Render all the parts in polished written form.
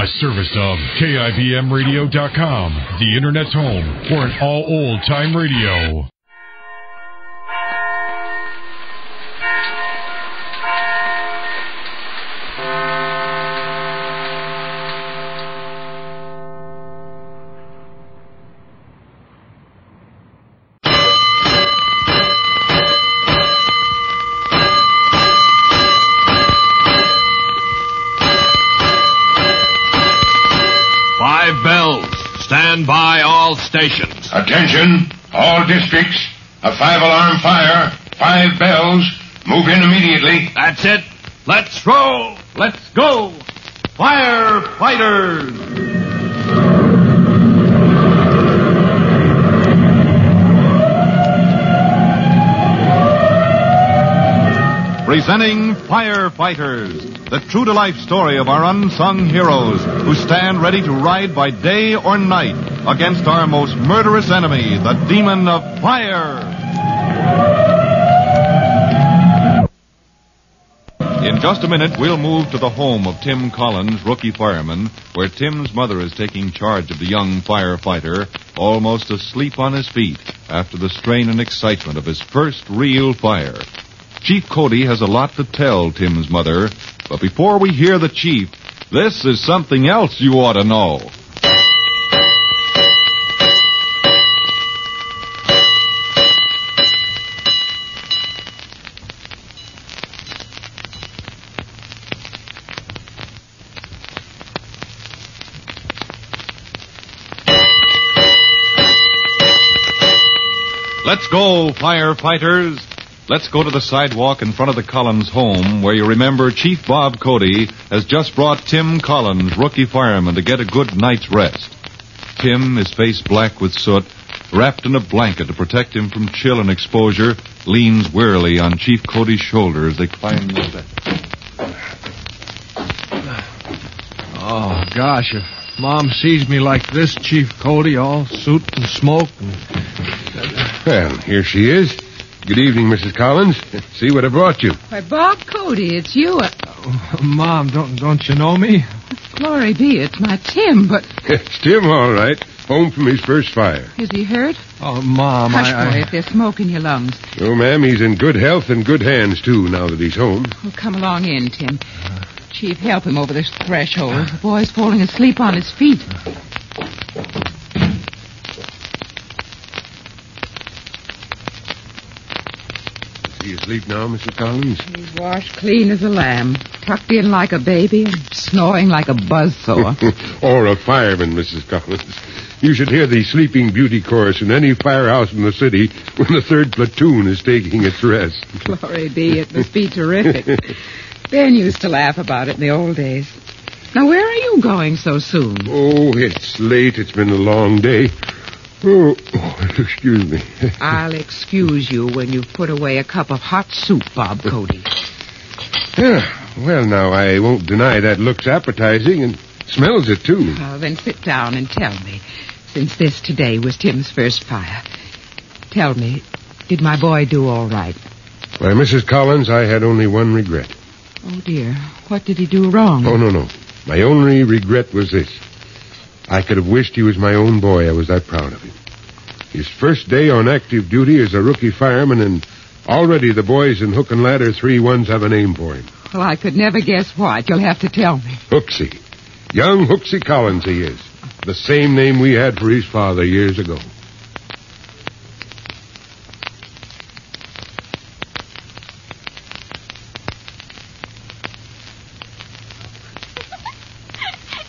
A service of KIBMradio.com, the Internet's home for an all-old-time radio. Stand by all stations. Attention, all districts. A 5-alarm fire. 5 bells. Move in immediately. That's it. Let's roll. Let's go. Firefighters. Presenting Firefighters, the true-to-life story of our unsung heroes who stand ready to ride by day or night against our most murderous enemy, the demon of fire. In just a minute, we'll move to the home of Tim Collins, rookie fireman, where Tim's mother is taking charge of the young firefighter, almost asleep on his feet after the strain and excitement of his first real fire. Chief Cody has a lot to tell Tim's mother, but before we hear the chief, this is something else you ought to know. Let's go, firefighters. Let's go to the sidewalk in front of the Collins home, where you remember Chief Bob Cody has just brought Tim Collins, rookie fireman, to get a good night's rest. Tim, his face black with soot, wrapped in a blanket to protect him from chill and exposure, leans wearily on Chief Cody's shoulder as they climb the steps. Oh, gosh, if Mom sees me like this, Chief Cody, all soot and smoke and... Well, here she is. Good evening, Mrs. Collins. See what I brought you. Why, Bob Cody, it's you. Mom, don't you know me? Glory be, it's my Tim, but... It's Tim, all right. Home from his first fire. Is he hurt? Oh, Mom, Hush, boy, if there's smoke in your lungs. Oh, ma'am, he's in good health and good hands, too, now that he's home. Well, come along in, Tim. Chief, help him over this threshold. The boy's falling asleep on his feet. Is he asleep now, Mrs. Collins? He's washed clean as a lamb, tucked in like a baby, and snoring like a buzzsaw. Or a fireman, Mrs. Collins. You should hear the Sleeping Beauty chorus in any firehouse in the city when the 3rd platoon is taking its rest. Glory be, it must be terrific. Ben used to laugh about it in the old days. Now, where are you going so soon? Oh, it's late. It's been a long day. Oh, excuse me. I'll excuse you when you've put away a cup of hot soup, Bob Cody. Yeah, well, now, I won't deny that looks appetizing and smells it, too. Oh, then sit down and tell me, since this today was Tim's first fire. Tell me, did my boy do all right? Why, Mrs. Collins, I had only one regret. Oh, dear. What did he do wrong? Oh, no. My only regret was this. I could have wished he was my own boy. I was that proud of him. His first day on active duty as a rookie fireman, and already the boys in Hook and Ladder 3-1s have a name for him. Well, I could never guess what. You'll have to tell me. Hooksy. Young Hooksy Collins he is. The same name we had for his father years ago.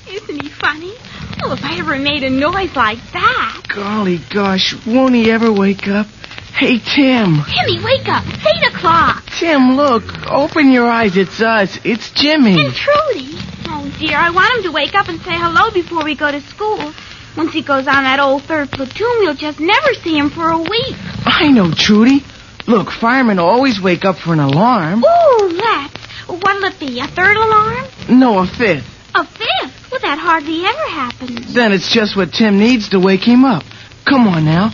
Isn't he funny? Well, if I ever made a noise like that. Golly gosh, won't he ever wake up? Hey, Tim. Timmy, wake up. It's 8 o'clock. Tim, look. Open your eyes. It's us. It's Jimmy. And Trudy. Oh, dear, I want him to wake up and say hello before we go to school. Once he goes on that old 3rd platoon, we'll just never see him for a week. I know, Trudy. Look, firemen always wake up for an alarm. Ooh, let's. What'll it be, a 3rd alarm? No, a 5th. A 5th? Well, that hardly ever happens. Then it's just what Tim needs to wake him up. Come on now.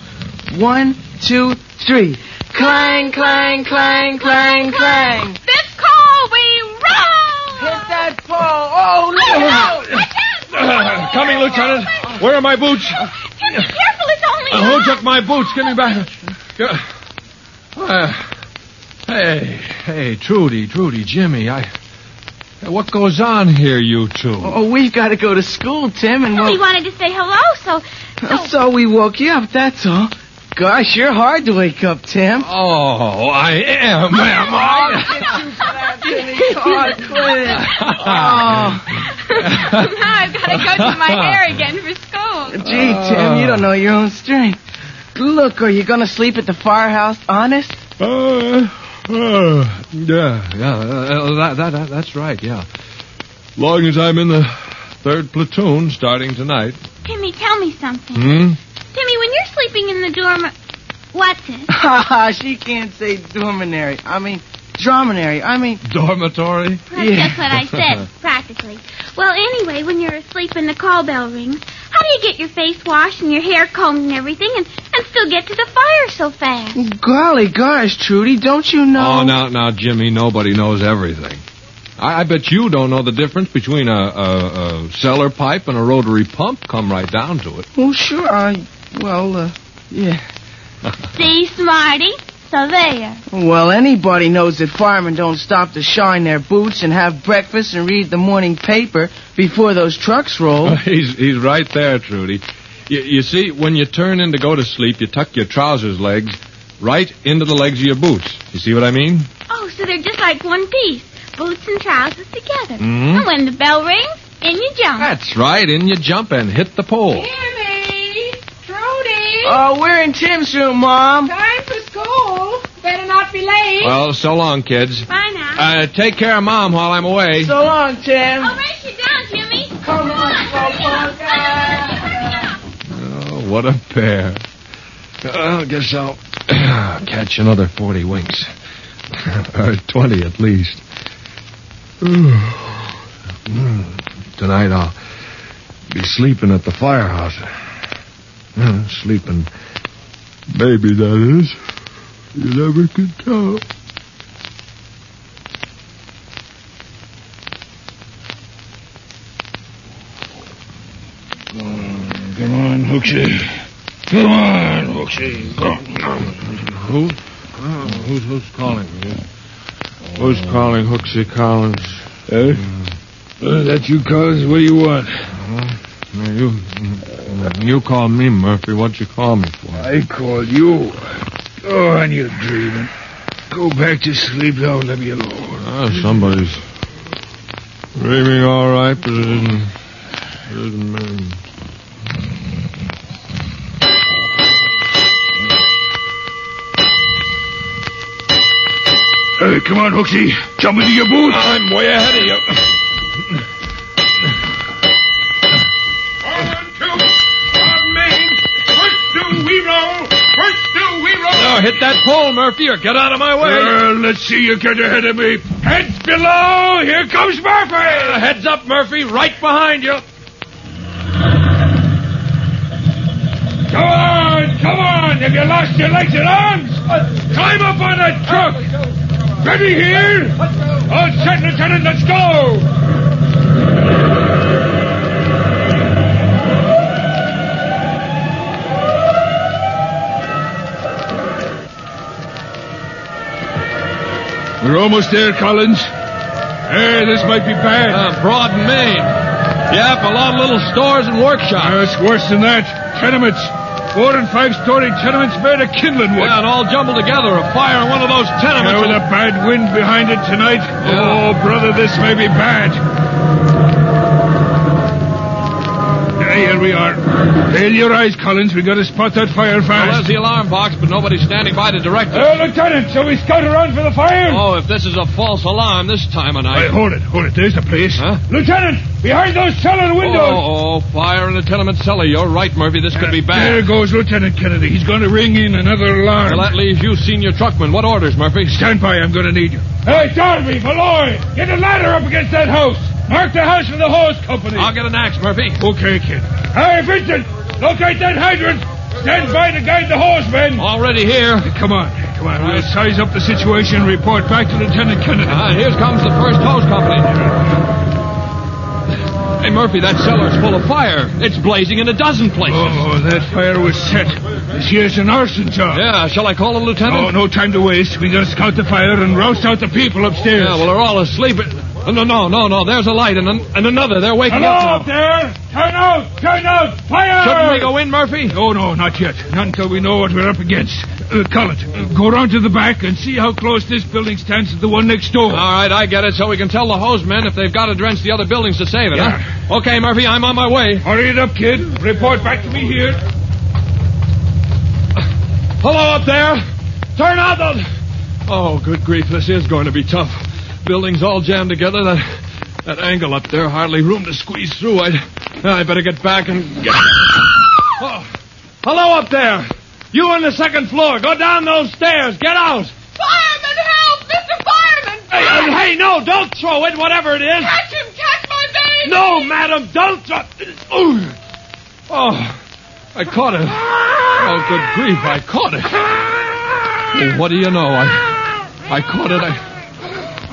1, 2, 3. Clang, clang, clang, clang, clang. 5th call, we roll! Hit that pole. Oh, no! Watch out! Lieutenant. Where are my boots? Jimmy, careful, it's only Who took my boots? Give me back. Hey, Trudy, Jimmy, what goes on here, you two? Oh, we've got to go to school, Tim, and We wanted to say hello, so we woke you up, that's all. Gosh, you're hard to wake up, Tim. Oh, I am, am I? Now I've got to go do my hair again for school. Gee, Tim, you don't know your own strength. Look, are you going to sleep at the firehouse, honest? That's right, yeah. Long as I'm in the 3rd platoon starting tonight. Timmy, tell me something. Hmm? Timmy, when you're sleeping in the dorm... What's it? Ha she can't say dormitory. Dormitory. Dormitory? That's just what I said, practically. Well, anyway, when you're asleep and the call bell rings, how do you get your face washed and your hair combed and everything and still get to the fire so fast? Golly gosh, Trudy, don't you know? Oh, now, Jimmy, nobody knows everything. I bet you don't know the difference between a cellar pipe and a rotary pump. Come right down to it. Oh, sure. Yeah. See, Smarty? So there. Well, anybody knows that firemen don't stop to shine their boots and have breakfast and read the morning paper before those trucks roll. He's right there, Trudy. You see, when you turn in to go to sleep, you tuck your trousers legs right into the legs of your boots. You see what I mean? Oh, so they're just like one piece. Boots and trousers together. Mm-hmm. And when the bell rings, in you jump. That's right, in you jump and hit the pole. Timmy! Trudy! Oh, we're in Tim's room, Mom. Time for school. Better not be late. Well, so long, kids. Bye now. Take care of Mom while I'm away. So long, Tim. I'll race you down, Jimmy. Come on, Oh, what a pair. I guess I'll catch another 40 winks. Or 20 at least. Tonight I'll be sleeping at the firehouse. Sleeping. Maybe that is. You never can tell. Come on, Hooksy. Come on, Hooksy. Who? Who's calling me? Who's calling Hooksy Collins? That you, Collins? What do you want? You called me, Murphy. What'd you call me for? I called you. Oh, and you're dreaming. Go back to sleep now. Let me alone. Somebody's dreaming all right, but it isn't me. Hey, come on, Hooksy. Jump into your boots. I'm way ahead of you. 1, 2, on main. First do we roll. Now hit that pole, Murphy, or get out of my way. Let's see you get ahead of me. Heads below. Here comes Murphy. Heads up, Murphy, right behind you. Come on. Have you lost your legs and arms? Climb up on that truck. Ready here? All set, Lieutenant. Let's go. We're almost there, Collins. Hey, this might be bad. Broad and Main. Yep, a lot of little stores and workshops. It's worse than that. Tenements. 4- and 5-story tenements made of kindling wood. Yeah, and all jumbled together. A fire in one of those tenements. Yeah, with a bad wind behind it tonight. Yeah. Oh, brother, this may be bad. Here we are. Hail your eyes, Collins. We got to spot that fire Well, fast. there's the alarm box, but nobody's standing by to direct us. Lieutenant, shall we scout around for the fire? Oh, if this is a false alarm this time of night. Hey, hold it. There's the place. Huh? Lieutenant, behind those cellar windows. Oh, fire in a tenement cellar. You're right, Murphy. This could be There bad. goes Lieutenant Kennedy. He's going to ring in another alarm. Well, that leaves you, senior truckman. What orders, Murphy? Stand by. I'm going to need you. Hey, Darby, Malloy, get a ladder up against that house. Mark the house for the hose company. I'll get an axe, Murphy. Okay, kid. Hey, Vincent, locate that hydrant. Stand by to guide the hose, men. Already here. Come on. We'll size up the situation and report back to Lieutenant Kennedy. Here comes the first hose company. Hey, Murphy, that cellar's full of fire. It's blazing in a dozen places. Oh, that fire was set. This here's an arson job. Yeah, shall I call the lieutenant? Oh, no time to waste. We gotta scout the fire and roust out the people upstairs. Yeah, well, they're all asleep. No. There's a light and another. They're waking Hello up up there! Turn out! Fire! Shouldn't we go in, Murphy? Oh, no, not yet. Not until we know what we're up against. Cullet, go around to the back and see how close this building stands to the one next door. All right, I get it, so we can tell the hose men if they've got to drench the other buildings to save it, Yeah. huh? Okay, Murphy, I'm on my way. Hurry it up, kid. Report back to me here. Hello up there. Turn out the... Oh, good grief, this is going to be tough. Buildings all jammed together. That angle up there, hardly room to squeeze through. I better get back and get... Oh. Hello up there. You on the second floor. Go down those stairs. Get out. Fireman, help! Mr. Fireman! Hey, no, don't throw it, whatever it is. Catch him! Catch my baby! No, madam, don't throw... Oh, I caught it. Oh, good grief, I caught it. Oh, what do you know? I caught it.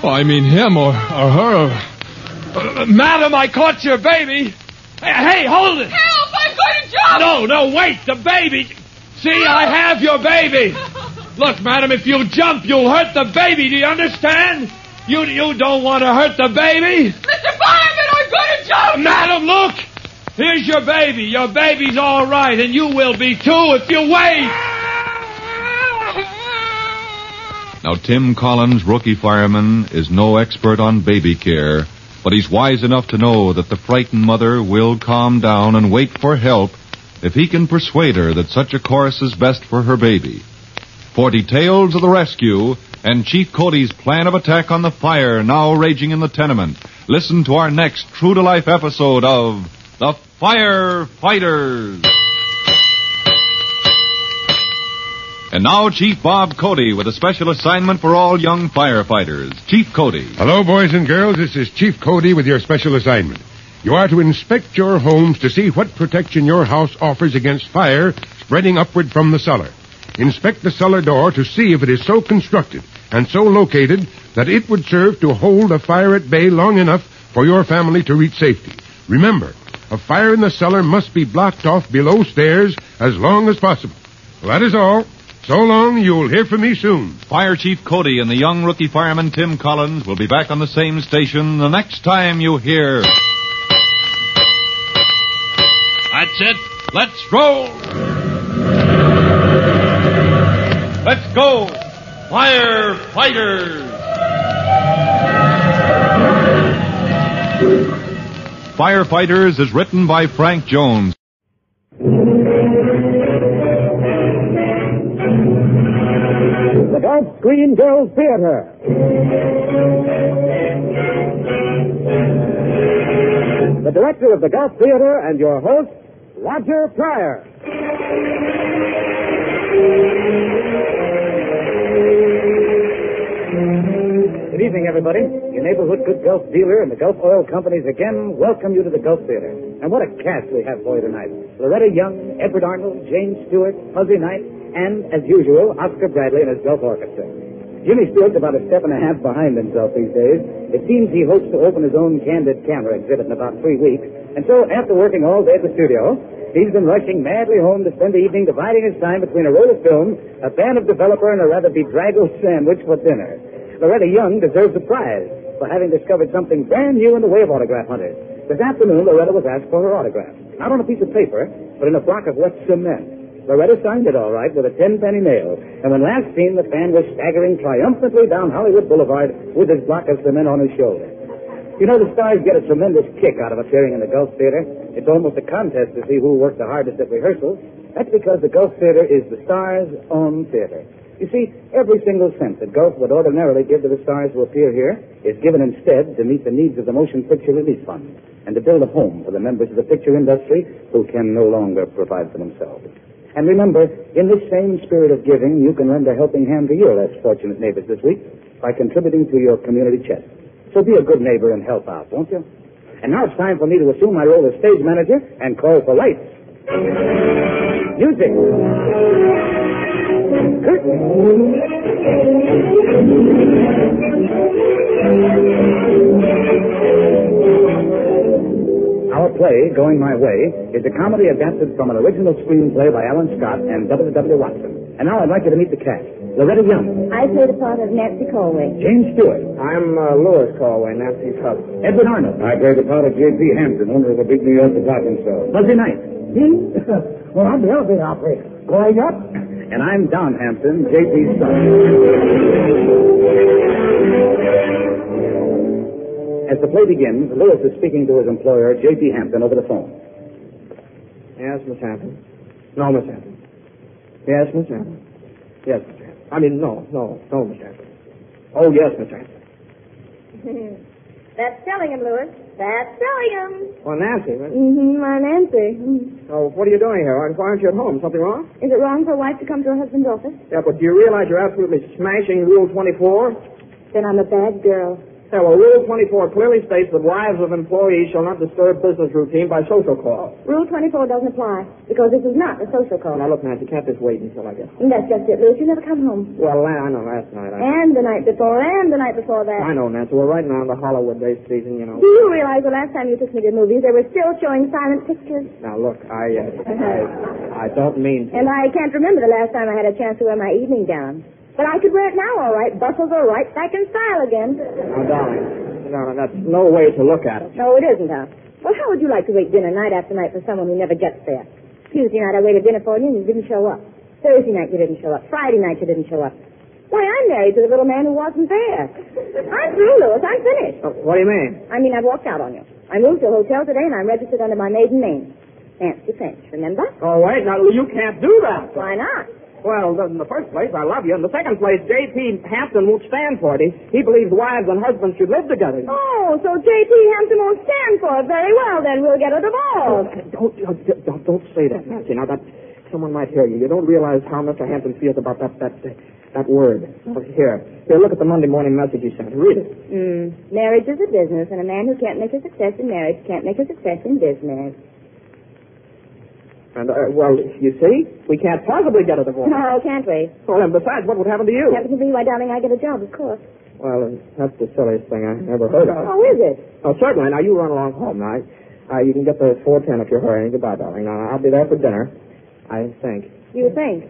I mean him or her. Madam, I caught your baby. Hey, hold it. Help! I'm going to jump! No, wait, the baby. See, I have your baby. Look, madam, if you jump, you'll hurt the baby. Do you understand? You don't want to hurt the baby. Mr. Fireman, I'm going to jump! Madam, look. Here's your baby. Your baby's all right, and you will be, too, if you wait. Now, Tim Collins, rookie fireman, is no expert on baby care, but he's wise enough to know that the frightened mother will calm down and wait for help if he can persuade her that such a course is best for her baby. For details of the rescue and Chief Cody's plan of attack on the fire now raging in the tenement, listen to our next true-to-life episode of The Firefighters. And now Chief Bob Cody with a special assignment for all young firefighters. Chief Cody. Hello, boys and girls. This is Chief Cody with your special assignment. You are to inspect your homes to see what protection your house offers against fire spreading upward from the cellar. Inspect the cellar door to see if it is so constructed and so located that it would serve to hold a fire at bay long enough for your family to reach safety. Remember, a fire in the cellar must be blocked off below stairs as long as possible. Well, that is all. So long, you'll hear from me soon. Fire Chief Cody and the young rookie fireman Tim Collins will be back on the same station the next time you hear... That's it. Let's roll. Let's go. Firefighters. Firefighters is written by Frank Jones. The Gulf Screen Girls Theater. The director of the Gulf Theater and your host, Roger Pryor. Good evening, everybody. Your neighborhood good Gulf dealer and the Gulf Oil Companies again welcome you to the Gulf Theater. And what a cast we have for you tonight. Loretta Young, Edward Arnold, James Stewart, Fuzzy Knight, and, as usual, Oscar Bradley and his Gulf Orchestra. Jimmy Stewart's about a step and a half behind himself these days. It seems he hopes to open his own candid camera exhibit in about 3 weeks. And so, after working all day at the studio, he's been rushing madly home to spend the evening dividing his time between a roll of film, a pan of developer, and a rather bedraggled sandwich for dinner. Loretta Young deserves a prize for having discovered something brand new in the way of autograph hunters. This afternoon, Loretta was asked for her autograph. Not on a piece of paper, but in a block of wet cement. Loretta signed it all right with a 10-penny nail. And when last seen, the fan was staggering triumphantly down Hollywood Boulevard with his block of cement on his shoulder. You know, the stars get a tremendous kick out of appearing in the Gulf Theater. It's almost a contest to see who worked the hardest at rehearsals. That's because the Gulf Theater is the stars' own theater. You see, every single cent that Gulf would ordinarily give to the stars who appear here is given instead to meet the needs of the Motion Picture Relief Fund and to build a home for the members of the picture industry who can no longer provide for themselves. And remember, in this same spirit of giving, you can lend a helping hand to your less fortunate neighbors this week by contributing to your community chest. So be a good neighbor and help out, won't you? And now it's time for me to assume my role as stage manager and call for lights. Music. Curtain. Our play, Going My Way, is a comedy adapted from an original screenplay by Alan Scott and W.W. Watson. And now I'd like you to meet the cast. Loretta Young. I play the part of Nancy Colway. James Stewart. I'm Louis Colway, Nancy's husband. Edward Arnold. I play the part of J.P. Hampton, owner of a big New York department store. Fuzzy Knight. Well, I'm the elevator operator. Going up? And I'm Don Hampton, J.P.'s son. As the play begins, Louis is speaking to his employer, J.P. Hampton, over the phone. Yes, Miss Hampton. No, Miss Hampton. Yes, Miss Hampton. Yes, Miss Hampton. I mean, no, Miss Hampton. Oh, yes, Miss Hampton. That's Sellingham, Louis. That's Sellingham. Well, Nancy. My Nancy. Oh, what are you doing here? Why aren't you at home? Something wrong? Is it wrong for a wife to come to her husband's office? Yeah, but do you realize you're absolutely smashing Rule 24? Then I'm a bad girl. Yeah, well, Rule 24 clearly states that wives of employees shall not disturb business routine by social calls. Rule 24 doesn't apply, because this is not a social call. Now, look, Nancy, can't just wait until I get home. And that's just it, Louis. You never come home. Well, I know, last night. And the night before, and the night before that. I know, Nancy. We're right now in the Hollywood race season, you know. Do you realize the last time you took me to the movies, they were still showing silent pictures? Now, look, I don't mean to. And I can't remember the last time I had a chance to wear my evening gown. But I could wear it now, all right. Bustles are right back in style again. Oh, darling, that's no way to look at it. No, it isn't, huh? Well, how would you like to wait dinner night after night for someone who never gets there? Tuesday night I waited dinner for you and you didn't show up. Thursday night you didn't show up. Friday night you didn't show up. Why, I'm married to the little man who wasn't there. I'm through, Louis. I'm finished. Oh, what do you mean? I mean, I've walked out on you. I moved to a hotel today and I'm registered under my maiden name. Nancy French, remember? Oh, wait. Now, you can't do that. Why not? Well, in the first place, I love you. In the second place, J.P. Hampton won't stand for it. He believes wives and husbands should live together. Oh, so J.P. Hampton won't stand for it. Very well, then we'll get a divorce. Don't say that, Nancy. Now, that someone might hear you. You don't realize how Mr. Hampton feels about that word. Oh, here, look at the Monday morning message he sent. Read it. Marriage is a business, and a man who can't make a success in marriage can't make a success in business. And, well, you see, we can't possibly get a divorce. No, can't we? Well, and besides, what would happen to you? Happen to me, why, darling, I get a job, of course. Well, that's the silliest thing I ever heard of. Oh, is it? Oh, certainly. Now, you run along home now. You can get the 4:10 if you're hurrying. Goodbye, darling. Now, I'll be there for dinner, I think. You think?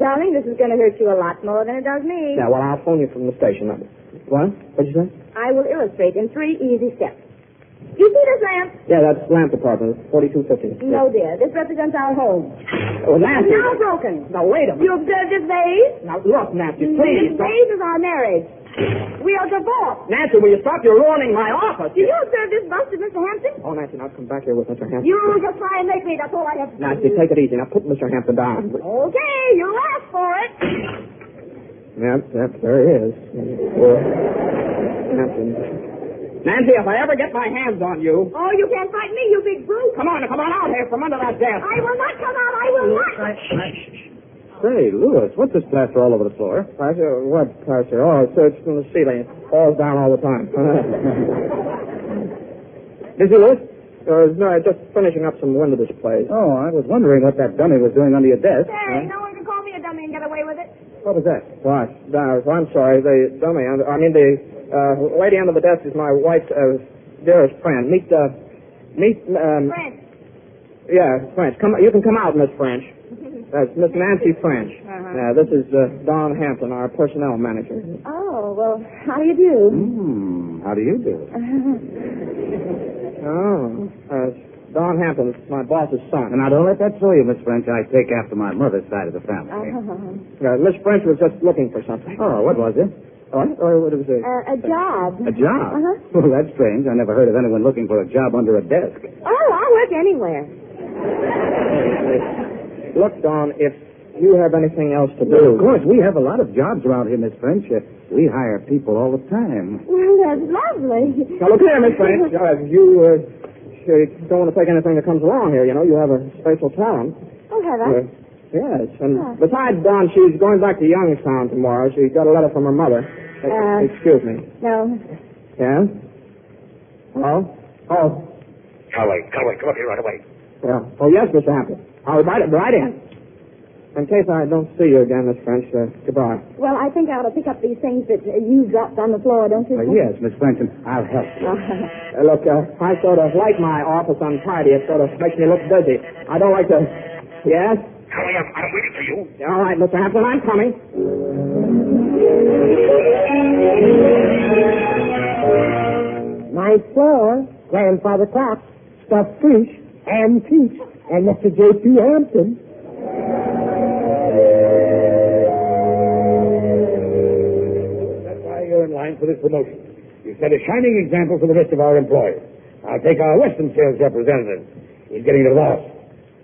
Darling, this is going to hurt you a lot more than it does me. Yeah, well, I'll phone you from the station. What? What'd you say? I will illustrate in 3 easy steps. You see this lamp? Yeah, that's lamp department. 4250. No, dear. This represents our home. Oh, Nancy. Now broken. Now, wait a minute. You observe this vase? Now, look, Nancy, please. This vase is our marriage. We are divorced. Nancy, will you stop? You're ruining my office. Do you observe this bust of Mr. Hampton? Oh, Nancy, now come back here with Mr. Hampton. You just try and make me. That's all I have to do. Nancy, take it easy. Now, put Mr. Hampton down. Okay, you asked for it. Yep, there he is. Hampton. Nancy, if I ever get my hands on you... Oh, you can't fight me, you big brute. Come on out here from under that desk. I will not come out. I will not. Say, Louis, what's this plaster all over the floor? Plaster? What plaster? Oh, it's from the ceiling. It falls down all the time. Busy, Louis? No, just finishing up some window displays. Oh, I was wondering what that dummy was doing under your desk. Hey, no one can call me a dummy and get away with it. What was that? What? I'm sorry. The dummy, the lady under the desk is my wife's dearest friend. Meet French. Yeah, French. You can come out, Miss French. That's Miss Nancy French. This is Don Hampton, our personnel manager. Oh, well, how do you do? How do you do? Don Hampton, my boss's son. Now, don't let that throw you, Miss French. I take after my mother's side of the family. Miss French was just looking for something. Oh, what was it? What? What was it? A job. A job? Well, that's strange. I never heard of anyone looking for a job under a desk. Oh, I'll work anywhere. Look, Don, if you have anything else to do... Well, of course, we have a lot of jobs around here, Miss French. We hire people all the time. Well, that's lovely. Now, look here, Miss French. You don't want to take anything that comes along here, you know. You have a special talent. Oh, have I? Yes, and besides, Don, she's going back to Youngstown tomorrow. She got a letter from her mother. Excuse me. No. Yeah? Oh? Callaway, come up here right away. Yeah. Oh, yes, Mr. Hampton. I'll write it right in. In case I don't see you again, Miss French, goodbye. Well, I think I ought to pick up these things that you dropped on the floor, don't you? Yes, Miss French, I'll help you. Look, I sort of like my office untidy. It sort of makes me look busy. I don't like to... Yes? Hurry up. I'm waiting for you. All right, Mr. Hampton, I'm coming. Nice floor, grandfather clock, stuffed fish, antiques, and Mr. J.P. Hampton. That's why you're in line for this promotion. You set a shining example for the rest of our employees. I'll take our Western sales representative. He's getting divorced.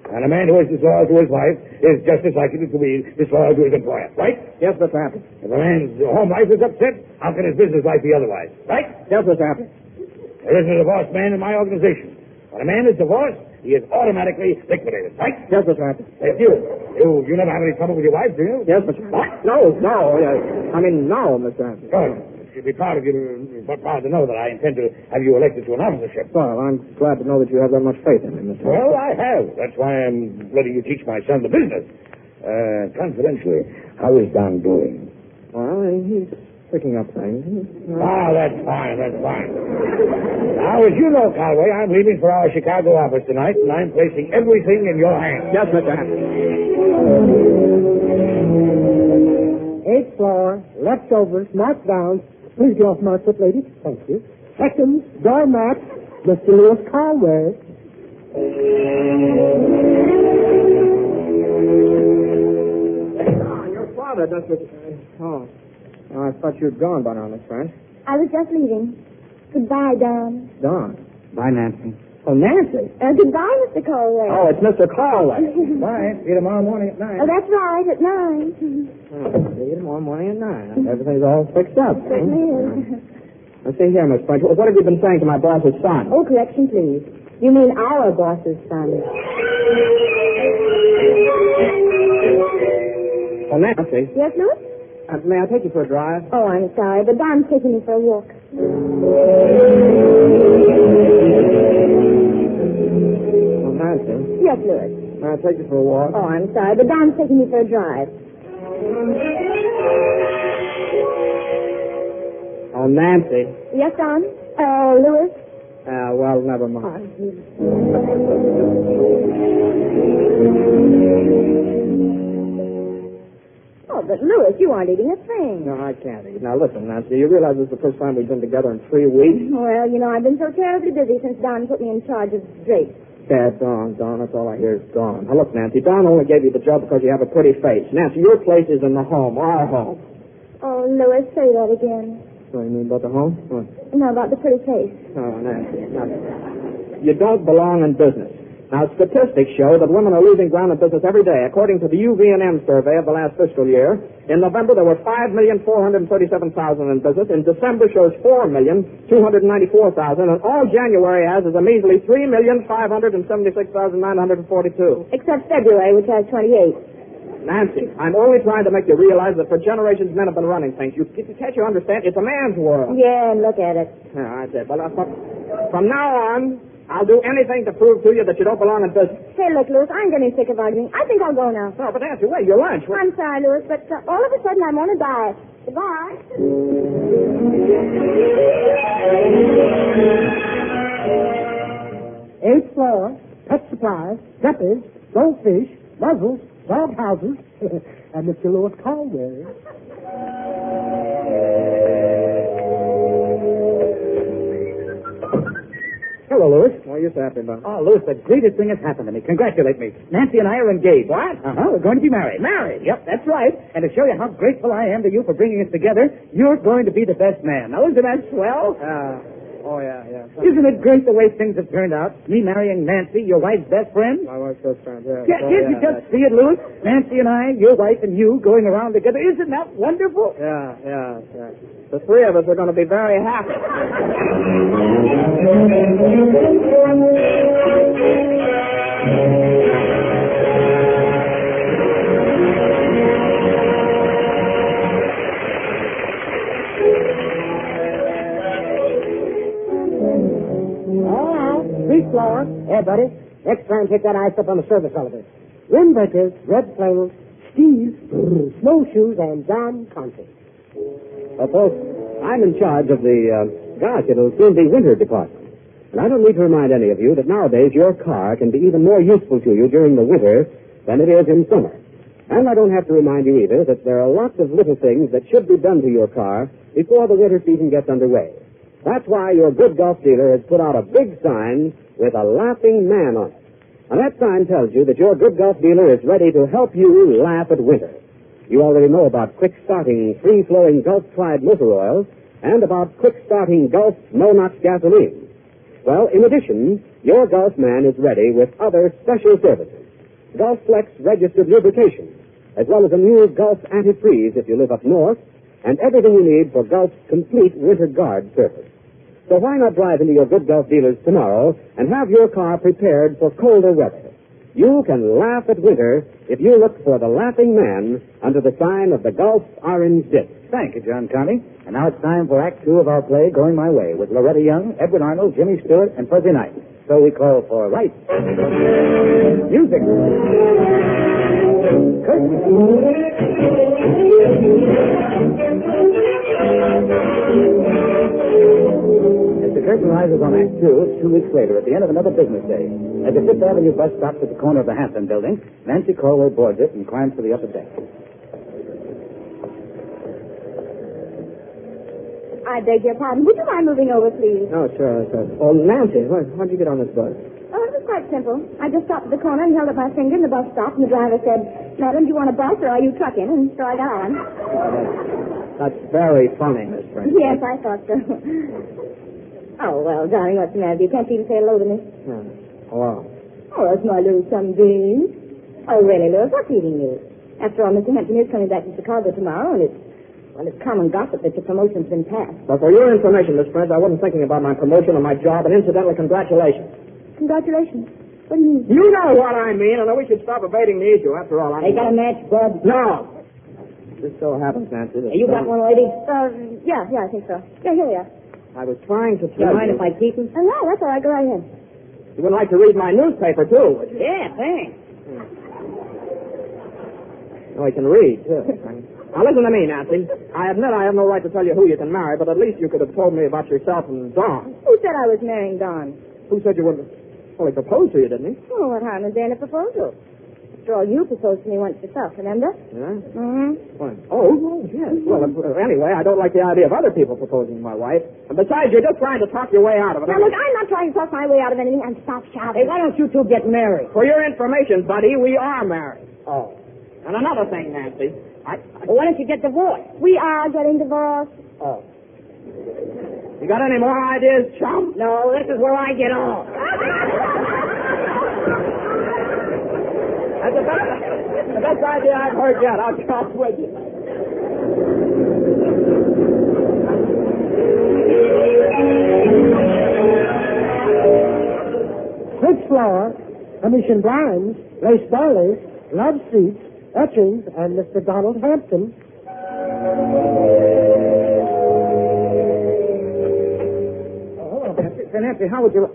And a man who is disloyal to his wife is just as likely to be disloyal to his employer, right? Yes, Mr. Hampton. If a man's home life is upset, how can his business life be otherwise, right? Yes, Mr. Hampton. There isn't a divorced man in my organization. When a man is divorced, he is automatically liquidated, right? Yes, Mr. Hampton. Yes, you never have any trouble with your wife, do you? Yes, Mr. Hampton. No, Mr. Hampton. Good. You'd be proud to know that I intend to have you elected to an officership. Well, I'm glad to know that you have that much faith in me, Mr. Hampton. Well, I have. That's why I'm letting you teach my son the business. Confidentially, how is Don doing? Well, he's picking up things. That's fine. Now, as you know, Conway, I'm leaving for our Chicago office tonight, and I'm placing everything in your hands. Yes, Mr. Hampton. 8th floor, leftovers, markdowns. Please get off my foot, ladies. Thank you. Seconds, doormat, Mr. Lewis Conway. Your father doesn't... Oh, I thought you'd gone by now, Miss French. I was just leaving. Goodbye, Don. Don? Bye, Nancy. Oh, Nancy. Goodbye, Mr. Colway. Oh, it's Mr. Colway. Bye. See you tomorrow morning at 9. Oh, that's right, at 9. See you tomorrow morning at 9. Everything's all fixed up. Certainly is. Now, see here, Miss French. What have you been saying to my boss's son? Oh, correction, please. You mean our boss's son. Oh, Nancy. Yes, Louis? May I take you for a drive? Oh, I'm sorry, but Don's taking me for a walk. Oh, Nancy. Yes, Louis. May I take you for a walk? Oh, I'm sorry, but Don's taking me for a drive. Oh, Nancy. Yes, Don? Louis? Well, never mind. Oh, but Louis, you aren't eating a thing. No, I can't eat. Now, listen, Nancy, you realize this is the first time we've been together in 3 weeks? Well, you know, I've been so terribly busy since Don put me in charge of Drake. Yeah, Don, that's all I hear is Don. Now, look, Nancy, Don only gave you the job because you have a pretty face. Nancy, your place is in the home, our home. Oh, Louis, say that again. What do you mean about the home? What? No, about the pretty face. Oh, Nancy, you don't belong in business. Now, statistics show that women are losing ground in business every day. According to the UV&M survey of the last fiscal year, in November there were 5,437,000 in business. In December shows 4,294,000. And all January has is a measly 3,576,942. Except February, which has 28. Nancy, I'm only trying to make you realize that for generations men have been running things. Can't you understand? It's a man's world. Yeah, and look at it. Yeah, I said, but from now on, I'll do anything to prove to you that you don't belong in business. Hey, look, Louis, I'm getting sick of arguing. I think I'll go now. No, but Nancy, wait, your lunch. I'm sorry, Louis, but all of a sudden I'm on a diet. Goodbye. 8th floor, pet supplies, guppies, goldfish, muzzles, dog houses, and Mr. Lewis Conway. Hello, Louis. What are you happy about? Oh, Louis, the greatest thing has happened to me. Congratulate me. Nancy and I are engaged. What? We're going to be married. Married? Yep, that's right. And to show you how grateful I am to you for bringing us together, you're going to be the best man. Now, isn't that swell? Oh, yeah. Isn't it great the way things have turned out? Me marrying Nancy, your wife's best friend? My wife's best friend, yeah. Can't you just see it, Louis? Nancy and I, your wife and you, going around together. Isn't that wonderful? Yeah. The three of us are going to be very happy. Street floor. Hey, buddy. Next time, take that ice up on the service elevator. Windbreakers, red flames, skis, snowshoes, and John Conte. Well, folks, I'm in charge of it'll soon be winter department. And I don't need to remind any of you that nowadays your car can be even more useful to you during the winter than it is in summer. And I don't have to remind you either that there are lots of little things that should be done to your car before the winter season gets underway. That's why your good golf dealer has put out a big sign with a laughing man on it. And that sign tells you that your good golf dealer is ready to help you laugh at winter. You already know about quick-starting, free-flowing Gulf Tried motor oils and about quick-starting Gulf no-knox gasoline. Well, in addition, your Gulf man is ready with other special services. Gulf Flex registered lubrication, as well as a new Gulf antifreeze if you live up north, and everything you need for Gulf's complete winter guard service. So why not drive into your good Gulf dealers tomorrow and have your car prepared for colder weather? You can laugh at winter if you look for the laughing man under the sign of the Gulf Orange Disc. Thank you, John Conte. And now it's time for Act 2 of our play, Going My Way, with Loretta Young, Edward Arnold, Jimmy Stewart, and Fuzzy Knight. So we call for lights, music, As the curtain rises on Act 2, it's 2 weeks later, at the end of another business day. As the Fifth Avenue bus stops at the corner of the Hampton building, Nancy Colway boards it and climbs to the upper deck. I beg your pardon. Would you mind moving over, please? Oh, sure. Oh, Nancy, how'd you get on this bus? Oh, it was quite simple. I just stopped at the corner and held up my finger, and the bus stopped, and the driver said, "Madam, do you want a bus, or are you trucking?" And so I got on. That's very funny, Miss Frank. Yes, I thought so. Oh, well, darling, what's the matter? You can't even say hello to me. Hello. Oh, that's my little sunbeam. Oh, really, Louis, what's eating you? After all, Mr. Hampton is coming back to Chicago tomorrow, and it's common gossip that your promotion's been passed. Well, for your information, Miss Prince, I wasn't thinking about my promotion or my job, and incidentally, congratulations. Congratulations. What do you mean? You know what I mean, and we should stop evading the issue. After all, They got a match, Bud? No. Just so happens, Nancy. That You got one, lady? Yeah, I think so. Yeah, here we are. I was trying to Do tell you mind if I keep them? No, that's all right. Go right ahead. You would like to read my newspaper, too, would you? Yeah, thanks. Oh, he can read, too. Now, listen to me, Nancy. I admit I have no right to tell you who you can marry, but at least you could have told me about yourself and Don. Who said I was marrying Don? Who said you wouldn't? Well, he proposed to you, didn't he? Oh, what harm is there in a proposal? After all, you proposed to me once yourself, remember? Yeah? Mm-hmm. What? Oh, yes. Well, anyway, I don't like the idea of other people proposing to my wife. And besides, you're just trying to talk your way out of it. Now, look, I'm not trying to talk my way out of anything. I'm stop shouting. Hey, why don't you two get married? For your information, buddy, we are married. Oh. And another thing, Nancy. Well, why don't you get divorced? We are getting divorced. Oh. You got any more ideas, chum? No, this is where I get off. That's the best idea I've heard yet. I'll talk with you. Sixth floor, commission blinds, lace doilies, love seats, etchings, and Mr. Donald Hampton. Nancy, how would you...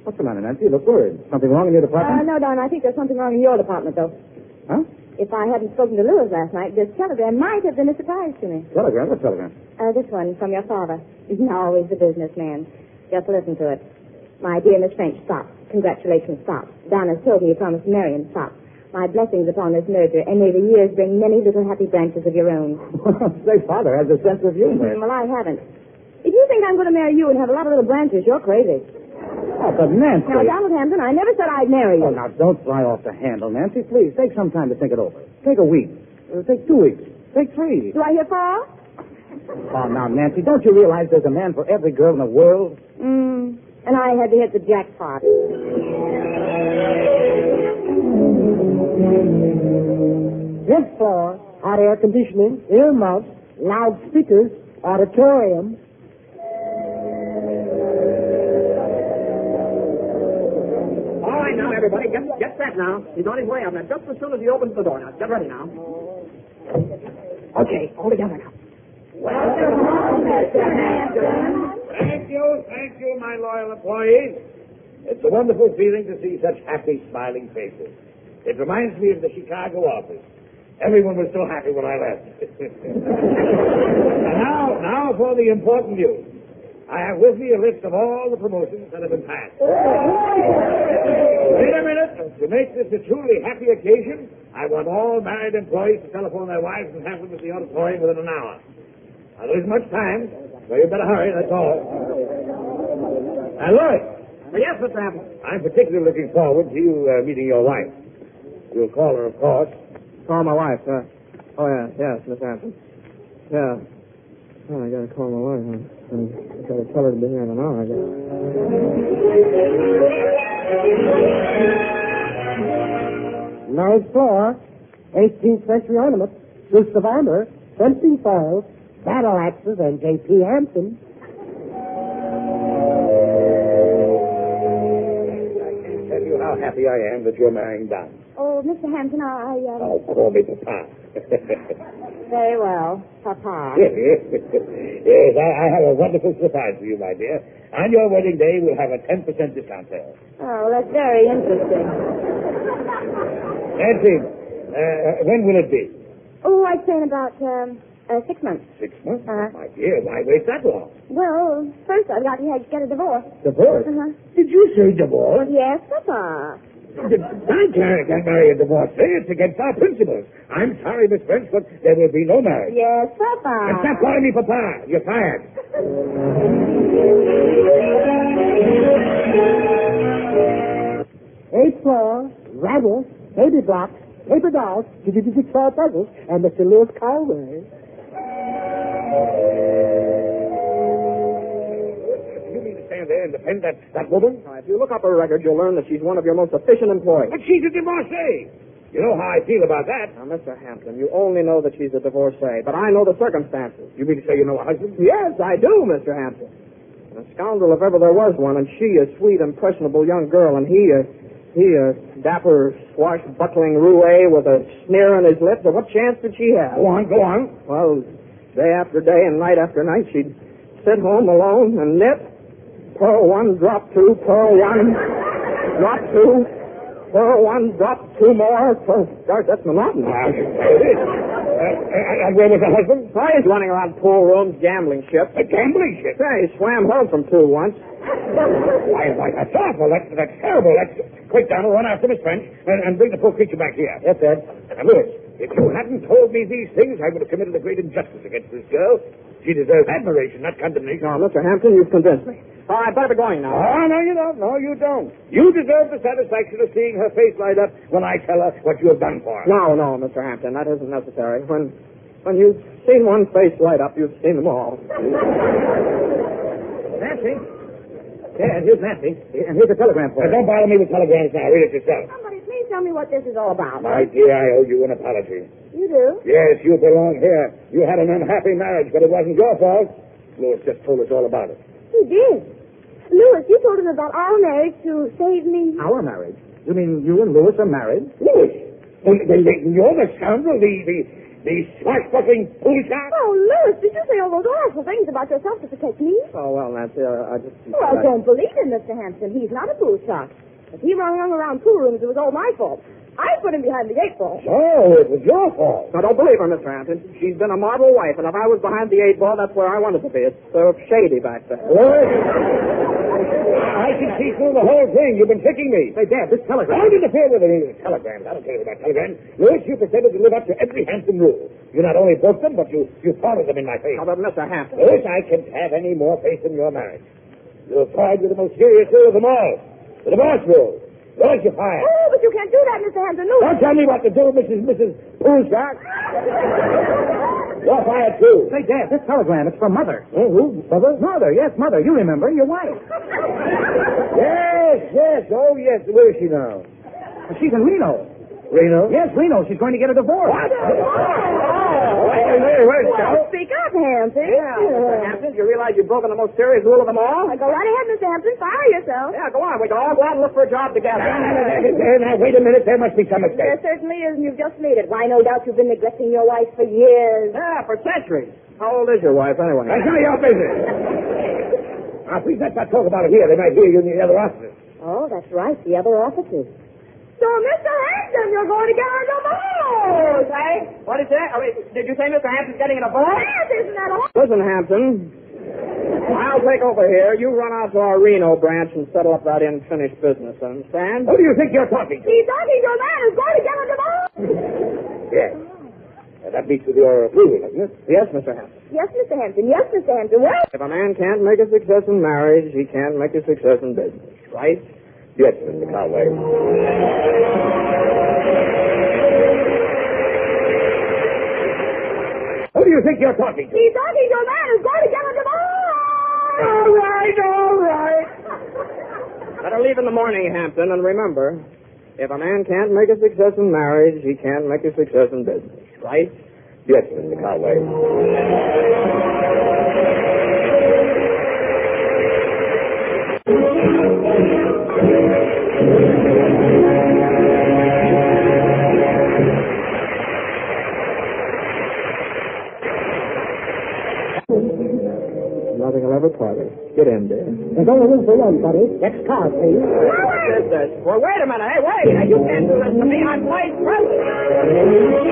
What's the matter, Nancy? You look worried. Something wrong in your department? No, Don, I think there's something wrong in your department, though. Huh? If I hadn't spoken to Lewis last night, this telegram might have been a surprise to me. Telegram? What telegram? This one from your father. He's always a businessman. Just listen to it. My dear Miss French, stop. Congratulations, stop. Don has told me you promised to marry him, stop. My blessings upon this merger, and may the years bring many little happy branches of your own. Say, father has a sense of humor. Well, I haven't. If you think I'm going to marry you and have a lot of little branches, you're crazy. Oh, but Nancy... Now, Donald Hampton, I never said I'd marry you. Oh, now, don't fly off the handle, Nancy. Please, take some time to think it over. Take a week. Take 2 weeks. Take 3. Do I hear 4? Oh, now, Nancy, don't you realize there's a man for every girl in the world? And I had to hit the jackpot. Fifth floor, hot air conditioning, earmuffs, loudspeakers, auditorium. All right, now, everybody, get set now. He's on his way up now. Just as soon as he opens the door now. Get ready now. Okay, all together now. Welcome home, Mr. Hampton. Thank you, my loyal employees. It's a wonderful feeling to see such happy, smiling faces. It reminds me of the Chicago office. Everyone was so happy when I left. now for the important news. I have with me a list of all the promotions that have been passed. Wait a minute. To make this a truly happy occasion, I want all married employees to telephone their wives and have them at the auditorium within an hour. Now, there isn't much time, so you better hurry, that's all. And Lois. Yes, Mr. Hampton. I'm particularly looking forward to you meeting your wife. You'll call her, of course. Call my wife, yes, Mr. Hampton. Yeah. Oh, I gotta call my wife, huh? I gotta tell her to be here in an hour, I guess. Ninth floor, 18th century ornaments, suits of armor, fencing foils, battle axes, and J.P. Hampton. I can't tell you how happy I am that you're marrying Don. Oh, Mr. Hampton, Oh, call me Papa. Very well, Papa. Yes, I have a wonderful surprise for you, my dear. On your wedding day, we'll have a 10% discount sale. Oh, that's very interesting. Nancy, when will it be? Oh, I'd say in about 6 months. 6 months? Uh-huh. My dear, why wait that long? Well, first I've got to get a divorce. Divorce? Uh-huh. Did you say divorce? Yes, Papa. I can't marry a divorcee. It's against our principles. I'm sorry, Miss French, but there will be no marriage. Yes, Papa. And stop calling me Papa. You're fired. 8th floor, rabbits, baby blocks, paper dolls, jigsaw puzzles, and Mr. Lewis Conway. You mean to stand there and defend that woman? If you look up her record, you'll learn that she's one of your most efficient employees. But she's a divorcee. You know how I feel about that. Now, Mr. Hampton, you only know that she's a divorcee, but I know the circumstances. You mean to say you know a husband? Yes, I do, Mr. Hampton. And a scoundrel if ever there was one, and she a sweet, impressionable young girl, and he a dapper, swashbuckling roue with a sneer on his lips. So what chance did she have? Go on. Well, day after day and night after night, she'd sit home alone and knit. Purl one, drop two, purl one, drop two, purl one, drop two more. Gosh, that's monotonous. And where was the husband? Oh, he's running around pool rooms, gambling ships. A gambling ship? Yeah, he swam home from two once. Why, that's awful. That's terrible. Quick, Donald, run after Miss French and bring the poor creature back here. Yes, Ed. Now, Lewis, if you hadn't told me these things, I would have committed a great injustice against this girl. She deserves admiration, not condemnation. No, Mr. Hampton, you've convinced me. Oh, I'd better be going now. Oh, no, you don't. No, you don't. You deserve the satisfaction of seeing her face light up when I tell her what you have done for her. No, Mr. Hampton, that isn't necessary. When you've seen one face light up, you've seen them all. Nancy? Yeah, here's Nancy. And here's a telegram for her. Don't bother me with telegrams now. Read it yourself. Somebody, please tell me what this is all about. My dear, I owe you an apology. You do? Yes, you belong here. You had an unhappy marriage, but it wasn't your fault. Lewis just told us all about it. He did. Lewis, you told him about our marriage to save me. Our marriage? You mean you and Lewis are married? Lewis? You're the scoundrel, the swashbuckling pool shark? Oh, Lewis, did you say all those awful things about yourself to protect me? Oh, well, Nancy, I just... Well, don't believe him, Mr. Hampton. He's not a pool shark. If he hung around pool rooms, it was all my fault. I put him behind the 8 ball. Oh, it was your fault. Now, don't believe her, Mr. Hampton. She's been a model wife, and if I was behind the 8 ball, that's where I wanted to be. It's shady back there. What? I can see through the whole thing. You've been tricking me. Say, Dad, this telegram... Don't interfere with any telegrams. I don't care about telegrams. Lewis, you pretended to live up to every Hampton rule. You not only broke them, but you followed them in my face. How about Mr. Hampton? Lewis, I can't have any more faith in your marriage. You're tied with the most serious rule of them all. The divorce rule. Lewis, you're fired. Oh, but you can't do that, Mr. Hampton. No. Don't tell me what to do, Mrs. Poolshark. You're fired, too. Say, Dad, this telegram, it's from Mother. Oh, who? Mother? Mother, yes, Mother. You remember, your wife. Yes. Oh, yes. Where is she now? She's in Reno. Reno? Yes, Reno. She's going to get a divorce. What? Well, speak up, Hampton. Yeah, Mr. Hampton, do you realize you've broken the most serious rule of them all? Go right ahead, Mr. Hampton. Fire yourself. Yeah, go on. We can all go out and look for a job together. Now, wait a minute. There must be some mistake. There certainly is, and you've just made it. Why, no doubt you've been neglecting your wife for years. Yeah, for centuries. How old is your wife, anyway? That's none of your business. Now, please, let's not talk about it here. They might hear you in the other offices. Oh, that's right, the other offices. So, Mr. Hampton, you're going to get a divorce, eh? What did you say? Oh, wait, did you say Mr. Hampton's getting a divorce? Yes, isn't that all? Listen, Hampton. I'll take over here. You run out to our Reno branch and settle up that unfinished business, understand? Who do you think you're talking to? He's talking to a man who's going to get a divorce. Yes. That meets with your approval, doesn't it? Yes, Mr. Hampton. Yes, Mr. Hampton. Yes, Mr. Hampton. Well, If a man can't make a success in marriage, he can't make a success in business, right? Yes, Mr. Conway. Who do you think you're talking to? he's talking to a man who's going to get a divorce. All right. Better leave in the morning, Hampton, and remember, if a man can't make a success in marriage, he can't make a success in business, right? Yes, Mr. Conway. Nothing will ever part us. Get in there. There's only room for one, buddy. Next car, please. What is this? Well, wait a minute. Hey, wait. Now, you can't do this to me. I'm vice president.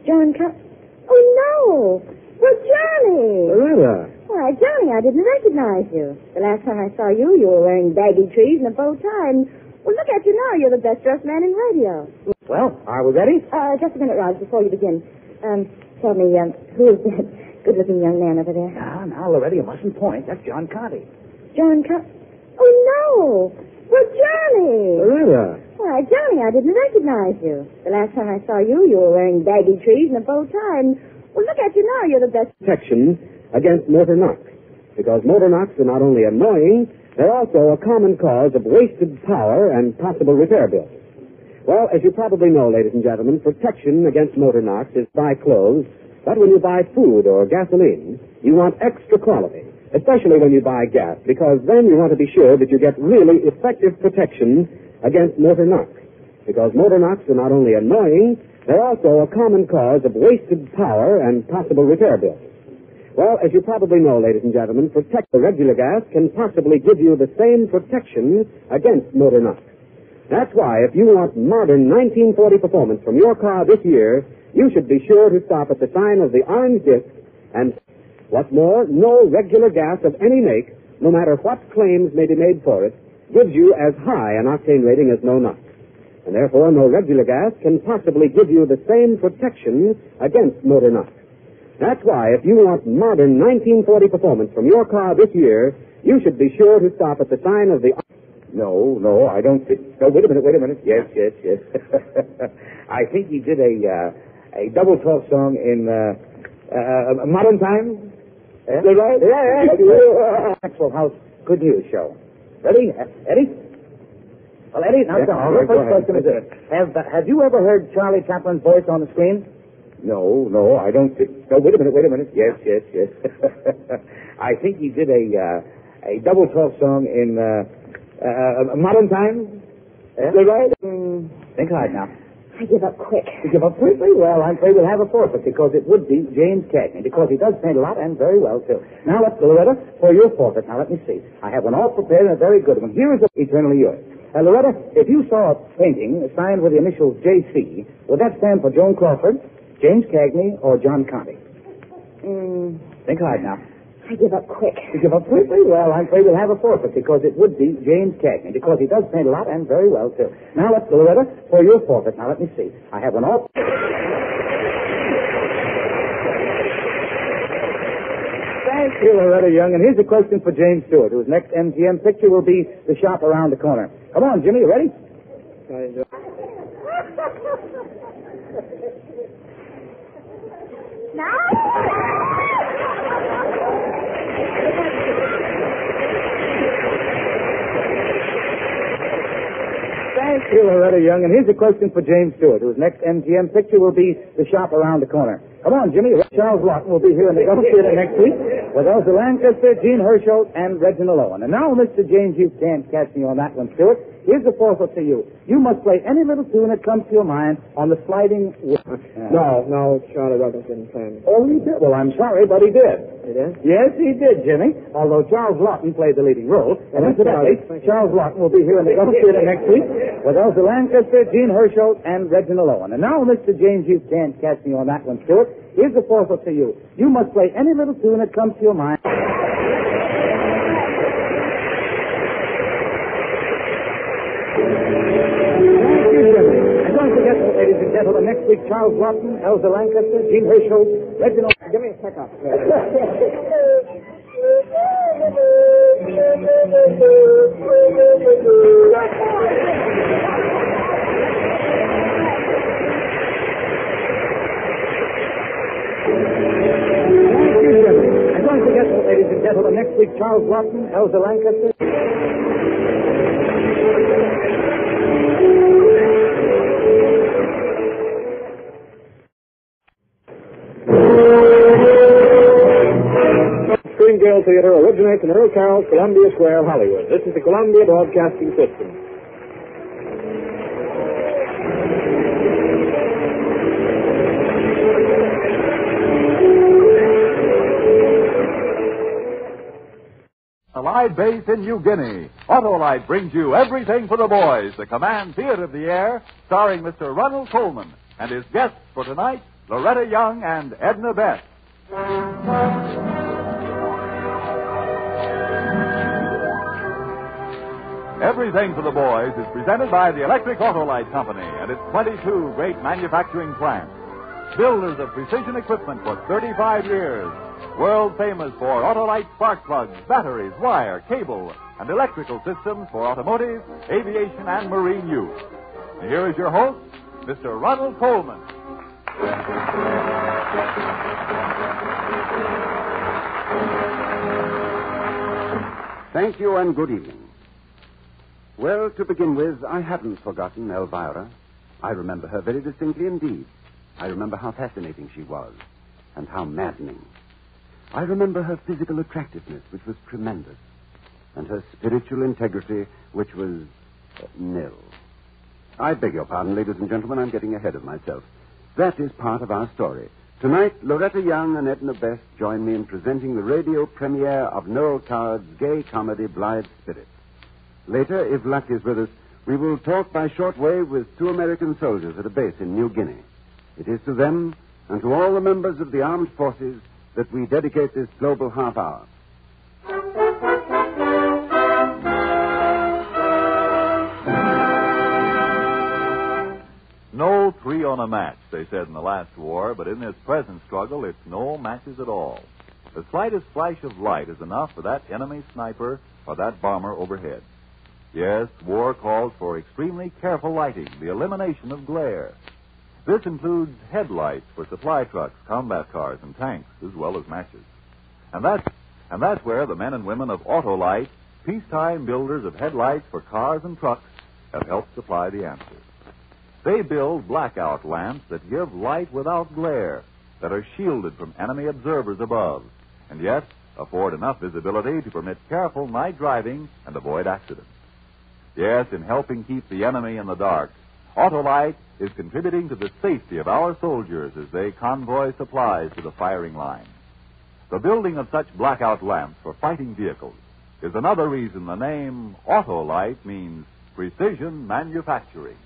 John Oh, no. Well, Johnny. Loretta. Why, Johnny, I didn't recognize you. The last time I saw you, you were wearing baggy trees and a bow tie. And, well, look at you now. You're the best-dressed man in radio. Well, are we ready? Just a minute, Raj, before you begin. Tell me, who is that good-looking young man over there? Now, Loretta, you mustn't point. That's John Conti. John Oh, no. Well, Johnny. Loretta. Why, Johnny, I didn't recognize you. The last time I saw you, you were wearing baggy trees and a bow tie. And, well, look at you now. You're the best. Protection against motor knocks. Because motor knocks are not only annoying, they're also a common cause of wasted power and possible repair bills. Well, as you probably know, ladies and gentlemen, protection against motor knocks is buy clothes, but when you buy food or gasoline, you want extra quality, especially when you buy gas, because then you want to be sure that you get really effective protection against motor knocks. Because motor knocks are not only annoying, they're also a common cause of wasted power and possible repair bills. Well, as you probably know, ladies and gentlemen, the regular gas can possibly give you the same protection against motor knocks. That's why, if you want modern 1940 performance from your car this year, you should be sure to stop at the sign of the orange disc. And what's more, no regular gas of any make, no matter what claims may be made for it, gives you as high an octane rating as no knocks. And therefore, no regular gas can possibly give you the same protection against motor knocks. That's why, if you want modern 1940 performance from your car this year, you should be sure to stop at the sign of the... No, I don't think... No, wait a minute. Yes. I think he did a double talk song in Modern Times. Is that right? Yeah. Maxwell House Good News Show. Ready? Eddie? Well, Eddie, now, the first question is this. Have you ever heard Charlie Chaplin's voice on the screen? No, I don't think... No, wait a minute. Yes. I think he did a double talk song in Modern Times. Is that right? Think hard now. I give up quick. You give up quickly? Well, I'm afraid we'll have a forfeit because it would be James Cagney, because he does paint a lot and very well, too. Now, let's go, Loretta, for your forfeit. Now, let me see. I have one all prepared and a very good one. Here is Eternally Yours. Loretta, if you saw a painting signed with the initials J.C., would that stand for Joan Crawford, James Cagney, or John Conti? Think hard now. I give up quick. You give up quickly? Well, I'm afraid we'll have a forfeit because it would be James Cagney, because he does paint a lot and very well, too. Now, let's go, Loretta, for your forfeit. Now, let me see. I have one all... Thank you, Loretta Young. And here's a question for James Stewart, whose next MGM picture will be The Shop Around the Corner. Come on, Jimmy, you ready? Now? Thank you, Loretta Young. And here's a question for James Stewart, whose next MGM picture will be The Shop Around the Corner. Come on, Jimmy. Charles Lawton will be here in the Gulf Theater next week with Elsa Lancaster, Gene Herschel, and Reginald Owen. And now, Mr. James, you can't catch me on that one, Stuart. Here's the forfeit to you. You must play any little tune that comes to your mind on the sliding... No, Charlie Ruggles didn't play me. Oh, he did? Well, I'm sorry, but he did. He did? Yes, he did, Jimmy. Although Charles Lawton played the leading role. And incidentally, Charles Lawton will be here in the Gulf Theater next week with Elsa Lancaster, Gene Herschel, and Reginald Owen. And now, Mr. James, you can't catch me on that one, Stuart. Here's the forfeit to you. You must play any little tune that comes to your mind. Ladies and gentlemen, next week, Charles Lawton, Elsa Lancaster, Gene Herschel, Reginald... Give me a pickup. And don't forget, ladies and gentlemen, next week, Charles Lawton, Elsa Lancaster... Springdale Theater originates in Earl Carroll's Columbia Square, Hollywood. This is the Columbia Broadcasting System. Allied base in New Guinea. Autolite brings you Everything for the Boys, the Command Theater of the Air, starring Mr. Ronald Coleman and his guests for tonight, Loretta Young and Edna Beth. Everything for the Boys is presented by the Electric Autolite Company and its 22 great manufacturing plants. Builders of precision equipment for 35 years. World famous for Autolite spark plugs, batteries, wire, cable, and electrical systems for automotive, aviation, and marine use. And here is your host, Mr. Ronald Coleman. Thank you and good evening. Well, to begin with, I haven't forgotten Elvira. I remember her very distinctly indeed. I remember how fascinating she was and how maddening. I remember her physical attractiveness, which was tremendous, and her spiritual integrity, which was nil. I beg your pardon, ladies and gentlemen, I'm getting ahead of myself. That is part of our story. Tonight, Loretta Young and Edna Beth join me in presenting the radio premiere of Noel Coward's gay comedy, Blithe Spirit. Later, if luck is with us, we will talk by shortwave with 2 American soldiers at a base in New Guinea. It is to them and to all the members of the armed forces that we dedicate this global half hour. No 3 on a match, they said in the last war, but in this present struggle, it's no matches at all. The slightest flash of light is enough for that enemy sniper or that bomber overhead. Yes, war calls for extremely careful lighting, the elimination of glare. This includes headlights for supply trucks, combat cars, and tanks, as well as matches. And that's where the men and women of Autolite, peacetime builders of headlights for cars and trucks, have helped supply the answer. They build blackout lamps that give light without glare, that are shielded from enemy observers above, and yet afford enough visibility to permit careful night driving and avoid accidents. Yes, in helping keep the enemy in the dark, Autolite is contributing to the safety of our soldiers as they convoy supplies to the firing line. The building of such blackout lamps for fighting vehicles is another reason the name Autolite means precision manufacturing.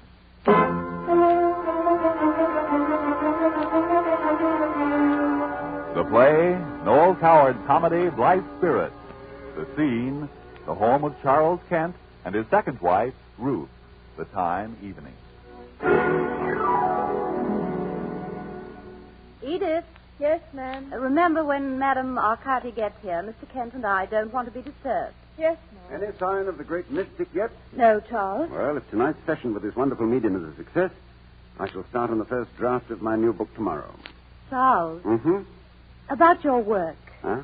The play, Noel Coward's comedy, Blithe Spirit. The scene, the home of Charles Kent and his second wife, Ruth. The time, evening. Edith. Yes, ma'am. Remember when Madame Arcati gets here, Mr. Kent and I don't want to be disturbed. Yes, ma'am. Any sign of the great mystic yet? No, Charles. Well, if tonight's session with this wonderful medium is a success, I shall start on the first draft of my new book tomorrow. Charles. Mm-hmm. About your work. Huh?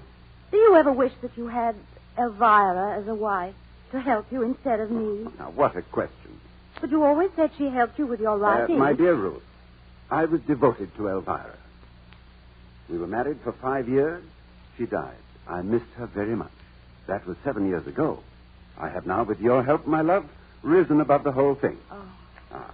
Do you ever wish that you had Elvira as a wife to help you instead of me? Now, what a question. But you always said she helped you with your writing. My dear Ruth, I was devoted to Elvira. We were married for 5 years. She died. I missed her very much. That was 7 years ago. I have now, with your help, my love, risen above the whole thing. Oh.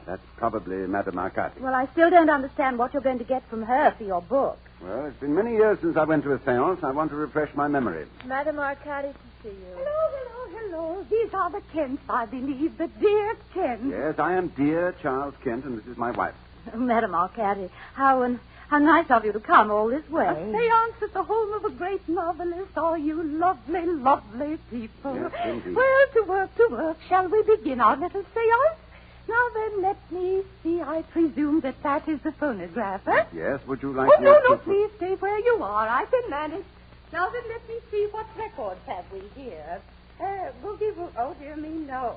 That's probably Madame Arcati. Well, I still don't understand what you're going to get from her for your book. Well, it's been many years since I went to a seance. I want to refresh my memory. Madame Arcati to see you. Hello. These are the Kents, I believe. The dear Kents. Yes, I am dear Charles Kent, and this is my wife. Madame Arcati, how nice of you to come all this way. A seance at the home of a great novelist. Oh, you lovely, lovely people. Yes, indeed. Well, to work. Shall we begin our little seance? Now then, let me see. I presume that is the phonograph, eh? Yes, would you like Oh, no, to... please stay where you are. I can manage. Now then, let me see what records have we here. Boogie, oh, dear me, no.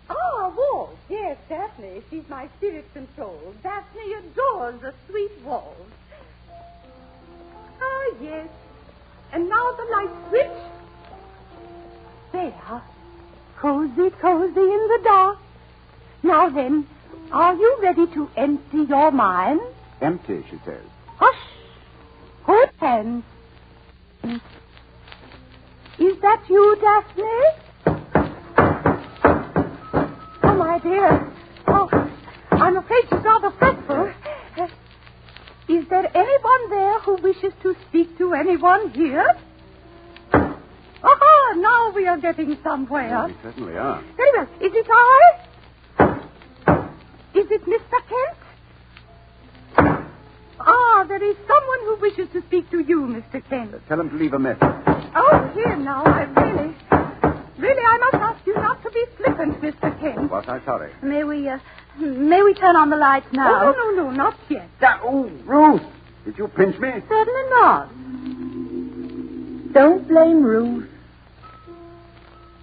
Waltz. Yes, Daphne. She's my spirit control. Daphne adores a sweet waltz. Ah, yes. And now the light switch. There. Cozy, cozy in the dark. Now then, are you ready to empty your mind? Empty, she says. Hush. Hold hands. Is that you, Daphne? Oh, my dear. Oh, I'm afraid she's rather fretful. Is there anyone there who wishes to speak to anyone here? Aha, now we are getting somewhere. Well, we certainly are. Very well. Is it I? Is it Mr. Kent? There is someone who wishes to speak to you, Mr. Kent. Tell him to leave a message. Oh, here now, I must ask you not to be flippant, Mr. Kent. Was I sorry? May we turn on the lights now? Oh, no, not yet. Ruth! Did you pinch me? Certainly not. Don't blame Ruth.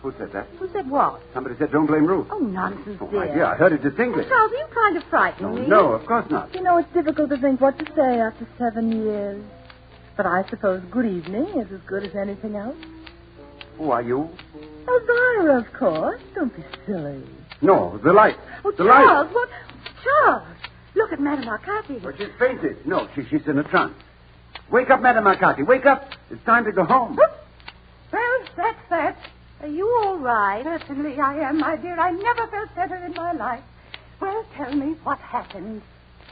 Who said that? Who said what? Somebody said don't blame Ruth. Oh, nonsense, Oh, dear. my dear, I heard it distinctly. Charles, are you trying to frighten me? No, of course not. You know, it's difficult to think what to say after 7 years. But I suppose good evening is as good as anything else. Who are you? Elvira, of course. Don't be silly. No, the light. Oh, the Charles, light. what? Charles, look at Madame Arcati. But she's fainted. No, she's in a trance. Wake up, Madame Arcati. Wake up. It's time to go home. Well, that's that. Are you all right? Certainly I am, my dear. I never felt better in my life. Well, tell me what happened.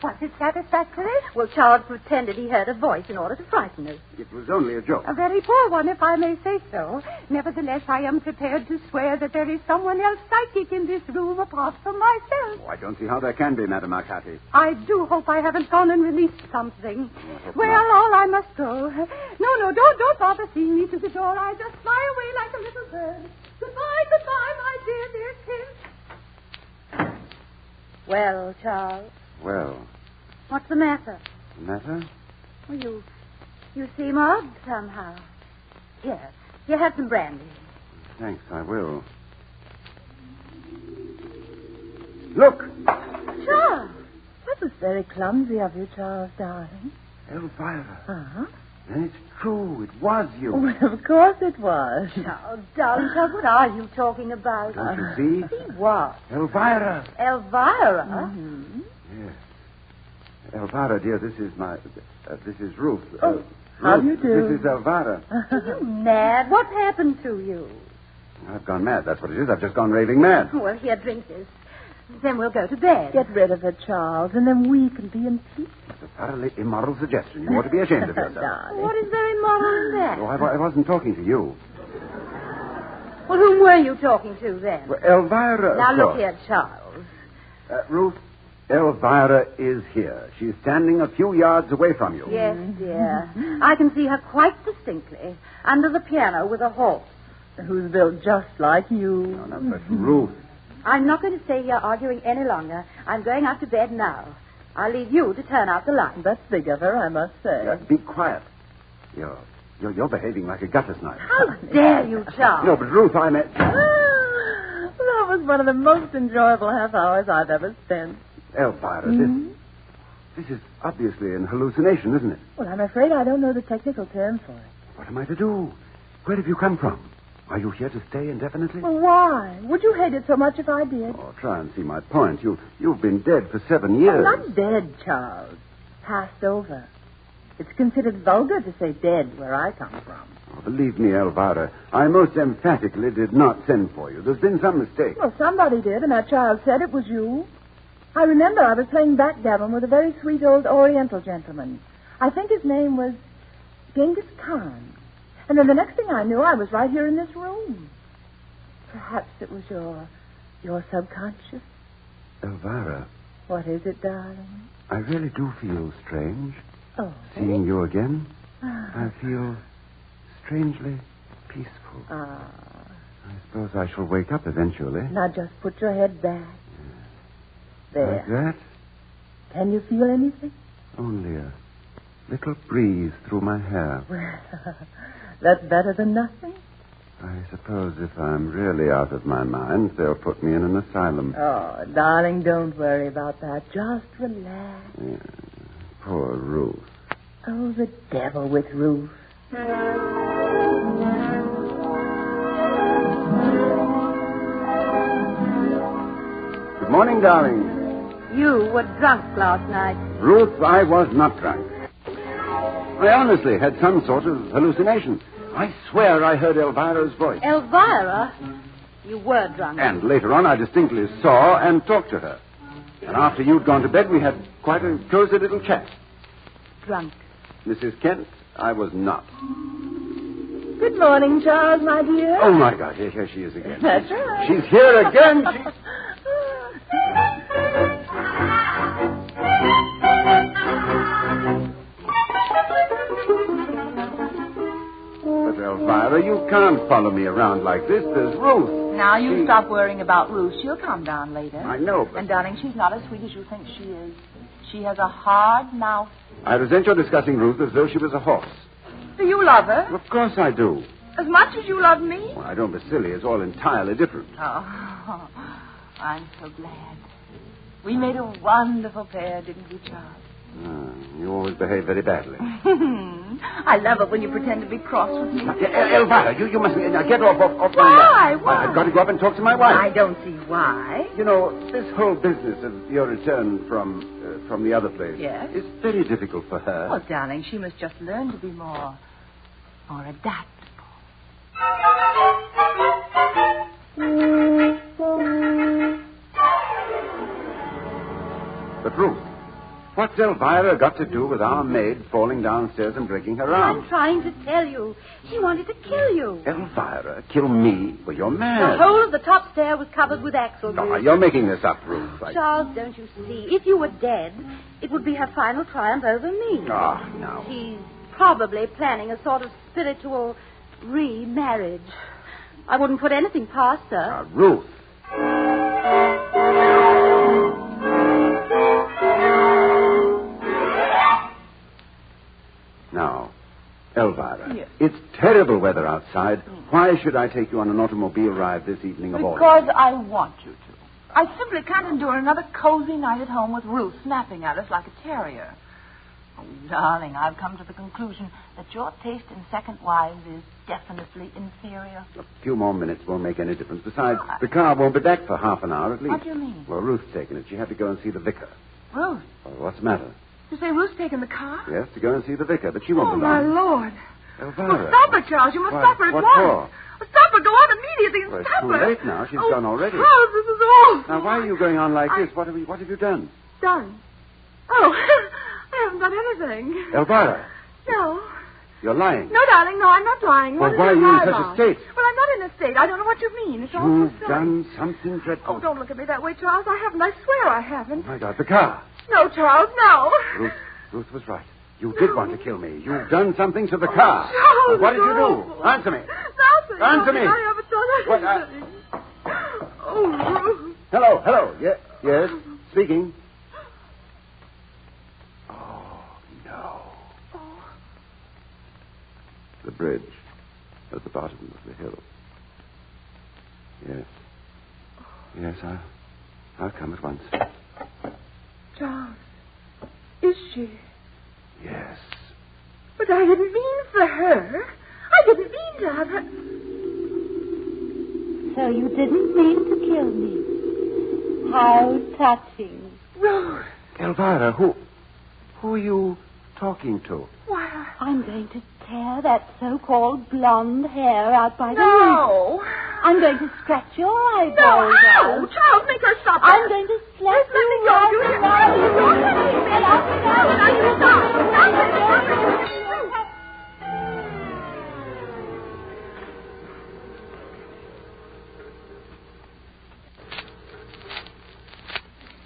Was it satisfactory? Well, Charles pretended he heard a voice in order to frighten us. It was only a joke. A very poor one, if I may say so. Nevertheless, I am prepared to swear that there is someone else psychic in this room apart from myself. Oh, I don't see how there can be, Madame Arcati. I do hope I haven't gone and released something. All I must go. No, don't bother seeing me to the door. I just fly away like a little bird. Goodbye, my dear Kent. Well, Charles. Well. What's the matter? The matter? Well, you seem odd somehow. Here, have some brandy. Thanks, I will. Look! Charles! That was very clumsy of you, Charles, darling. Elvira. Uh-huh. Then it's true. It was you. Well, of course it was. Oh, darling, Charles, what are you talking about? Don't you see? See what? Elvira. Elvira? Mm-hmm. Yes. Elvira, dear, this is Ruth. Oh, how do you do? This is Elvira. Are you mad? What happened to you? I've gone mad, that's what it is. I've just gone raving mad. Well, here, drink this. Then we'll go to bed. Get rid of it, Charles, and then we can be in peace. It's a thoroughly immoral suggestion. You ought to be ashamed of yourself. What is there immoral in that? Oh, I wasn't talking to you. Well, whom were you talking to then? Well, Elvira, Now, of look course. here, Charles. Ruth, Elvira is here. She's standing a few yards away from you. Yes, dear. I can see her quite distinctly, under the piano with a horse. Who's built just like you. No, but Ruth. I'm not going to stay here arguing any longer. I'm going up to bed now. I'll leave you to turn out the light. That's big of her, I must say. Be quiet. You're behaving like a gutter snipe. How dare you, Charles? No, but Ruth, I meant... That was one of the most enjoyable half hours I've ever spent. Elvira, this is obviously an hallucination, isn't it? Well, I'm afraid I don't know the technical term for it. What am I to do? Where have you come from? Are you here to stay indefinitely? Well, why? Would you hate it so much if I did? Oh, try and see my point. You've been dead for 7 years. I'm not dead, Charles. Passed over. It's considered vulgar to say dead where I come from. Oh, believe me, Elvira, I most emphatically did not send for you. There's been some mistake. Well, somebody did, and that child said it was you. I remember I was playing backgammon with a very sweet old Oriental gentleman. I think his name was Genghis Khan. And then the next thing I knew, I was right here in this room. Perhaps it was your subconscious. Elvira. What is it, darling? I really do feel strange. Oh. Seeing you again, I feel strangely peaceful. Ah. I suppose I shall wake up eventually. Now just put your head back. There. Like that? Can you feel anything? Only a little breeze through my hair. Well, that's better than nothing. I suppose if I'm really out of my mind, they'll put me in an asylum. Oh, darling, don't worry about that. Just relax. Yeah. Poor Ruth. Oh, the devil with Ruth. Good morning, darling. You were drunk last night. Ruth, I was not drunk. I honestly had some sort of hallucination. I swear I heard Elvira's voice. Elvira? You were drunk. And later on, I distinctly saw and talked to her. And after you'd gone to bed, we had quite a cozy little chat. Drunk. Mrs. Kent, I was not. Good morning, Charles, my dear. Oh, my God. Here she is again. That's right. She's here again. But, Elvira, you can't follow me around like this. There's Ruth. Now, you stop worrying about Ruth. She'll calm down later. I know, but... And, darling, she's not as sweet as you think she is. She has a hard mouth. I resent your discussing Ruth as though she was a horse. Do you love her? Of course I do. As much as you love me? Well, I don't be silly. It's all entirely different. Oh, I'm so glad. We made a wonderful pair, didn't we, Charles? You always behave very badly. I love it when you pretend to be cross with me. Elvira, you mustn't... get off Why? my... Why? I've got to go up and talk to my wife. I don't see why. You know, this whole business of your return from the other place... Yes? ...is very difficult for her. Well, darling, she must just learn to be more adaptable. But Ruth, what's Elvira got to do with our maid falling downstairs and breaking her arm? I'm trying to tell you. She wanted to kill you. Elvira, kill me? Well, you're mad. The whole of the top stair was covered with axle No, grease. you're making this up, Ruth. Charles, don't you see? If you were dead, it would be her final triumph over me. Oh, no. She's probably planning a sort of spiritual remarriage. I wouldn't put anything past her. Ruth. Now, Elvira, yes. It's terrible weather outside. Why should I take you on an automobile ride this evening of all? Because I want you to. I simply can't endure another cozy night at home with Ruth snapping at us like a terrier. Oh, darling, I've come to the conclusion that your taste in second wives is definitely inferior. A few more minutes won't make any difference. Besides, the car won't be back for half an hour at least. What do you mean? Well, Ruth's taken it. She had to go and see the vicar. Ruth? Well, what's the matter? You say Ruth's taken the car? Yes, to go and see the vicar, but she won't be my long. Lord. Elvira. Well, stop her, Charles. You must Why, stop her at what once. for? Well, stop her. Go out immediately. Well, it's stop too her. late now. She's gone already. Charles, this is awful. Now, why are you going on like this? What have you done? Done. Oh, I haven't done anything. Elvira. No. You're lying. No, darling, no, I'm not lying. Well, What why are did you lie in such a about? state? Well, I'm not in a state. I don't know what you mean. It's all You've so silly. done something dreadful. Oh, don't look at me that way, Charles. I haven't. I swear I haven't. Oh, my God, the car. No, Charles, no. Ruth was right. You did want to kill me. You've done something to the car. Charles, What did you no. do? Answer me. Nothing. Answer me. I haven't done anything. Oh, Ruth. Hello. Yes, speaking. Oh, no. The bridge at the bottom of the hill. Yes, I'll come at once. Charles, is she? Yes. But I didn't mean for her. I didn't mean to have her. So you didn't mean to kill me. How touching. Rose. Elvira, who are you talking to? Why, I'm going to tear that so-called blonde hair out by the No. roots. I'm going to scratch your eyeballs No, out. Charles, make her stop. I'm going to slap Let me you go. right You hear now. me? Don't let me get out now. And I can stop.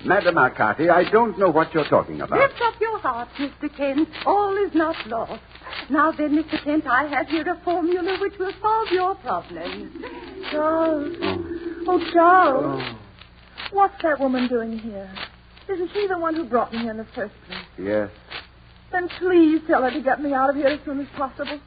Madam Arcati, I don't know what you're talking about. Lift up your heart, Mr. Kent. All is not lost. Now then, Mr. Kent, I have here a formula which will solve your problems. Charles. Oh, Charles. What's that woman doing here? Isn't she the one who brought me here in the first place? Yes. Then please tell her to get me out of here as soon as possible.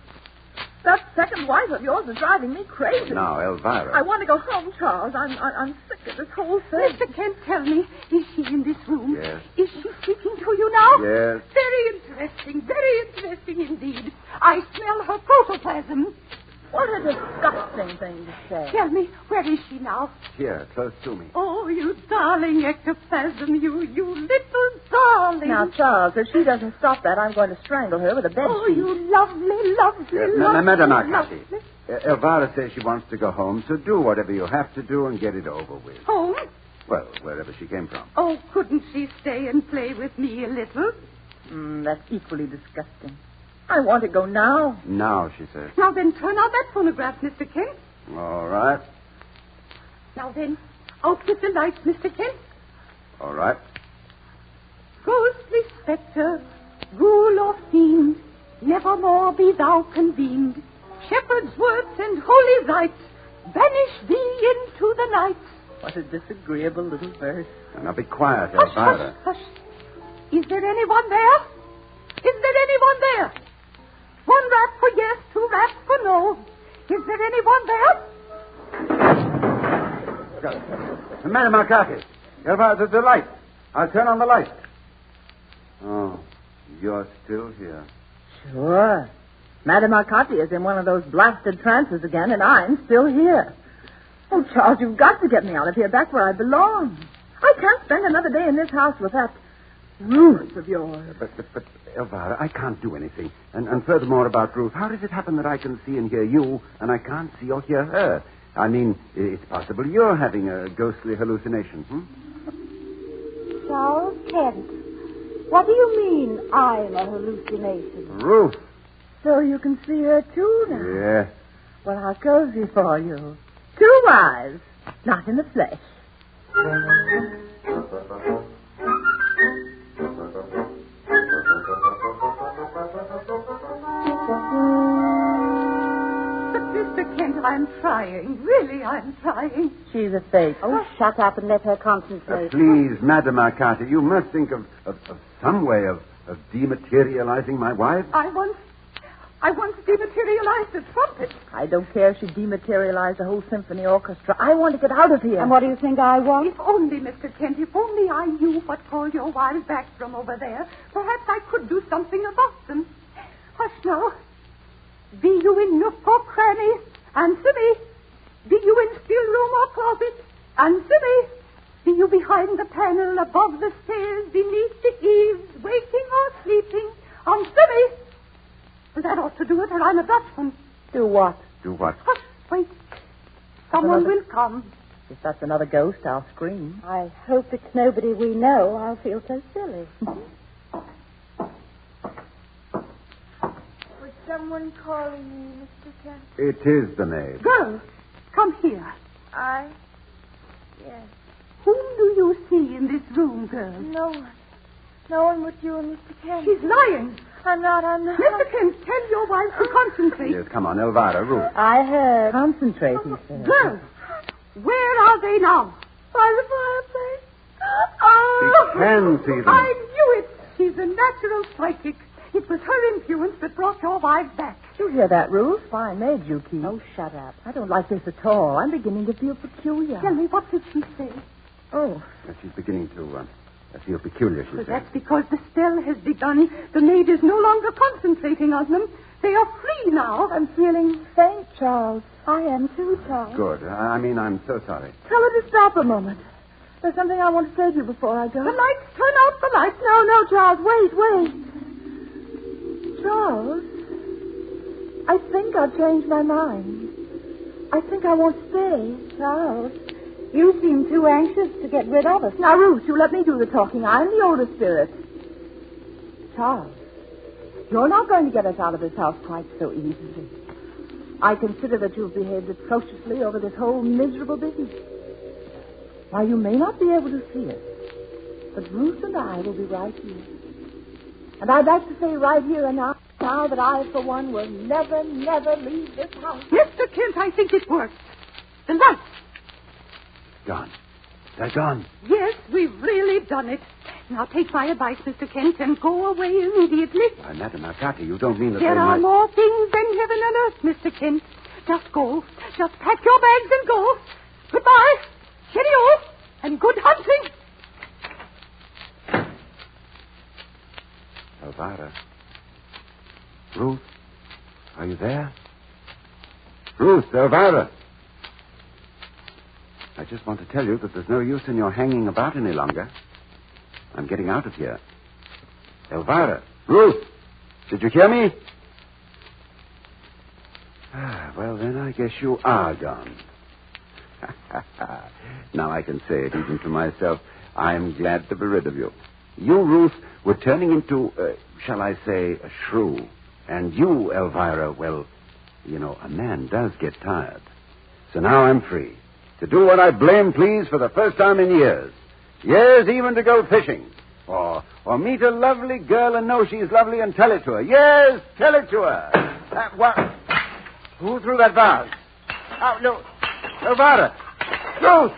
That second wife of yours is driving me crazy. Now, Elvira. I want to go home, Charles. I'm sick of this whole thing. Mr. Kent, tell me, is she in this room? Yes. Is she speaking to you now? Yes. Very interesting indeed. I smell her protoplasm. What a disgusting thing to say. Tell me, where is she now? Here, close to me. Oh, you darling ectoplasm, you little darling. Now, Charles, if she doesn't stop that, I'm going to strangle her with a bed Oh, sheet. you lovely. Madam Arcati, Elvira says she wants to go home, so do whatever you have to do and get it over with. Home? Well, wherever she came from. Oh, couldn't she stay and play with me a little? That's equally disgusting. I want to go now. Now, she says. Now then, turn on that phonograph, Mr. Kent. All right. Now then, out with the lights, Mr. Kent. All right. Ghostly spectre, ghoul or fiend, nevermore be thou convened. Shepherd's words and holy rites, banish thee into the night. What a disagreeable little verse. Now be quiet, Hush, Elvira. hush, hush. Is there anyone there? Is there anyone there? One rap for yes, two raps for no. Is there anyone there? Madam Arcati, Elvira, the light. I'll turn on the light. Oh, you're still here. Sure. Madame Arcati is in one of those blasted trances again, and I'm still here. Oh, Charles, you've got to get me out of here, back where I belong. I can't spend another day in this house with that Ruth of yours. But Elvira, I can't do anything. And furthermore about Ruth, how does it happen that I can see and hear you, and I can't see or hear her? I mean, it's possible you're having a ghostly hallucination, Charles Kent, what do you mean I'm a hallucination? Ruth. So you can see her, too, now? Yes. Well, how cozy for you. 2 eyes, not in the flesh. Mr. Kent, I'm trying. Really, I'm trying. She's a fake. Oh, shut up and let her concentrate. Please, Madam Arcati, you must think of some way of dematerializing my wife. I once dematerialized a trumpet. I don't care if she dematerialized the whole symphony orchestra. I want to get out of here. And what do you think I want? If only, Mr. Kent, if only I knew what called your wives back from over there, perhaps I could do something about them. Hush now. Be you in nook or cranny? Answer me. Be you in still room or closet? Answer me. Be you behind the panel, above the stairs, beneath the eaves, waking or sleeping? Answer me. Well, that ought to do it, or I'm a Dutchman. Do what? Do what? Hush, wait. Someone will come. If that's another ghost, I'll scream. I hope it's nobody we know. I'll feel so silly. Was someone calling me, Mr. Kent? It is the maid. Girl, come here. Yes. Whom do you see in this room, girl? No one. No one but you and Mr. Kent. She's lying. I'm not. Mr. Kent, tell your wife to concentrate. Yes, come on, Elvira, Ruth. I heard. Concentrate, he said. Girl, where are they now? By the fireplace. She can see them. I knew it. She's a natural psychic. It was her influence that brought your wives back. Did you hear that, Ruth? Fine maid you keep. Oh, shut up. I don't like this at all. I'm beginning to feel peculiar. Tell me, what did she say? Oh. She's beginning to feel peculiar, she Well, says. that's because the spell has begun. The maid is no longer concentrating on them. They are free now. I'm feeling faint, Charles. I am too, Charles. Good. I'm so sorry. Tell her to stop a moment. There's something I want to say to you before I go. The lights, turn out the lights. No, Charles, wait. I've changed my mind. I think I won't stay. Charles, you seem too anxious to get rid of us. Now, Ruth, you let me do the talking. I'm the older spirit. Charles, you're not going to get us out of this house quite so easily. I consider that you've behaved atrociously over this whole miserable business. Now, you may not be able to see it, but Ruth and I will be right here. And I'd like to say right here and now that I, for one, will never, never leave this house. Mr. Kent, I think it worked. The lights. Gone. They're gone. Yes, we've really done it. Now take my advice, Mr. Kent, and go away immediately. Why, Madam Arcati, you don't mean that There they are might... more things than heaven and earth, Mr. Kent. Just go. Just pack your bags and go. Goodbye. Cheerio. And good hunting. Elvira. Ruth, are you there? Ruth, Elvira. I just want to tell you that there's no use in your hanging about any longer. I'm getting out of here. Elvira. Ruth, did you hear me? Well, then I guess you are gone. Now I can say it even to myself. I'm glad to be rid of you. You, Ruth, were turning into, shall I say, a shrew. And you, Elvira, well, you know, a man does get tired. So now I'm free to do what I blame please for the first time in years. Yes, even to go fishing. Or meet a lovely girl and know she's lovely and tell it to her. Yes, tell it to her. What? Who threw that vase? Oh, no. Elvira. Ruth.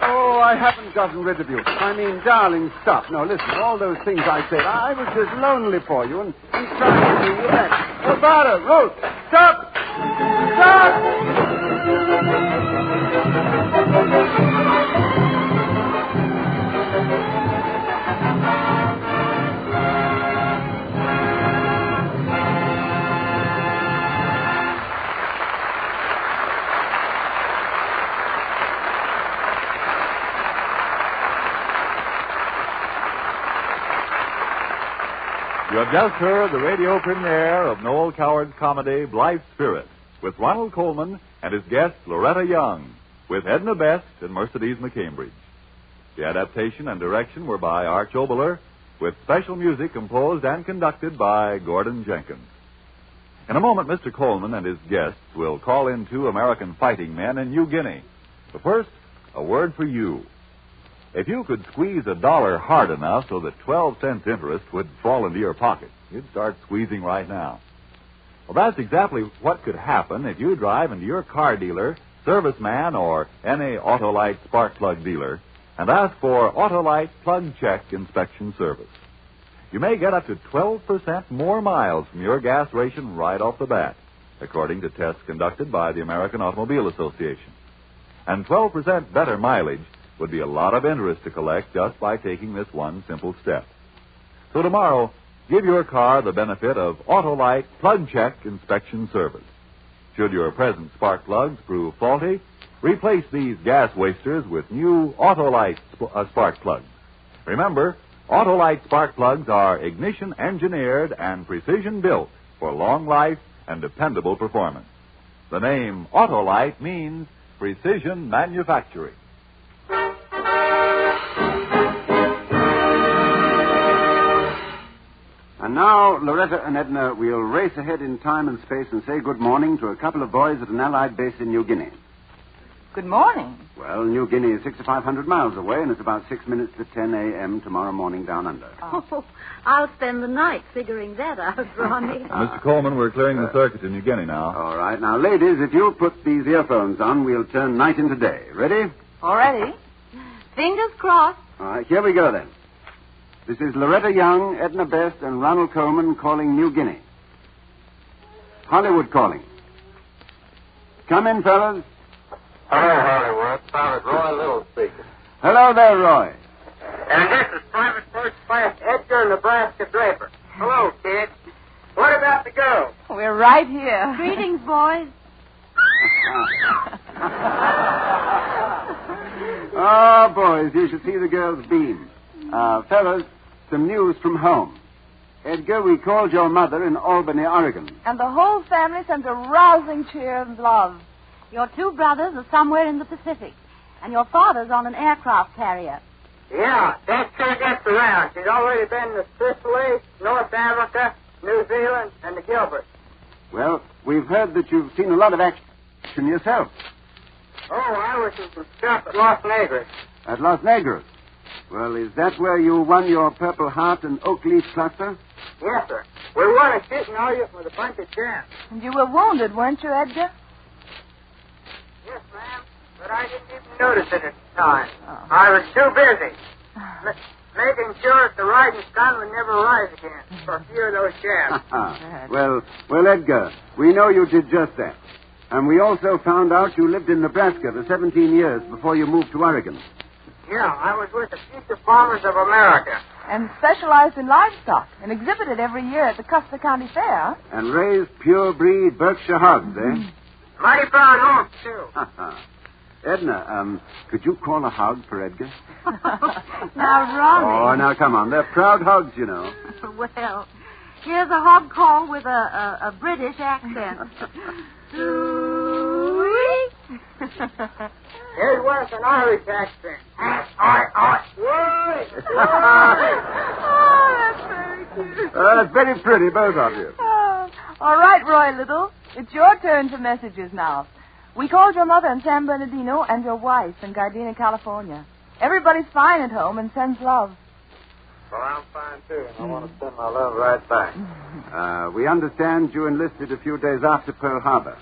Oh, I haven't gotten rid of you. I mean, darling, stop. No, listen, all those things I said, I was just lonely for you and trying to bring you back. Elvira, Ruth, stop! Stop! You have just heard the radio premiere of Noel Coward's comedy, Blithe Spirit, with Ronald Colman and his guest, Loretta Young, with Edna Best and Mercedes McCambridge. The adaptation and direction were by Arch Oboler, with special music composed and conducted by Gordon Jenkins. In a moment, Mr. Coleman and his guests will call in 2 American fighting men in New Guinea. But first, a word for you. If you could squeeze $1 hard enough so that 12 cents interest would fall into your pocket, you'd start squeezing right now. Well, that's exactly what could happen if you drive into your car dealer, serviceman, or any Autolite spark plug dealer and ask for Autolite Plug Check Inspection Service. You may get up to 12% more miles from your gas ration right off the bat, according to tests conducted by the American Automobile Association. And 12% better mileage would be a lot of interest to collect just by taking this one simple step. So tomorrow, give your car the benefit of Autolite Plug Check Inspection Service. Should your present spark plugs prove faulty, replace these gas wasters with new Autolite spark plugs. Remember, Autolite spark plugs are ignition engineered and precision built for long life and dependable performance. The name Autolite means precision manufacturing. And now, Loretta and Edna will race ahead in time and space and say good morning to a couple of boys at an Allied base in New Guinea. Good morning. Well, New Guinea is 6,500 miles away, and it's about 6 minutes to 10 a.m. tomorrow morning down under. Oh, I'll spend the night figuring that out, Ronnie. Mr. Coleman, we're clearing the circuit in New Guinea now. All right. Now, ladies, if you'll put these earphones on, we'll turn night into day. Ready? Already? Fingers crossed. All right, here we go then. This is Loretta Young, Edna Best, and Ronald Coleman calling New Guinea. Hollywood calling. Come in, fellas. Hello, Hollywood. Private Roy Little speaking. Hello there, Roy. And this is Private First Class Edgar Nebraska Draper. Hello, kid. What about the girls? We're right here. Greetings, boys. Oh, boys, you should see the girls beam. Fellas, some news from home. Edgar, we called your mother in Albany, Oregon. And the whole family sends a rousing cheer of love. Your two brothers are somewhere in the Pacific, and your father's on an aircraft carrier. Yeah, that sure gets around. She's already been to Sicily, North Africa, New Zealand, and the Gilberts. Well, we've heard that you've seen a lot of action yourself. Oh, I was in some stuff at Los Negros. At Los Negros? Well, is that where you won your Purple Heart and Oak Leaf Cluster? Yes, sir. We won a shooting argument with a bunch of chaps. And you were wounded, weren't you, Edgar? Yes, ma'am. But I didn't even notice it at the time. I was too busy making sure that the riding sun would never rise again for a few of those chaps. Well, Edgar, we know you did just that. And we also found out you lived in Nebraska for 17 years before you moved to Oregon. Yeah, I was with the Future Farmers of America. And specialized in livestock and exhibited every year at the Custer County Fair. And raised pure breed Berkshire hogs, eh? Mighty proud hogs, too. Edna, could you call a hog for Edgar? Now, Ronnie. Oh, now, come on. They're proud hogs, you know. Well, here's a hog call with a British accent. Here's one with an Irish accent. Oh, that's very cute. That's very pretty, both of you. All right, Roy Little. It's your turn for messages now. We called your mother in San Bernardino and your wife in Gardena, California. Everybody's fine at home and sends love. Well, I'm fine, too, and I want to send my love right back. We understand you enlisted a few days after Pearl Harbor.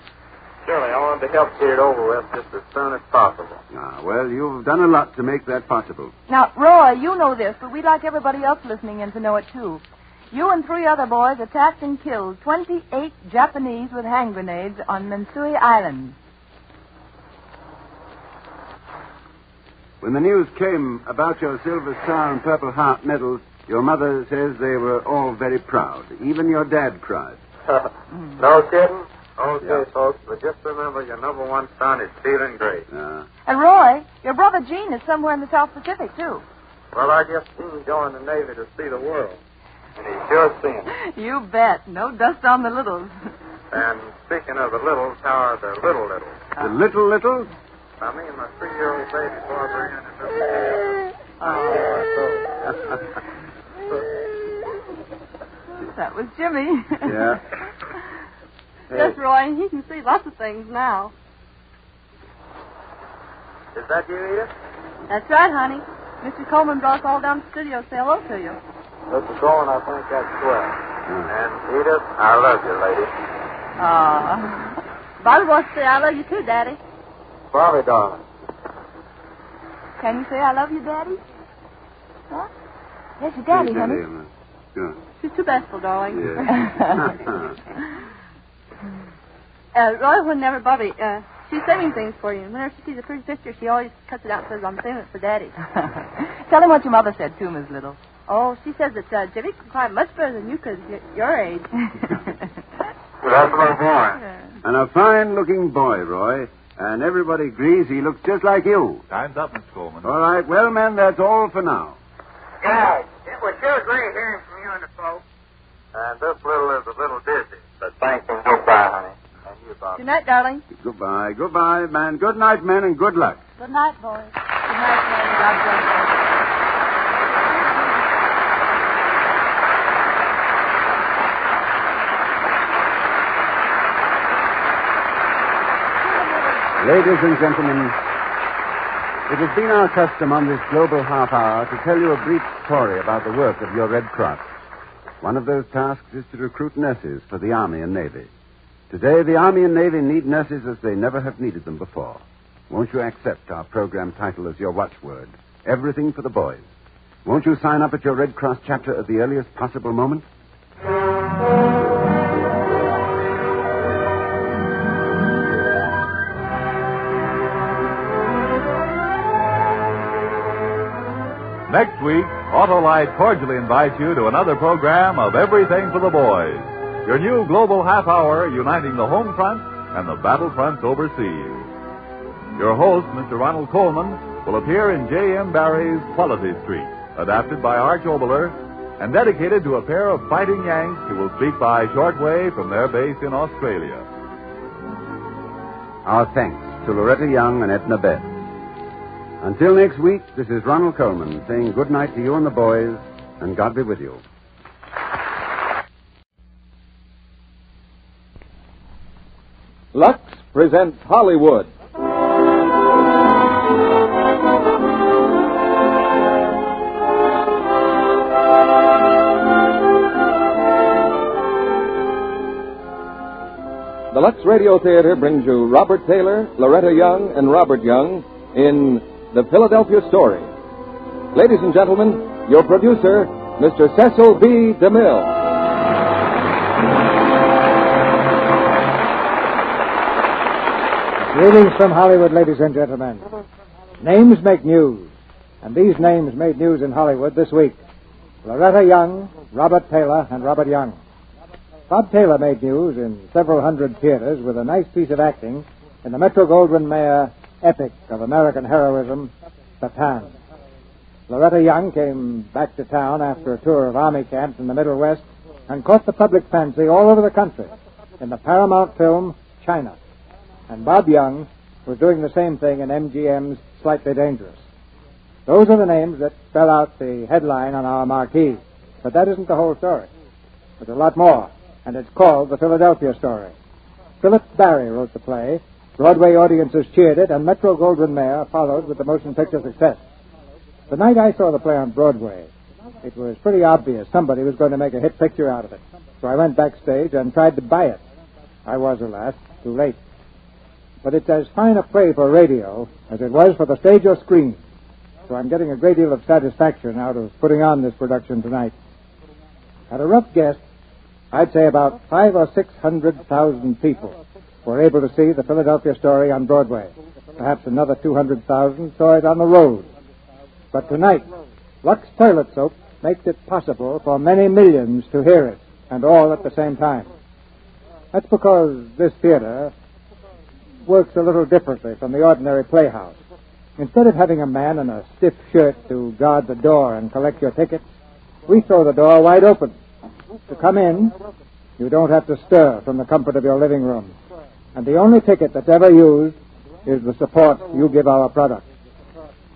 Surely, I wanted to help get it over with just as soon as possible. Well, you've done a lot to make that possible. Now, Roy, you know this, but we'd like everybody else listening in to know it, too. You and 3 other boys attacked and killed 28 Japanese with hand grenades on Mansui Island. When the news came about your Silver Star and Purple Heart medals, your mother says they were all very proud. Even your dad cried. No kidding? Okay, folks, but just remember your number one son is feeling great. And Roy, your brother Gene is somewhere in the South Pacific, too. Well, I guess Gene joined the Navy to see the world. And he's sure seen it. You bet. No dust on the littles. And speaking of the littles, how are the little littles? The little littles? I mean, my 3-year-old baby Barbara That was Jimmy. Yeah. Yes, Roy, he can see lots of things now. Is that you, Edith? That's right, honey. Mr. Coleman brought us all down to the studio to say hello to you. Mr. Coleman, I think that's swell. And Edith, I love you, lady. Bobby wants to say I love you too, Daddy. Bobby, darling. Can you say I love you, Daddy? Huh? Yes, your Daddy, honey. Sure. She's too bashful, darling. Yeah. Roy, whenever Bobby, she's saving things for you. Whenever she sees a pretty picture, she always cuts it out and says, I'm saving it for Daddy. Tell him what your mother said, too, Miss Little. Oh, she says that Jimmy can cry much better than you could at your age. Well, that's my boy. And a fine-looking boy, Roy. And everybody agrees he looks just like you. Time's up, Mr. Coleman. All right. Well, men, that's all for now. Guys, it was sure great hearing from you and the folks. And this little is a little dizzy. But thanks and goodbye, honey. And you, Bob. Good night, darling. Goodbye. Goodbye, man. Good night, men, and good luck. Good night, boys. Good night, man. God bless you. Ladies and gentlemen, it has been our custom on this global half hour to tell you a brief story about the work of your Red Cross. One of those tasks is to recruit nurses for the Army and Navy. Today, the Army and Navy need nurses as they never have needed them before. Won't you accept our program title as your watchword? Everything for the boys. Won't you sign up at your Red Cross chapter at the earliest possible moment? Next week, Autolite cordially invites you to another program of Everything for the Boys. Your new global half hour uniting the home front and the battle fronts overseas. Your host, Mr. Ronald Coleman, will appear in J.M. Barrie's Quality Street, adapted by Arch Oboler, and dedicated to a pair of fighting Yanks who will speak by shortwave from their base in Australia. Our thanks to Loretta Young and Edna Beth. Until next week, this is Ronald Coleman saying good night to you and the boys, and God be with you. Lux presents Hollywood. The Lux Radio Theater brings you Robert Taylor, Loretta Young, and Robert Young in The Philadelphia Story. Ladies and gentlemen, your producer, Mr. Cecil B. DeMille. Greetings from Hollywood, ladies and gentlemen. Names make news, and these names made news in Hollywood this week. Loretta Young, Robert Taylor, and Robert Young. Bob Taylor made news in several hundred theaters with a nice piece of acting in the Metro-Goldwyn-Mayer epic of American heroism, Bataan. Loretta Young came back to town after a tour of army camps in the Middle West and caught the public fancy all over the country in the Paramount film China. And Bob Young was doing the same thing in MGM's Slightly Dangerous. Those are the names that spell out the headline on our marquee. But that isn't the whole story. There's a lot more, and it's called The Philadelphia Story. Philip Barry wrote the play, Broadway audiences cheered it, and Metro-Goldwyn-Mayer followed with the motion picture success. The night I saw the play on Broadway, it was pretty obvious somebody was going to make a hit picture out of it. So I went backstage and tried to buy it. I was, alas, too late. But it's as fine a play for radio as it was for the stage or screen. So I'm getting a great deal of satisfaction out of putting on this production tonight. At a rough guess, I'd say about 500,000 or 600,000 people were able to see the Philadelphia Story on Broadway. Perhaps another 200,000 saw it on the road. But tonight, Lux Toilet Soap makes it possible for many millions to hear it, and all at the same time. That's because this theater works a little differently from the ordinary playhouse. Instead of having a man in a stiff shirt to guard the door and collect your tickets, we throw the door wide open. To come in, you don't have to stir from the comfort of your living room. And the only ticket that's ever used is the support you give our product.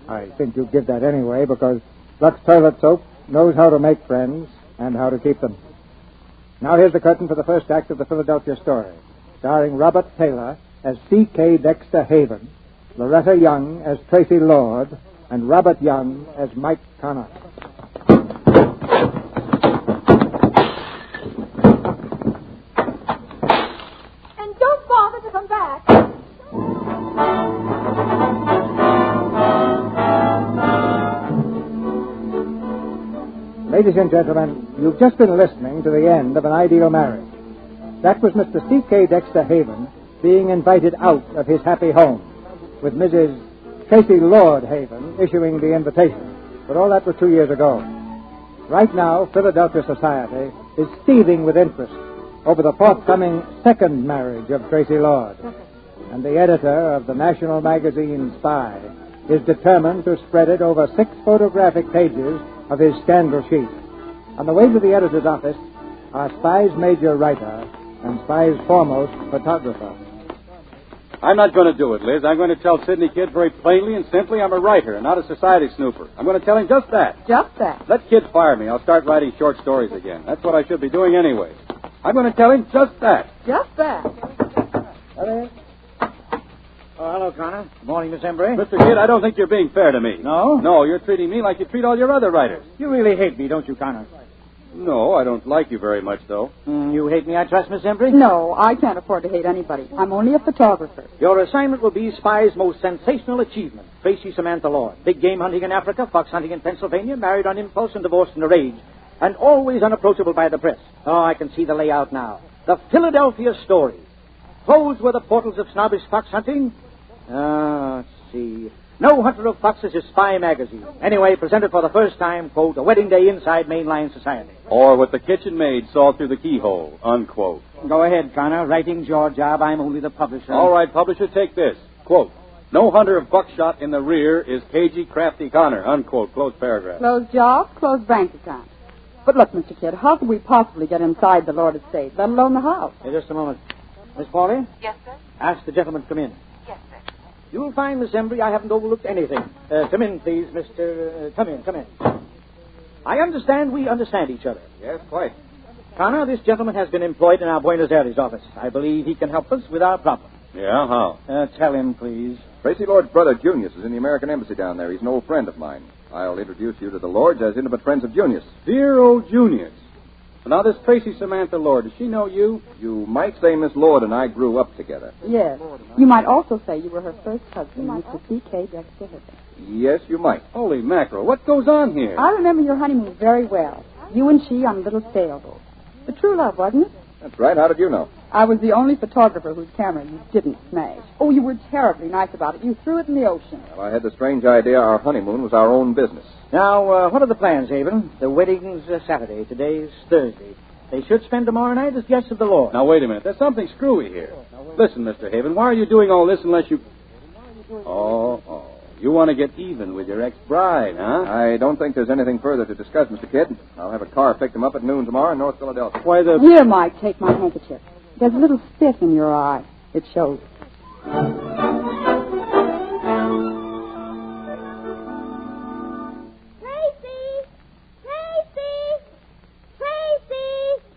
I think you give that anyway because Lux Toilet Soap knows how to make friends and how to keep them. Now here's the curtain for the first act of The Philadelphia Story, starring Robert Taylor as C.K. Dexter Haven, Loretta Young as Tracy Lord, and Robert Young as Mike Connor. And don't bother to come back. Ladies and gentlemen, you've just been listening to the end of An Ideal Marriage. That was Mr. C.K. Dexter Haven being invited out of his happy home, with Mrs. Tracy Lord Haven issuing the invitation. But all that was 2 years ago. Right now, Philadelphia society is seething with interest over the forthcoming second marriage of Tracy Lord. And the editor of the national magazine Spy is determined to spread it over 6 photographic pages of his scandal sheet. On the way to the editor's office are Spy's major writer and Spy's foremost photographer. I'm not going to do it, Liz. I'm going to tell Sidney Kid very plainly and simply I'm a writer and not a society snooper. I'm going to tell him just that. Just that. Let Kid fire me. I'll start writing short stories again. That's what I should be doing anyway. I'm going to tell him just that. Just that. Hello. Oh, hello, Connor. Good morning, Miss Embry. Mr. Kid, I don't think you're being fair to me. No? No, you're treating me like you treat all your other writers. You really hate me, don't you, Connor? No, I don't like you very much, though. You hate me, I trust, Miss Embry? No, I can't afford to hate anybody. I'm only a photographer. Your assignment will be Spy's most sensational achievement, Tracy Samantha Lord. Big game hunting in Africa, fox hunting in Pennsylvania, married on impulse and divorced in a rage, and always unapproachable by the press. Oh, I can see the layout now. The Philadelphia Story. Closed were the portals of snobbish fox hunting. Let's see. No Hunter of Foxes is Spy magazine. Anyway, presented for the first time, quote, a wedding day inside mainline society. Or what the kitchen maid saw through the keyhole, unquote. Go ahead, Connor. Writing's your job. I'm only the publisher. All right, publisher, take this. Quote, no hunter of buckshot in the rear is cagey, crafty Connor, unquote. Close paragraph. Close job, close bank account. But look, Mr. Kidd, how could we possibly get inside the Lord estate, let alone the house? Hey, just a moment. Miss Pauley? Yes, sir? Ask the gentleman to come in. Yes, sir. You'll find, Miss Embry, I haven't overlooked anything. Come in, please, Mr. Come in. I understand we understand each other. Yes, quite. Connor, this gentleman has been employed in our Buenos Aires office. I believe he can help us with our problem. Yeah, how? Tell him, please. Tracy Lord's brother, Junius, is in the American Embassy down there. He's an old friend of mine. I'll introduce you to the Lords as intimate friends of Junius. Dear old Junius. Now, this Tracy Samantha Lord, does she know you? You might say Miss Lord and I grew up together. Yes. You might also say you were her first husband, Mr. C.K. Dexter Hedda. Yes, you might. Holy mackerel, what goes on here? I remember your honeymoon very well. You and she on a little sailboat. The true love, wasn't it? That's right. How did you know? I was the only photographer whose camera you didn't smash. Oh, you were terribly nice about it. You threw it in the ocean. Well, I had the strange idea our honeymoon was our own business. Now, what are the plans, Haven? The wedding's Saturday. Today's Thursday. They should spend tomorrow night as guests of the Lord. Now, wait a minute. There's something screwy here. Listen, Mr. Haven, why are you doing all this unless you... Oh. You want to get even with your ex-bride, huh? I don't think there's anything further to discuss, Mr. Kidd. I'll have a car pick them up at noon tomorrow in North Philadelphia. Why, Here, Mike, take my handkerchief. There's a little stiff in your eye. It shows.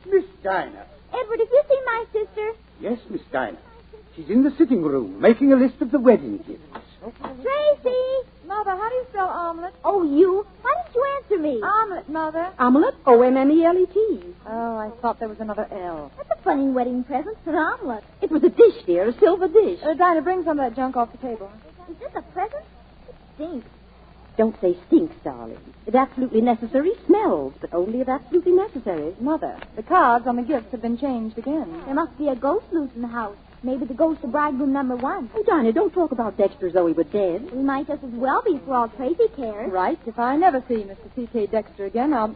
Miss Dinah. Edward, have you seen my sister? Yes, Miss Dinah. She's in the sitting room making a list of the wedding gifts. Tracy! Mother, how do you spell omelet? Oh, you? Why didn't you answer me? Omelet, Mother. Omelet? O-M-M-E-L-E-T. Oh, I thought there was another L. That's a funny wedding present, an omelet. It was a dish, dear, a silver dish. Dinah, bring some of that junk off the table. Is this a present? It stinks. Don't say stinks, darling. If absolutely necessary, smells, but only if absolutely necessary. Mother, the cards on the gifts have been changed again. There must be a ghost loose in the house. Maybe the ghost of bridegroom number 1. Oh, Dinah, don't talk about Dexter as though he were dead. We might just as well be for all Tracy cares. Right. If I never see Mr. C.K. Dexter again, I'll...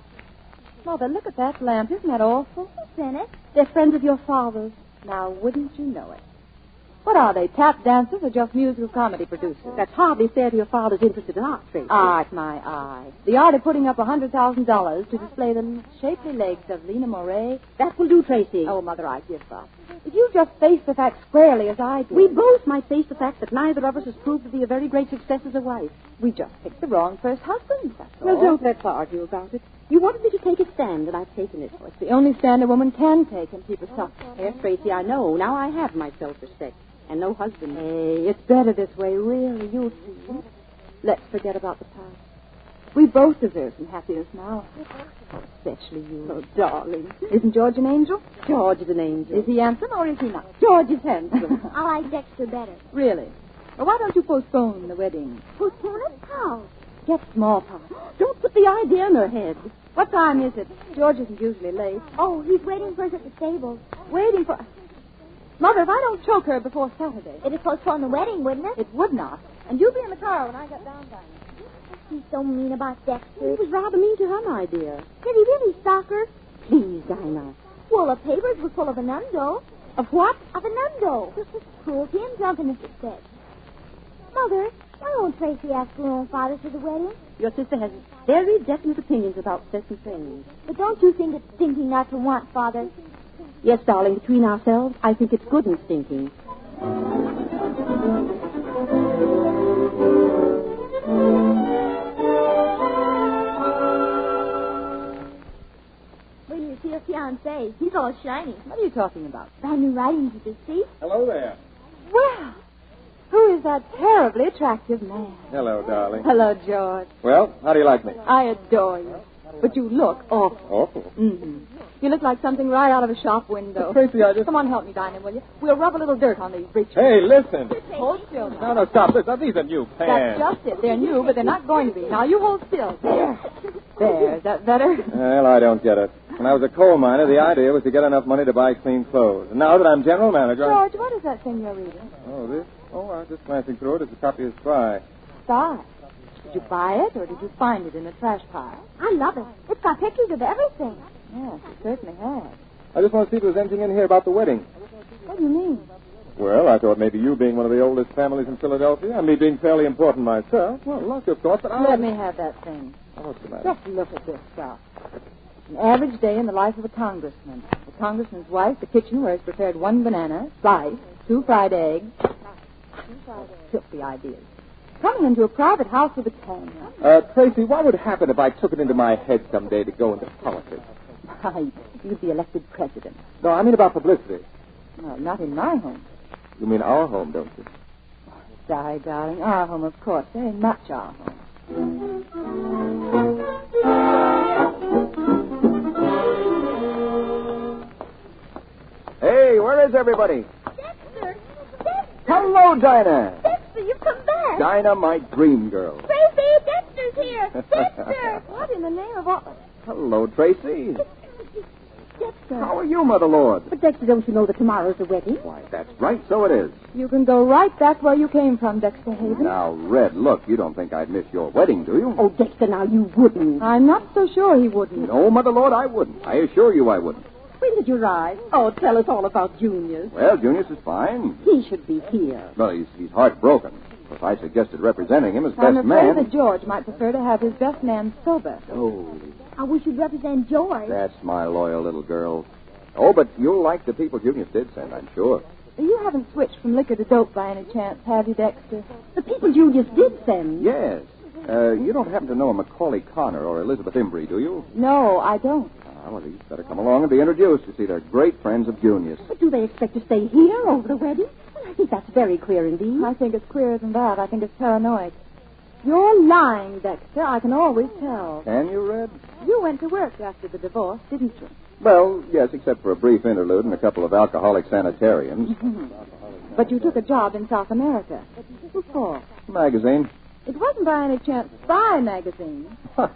Mother, look at that lamp. Isn't that awful? Who's in it? They're friends of your father's. Now, wouldn't you know it? What are they, tap dancers or just musical comedy producers? That's hardly fair to your father's interested in art, Tracy. Art, my eye. The art of putting up $100,000 to display the shapely legs of Lena Moray. That will do, Tracy. Oh, Mother, I give up. If you just face the facts squarely as I do. We both might face the fact that neither of us has proved to be a very great success as a wife. We just picked the wrong first husband, that's all. Well, don't let's argue about it. You wanted me to take a stand, and I've taken it. Well, it's the only stand a woman can take and keep herself. Yes, Tracy, I know. Now I have my self-respect. And no husband. Hey, it's better this way, really. You'll see. Let's forget about the past. We both deserve some happiness now. Especially you. Oh, darling. Isn't George an angel? George is an angel. Is he handsome or is he not? George is handsome. I like Dexter better. Really? Well, why don't you postpone the wedding? Postpone it? How? Get smallpox. Don't put the idea in her head. What time is it? George isn't usually late. Oh, he's waiting for us at the stables. Waiting for... Mother, if I don't choke her before Saturday... It'd postpone the wedding, wouldn't it? It would not. And you'll be in the car when I get down there. He's so mean about Dexter. He was rather mean to her, my dear. Did he really stalk her? Please, Dinah. Well, the papers were full of innuendo. Of what? Of innuendo. Cruelty and drunkenness, it said. Mother, why won't Tracy ask her own father to the wedding? Your sister has very definite opinions about certain things. But don't you think it's stinking not to want father? Yes, darling, between ourselves, I think it's good and stinking. Well, you see your fiancé. He's all shiny. What are you talking about? Brand new writing, did you see? Hello there. Well, who is that terribly attractive man? Hello, darling. Hello, George. Well, how do you like me? I adore you. But you look awful. Awful? Mm-hmm. You look like something right out of a shop window. Tracy, I just... Come on, help me, Dinah, will you? We'll rub a little dirt on these breeches. Hey, listen. Hold still now. No, stop. These are new pants. That's just it. They're new, but they're not going to be. Now, you hold still. There. There. Is that better? Well, I don't get it. When I was a coal miner, the idea was to get enough money to buy clean clothes. And now that I'm general manager... George, what is that thing you're reading? Oh, this? Oh, I was just glancing through it. It's a copy of Spy. Spy? Did you buy it, or did you find it in a trash pile? I love it. It's got pictures of everything. Yes, it certainly has. I just want to see if there's anything in here about the wedding. What do you mean? Well, I thought maybe you being one of the oldest families in Philadelphia, and me being fairly important myself. Well, luck, of course, but Let me have that thing. Oh, what's the matter? Just look at this stuff. An average day in the life of a congressman. The congressman's wife, the kitchen where he's prepared 1 banana, sliced, 2 fried eggs. Filthy ideas. Coming into a private house with a camera. Tracy, what would happen if I took it into my head someday to go into politics? Why, you'd be elected president. No, I mean about publicity. No, not in my home. You mean our home, don't you? Di, darling, our home, of course. Very much our home. Hey, where is everybody? Dexter! Hello, Dinah. Dexter, you've come back. Dinah, my dream girl. Tracy, Dexter's here. Dexter! What in the name of all... Hello, Tracy. Dexter. How are you, Mother Lord? But, Dexter, don't you know that tomorrow's the wedding? Why, that's right, so it is. You can go right back where you came from, Dexter Haven. Now, Red, look, you don't think I'd miss your wedding, do you? Oh, Dexter, now you wouldn't. I'm not so sure he wouldn't. No, Mother Lord, I wouldn't. I assure you I wouldn't. When did you rise? Oh, tell us all about Junius. Well, Junius is fine. He should be here. Well, he's heartbroken. If I suggested representing him as I'm best afraid man... that George might prefer to have his best man sober. Oh, I wish you'd represent George. that's my loyal little girl. Oh, but you'll like the people Junius did send, I'm sure. You haven't switched from liquor to dope by any chance, have you, Dexter? The people Junius did send. Yes. You don't happen to know a Macaulay Connor or Elizabeth Imbrie, do you? No, I don't. Ah, well, you'd better come along and be introduced. You see, they're great friends of Junius. But do they expect to stay here over the wedding? I think that's very queer indeed. I think it's queerer than that. I think it's paranoid. You're lying, Dexter. I can always tell. Can you, Red? You went to work after the divorce, didn't you? Well, yes, except for a brief interlude in a couple of alcoholic sanitariums. But you took a job in South America. What for? Magazine. It wasn't by any chance Spy magazine.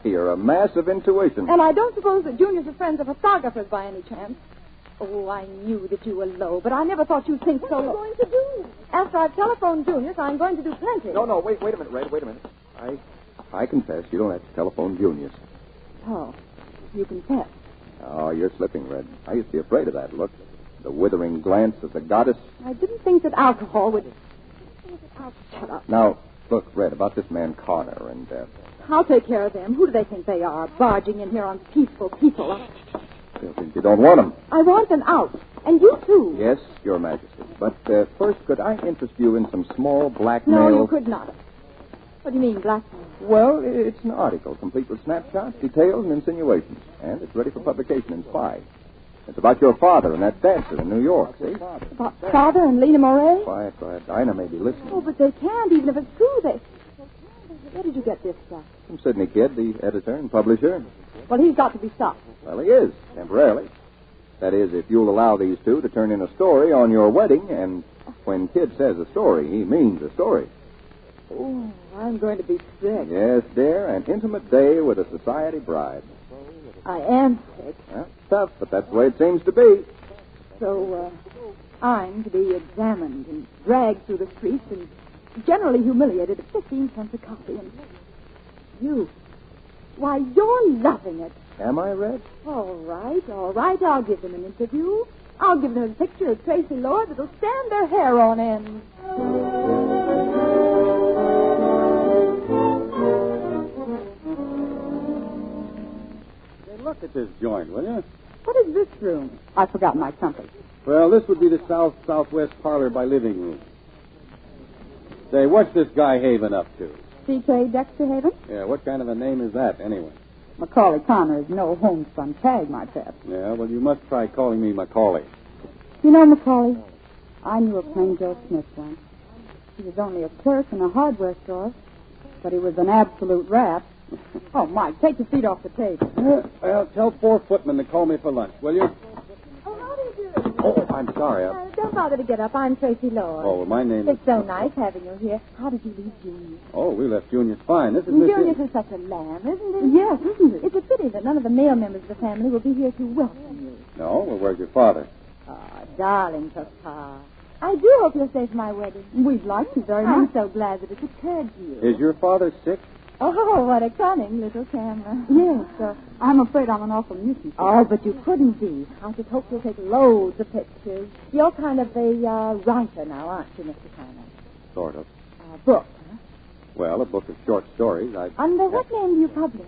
You're a mass of intuition. And I don't suppose that Junior's a friend of photographers by any chance. Oh, I knew that you were low, but I never thought you'd think so low. What are you going to do? After I've telephoned Junius, I'm going to do plenty. No, wait a minute, Red, wait a minute. I confess you don't have to telephone Junius. Oh, you confess. Oh, you're slipping, Red. I used to be afraid of that look. The withering glance of the goddess. I didn't think that alcohol would... Oh, shut up. Now, look, Red, about this man Connor and... I'll take care of them. Who do they think they are, barging in here on peaceful people? They'll think you don't want them. I want them out. And you, too. Yes, Your Majesty. But first, could I interest you in some small blackmail... No, you could not. What do you mean, blackmail? Well, it's an article complete with snapshots, details, and insinuations. And it's ready for publication in Spy. It's about your father and that dancer in New York, see? About Father and Lena Moray? Quiet. Dinah may be listening. Oh, but they can't, even if it's true. Where did you get this stuff? From Sidney Kidd, the editor and publisher. Well, he's got to be stopped. Well, he is, temporarily. That is, if you'll allow these two to turn in a story on your wedding, and when Kidd says a story, he means a story. Oh, I'm going to be sick. Yes, dear, an intimate day with a society bride. I am sick. Well, tough, but that's the way it seems to be. So, I'm to be examined and dragged through the streets and generally humiliated at 15 cents a copy. And you, why, you're loving it. Am I, Red? All right. I'll give them an interview. I'll give them a picture of Tracy Lord that'll stand their hair on end. Look at this joint, will you? What is this room? I forgot my trumpet. Well, this would be the southwest parlor by living room. Say, what's this guy Haven up to? C.K. Dexter Haven? Yeah, what kind of a name is that, anyway? Macaulay Connor is no homespun tag, my pet. Yeah, well, you must try calling me Macaulay. You know, Macaulay, I knew a plain Joe Smith once. He was only a clerk in a hardware store, but he was an absolute rat. Oh, Mike, take your feet off the table. Well, tell 4 footmen to call me for lunch, will you? Oh, how do you do? Oh, I'm sorry. Don't bother to get up. I'm Tracy Lord. Oh, well, my name is... It's so nice having you here. How did you leave Junius? Oh, we left Junius fine. This is Miss... Junius is such a lamb, isn't it? Yes, isn't it? It's a pity that none of the male members of the family will be here to welcome you. No? Well, where's your father? Oh, darling Papa. I do hope you'll stay for my wedding. We'd like to very much. I'm so glad that it occurred to you. Is your father sick? Oh, what a cunning little camera. Yes, I'm afraid I'm an awful nuisance. Oh, but you couldn't be. I just hope you'll take loads of pictures. You're kind of a writer now, aren't you, Mr. Connor? Sort of. Book, huh? Well, a book of short stories. Under what name do you publish?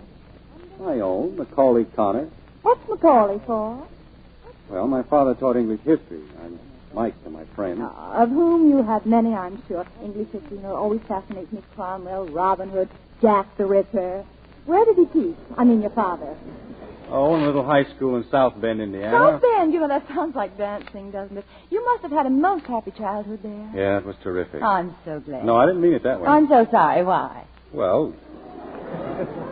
My own, Macaulay Connor. What's Macaulay for? Well, my father taught English history. I'm Mike to my friend. Of whom you have many, I'm sure. English history, always fascinates Miss Cromwell, Robin Hood, Jack the Ripper. Where did he teach? I mean, your father. Oh, in a little high school in South Bend, Indiana. South Bend, that sounds like dancing, doesn't it? You must have had a most happy childhood there. Yeah, it was terrific. Oh, I'm so glad. No, I didn't mean it that way. I'm so sorry. Why? Well,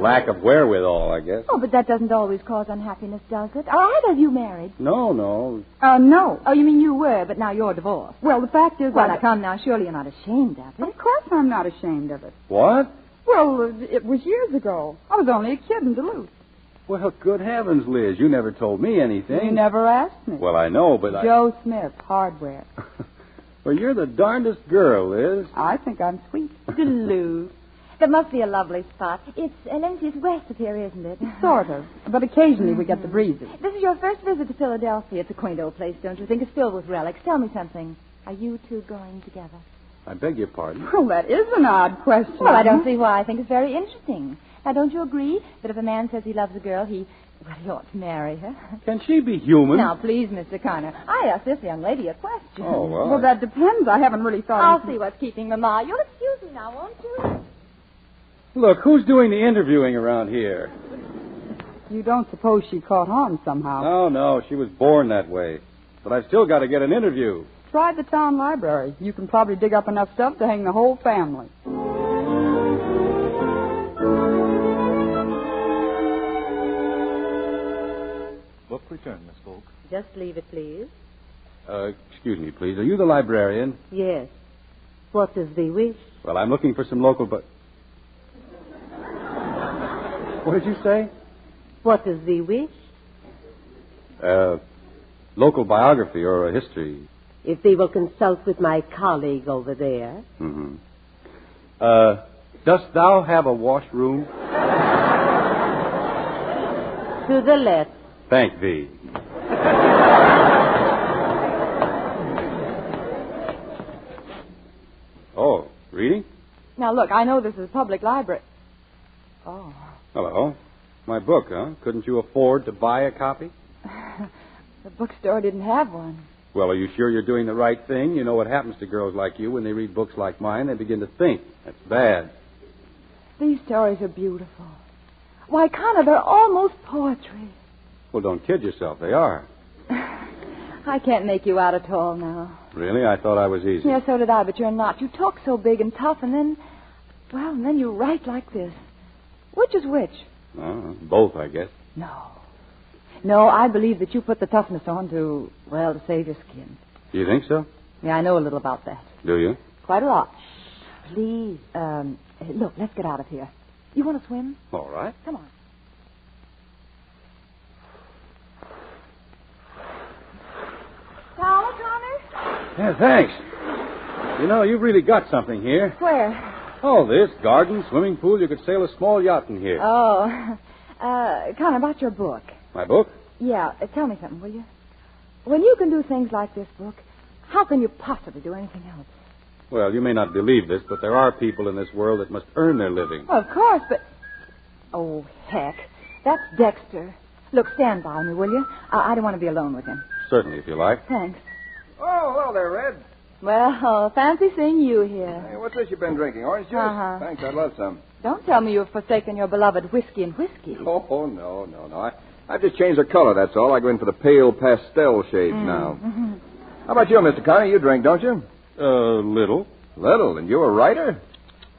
lack of wherewithal, I guess. Oh, but that doesn't always cause unhappiness, does it? Are either of you married? No. No. Oh, you mean you were, but now you're divorced. Well, the fact is... Well, now, come now. Surely you're not ashamed of it. Of course I'm not ashamed of it. What? Well, it was years ago. I was only a kid in Duluth. Well, good heavens, Liz, you never told me anything. You never asked me. Well, I know, but Joe Smith, hardware. Well, you're the darndest girl, Liz. I think I'm sweet. Duluth. That must be a lovely spot. It's, let me see, it's west of here, isn't it? Sort of. But occasionally we get the breezes. This is your first visit to Philadelphia. It's a quaint old place, don't you think? It's filled with relics. Tell me something. Are you two going together? I beg your pardon? Well, that is an odd question. Well, I don't see why. I think it's very interesting. Now, don't you agree that if a man says he loves a girl, he ought to marry her? Can she be human? Now, please, Mr. Connor. I asked this young lady a question. Oh, well. Well, that depends. I haven't really thought... I'll see what's keeping Mama. You'll excuse me now, won't you? Look, who's doing the interviewing around here? You don't suppose she caught on somehow? No. She was born that way. But I've still got to get an interview. Try the town library. You can probably dig up enough stuff to hang the whole family. Book returned, Miss Folk. Just leave it, please. Excuse me, please. Are you the librarian? Yes. What does thee wish? Well, I'm looking for some local... What did you say? What does thee wish? Local biography or a history. If thee will consult with my colleague over there. Mm-hmm. Dost thou have a washroom? To the left. Thank thee. Oh, reading? Now, look, I know this is a public library. Oh. Hello. My book, huh? Couldn't you afford to buy a copy? The bookstore didn't have one. Well, are you sure you're doing the right thing? You know what happens to girls like you when they read books like mine? They begin to think. That's bad. These stories are beautiful. Why, Connor, they're almost poetry. Well, don't kid yourself. They are. I can't make you out at all now. Really? I thought I was easy. Yeah, so did I, but you're not. You talk so big and tough, and then you write like this. Which is which? Both, I guess. No, I believe that you put the toughness on to save your skin. Do you think so? Yeah, I know a little about that. Do you? Quite a lot. Please, look, let's get out of here. You want to swim? All right. Come on. Towel, Connor? Yeah, thanks. You know, you've really got something here. Where? Oh, this garden, swimming pool. You could sail a small yacht in here. Oh, Connor, about your book. My book? Yeah, tell me something, will you? When you can do things like this book, how can you possibly do anything else? Well, you may not believe this, but there are people in this world that must earn their living. Of course, but... Oh, heck. That's Dexter. Look, stand by me, will you? I don't want to be alone with him. Certainly, if you like. Thanks. Oh, hello there, Red. Well, fancy seeing you here. Hey, what's this you've been drinking? Orange juice? Uh-huh. Thanks, I'd love some. Don't tell me you've forsaken your beloved whiskey and whiskey. Oh, no. I've just changed the color, that's all. I go in for the pale pastel shades now. Mm-hmm. How about you, Mr. Connor? You drink, don't you? Little. Little? And you a writer?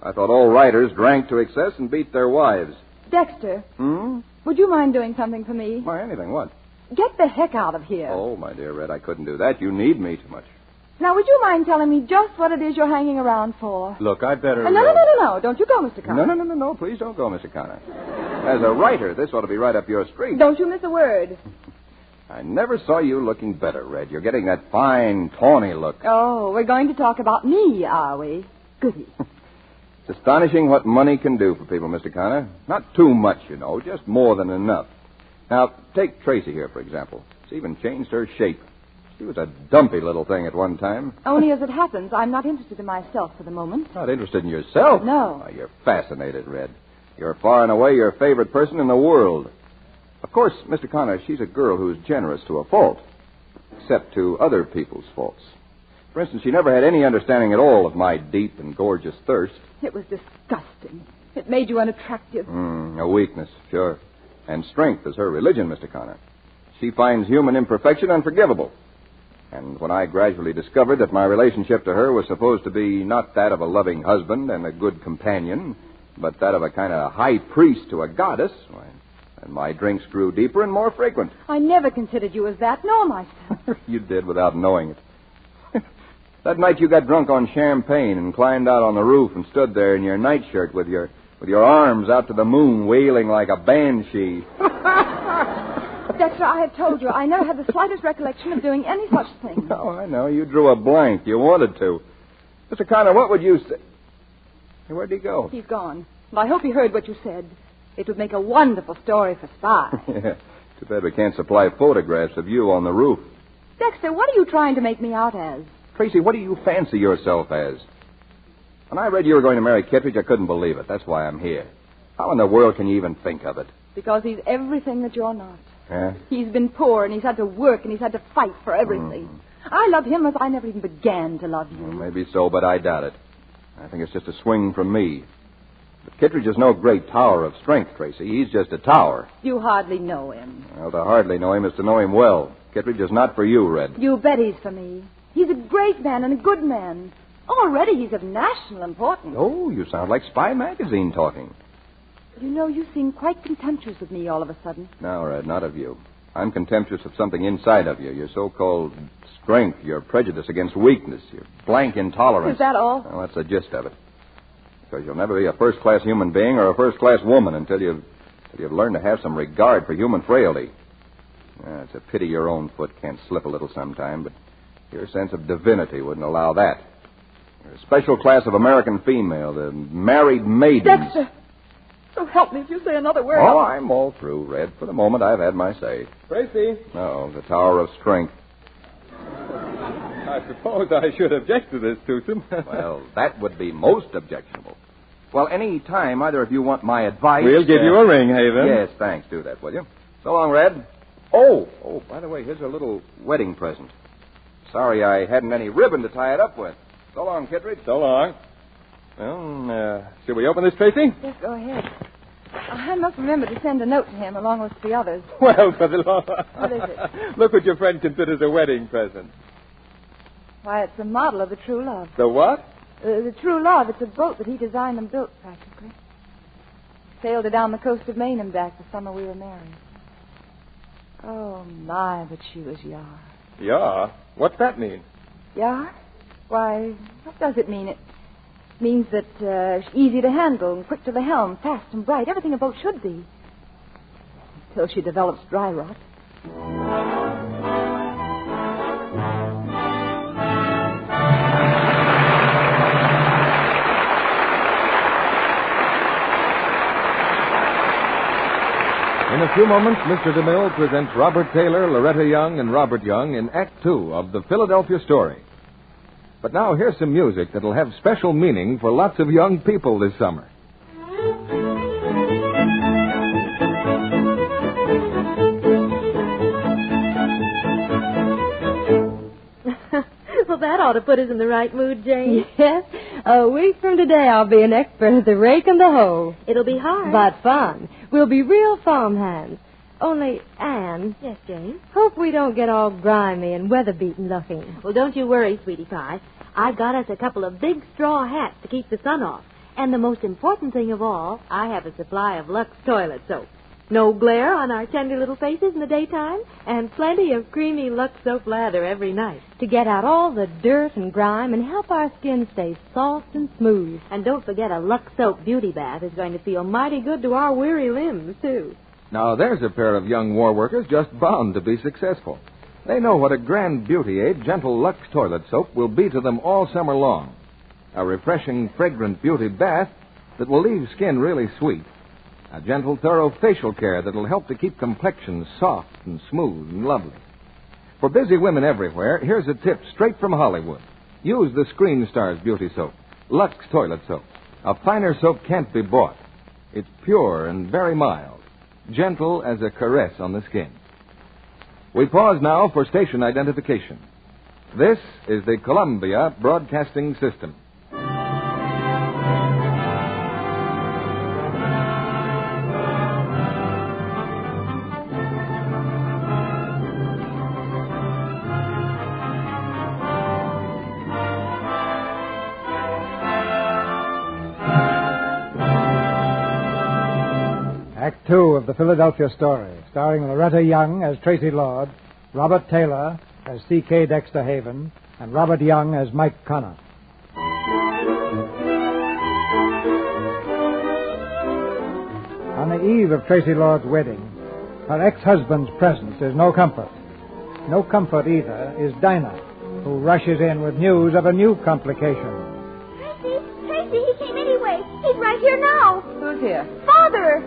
I thought all writers drank to excess and beat their wives. Dexter. Hmm? Would you mind doing something for me? Why, anything. What? Get the heck out of here. Oh, my dear Red, I couldn't do that. You need me too much. Now, would you mind telling me just what it is you're hanging around for? Look, I'd better... No. Don't you go, Mr. Connor. No. Please don't go, Mr. Connor. As a writer, this ought to be right up your street. Don't you miss a word. I never saw you looking better, Red. You're getting that fine, tawny look. Oh, we're going to talk about me, are we? Goody. It's astonishing what money can do for people, Mr. Connor. Not too much, you know, just more than enough. Now, take Tracy here, for example. She's even changed her shape. She was a dumpy little thing at one time. Only as it happens, I'm not interested in myself for the moment. Not interested in yourself? No. Oh, you're fascinated, Red. You're far and away your favorite person in the world. Of course, Mr. Connor, she's a girl who's generous to a fault, except to other people's faults. For instance, she never had any understanding at all of my deep and gorgeous thirst. It was disgusting. It made you unattractive. A weakness, sure. And strength is her religion, Mr. Connor. She finds human imperfection unforgivable. And when I gradually discovered that my relationship to her was supposed to be not that of a loving husband and a good companion, but that of a kind of high priest to a goddess, why, then my drinks grew deeper and more frequent. I never considered you as that, nor myself. You did without knowing it. That night you got drunk on champagne and climbed out on the roof and stood there in your nightshirt with your arms out to the moon, wailing like a banshee. Dexter, I have told you, I never had the slightest recollection of doing any such thing. Oh, I know. You drew a blank. You wanted to. Mr. Connor, what would you say? Hey, where'd he go? He's gone. And I hope he heard what you said. It would make a wonderful story for Spy. Yeah. Too bad we can't supply photographs of you on the roof. Dexter, what are you trying to make me out as? Tracy, what do you fancy yourself as? When I read you were going to marry Kittredge, I couldn't believe it. That's why I'm here. How in the world can you even think of it? Because he's everything that you're not. Yeah? He's been poor, and he's had to work, and he's had to fight for everything. I love him as I never even began to love you. Well, maybe so, but I doubt it. I think it's just a swing from me. But Kittredge is no great tower of strength, Tracy. He's just a tower. You hardly know him. Well, to hardly know him is to know him well. Kittredge is not for you, Red. You bet he's for me. He's a great man and a good man. Already he's of national importance. Oh, you sound like Spy Magazine talking. You know, you seem quite contemptuous of me all of a sudden. No, Red, not of you. I'm contemptuous of something inside of you. Your so-called strength, your prejudice against weakness, your blank intolerance. Is that all? Well, that's the gist of it. Because you'll never be a first-class human being or a first-class woman until you've learned to have some regard for human frailty. It's a pity your own foot can't slip a little sometime, but your sense of divinity wouldn't allow that. You're a special class of American female, the married maidens. Dexter! Oh, help me if you say another word. Oh, I'm all through, Red. For the moment, I've had my say. Tracy. Oh, the Tower of Strength. I suppose I should object to this, Toothsome. Well, that would be most objectionable. Well, any time either of you want my advice... We'll give you a ring, Haven. Yes, thanks. Do that, will you? So long, Red. Oh, by the way, here's a little wedding present. Sorry I hadn't any ribbon to tie it up with. So long, Kittredge. So long. Well, should we open this, Tracy? Yes, go ahead. I must remember to send a note to him along with the others. Well, for the Lord. What is it? Look what your friend considers a wedding present. Why, it's a model of the True Love. The what? The True Love. It's a boat that he designed and built, practically. Sailed her down the coast of Maine and back the summer we were married. Oh, my, but she was yar. Yar? What's that mean? Yar? Why, what does it mean? It means that she's easy to handle and quick to the helm, fast and bright, everything a boat should be. Until she develops dry rot. In a few moments, Mr. DeMille presents Robert Taylor, Loretta Young, and Robert Young in Act Two of The Philadelphia Story. But now here's some music that'll have special meaning for lots of young people this summer. Well, that ought to put us in the right mood, Jane. Yes. A week from today, I'll be an expert at the rake and the hoe. It'll be hard. But fun. We'll be real farm hands. Only, Anne. Yes, Jane? Hope we don't get all grimy and weather-beaten looking. Well, don't you worry, sweetie pie. I've got us a couple of big straw hats to keep the sun off. And the most important thing of all, I have a supply of Lux toilet soap. No glare on our tender little faces in the daytime, and plenty of creamy Lux soap lather every night. To get out all the dirt and grime and help our skin stay soft and smooth. And don't forget a Lux soap beauty bath is going to feel mighty good to our weary limbs, too. Now, there's a pair of young war workers just bound to be successful. They know what a grand beauty aid gentle Lux toilet soap will be to them all summer long. A refreshing, fragrant beauty bath that will leave skin really sweet. A gentle, thorough facial care that will help to keep complexions soft and smooth and lovely. For busy women everywhere, here's a tip straight from Hollywood. Use the Screen Stars Beauty Soap, Lux Toilet Soap. A finer soap can't be bought. It's pure and very mild. gentle as a caress on the skin. We pause now for station identification. This is the Columbia Broadcasting System. Act 2 of the Philadelphia Story, starring Loretta Young as Tracy Lord, Robert Taylor as C.K. Dexter Haven, and Robert Young as Mike Connor. On the eve of Tracy Lord's wedding, her ex-husband's presence is no comfort. No comfort either is Dinah, who rushes in with news of a new complication. Tracy, he came anyway. He's right here now. Who's here? Father!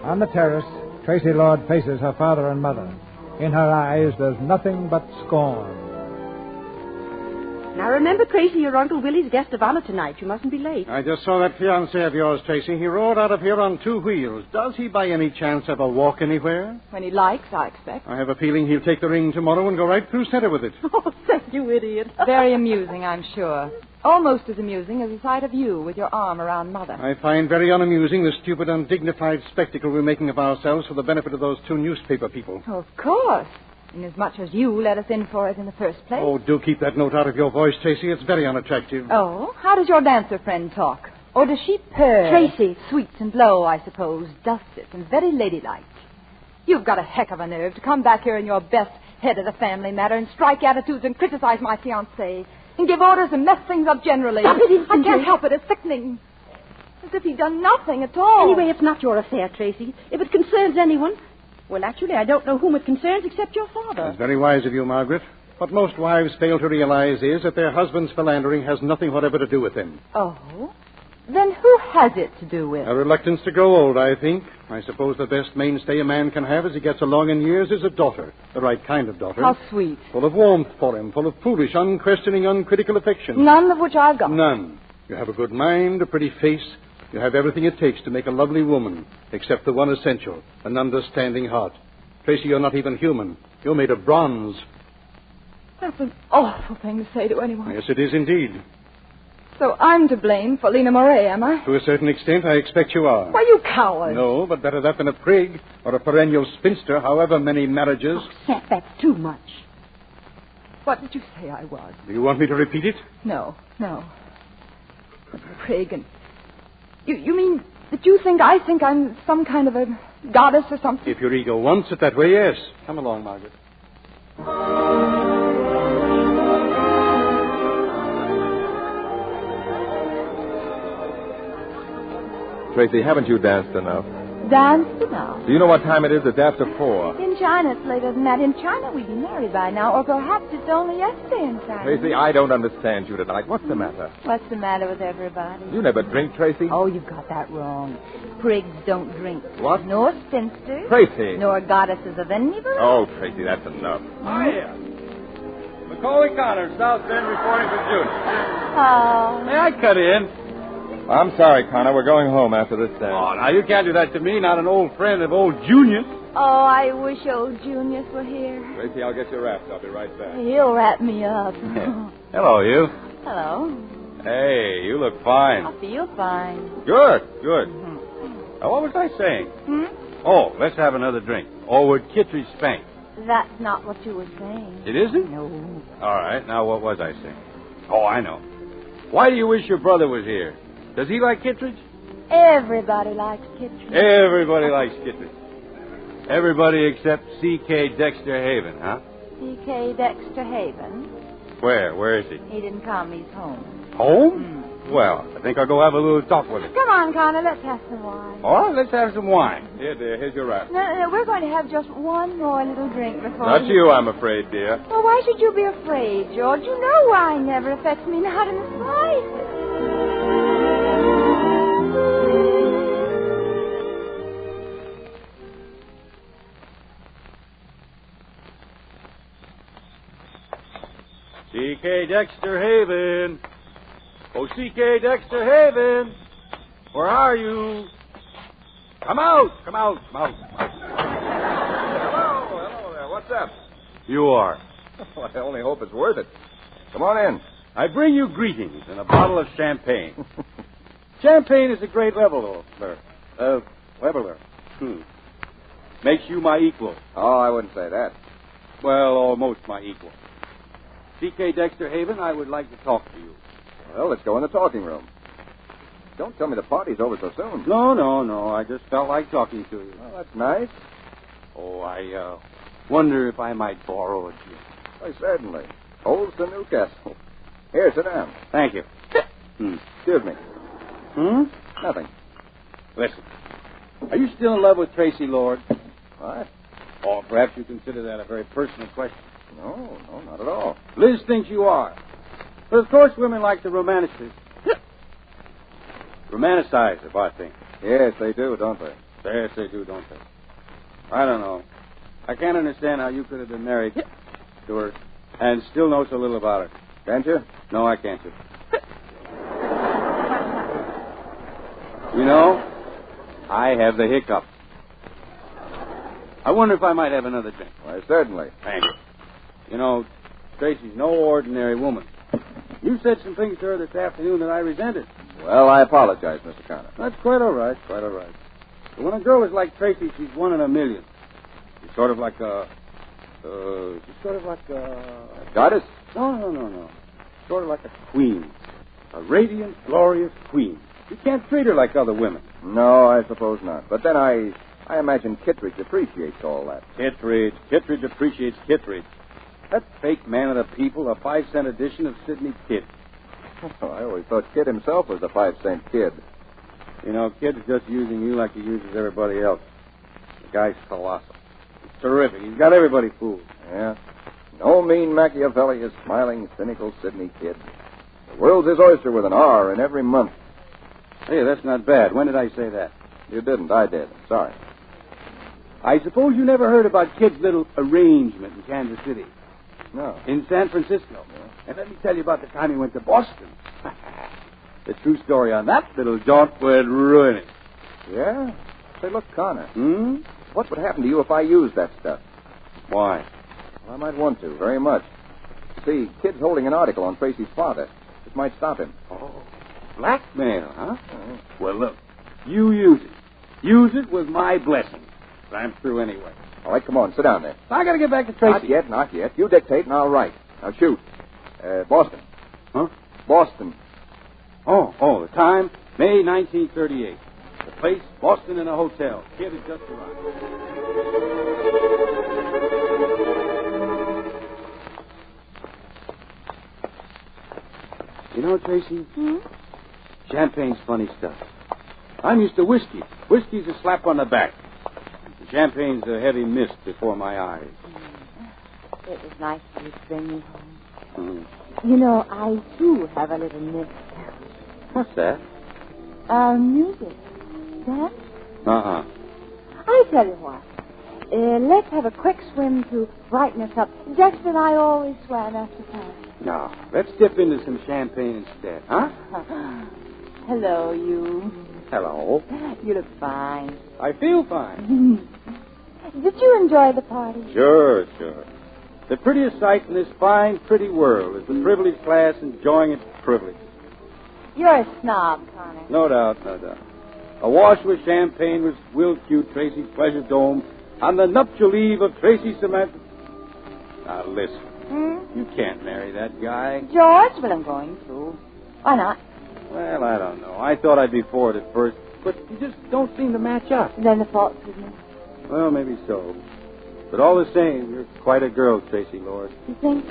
On the terrace, Tracy Lord faces her father and mother. In her eyes, there's nothing but scorn. Now remember, Tracy, your Uncle Willie's guest of honor tonight. You mustn't be late. I just saw that fiancé of yours, Tracy. He rode out of here on 2 wheels. Does he by any chance ever walk anywhere? When he likes, I expect. I have a feeling he'll take the ring tomorrow and go right through center with it. Oh, thank you, idiot. Very amusing, I'm sure. Almost as amusing as the sight of you with your arm around Mother. I find very unamusing the stupid, undignified spectacle we're making of ourselves for the benefit of those 2 newspaper people. Oh, of course. Inasmuch as you let us in for it in the first place. Oh, do keep that note out of your voice, Tracy. It's very unattractive. Oh, how does your dancer friend talk? Or does she purr? Tracy. Sweet and low, I suppose, dusted and very ladylike. You've got a heck of a nerve to come back here in your best head of the family matter and strike attitudes and criticize my fiancé and give orders and mess things up generally. Stop it instantly. I can't help it. It's sickening. As if he'd done nothing at all. Anyway, it's not your affair, Tracy. If it concerns anyone... Well, actually, I don't know whom it concerns except your father. That's very wise of you, Margaret. What most wives fail to realize is that their husband's philandering has nothing whatever to do with them. Oh? Then who has it to do with? A reluctance to grow old, I think. I suppose the best mainstay a man can have as he gets along in years is a daughter. The right kind of daughter. How sweet. Full of warmth for him, full of foolish, unquestioning, uncritical affection. None of which I've got. None. You have a good mind, a pretty face. You have everything it takes to make a lovely woman, except the one essential, an understanding heart. Tracy, you're not even human. You're made of bronze. That's an awful thing to say to anyone. Yes, it is indeed. So I'm to blame for Lena Moray, am I? To a certain extent, I expect you are. Why, you coward. No, but better that than a prig or a perennial spinster, however many marriages. Oh, Seth, that's too much. What did you say I was? Do you want me to repeat it? No. A prig and... You mean that you think I think I'm some kind of a goddess or something? If your ego wants it that way, yes. Come along, Margaret. Tracy, haven't you danced enough? Danced enough? Do you know what time it is? It's after 4. In China, it's later than that. In China, we'd be married by now, or perhaps it's only yesterday in China. Tracy, I don't understand you tonight. What's the matter? What's the matter with everybody? You never drink, Tracy. Oh, you've got that wrong. Prigs don't drink. What? Nor spinsters. Tracy. Nor goddesses of any variety. Oh, Tracy, that's enough. Hiya. Macaulay Connor, South Bend, reporting for June. Oh. May I cut in? I'm sorry, Connor. We're going home after this dance. Oh, now, you can't do that to me, not an old friend of old Junius. Oh, I wish old Junius were here. Tracy, I'll get you wrapped. I'll be right back. He'll wrap me up. Hello, you. Hello. Hey, you look fine. I feel fine. Good. Now, what was I saying? Oh, let's have another drink. Or would Kittredge spank? That's not what you were saying. It isn't? No. All right, now what was I saying? Oh, I know. Why do you wish your brother was here? Does he like Kittredge? Everybody likes Kittredge. Everybody likes Kittredge. Everybody except C.K. Dexter Haven, huh? C.K. Dexter Haven? Where? Where is he? He didn't come. He's home. Home? Well, I think I'll go have a little talk with him. Come on, Connor. Let's have some wine. All right, let's have some wine. Here, dear. Here's your wrap. No, we're going to have just one more little drink before... Not you, I'm afraid, dear. Well, why should you be afraid, George? You know wine never affects me, not in the slightest. C.K. Dexter Haven. Oh, C.K. Dexter Haven. Where are you? Come out! Come out! Come out! Hello there. What's up? You are. Well, I only hope it's worth it. Come on in. I bring you greetings and a bottle of champagne. Champagne is a great leveler. Leveler. Makes you my equal. Oh, I wouldn't say that. Well, almost my equal. C.K. Dexter Haven, I would like to talk to you. Well, let's go in the talking room. Don't tell me the party's over so soon. No. I just felt like talking to you. Well, that's nice. Oh, I wonder if I might borrow a drink. Why, certainly. Old to Newcastle. Here, sit down. Thank you. Excuse me. Nothing. Listen. Are you still in love with Tracy Lord? What? Or perhaps you consider that a very personal question. No, not at all. Liz thinks you are. But of course women like to romanticize about things. Yes, they do, don't they? Yes, they do, don't they? I don't know. I can't understand how you could have been married to her and still know so little about her. Can't you? No, I can't. You know, I have the hiccups. I wonder if I might have another drink. Why, certainly. Thank you. You know, Tracy's no ordinary woman. You said some things to her this afternoon that I resented. Well, I apologize, Mr. Connor. That's quite all right, quite all right. But when a girl is like Tracy, she's one in a million. She's sort of like a... Goddess? No. Sort of like a queen. A radiant, glorious queen. You can't treat her like other women. No, I suppose not. But then I imagine Kittredge appreciates all that. Kittredge appreciates Kittredge. That fake man of the people, a 5-cent edition of Sidney Kidd. Oh, I always thought Kidd himself was the 5-cent kid. You know, Kidd's just using you like he uses everybody else. The guy's colossal. He's terrific. He's got everybody fooled. Yeah. No mean Machiavelli is smiling, cynical Sidney Kidd. The world's his oyster with an R in every month. Hey, that's not bad. When did I say that? You didn't. I did. Sorry. I suppose you never heard about Kidd's little arrangement in Kansas City. No. In San Francisco. Yeah. And let me tell you about the time he went to Boston. The true story on that little jaunt would ruin it. Yeah? Say, look, Connor. What would happen to you if I used that stuff? Why? Well, I might want to, very much. See, Kidd's holding an article on Tracy's father. It might stop him. Oh, blackmail, huh? Well, look, you use it. Use it with my blessing. I'm through anyway. All right, come on, sit down there. I got to get back to Tracy. Not yet. You dictate and I'll write. Now, shoot. Boston. Huh? Boston. Oh, the time, May 1938. The place, Boston in a hotel. Kid has just arrived. You know, Tracy, champagne's funny stuff. I'm used to whiskey. Whiskey's a slap on the back. Champagne's a heavy mist before my eyes. It was nice of you to bring me home. You know, I do have a little mist. What's that? Music. Dance? Uh-uh. I tell you what. Let's have a quick swim to brighten us up. Dexter and I always swam after class. No, let's dip into some champagne instead, huh? Hello, you. Hello. You look fine. I feel fine. Did you enjoy the party? Sure. The prettiest sight in this fine, pretty world is the privileged class enjoying its privilege. You're a snob, Connor. No doubt. Awash with champagne will cue Tracy's pleasure dome on the nuptial eve of Tracy Samantha. Now, listen. You can't marry that guy. George? Well, I'm going to. Why not? Well, I don't know. I thought I'd be for it at first, but you just don't seem to match up. Then the fault's with me. Well, maybe so. But all the same, you're quite a girl, Tracy Lord. You think?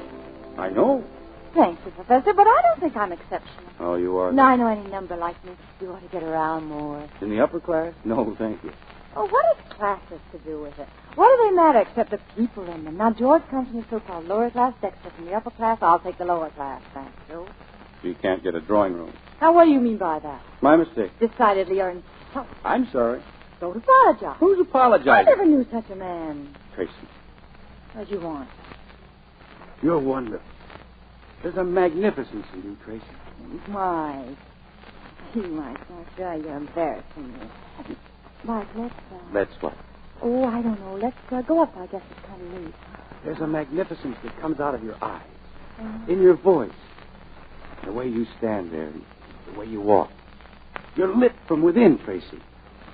I know. Thank you, Professor, but I don't think I'm exceptional. Oh, you are? No, I know any number like me. You ought to get around more. In the upper class? No, thank you. Oh, what has classes to do with it? What do they matter except the people in them? Now, George comes from the so-called lower class, Dexter from the upper class. I'll take the lower class, thank you. You can't get a drawing room. Now, what do you mean by that? My mistake. Decidedly, you're insulting. I'm sorry. Don't apologize. Who's apologizing? I never knew such a man. Tracy. What'd you want? You're wonderful. There's a magnificence in you, Tracy. Why? tea, Mike. Don't you? You're embarrassing me. Mike, Let's what? Oh, I don't know. Let's go up. I guess it's kind of late. There's a magnificence that comes out of your eyes, in your voice, the way you stand there, the way you walk. You're lit from within, Tracy.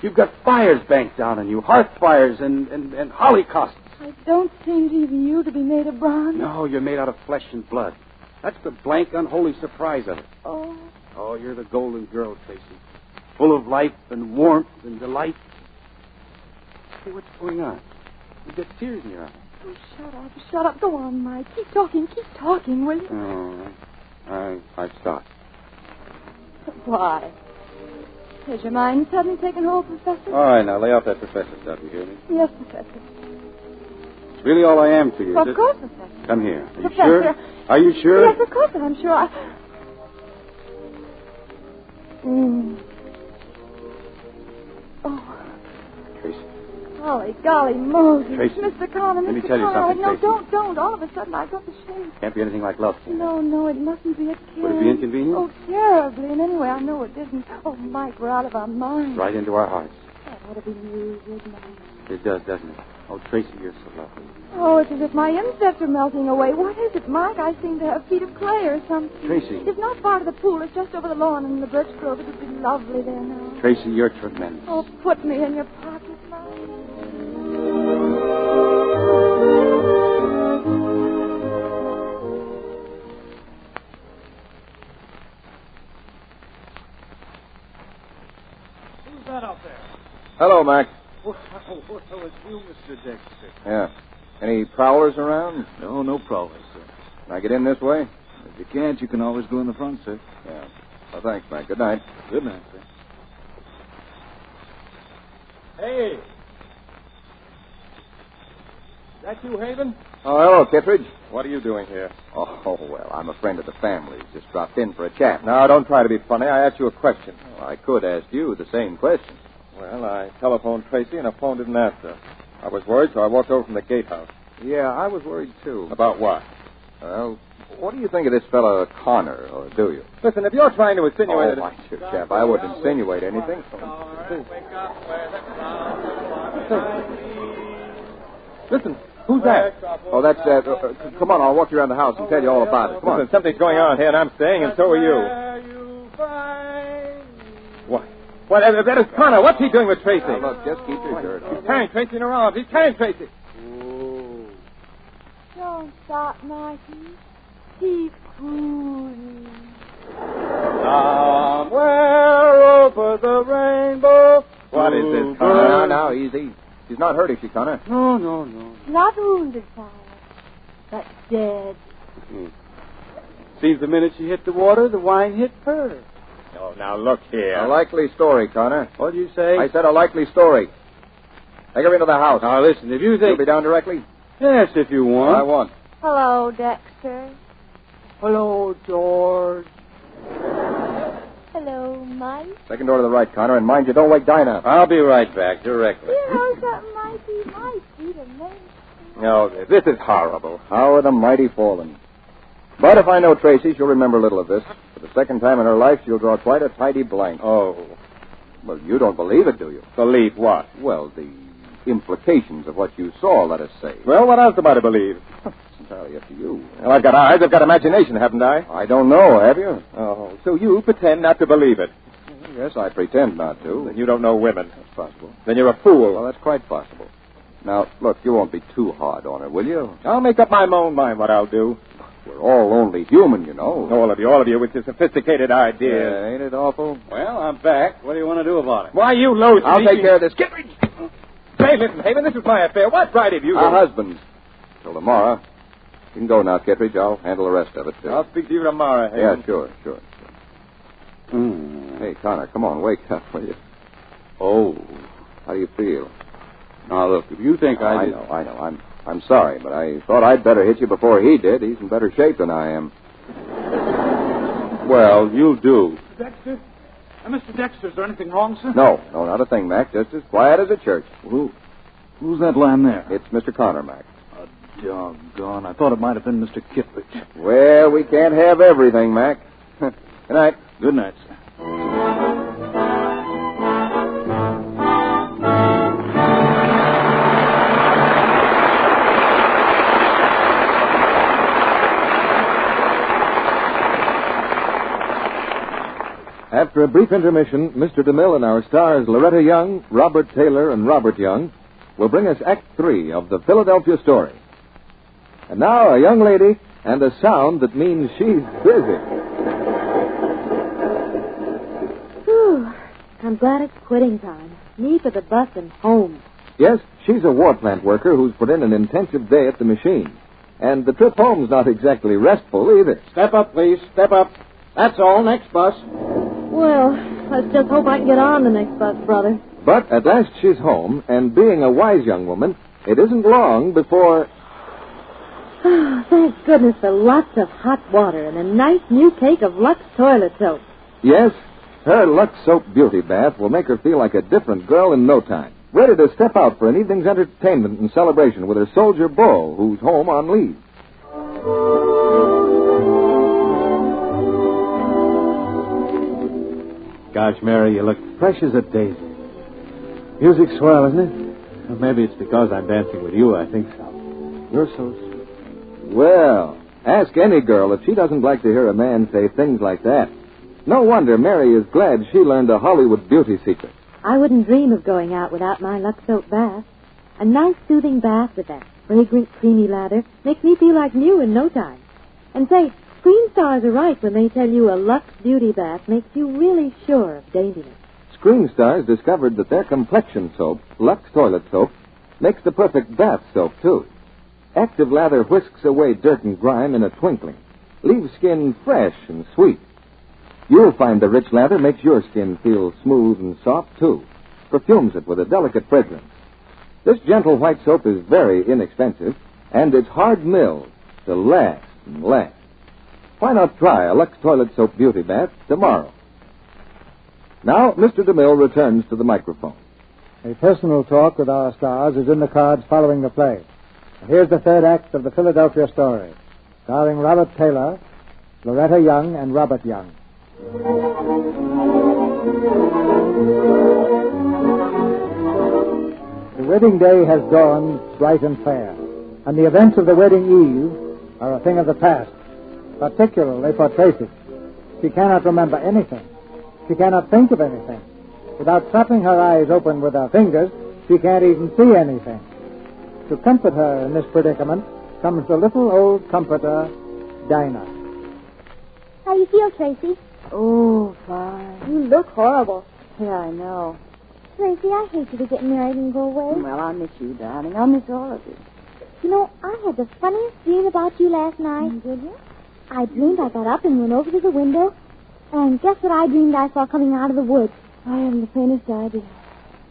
You've got fires banked down on you, hearth fires and hollyhocks. I don't seem to even you to be made of bronze. No, you're made out of flesh and blood. That's the blank, unholy surprise of it. Oh. Oh, you're the golden girl, Tracy. Full of life and warmth and delight. Hey, what's going on? You've got tears in your eyes. Oh, shut up. Go on, Mike. Keep talking, will you? Oh, I've stopped. Why? Has your mind suddenly taken hold, Professor? All right, now lay off that professor stuff, you hear me? Yes, Professor. It's really all I am to you. Of course, Professor. Come here. Are you Professor. sure? Are you sure? Yes, of course I'm sure. Oh. Tracy. Golly Moses. Tracy. Mr. Connor, Let me tell you something, No, Tracy. don't. All of a sudden I got the shake. Can't be anything like love. No, it mustn't be a kiss. Would it be inconvenient? Oh, terribly. And anyway, I know it isn't. Oh, Mike, we're out of our minds. Right into our hearts. That ought to be music, Mike. It does, doesn't it? Oh, Tracy, you're so lovely. Oh, it's as if my insects are melting away. What is it, Mike? I seem to have feet of clay or something. Tracy. It's not far to the pool. It's just over the lawn in the birch grove. It would be lovely there now. Tracy, you're tremendous. Oh, put me in your pocket, Mike. Who's that out there? Hello, Mac. Oh, it's you, Mr. Dexter. Yeah. Any prowlers around? No prowlers, sir. Can I get in this way? If you can't, you can always go in the front, sir. Yeah. Well, thanks, Mac. Good night. Good night, sir. Hey. That you, Haven? Oh, hello, Kittredge. What are you doing here? Oh, well, I'm a friend of the family's. Just dropped in for a chat. Now, don't try to be funny. I asked you a question. Well, I could ask you the same question. Well, I telephoned Tracy, and her phone didn't answer. I was worried, so I walked over from the gatehouse. Yeah, I was worried, too. About what? Well, what do you think of this fellow Connor, or do you? Listen, if you're trying to insinuate... Oh, my dear chap, I wouldn't insinuate anything. Listen, who's that? Oh, that's... come on, I'll walk you around the house and tell you all about it. Come on. Listen, something's going on here, and I'm staying, and so are you. What? What? That is Connor. What's he doing with Tracy? Now, look, just keep your shirt on. He's carrying Tracy in her arms. He's carrying Tracy. Don't stop, Mikey. Keep cruising. Somewhere over the rainbow. What is this, Connor? Now, easy. She's not hurt, is she, Connor? No. Not wounded, Father, but dead. Seems the minute she hit the water, the wine hit her. Oh, now look here. A likely story, Connor. What'd you say? I said a likely story. Take her into the house. Now, listen, if you think... You'll be down directly? Yes, if you want. I want. Hello, Dexter. Hello, George. Hello, Mike. Second door to the right, Connor, and mind you, don't wake Dinah. I'll be right back, directly. Dear, how's that Mikey? My feet are amazing. No, this is horrible. How are the mighty fallen? But if I know Tracy, she'll remember little of this. For the second time in her life, she'll draw quite a tidy blank. Oh. Well, you don't believe it, do you? Believe what? Well, the implications of what you saw, let us say. Well, what else am I to believe? It's entirely up to you. Well, I've got eyes, I've got imagination, haven't I? I don't know, have you? Oh, so you pretend not to believe it. Yes, I pretend not to. Then you don't know women. That's possible. Then you're a fool. Well, that's quite possible. Now, look, you won't be too hard on her, will you? I'll make up my own mind what I'll do. We're all only human, you know. All of you, with your sophisticated ideas. Yeah, ain't it awful? Well, I'm back. What do you want to do about it? Why, you low I'll take care of this. Get me! Hey, listen, Haven, this is my affair. What right have you? Our husbands. Till tomorrow. You can go now, Kittredge. I'll handle the rest of it, too. I'll speak to you tomorrow, Haven. Yeah, sure. Hey, Connor, come on, wake up, will you? Oh. How do you feel? Now, look, if you think I know. I'm sorry, but I thought I'd better hit you before he did. He's in better shape than I am. Well, you'll do. Dexter? Mr. Dexter, is there anything wrong, sir? No, not a thing, Mac. Just as quiet as a church. Who's that lying there? It's Mr. Connor, Mac. Doggone. I thought it might have been Mr. Kittredge. Well, we can't have everything, Mac. Good night. Good night, sir. After a brief intermission, Mr. DeMille and our stars Loretta Young, Robert Taylor, and Robert Young will bring us Act 3 of the Philadelphia story. And now, a young lady and a sound that means she's busy. Whew. I'm glad it's quitting time. Me for the bus and home. Yes, she's a war plant worker who's put in an intensive day at the machine. And the trip home's not exactly restful either. Step up, please. Step up. That's all. Next bus. Well, let's just hope I can get on the next bus, brother. But at last she's home, and being a wise young woman, it isn't long before... Thank goodness for lots of hot water and a nice new cake of Lux toilet soap. Yes, her Lux Soap Beauty Bath will make her feel like a different girl in no time. Ready to step out for an evening's entertainment and celebration with her soldier beau, who's home on leave. Gosh, Mary, you look fresh as a daisy. Music's swell, isn't it? Well, maybe it's because I'm dancing with you, I think so. You're so sweet. Well, ask any girl if she doesn't like to hear a man say things like that. No wonder Mary is glad she learned a Hollywood beauty secret. I wouldn't dream of going out without my Lux soap bath. A nice soothing bath with that fragrant, creamy lather makes me feel like new in no time. And say, screen stars are right when they tell you a Lux beauty bath makes you really sure of daintiness. Screen stars discovered that their complexion soap, Lux toilet soap, makes the perfect bath soap, too. Active lather whisks away dirt and grime in a twinkling, leaves skin fresh and sweet. You'll find the rich lather makes your skin feel smooth and soft, too. Perfumes it with a delicate fragrance. This gentle white soap is very inexpensive, and it's hard milled to last and last. Why not try a Lux Toilet Soap Beauty Bath tomorrow? Now, Mr. DeMille returns to the microphone. A personal talk with our stars is in the cards following the play. Here's the third act of the Philadelphia story, starring Robert Taylor, Loretta Young, and Robert Young. The wedding day has dawned bright and fair, and the events of the wedding eve are a thing of the past, particularly for Tracy. She cannot remember anything. She cannot think of anything. Without slapping her eyes open with her fingers, she can't even see anything. To comfort her in this predicament comes the little old comforter, Dinah. How do you feel, Tracy? Oh, fine. You look horrible. Yeah, I know. Tracy, I hate you to get married and go away. Well, I'll miss you, darling. I'll miss all of you. You know, I had the funniest dream about you last night. Did you? I dreamed I got up and went over to the window, and guess what I dreamed I saw coming out of the woods? I haven't the faintest idea.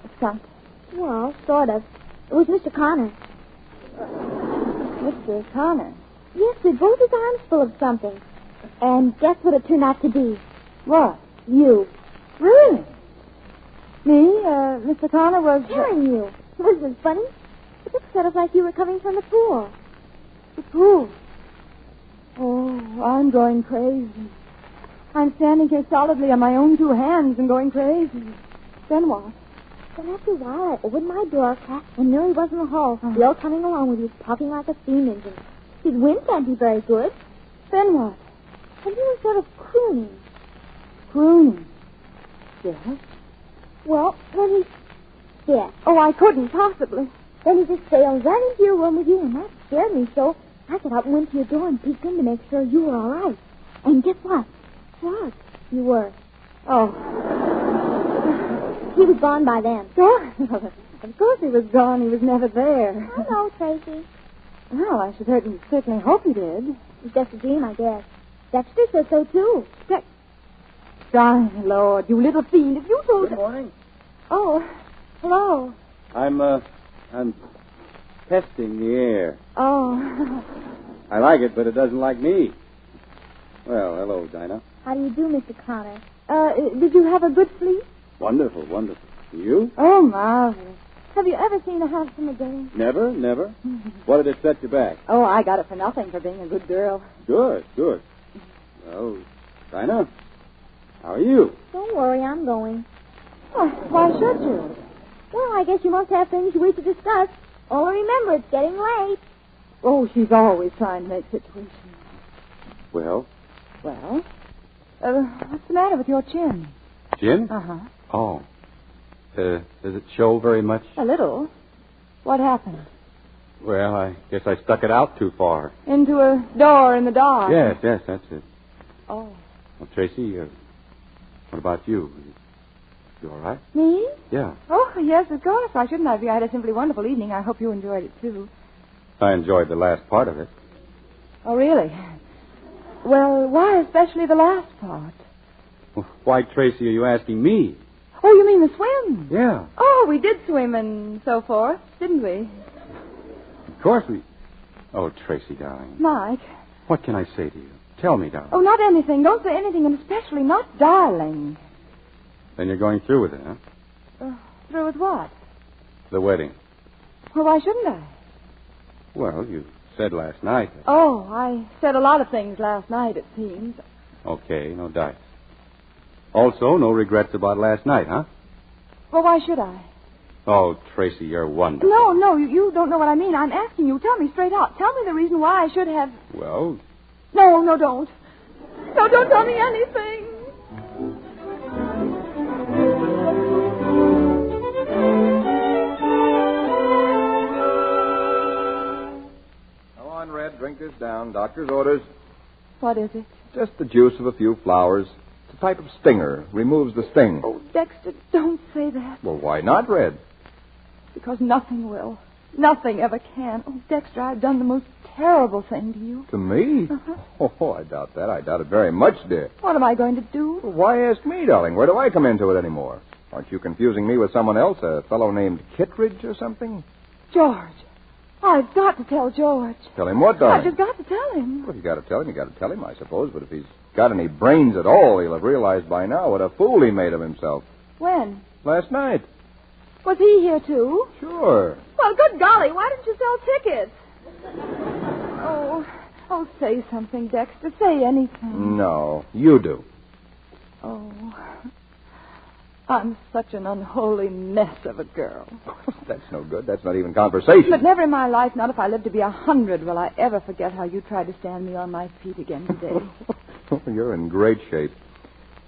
It's something. Well, sort of. It was Mr. Connor. Mr. Connor? Yes, with both his arms full of something. And guess what it turned out to be? What? You. Really? Me? Mr. Connor was... Carrying you. Wasn't it funny? It looked sort of like you were coming from the pool. The pool? Oh, I'm going crazy. I'm standing here solidly on my own two hands and going crazy. Then what? Then after a while, I opened my door, and there he was in the hall, still coming along with you, puffing like a steam engine. His wind can't be very good. Then what? And he was sort of crooning. Crooning? Yes? Well, then he... Yeah. Oh, I couldn't possibly. Then he just sailed right into your room with you, and that scared me so I got up and went to your door and peeked in to make sure you were all right. And guess what? What? You were. Oh. He was gone by then. Gone? Of course he was gone. He was never there. I know, Tracy. Well, I should certainly hope he did. It was just a dream, I guess. Dexter said so, too. My Lord, you little fiend. If you told... Good morning. Oh, hello. I'm testing the air. Oh. I like it, but it doesn't like me. Well, hello, Dinah. How do you do, Mr. Connor? Did you have a good sleep? Wonderful, wonderful. You? Oh, marvelous. Have you ever seen a handsomer day? Never, never. What did it set you back? Oh, I got it for nothing for being a good girl. Good, good. Well, Dinah, how are you? Don't worry, I'm going. Oh, why should you? Well, I guess you must have things you wish to discuss. Only remember, it's getting late. Oh, she's always trying to make situations. Well? Well, what's the matter with your chin? Gin? Uh-huh. Oh. Does it show very much? A little. What happened? Well, I guess I stuck it out too far. Into a door in the dark. Yes, that's it. Oh. Well, Tracy, what about you? You all right? Me? Yeah. Oh, yes, of course. Why shouldn't I be? I had a simply wonderful evening. I hope you enjoyed it, too. I enjoyed the last part of it. Oh, really? Well, why especially the last part? Well, why, Tracy, are you asking me? Oh, you mean the swim? Yeah. Oh, we did swim and so forth, didn't we? Of course we... Oh, Tracy, darling. Mike. What can I say to you? Tell me, darling. Oh, not anything. Don't say anything, and especially not darling. Then you're going through with it, huh? Through with what? The wedding. Well, why shouldn't I? Well, you said last night. Oh, I said a lot of things last night, it seems. Okay, no dice. Also, no regrets about last night, huh? Well, why should I? Oh, Tracy, you're wonderful. No, you don't know what I mean. I'm asking you. Tell me straight out. Tell me the reason why I should have... Well... No, don't. No, don't tell me anything. Come on, Red, drink this down. Doctor's orders. What is it? Just the juice of a few flowers. It's a type of stinger. Removes the sting. Oh, Dexter, don't say that. Well, why not, Red? Because nothing will. Nothing ever can. Oh, Dexter, I've done the most terrible thing to you. To me? Uh-huh. Oh, I doubt that. I doubt it very much, dear. What am I going to do? Well, why ask me, darling? Where do I come into it anymore? Aren't you confusing me with someone else, a fellow named Kittredge or something? George. I've got to tell George. Tell him what, darling? I've just got to tell him. Well, if you got to tell him, you got to tell him, I suppose. But if he's got any brains at all, he'll have realized by now what a fool he made of himself. When? Last night. Was he here, too? Sure. Well, good golly, why didn't you sell tickets? Oh, say something, Dexter. Say anything. No, you do. Oh, I'm such an unholy mess of a girl. That's no good. That's not even conversation. But never in my life, not if I live to be 100, will I ever forget how you tried to stand me on my feet again today. You're in great shape.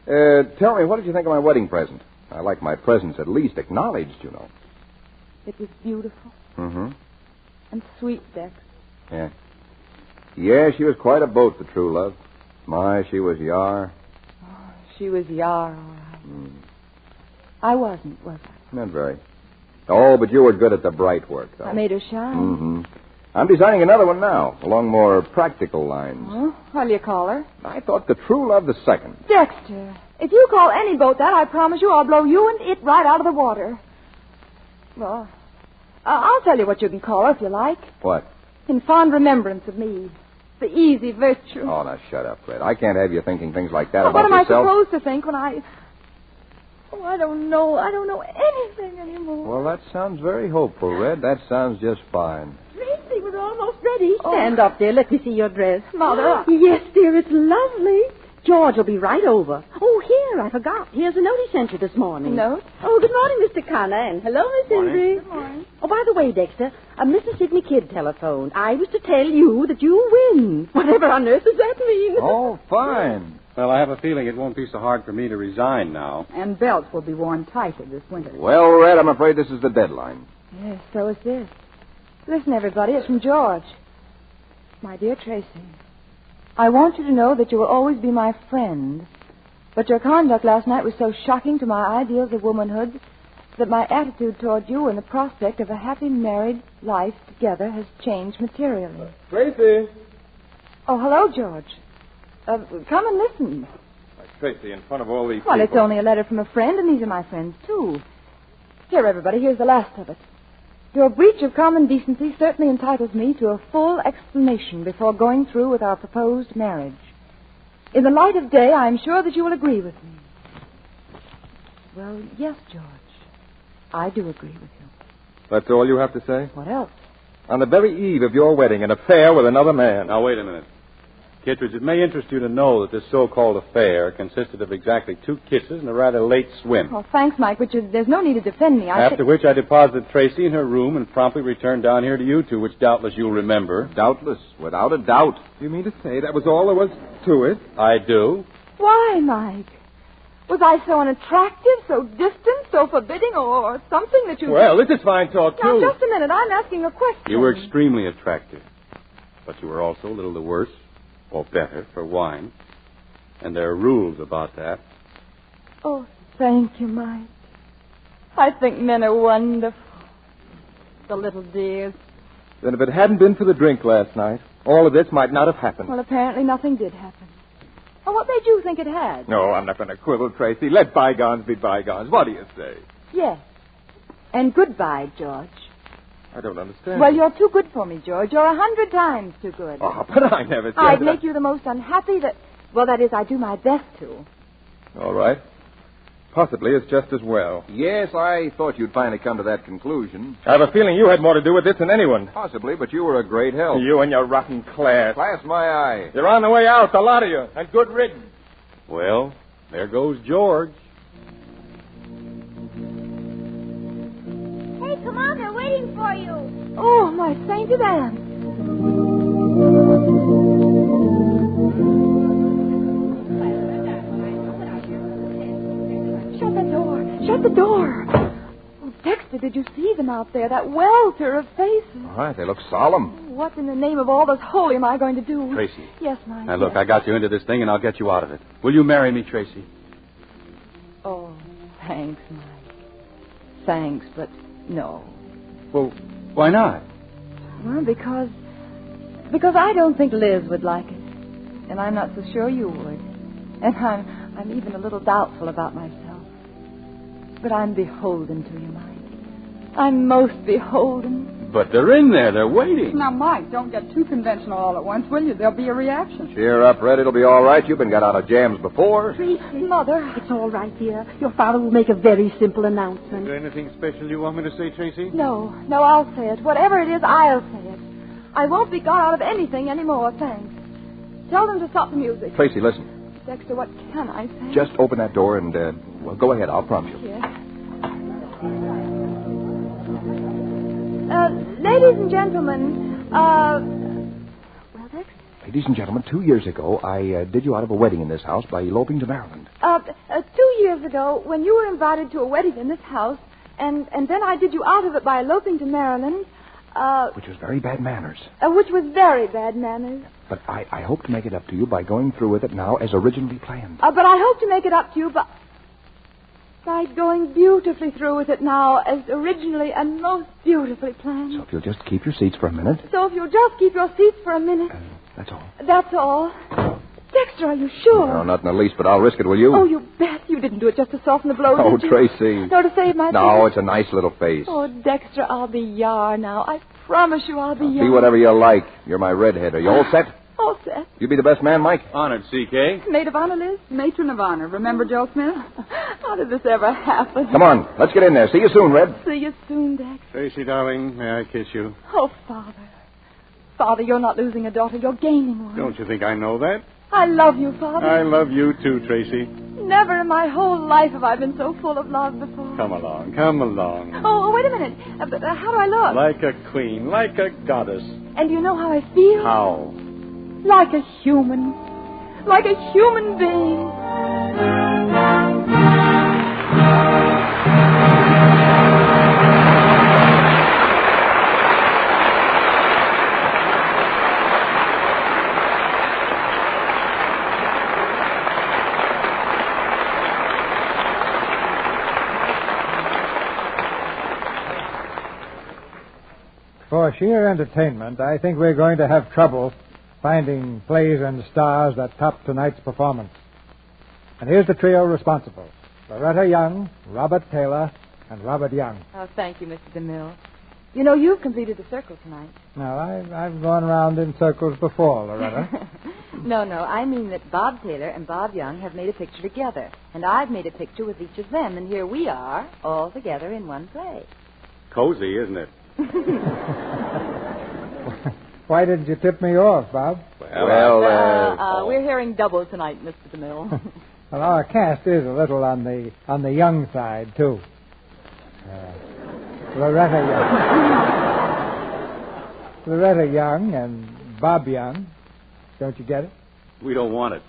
Tell me, what did you think of my wedding present? I like my presents at least acknowledged, you know. It was beautiful. Mm-hmm. And sweet, Dex. Yeah. Yeah, she was quite a boat, the true love. My, she was yar. Oh, she was yar, all right. Mm. I wasn't, was I? Not very. Oh, but you were good at the bright work, though. I made her shine. Mm-hmm. I'm designing another one now, along more practical lines. Oh, what do you call her? I thought the true love the second. Dexter, if you call any boat that, I promise you I'll blow you and it right out of the water. Well, I'll tell you what you can call her if you like. What? In fond remembrance of me. The easy virtue. Oh, now shut up, Fred. I can't have you thinking things like that about what am yourself. I supposed to think when I... Oh, I don't know. I don't know anything anymore. Well, that sounds very hopeful, Red. That sounds just fine. Tracy, we're almost ready. Oh. Stand up, dear. Let me see your dress. Mother. Yes, dear, it's lovely. George will be right over. Oh, here, I forgot. Here's a note he sent you this morning. Note? Oh, good morning, Mr. Connor, and hello, Miss Hendry. Good morning. Oh, by the way, Dexter, Mr. Sidney Kidd telephoned. I was to tell you that you win. Whatever on earth does that mean? Oh, fine. Well, I have a feeling it won't be so hard for me to resign now. And belts will be worn tighter this winter. Well, Red, I'm afraid this is the deadline. Yes, so is this. Listen, everybody, it's from George. My dear Tracy, I want you to know that you will always be my friend. But your conduct last night was so shocking to my ideals of womanhood that my attitude toward you and the prospect of a happy married life together has changed materially. Tracy! Oh, hello, George. Come and listen. Tracy, in front of all these Well, people. it's only a letter from a friend, and these are my friends, too. Here, everybody, here's the last of it. Your breach of common decency certainly entitles me to a full explanation before going through with our proposed marriage. In the light of day, I am sure that you will agree with me. Well, yes, George. I do agree with you. That's all you have to say? What else? On the very eve of your wedding, an affair with another man. Now, wait a minute. Kittredge, it may interest you to know that this so-called affair consisted of exactly 2 kisses and a rather late swim. Oh, thanks, Mike, but there's no need to defend me. After which I deposited Tracy in her room and promptly returned down here to you two, which doubtless you'll remember. Doubtless, without a doubt. You mean to say that was all there was to it? I do. Why, Mike? Was I so unattractive, so distant, so forbidding, or something that you... Well, this is fine talk, Now, too. just a minute. I'm asking a question. You were extremely attractive. But you were also a little the worse, or better, for wine. And there are rules about that. Oh, thank you, Mike. I think men are wonderful. The little dears. Then if it hadn't been for the drink last night, all of this might not have happened. Well, apparently nothing did happen. Well, what made you think it had? No, I'm not going to quibble, Tracy. Let bygones be bygones. What do you say? Yes. And goodbye, George. I don't understand. Well, you're too good for me, George. You're 100 times too good. Oh, but I never said I'd that. make you the most unhappy that... Well, that is, I do my best to. All right. Possibly it's just as well. Yes, I thought you'd finally come to that conclusion. I have a feeling you had more to do with this than anyone. Possibly, but you were a great help. You and your rotten class. Class my eye. You're on the way out, the lot of you, and good riddance. Well, there goes George. Hey, come on, they're waiting for you. Oh, my sainted aunt. Shut the door. Oh, Dexter, did you see them out there? That welter of faces. All right, they look solemn. What in the name of all that's holy am I going to do? Tracy. Yes, Mike. Now, look, I got you into this thing, and I'll get you out of it. Will you marry me, Tracy? Oh, thanks, Mike. Thanks, but no. Well, why not? Well, because I don't think Liz would like it. And I'm not so sure you would. And I'm even a little doubtful about myself. But I'm beholden to you, Mike. I'm most beholden. But they're in there. They're waiting. Now, Mike, don't get too conventional all at once, will you? There'll be a reaction. Cheer up, Red. It'll be all right. You've been got out of jams before. Mother. It's all right, dear. Your father will make a very simple announcement. Is there anything special you want me to say, Tracy? No, I'll say it. Whatever it is, I'll say it. I won't be got out of anything anymore, thanks. Tell them to stop the music. Tracy, listen. Dexter, what can I say? Just open that door and, well, go ahead. I'll prompt you. Yes. Ladies and gentlemen, well, Dexter? Ladies and gentlemen, 2 years ago, I did you out of a wedding in this house by eloping to Maryland. 2 years ago, when you were invited to a wedding in this house, and then I did you out of it by eloping to Maryland, which was very bad manners. Which was very bad manners. But I hope to make it up to you by going through with it now as originally planned. But I hope to make it up to you by going beautifully through with it now as originally and most beautifully planned. So if you'll just keep your seats for a minute. That's all. That's all. Dexter, are you sure? No, not in the least, but I'll risk it, will you? Oh, you bet. You didn't do it just to soften the blow, Oh, did you? Tracy. No, to save my No, face. it's a nice little face. Oh, Dexter, I'll be yar now. I promise you I'll be yar. Be whatever you like. You're my redhead. Are you all set? All set. You be the best man, Mike? Honored, CK. Maid of honor, Liz? Matron of honor. Remember Joe Smith? How did this ever happen? Come on. Let's get in there. See you soon, Red. See you soon, Dex. Tracy, darling, may I kiss you? Oh, Father. Father, you're not losing a daughter. You're gaining one. Don't you think I know that? I love you, Father. I love you too, Tracy. Never in my whole life have I been so full of love before. Come along, come along. Oh, wait a minute. How do I look? Like a queen, like a goddess. And do you know how I feel? How? Like a human. Like a human being. For sheer entertainment, I think we're going to have trouble finding plays and stars that top tonight's performance. And here's the trio responsible. Loretta Young, Robert Taylor, and Robert Young. Oh, thank you, Mr. DeMille. You know, you've completed the circle tonight. Now, I've gone around in circles before, Loretta. No, I mean that Bob Taylor and Bob Young have made a picture together. And I've made a picture with each of them. And here we are, all together in one play. Cozy, isn't it? Why didn't you tip me off, Bob? We're hearing double tonight, Mr. DeMille. Well, our cast is a little on the young side, too. Loretta Young and Bob Young. Don't you get it? We don't want it.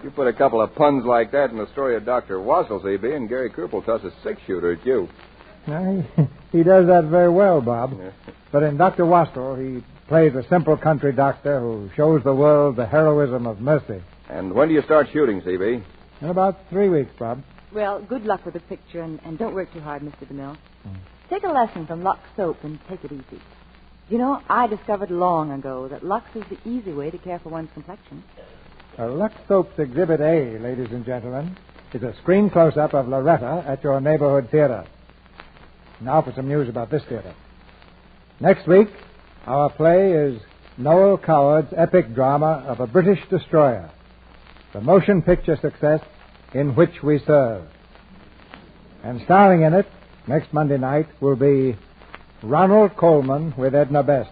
You put a couple of puns like that in the story of Dr. Wassel, CB, and Gary Cooper will toss a six-shooter at you. He does that very well, Bob. But in Dr. Wassel, he plays a simple country doctor who shows the world the heroism of mercy. And when do you start shooting, CB? In about 3 weeks, Bob. Well, good luck with the picture, and don't work too hard, Mr. DeMille. Take a lesson from Lux Soap and take it easy. You know, I discovered long ago that Lux is the easy way to care for one's complexion. Lux Soap's Exhibit A, ladies and gentlemen, is a screen close-up of Loretta at your neighborhood theater. Now for some news about this theater. Next week, our play is Noel Coward's epic drama of a British destroyer, the motion picture success In Which We Serve. And starring in it, next Monday night, will be Ronald Colman with Edna Best.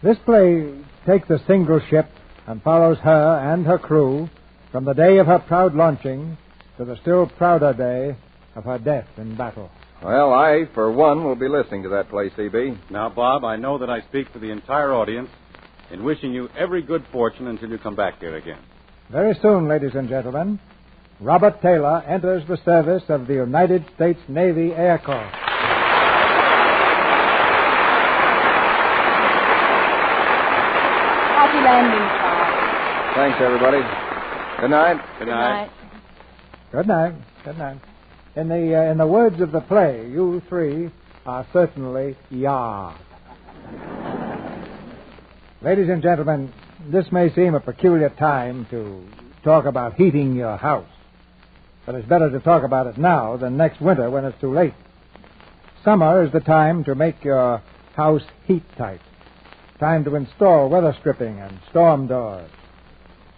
This play takes a single ship and follows her and her crew from the day of her proud launching to the still prouder day of her death in battle. Well, I, for one, will be listening to that play, CB. Now, Bob, I know that I speak for the entire audience in wishing you every good fortune until you come back here again. Very soon, ladies and gentlemen, Robert Taylor enters the service of the United States Navy Air Corps. Happy landing, Bob. Thanks, everybody. Good night. Good night. Good night. Good night. In the words of the play, you three are certainly yard. Ladies and gentlemen, this may seem a peculiar time to talk about heating your house, but it's better to talk about it now than next winter when it's too late. Summer is the time to make your house heat tight, time to install weather stripping and storm doors.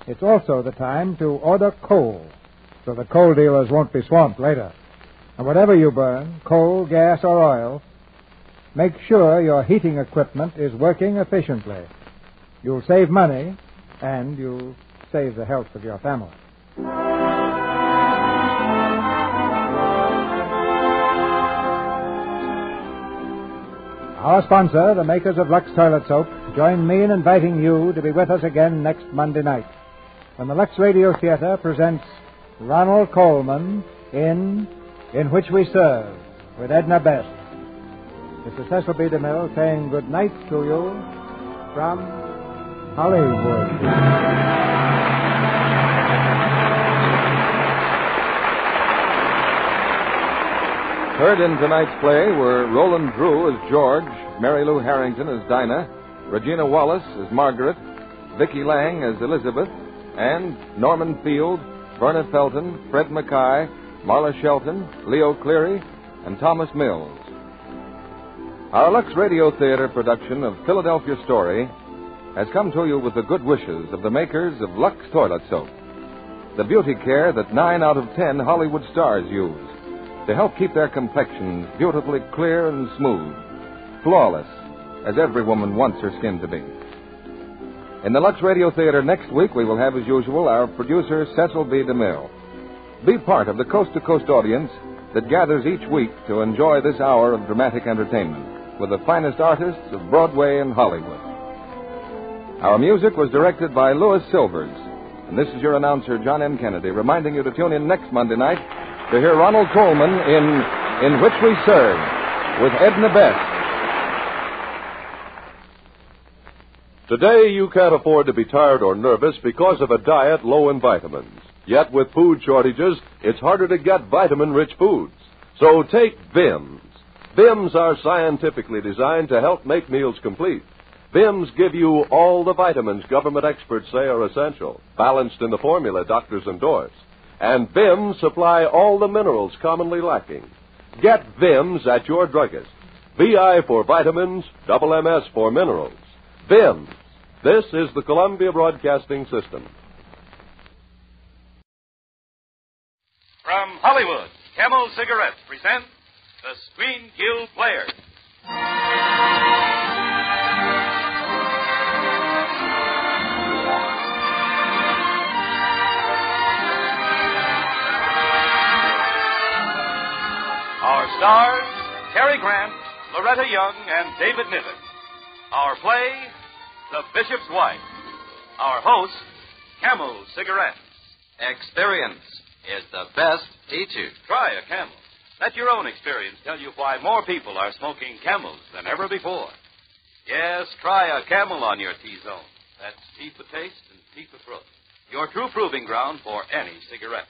It's also the time to order coal, so the coal dealers won't be swamped later. And whatever you burn, coal, gas, or oil, make sure your heating equipment is working efficiently. You'll save money, and you'll save the health of your family. Our sponsor, the makers of Lux Toilet Soap, join me in inviting you to be with us again next Monday night when the Lux Radio Theater presents Ronald Colman in Which We Serve with Edna Best. This is Cecil B. DeMille saying good night to you from Hollywood. Heard in tonight's play were Roland Drew as George, Mary Lou Harrington as Dinah, Regina Wallace as Margaret, Vicki Lang as Elizabeth, and Norman Field, Verna Felton, Fred Mackay, Marla Shelton, Leo Cleary, and Thomas Mills. Our Lux Radio Theater production of Philadelphia Story has come to you with the good wishes of the makers of Lux Toilet Soap, the beauty care that 9 out of 10 Hollywood stars use to help keep their complexions beautifully clear and smooth, flawless, as every woman wants her skin to be. In the Lux Radio Theater next week, we will have, as usual, our producer, Cecil B. DeMille. Be part of the coast-to-coast audience that gathers each week to enjoy this hour of dramatic entertainment with the finest artists of Broadway and Hollywood. Our music was directed by Louis Silvers, and this is your announcer, John M. Kennedy, reminding you to tune in next Monday night to hear Ronald Colman in Which We Serve with Edna Best. Today, you can't afford to be tired or nervous because of a diet low in vitamins. Yet, with food shortages, it's harder to get vitamin-rich foods. So take Vims. Vims are scientifically designed to help make meals complete. Vims give you all the vitamins government experts say are essential, balanced in the formula doctors endorse. And Vims supply all the minerals commonly lacking. Get Vims at your druggist. VI for vitamins, double MS for minerals. Vims. This is the Columbia Broadcasting System. From Hollywood, Camel Cigarettes present the Screen Guild Players. Our stars, Cary Grant, Loretta Young, and David Niven. Our play, The Bishop's Wife. Our host, Camel cigarettes. Experience is the best teacher. Try a Camel. Let your own experience tell you why more people are smoking Camels than ever before. Yes, try a Camel on your T-zone. That's T for taste and T for throat. Your true proving ground for any cigarette.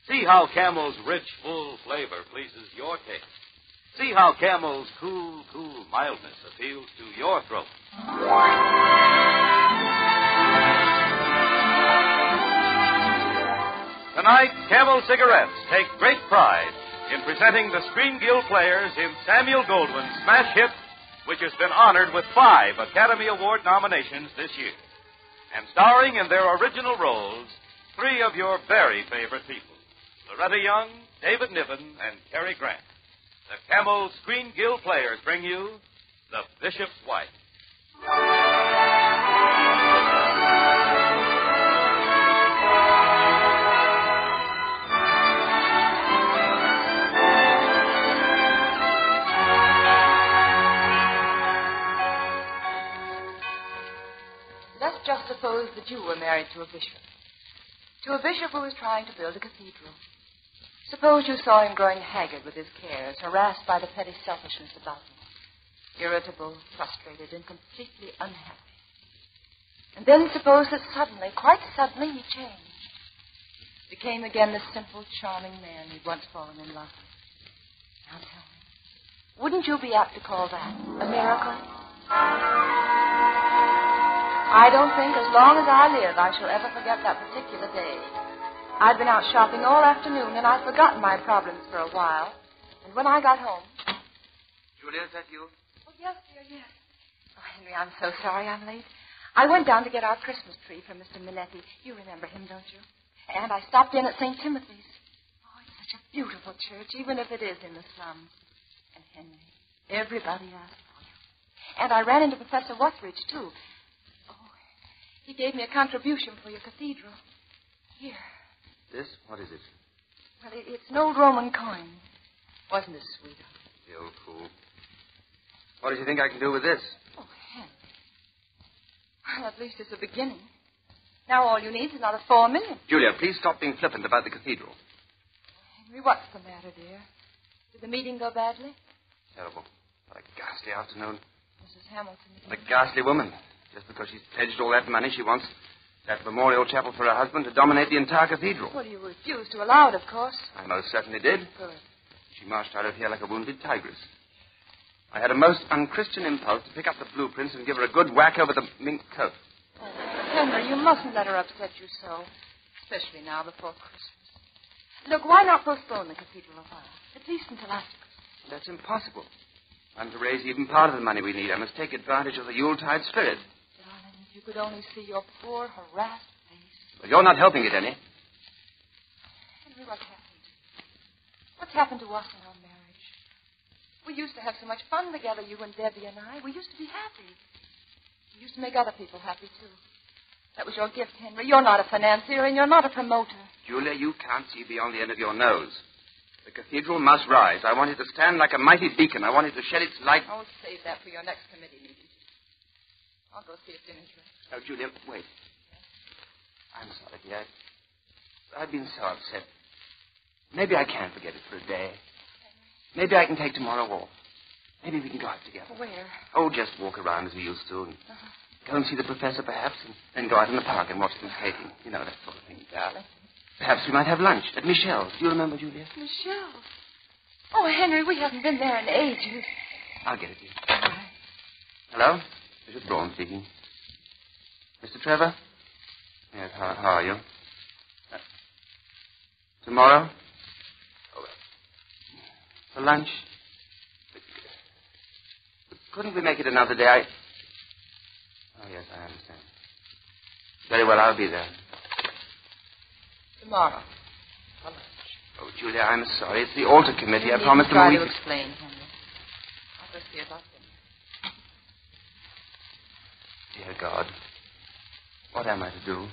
See how Camel's rich, full flavor pleases your taste. See how Camel's cool mildness appeals to your throat. Tonight, Camel Cigarettes take great pride in presenting the Screen Guild players in Samuel Goldwyn's smash hit, which has been honored with 5 Academy Award nominations this year, and starring in their original roles 3 of your very favorite people, Loretta Young, David Niven, and Cary Grant. The Camel Screen Guild players bring you The Bishop's Wife. Let's just suppose that you were married to a bishop. To a bishop who was trying to build a cathedral. Suppose you saw him growing haggard with his cares, harassed by the petty selfishness about him. Irritable, frustrated, and completely unhappy. And then suppose that suddenly, quite suddenly, he changed. Became again the simple, charming man he'd once fallen in love with. Now tell me, wouldn't you be apt to call that a miracle? I don't think as long as I live I shall ever forget that particular day. I'd been out shopping all afternoon, and I'd forgotten my problems for a while. And when I got home... Julia, is that you? Oh, yes, dear, yes. Oh, Henry, I'm so sorry I'm late. I went down to get our Christmas tree from Mr. Minetti. You remember him, don't you? And I stopped in at St. Timothy's. Oh, it's such a beautiful church, even if it is in the slums. And Henry, everybody asked for you. And I ran into Professor Wuthridge, too. He gave me a contribution for your cathedral. Here. This? What is it? Well, it's an old Roman coin. Wasn't it sweet? The old fool. What does he think I can do with this? Oh, Henry. Well, at least it's a beginning. Now all you need is another 4 million. Julia, please stop being flippant about the cathedral. Henry, what's the matter, dear? Did the meeting go badly? Terrible. What a ghastly afternoon. Mrs. Hamilton. What a ghastly woman. Just because she's pledged all that money, she wants that memorial chapel for her husband to dominate the entire cathedral. Well, you refused to allow it, of course. I most certainly did. Good. She marched out of here like a wounded tigress. I had a most unchristian impulse to pick up the blueprints and give her a good whack over the mink coat. Oh, Henry, you mustn't let her upset you so, especially now before Christmas. Look, why not postpone the cathedral a while, at least until after Christmas? That's impossible. I'm to raise even part of the money we need. I must take advantage of the Yuletide spirit. If you could only see your poor, harassed face. Well, you're not helping it any. Henry, what happened? What's happened to us in our marriage? We used to have so much fun together, you and Debbie and I. We used to be happy. We used to make other people happy, too. That was your gift, Henry. You're not a financier, and you're not a promoter. Julia, you can't see beyond the end of your nose. The cathedral must rise. I want it to stand like a mighty beacon. I want it to shed its light. Oh, save that for your next committee meeting. I'll go see if dinner's ready. Oh, Julia, wait. I'm sorry, dear. I've been so upset. Maybe I can forget it for a day. Maybe I can take tomorrow off. Maybe we can go out together. Where? Oh, just walk around as we used to. And go and see the professor, perhaps, and then go out in the park and watch them skating. You know, that sort of thing. Darling. Perhaps we might have lunch at Michelle's. Do you remember, Julia? Michelle's? Oh, Henry, we haven't been there in ages. I'll get it to you. Hello? Bishop Braun speaking. Mr. Trevor? Yes, how are you? Tomorrow? Oh, for lunch? Couldn't we make it another day? Oh, yes, I understand. Very well, I'll be there. Tomorrow. For lunch. Oh, Julia, I'm sorry. It's the altar committee. You I promised them a week. to explain, Henry. I'll go see about them. Dear God, what am I to do?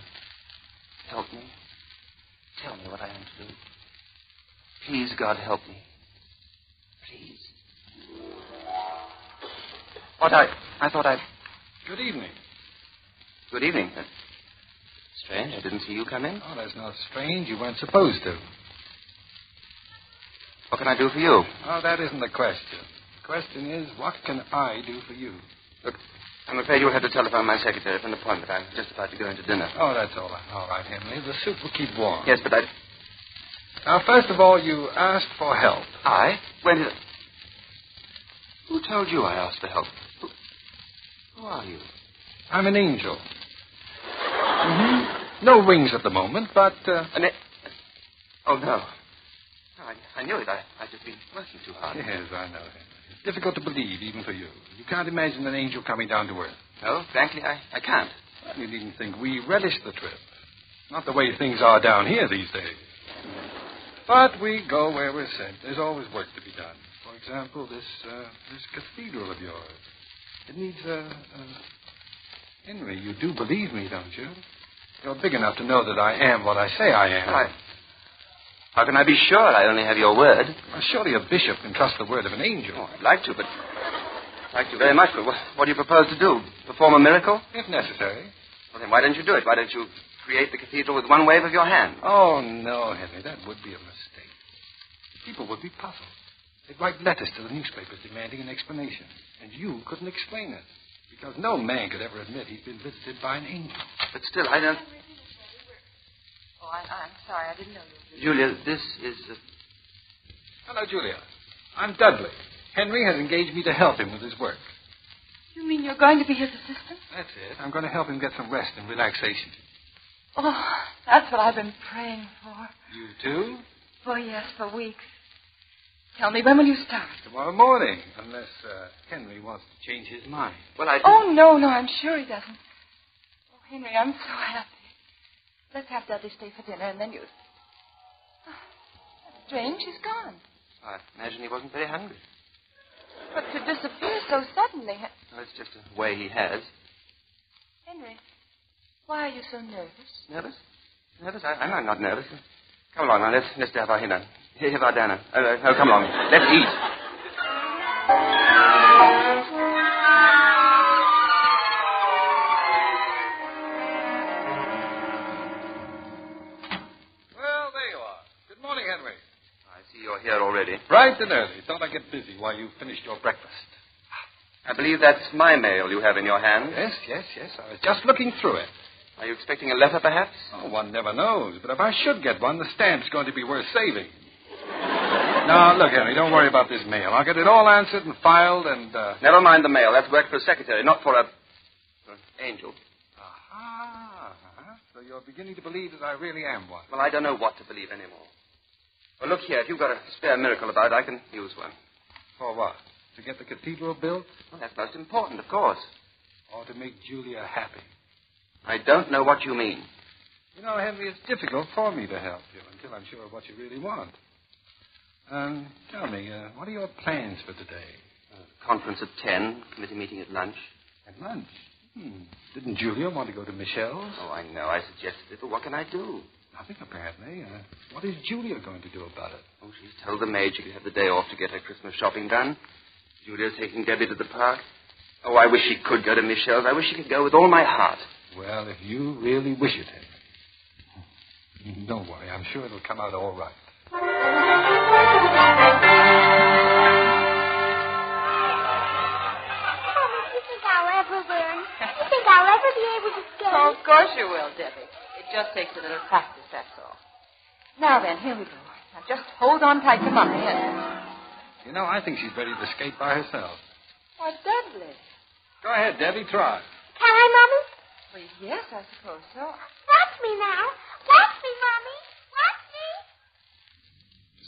Help me. Tell me what I am to do. Please, God, help me. Please. What I thought I... Good evening. Good evening. Strange. I didn't see you come in. Oh, that's not strange. You weren't supposed to. What can I do for you? Oh, that isn't the question. The question is, what can I do for you? Look, I'm afraid you'll have to telephone my secretary for an appointment. I'm just about to go into dinner. Oh, that's all right. All right, Henry. The soup will keep warm. Yes, but I... Now, first of all, you asked for help. I? When did... Who told you I asked for help? Who are you? I'm an angel. Mm-hmm. No wings at the moment, but... Oh, no. I knew it. I've just been working too hard. Yes, I know. It's difficult to believe, even for you. You can't imagine an angel coming down to earth. No, frankly, I can't. You needn't think we relish the trip. Not the way things are down here these days. But we go where we're sent. There's always work to be done. For example, this cathedral of yours. It needs Henry, you do believe me, don't you? You're big enough to know that I am what I say I am. How can I be sure I only have your word? Well, surely a bishop can trust the word of an angel. Oh, I'd like to, but... I'd like to very much, but what do you propose to do? Perform a miracle? If necessary. Well, then why don't you do it? Why don't you create the cathedral with one wave of your hand? Oh, no, Henry, that would be a mistake. People would be puzzled. They'd write letters to the newspapers demanding an explanation. And you couldn't explain it. Because no man could ever admit he'd been visited by an angel. But still, I don't... Oh, I'm sorry. I didn't know you. Julia, this is... Hello, Julia. I'm Dudley. Henry has engaged me to help him with his work. You mean you're going to be his assistant? That's it. I'm going to help him get some rest and relaxation. Oh, that's what I've been praying for. You too? Oh, yes, for weeks. Tell me, when will you start? Tomorrow morning, unless Henry wants to change his mind. Well, I... Oh, no, I'm sure he doesn't. Oh, Henry, I'm so happy. Let's have Dudley stay for dinner, and then you... Oh, that's strange. He's gone. I imagine he wasn't very hungry. But to disappear so suddenly... Well, it's just a way he has. Henry, why are you so nervous? Nervous? Nervous? I'm not nervous. Come along now. Let's have our dinner. Have our dinner. Oh, come along. Let's eat. Well, there you are. Good morning, Henry. I see you're here already. Bright and early. Thought I'd get busy while you finished your breakfast. I believe that's my mail you have in your hand. Yes. I was just looking through it. Are you expecting a letter, perhaps? Oh, one never knows. But if I should get one, the stamp's going to be worth saving. Now, look, Henry, don't worry about this mail. I'll get it all answered and filed and... Never mind the mail. That's work for a secretary, not for an angel. Aha. So you're beginning to believe that I really am one. Well, I don't know what to believe anymore. Well, look here. If you've got a spare miracle about, I can use one. For what? To get the cathedral built? Well, that's most important, of course. Or to make Julia happy? I don't know what you mean. You know, Henry, it's difficult for me to help you until I'm sure of what you really want. Tell me, what are your plans for today? Conference at 10, committee meeting at lunch. At lunch? Didn't Julia want to go to Michelle's? Oh, I know. I suggested it, but what can I do? Nothing, apparently. What is Julia going to do about it? Oh, she's told the maid she could have the day off to get her Christmas shopping done. Julia's taking Debbie to the park. Oh, I wish she could go to Michelle's. I wish she could go with all my heart. Well, if you really wish it, Henry. Don't worry. I'm sure it'll come out all right. You think I'll ever be able to skate? Oh, of course you will, Debbie. It just takes a little practice, that's all. Now then, here we go. Now just hold on tight to Mommy. You know, I think she's ready to skate by herself. Why, Dudley. Go ahead, Debbie. Try. Can I, Mommy? Well, yes, I suppose so. Watch me now. Watch me, Mommy. Watch me.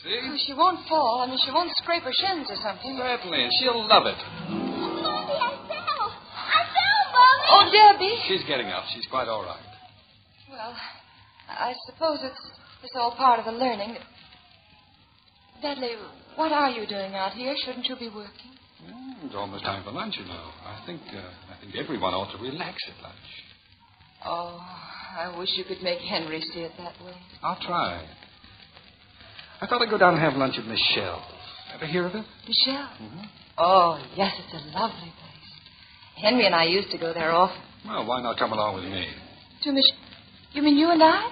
See? Oh, she won't fall. I mean, she won't scrape her shins or something. Certainly, and she'll love it. Mommy, I fell. I fell, Mommy. Oh, Debbie. She's getting up. She's quite all right. Well, I suppose it's all part of the learning. Dudley, what are you doing out here? Shouldn't you be working? It's almost time for lunch, you know. I think everyone ought to relax at lunch. Oh, I wish you could make Henry see it that way. I'll try. I thought I'd go down and have lunch at Michelle's. Ever hear of it? Michelle? Mm-hmm. Oh, yes, it's a lovely place. Henry and I used to go there often. Well, why not come along with me? To You mean you and I?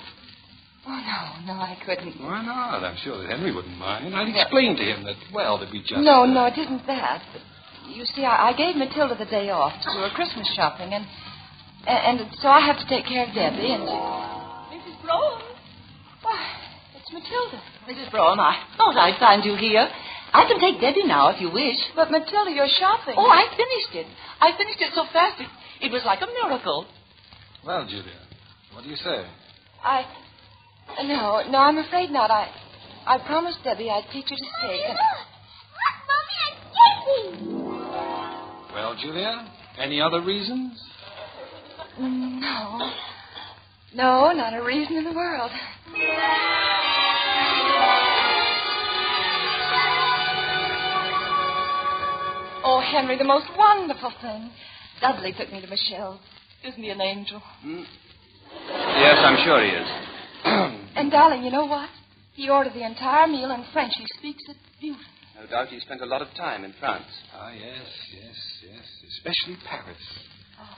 Oh, no, I couldn't. Why not? I'm sure that Henry wouldn't mind. I'd explain to him that, well, there'd be just... No, it isn't that. But you see, I gave Matilda the day off to do her Christmas shopping, and so I have to take care of Debbie, and... Mrs. Brown? Why, it's Matilda. Mrs. Brown, I thought I'd find you here. I can take Debbie now if you wish. But, Matilda, you're shopping. Oh, I finished it. I finished it so fast it was like a miracle. Well, Julia, what do you say? No, I'm afraid not. I promised Debbie I'd teach her to skate. Mommy, I'm skating! Well, Julia, any other reasons? No, not a reason in the world. Oh, Henry, the most wonderful thing. Dudley took me to Michelle's. Isn't he an angel? Yes, I'm sure he is. And, darling, you know what? He ordered the entire meal in French. He speaks it beautifully. No doubt he spent a lot of time in France. Ah, yes. Especially Paris.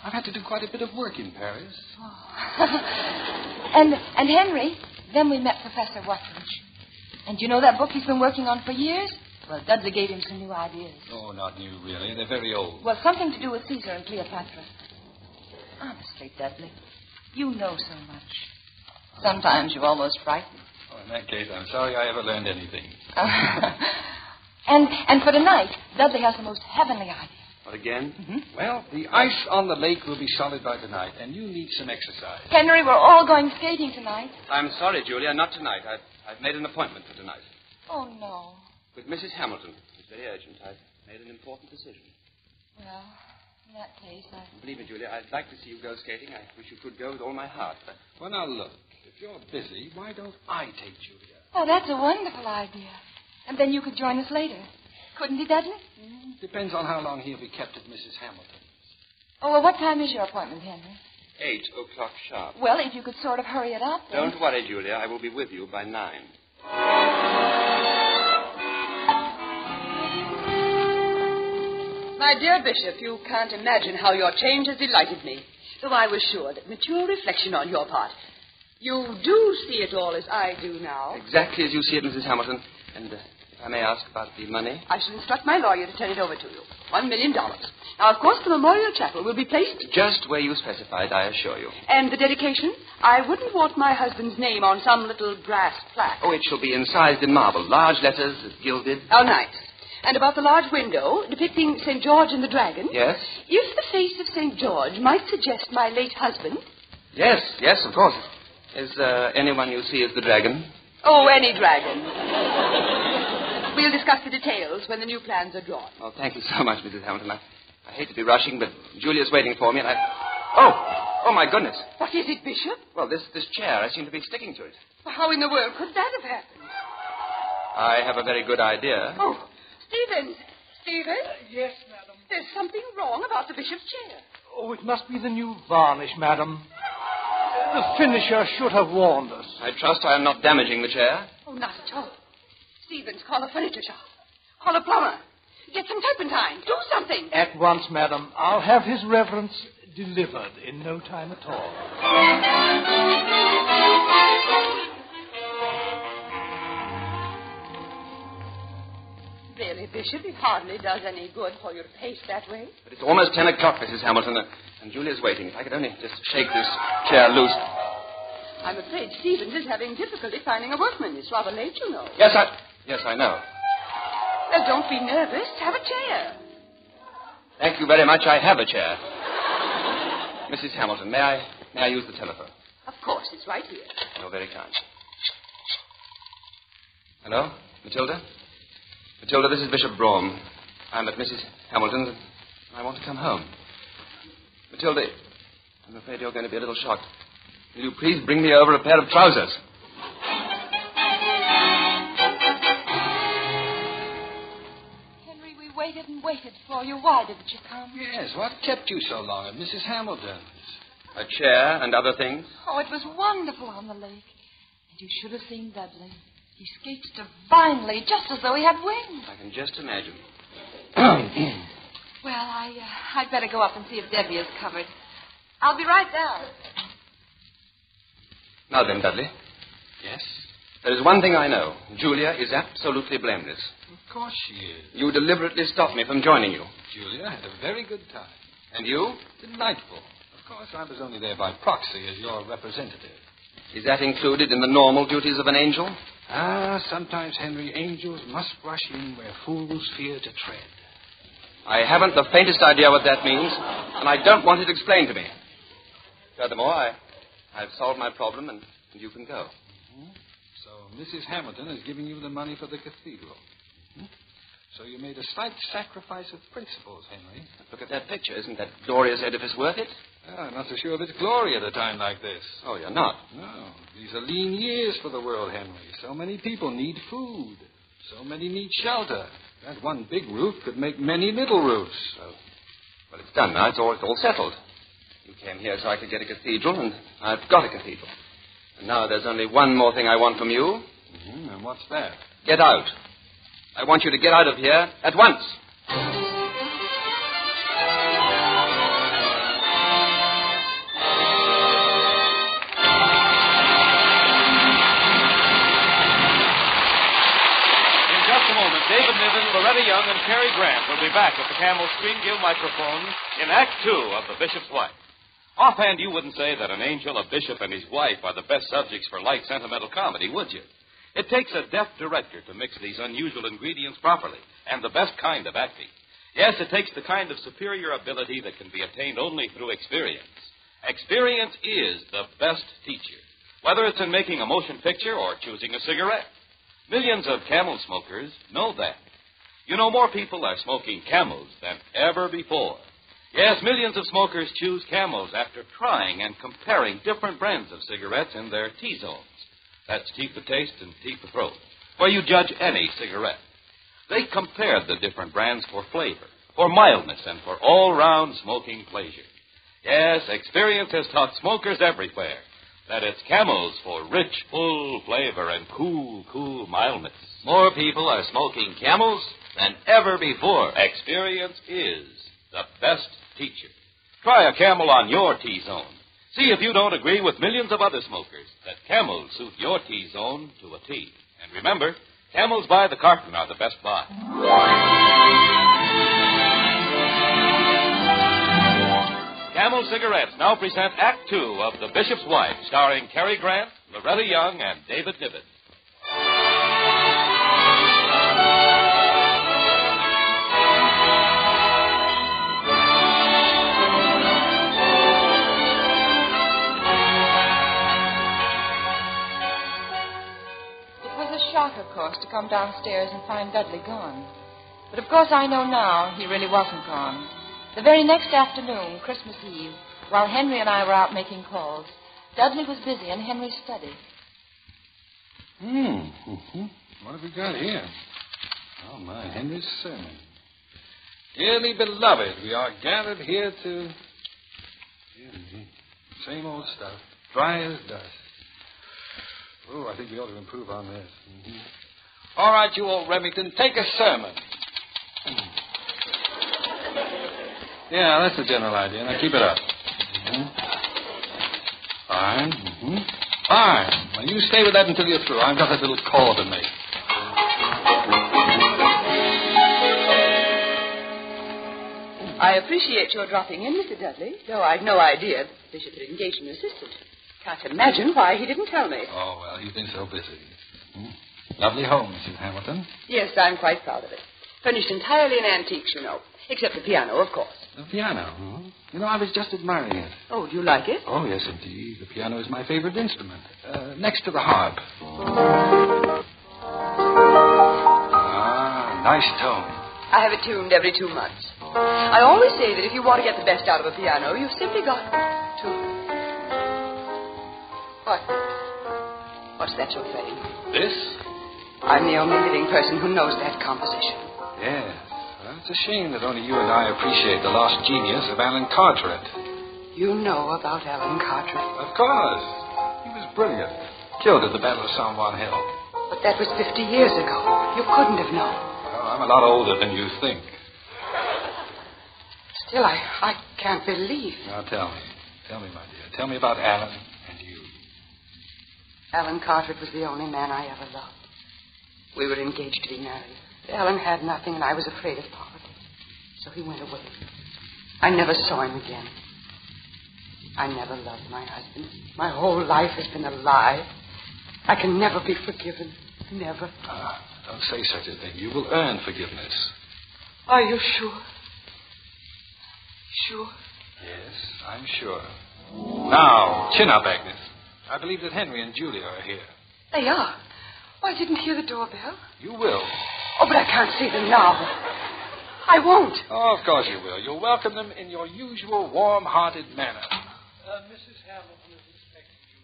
I've had to do quite a bit of work in Paris. And Henry, then we met Professor Whatridge. And you know that book he's been working on for years? Well, Dudley gave him some new ideas. Oh, not new, really. They're very old. Well, something to do with Caesar and Cleopatra. Honestly, Dudley, you know so much. Sometimes you almost frighten me. Oh, in that case, I'm sorry I ever learned anything. And for tonight, Dudley has the most heavenly idea. What again? Mm-hmm. Well, the ice on the lake will be solid by tonight, and you need some exercise. Henry, we're all going skating tonight. I'm sorry, Julia, not tonight. I've made an appointment for tonight. Oh, no. With Mrs. Hamilton. It's very urgent. I've made an important decision. Well, in that case, Believe me, Julia, I'd like to see you go skating. I wish you could go with all my heart. But... Well, now, look. If you're busy, why don't I take Julia? Oh, that's a wonderful idea. And then you could join us later. Couldn't he, Dudley? Depends on how long he'll be kept at Mrs. Hamilton's. Oh, well, what time is your appointment, Henry? 8 o'clock sharp. Well, if you could sort of hurry it up. Then... Don't worry, Julia. I will be with you by 9. My dear Bishop, you can't imagine how your change has delighted me. Though I was sure that mature reflection on your part. You do see it all as I do now. Exactly as you see it, Mrs. Hamilton. And if I may ask about the money? I shall instruct my lawyer to turn it over to you. $1 million. Now, of course, the memorial chapel will be placed... Just where you specified, I assure you. And the dedication? I wouldn't want my husband's name on some little brass plaque. Oh, it shall be incised in marble. Large letters, gilded. Oh, nice. And about the large window depicting St. George and the Dragon? Yes? If the face of St. George might suggest my late husband... Yes, of course. Is anyone you see as the dragon? Oh, any dragon. We'll discuss the details when the new plans are drawn. Oh, thank you so much, Mrs. Hamilton. I hate to be rushing, but Julia's waiting for me, and Oh, my goodness. What is it, Bishop? Well, this chair, I seem to be sticking to it. Well, how in the world could that have happened? I have a very good idea. Oh, Stephen. Yes, madam. There's something wrong about the bishop's chair. Oh, it must be the new varnish, madam. The finisher should have warned us. I trust I am not damaging the chair. Oh, not at all. Stevens, call a furniture shop. Call a plumber. Get some turpentine. Do something. At once, madam. I'll have his reverence delivered in no time at all. Really, Bishop, it hardly does any good for you to pace that way. But it's almost 10 o'clock, Mrs. Hamilton, and Julia's waiting. If I could only just shake this chair loose. I'm afraid Stevens is having difficulty finding a workman. It's rather late, you know. Yes, I know. Well, don't be nervous. Have a chair. Thank you very much. I have a chair. Mrs. Hamilton, may I use the telephone? Of course, it's right here. Oh, very kind. Hello? Matilda? Matilda, this is Bishop Brougham. I'm at Mrs. Hamilton's, and I want to come home. Matilda, I'm afraid you're going to be a little shocked. Will you please bring me over a pair of trousers? Henry, we waited and waited for you. Why didn't you come? Yes, what kept you so long at Mrs. Hamilton's? A chair and other things. Oh, it was wonderful on the lake. And you should have seen Dudley. He skates divinely, just as though he had wings. I can just imagine. Well, I'd better go up and see if Debbie is covered. I'll be right down. Now then, Dudley. Yes? There is one thing I know. Julia is absolutely blameless. Of course she is. You deliberately stopped me from joining you. Julia had a very good time. And you? Delightful. Of course, I was only there by proxy as your representative. Is that included in the normal duties of an angel? Sometimes, Henry, angels must rush in where fools fear to tread. I haven't the faintest idea what that means, and I don't want it explained to me. Furthermore, I've solved my problem, and you can go. Mm-hmm. So Mrs. Hamilton is giving you the money for the cathedral. Mm-hmm. So you made a slight sacrifice of principles, Henry. Look at that picture. Isn't that glorious edifice worth it? I'm not so sure of its glory at a time like this. Oh, you're not? No. These are lean years for the world, Henry. So many people need food. So many need shelter. That one big roof could make many little roofs. Well, it's done now. It's all settled. You came here so I could get a cathedral, and I've got a cathedral. And now there's only one more thing I want from you. Mm-hmm. And what's that? Get out. I want you to get out of here at once. David Niven, Loretta Young, and Cary Grant will be back at the Camel Screen Guild microphone in Act 2 of The Bishop's Wife. Offhand, you wouldn't say that an angel, a bishop, and his wife are the best subjects for light, sentimental comedy, would you? It takes a deft director to mix these unusual ingredients properly, and the best kind of acting. Yes, it takes the kind of superior ability that can be attained only through experience. Experience is the best teacher, whether it's in making a motion picture or choosing a cigarette. Millions of Camel smokers know that. You know, more people are smoking Camels than ever before. Yes, millions of smokers choose Camels after trying and comparing different brands of cigarettes in their T-zones. That's teeth for taste and teeth for throat, where you judge any cigarette. They compared the different brands for flavor, for mildness, and for all-round smoking pleasure. Yes, experience has taught smokers everywhere that it's Camels for rich, full flavor and cool mildness. More people are smoking Camels than ever before. Experience is the best teacher. Try a Camel on your T-zone. See if you don't agree with millions of other smokers that Camels suit your T-zone to a T. And remember, Camels by the carton are the best buy. Camel Cigarettes now present Act 2 of The Bishop's Wife, starring Cary Grant, Loretta Young, and David Niven. It was a shock, of course, to come downstairs and find Dudley gone. But of course I know now he really wasn't gone. The very next afternoon, Christmas Eve, while Henry and I were out making calls, Dudley was busy in Henry's study. Mm-hmm. What have we got here? Oh, my, Henry's sermon. Dearly beloved, we are gathered here to... Same old stuff. Dry as dust. Oh, I think we ought to improve on this. Mm-hmm. All right, you old Remington, take a sermon. Yeah, that's the general idea. Now, keep it up. Mm-hmm. Fine. Mm-hmm. Fine. Now, you stay with that until you're through. I've got a little call to make. I appreciate your dropping in, Mr. Dudley, though I'd no idea that the bishop had engaged an assistant. Can't imagine why he didn't tell me. Oh, well, he's been so busy. Lovely home, Mrs. Hamilton. Yes, I'm quite proud of it. Furnished entirely in antiques, you know. Except the piano, of course. The piano? Hmm? You know, I was just admiring it. Oh, do you like it? Oh, yes, indeed. The piano is my favorite instrument. Next to the harp. Ah, nice tone. I have it tuned every 2 months. I always say that if you want to get the best out of a piano, you've simply got to... What? What's that you're playing? This? I'm the only living person who knows that composition. Yes. Well, it's a shame that only you and I appreciate the lost genius of Alan Carteret. You know about Alan Carteret? Of course. He was brilliant. Killed at the Battle of San Juan Hill. But that was 50 years ago. You couldn't have known. Well, I'm a lot older than you think. Still, I can't believe. Now, tell me. Tell me, my dear. Tell me about Alan and you. Alan Cartwright was the only man I ever loved. We were engaged to be married. Alan had nothing, and I was afraid of poverty. So he went away. I never saw him again. I never loved my husband. My whole life has been a lie. I can never be forgiven. Never. Don't say such a thing. You will earn forgiveness. Are you sure? Sure? Yes, I'm sure. Now, chin up, Agnes. I believe that Henry and Julia are here. They are. Oh, I didn't hear the doorbell. You will. Oh, but I can't see them now. I won't. Oh, of course you will. You'll welcome them in your usual warm-hearted manner. Mrs. Hamilton is expecting you.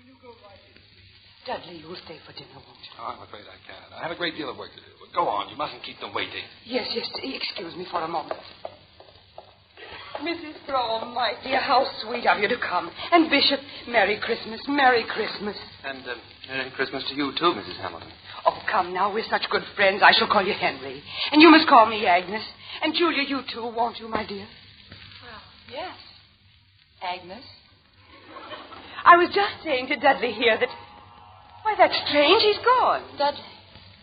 Will you go right in, please? Dudley, you'll stay for dinner, won't you? Oh, I'm afraid I can't. I have a great deal of work to do. But go on. You mustn't keep them waiting. Yes. Excuse me for a moment. Mrs. Brougham, my dear, how sweet of you to come. And Bishop, Merry Christmas, Merry Christmas. And Merry Christmas to you, too, Mrs. Hamilton. Oh, come now, we're such good friends. I shall call you Henry. And you must call me Agnes. And Julia, you too, won't you, my dear? Well, yes. Agnes. I was just saying to Dudley here that... Why, that's strange. He's gone. Dudley?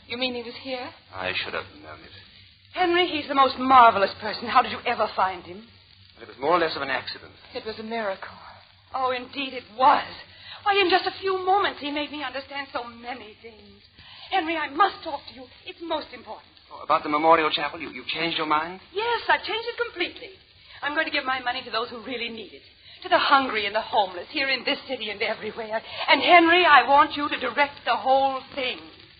You mean he was here? I should have known it. Henry, he's the most marvelous person. How did you ever find him? It was more or less of an accident. It was a miracle. Oh, indeed it was. Why, in just a few moments, he made me understand so many things. Henry, I must talk to you. It's most important. Oh, about the memorial chapel, you changed your mind? Yes, I've changed it completely. I'm going to give my money to those who really need it. To the hungry and the homeless, here in this city and everywhere. And, Henry, I want you to direct the whole thing.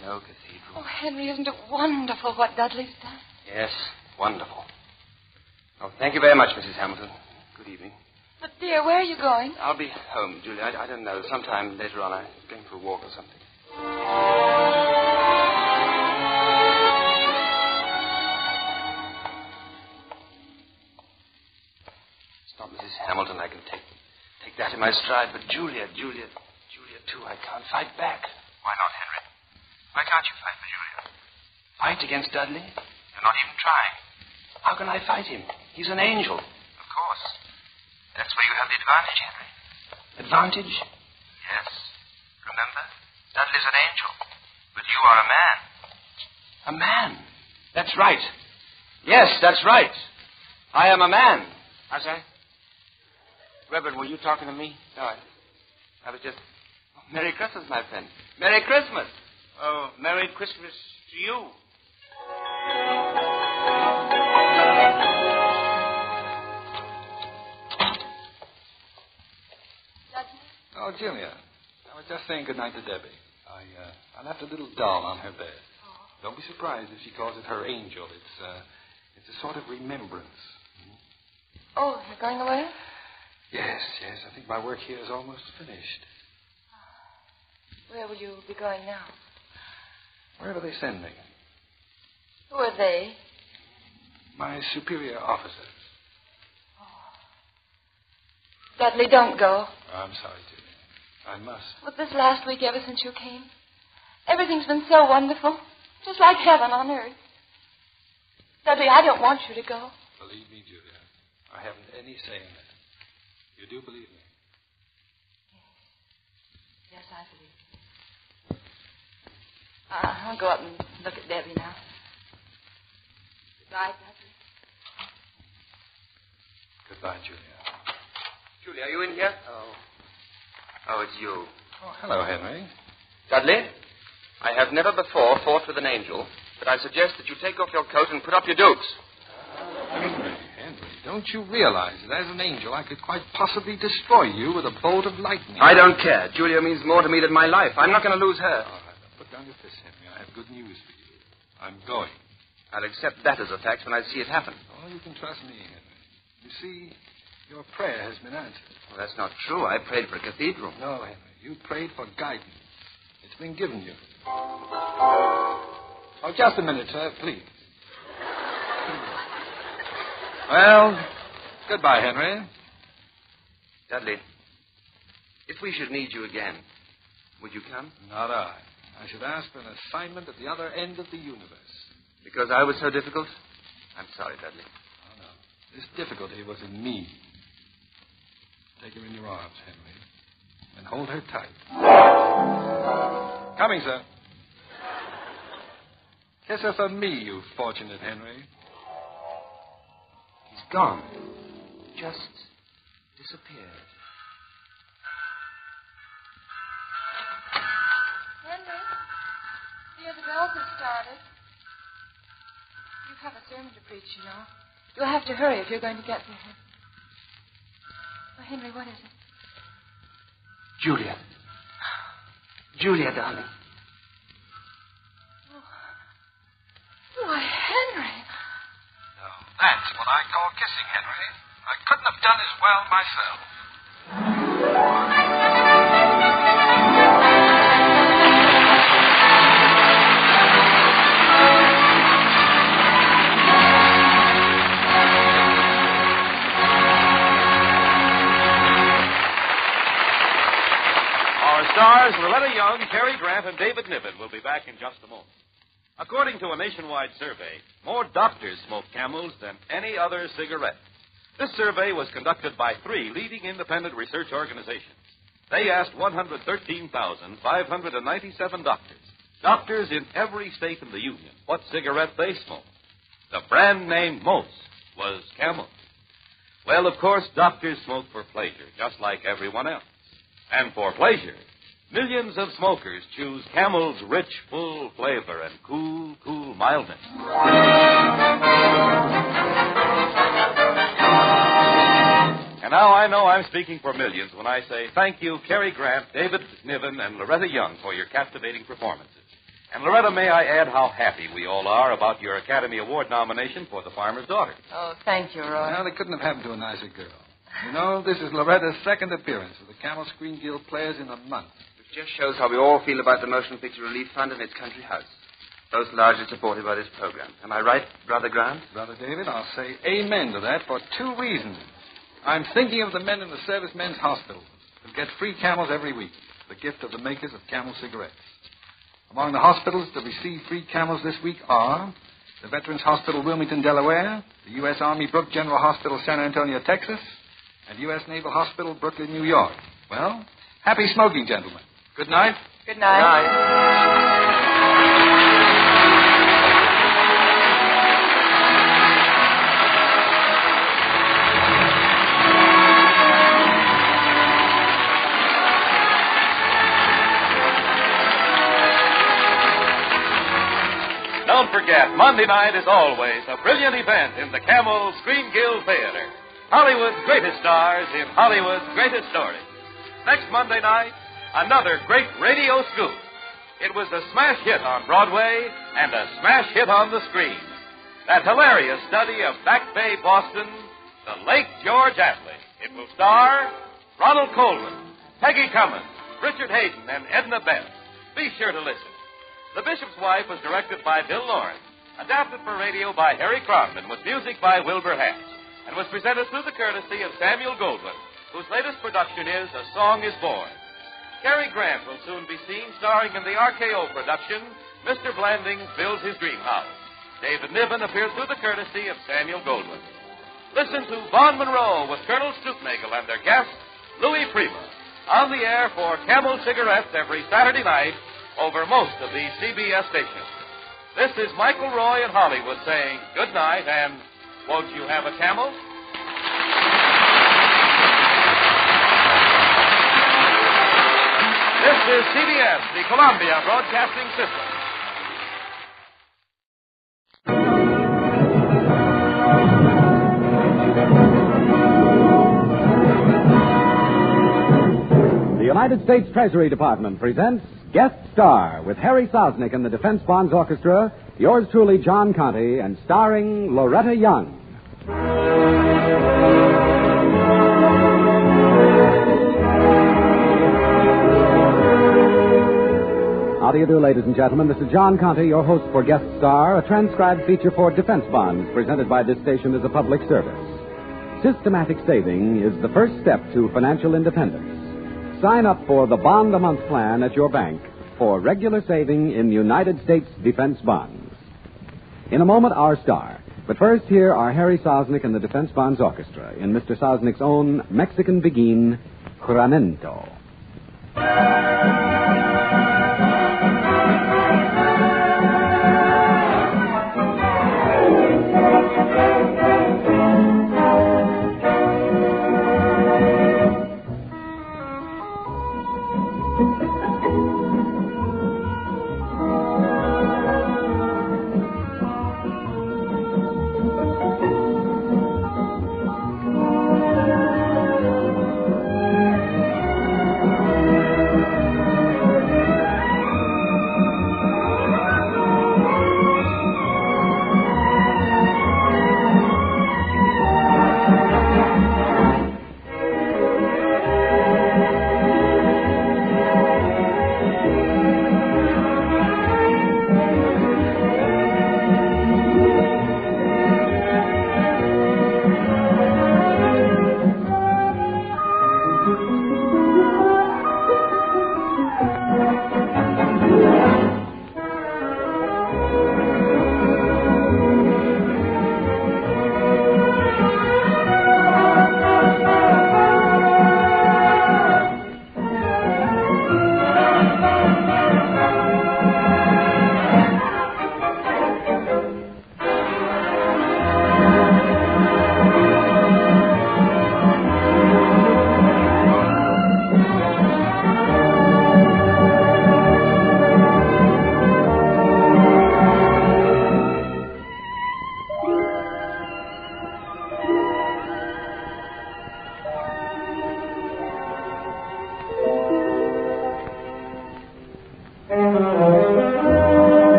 No cathedral. Oh, Henry, isn't it wonderful what Dudley's done? Yes, wonderful. Oh, thank you very much, Mrs. Hamilton. Good evening. But, dear, where are you going? I'll be home, Julia. I don't know. Sometime later on, I'm going for a walk or something. It's not Mrs. Hamilton. I can take that in my stride. But Julia, too, I can't fight back. Why not, Henry? Why can't you fight for Julia? Fight against Dudley? You're not even trying. How can I fight him? He's an angel. Of course. That's where you have the advantage, Henry. Advantage? Yes. Remember? Dudley's an angel. But you are a man. A man? That's right. Yes, that's right. I am a man. I'm sorry? Reverend, were you talking to me? No, I was just... Oh, Merry Christmas, my friend. Merry Christmas. Oh, Merry Christmas to you. Oh, Julia. I was just saying goodnight to Debbie. I left a little doll on her bed. Don't be surprised if she calls it her angel. It's a sort of remembrance. Oh, you're going away? Yes. I think my work here is almost finished. Where will you be going now? Wherever they send me. Who are they? My superior officers. Dudley, don't go. I'm sorry, Julia. I must. But this last week, ever since you came, everything's been so wonderful. Just like heaven on earth. Dudley, I don't want you to go. Believe me, Julia, I haven't any say in it. You do believe me? Yes, I believe you. I'll go up and look at Debbie now. Goodbye, Dudley. Goodbye, Julia. Julia, are you in here? Oh, it's you. Oh, hello, Henry. Dudley, I have never before fought with an angel, but I suggest that you take off your coat and put up your dukes. Henry, don't you realize that as an angel I could quite possibly destroy you with a bolt of lightning? I don't care. Julia means more to me than my life. I'm not going to lose her. All right, now put down your fist, Henry. I have good news for you. I'm going. I'll accept that as a fact when I see it happen. Oh, you can trust me, Henry. You see, your prayer has been answered. Well, that's not true. I prayed for a cathedral. No, Henry. You prayed for guidance. It's been given you. Oh, just a minute, sir, please. Well, goodbye, Henry. Dudley, if we should need you again, would you come? Not I. I should ask for an assignment at the other end of the universe. Because I was so difficult? I'm sorry, Dudley. Oh, no. This difficulty was in me. Take her in your arms, Henry. and hold her tight. Coming, sir. Kiss her for me, you fortunate Henry. He's gone. Just disappeared. Henry, dear, the bells have started. You have a sermon to preach, you know. You'll have to hurry if you're going to get there. Oh, Henry, what is it? Julia. Julia, darling. Why, Henry. Now, that's what I call kissing, Henry. I couldn't have done as well myself. Stars Loretta Young, Cary Grant, and David Niven will be back in just a moment. According to a nationwide survey, more doctors smoke Camels than any other cigarette. This survey was conducted by 3 leading independent research organizations. They asked 113,597 doctors in every state in the Union, what cigarette they smoked. The brand name most was Camel. Well, of course, doctors smoke for pleasure, just like everyone else. And for pleasure, millions of smokers choose Camel's rich, full flavor and cool mildness. And now I know I'm speaking for millions when I say thank you, Cary Grant, David Niven, and Loretta Young for your captivating performances. And Loretta, may I add how happy we all are about your Academy Award nomination for The Farmer's Daughter. Oh, thank you, Roy. Well, it couldn't have happened to a nicer girl. You know, this is Loretta's second appearance with the Camel Screen Guild Players in a month. It just shows how we all feel about the Motion Picture Relief Fund and its country house. Both largely supported by this program. Am I right, Brother Grant? Brother David, I'll say amen to that for 2 reasons. I'm thinking of the men in the Servicemen's Hospital who get free Camels every week, the gift of the makers of Camel cigarettes. Among the hospitals that receive free Camels this week are the Veterans Hospital, Wilmington, Delaware, the U.S. Army Brooke General Hospital, San Antonio, Texas, and U.S. Naval Hospital, Brooklyn, New York. Well, happy smoking, gentlemen. Good night. Good night. Good night. Don't forget, Monday night is always a brilliant event in the Camel Screen Guild Theater. Hollywood's greatest stars in Hollywood's greatest stories. Next Monday night, another great radio scoop. It was a smash hit on Broadway and a smash hit on the screen. That hilarious study of Back Bay, Boston, The Lake George Atlee. It will star Ronald Colman, Peggy Cummins, Richard Hayden, and Edna Beth. Be sure to listen. The Bishop's Wife was directed by Bill Lawrence, adapted for radio by Harry Cromden, with music by Wilbur Hatch, and was presented through the courtesy of Samuel Goldwyn, whose latest production is A Song is Born. Cary Grant will soon be seen starring in the RKO production, Mr. Blandings Builds His Dream House. David Niven appears through the courtesy of Samuel Goldwyn. Listen to Vaughn Monroe with Colonel Stoopnagle and their guest, Louis Prima, on the air for Camel Cigarettes every Saturday night over most of the CBS stations. This is Michael Roy in Hollywood saying good night and won't you have a camel? This is CBS, the Columbia Broadcasting System. The United States Treasury Department presents Guest Star with Harry Sosnick and the Defense Bonds Orchestra, yours truly, John Conte, and starring Loretta Young. How do you do, ladies and gentlemen? This is John Conte, your host for Guest Star, a transcribed feature for Defense Bonds presented by this station as a public service. Systematic saving is the first step to financial independence. Sign up for the Bond-a-Month plan at your bank for regular saving in United States defense bonds. In a moment, our star. But first, here are Harry Sosnick and the Defense Bonds Orchestra in Mr. Sosnick's own Mexican Begin, Juramento.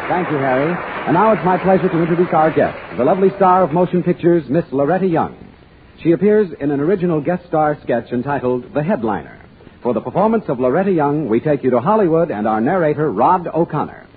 Thank you, Harry. And now it's my pleasure to introduce our guest, the lovely star of motion pictures, Miss Loretta Young. She appears in an original guest star sketch entitled The Headliner. For the performance of Loretta Young, we take you to Hollywood and our narrator, Rod O'Connor.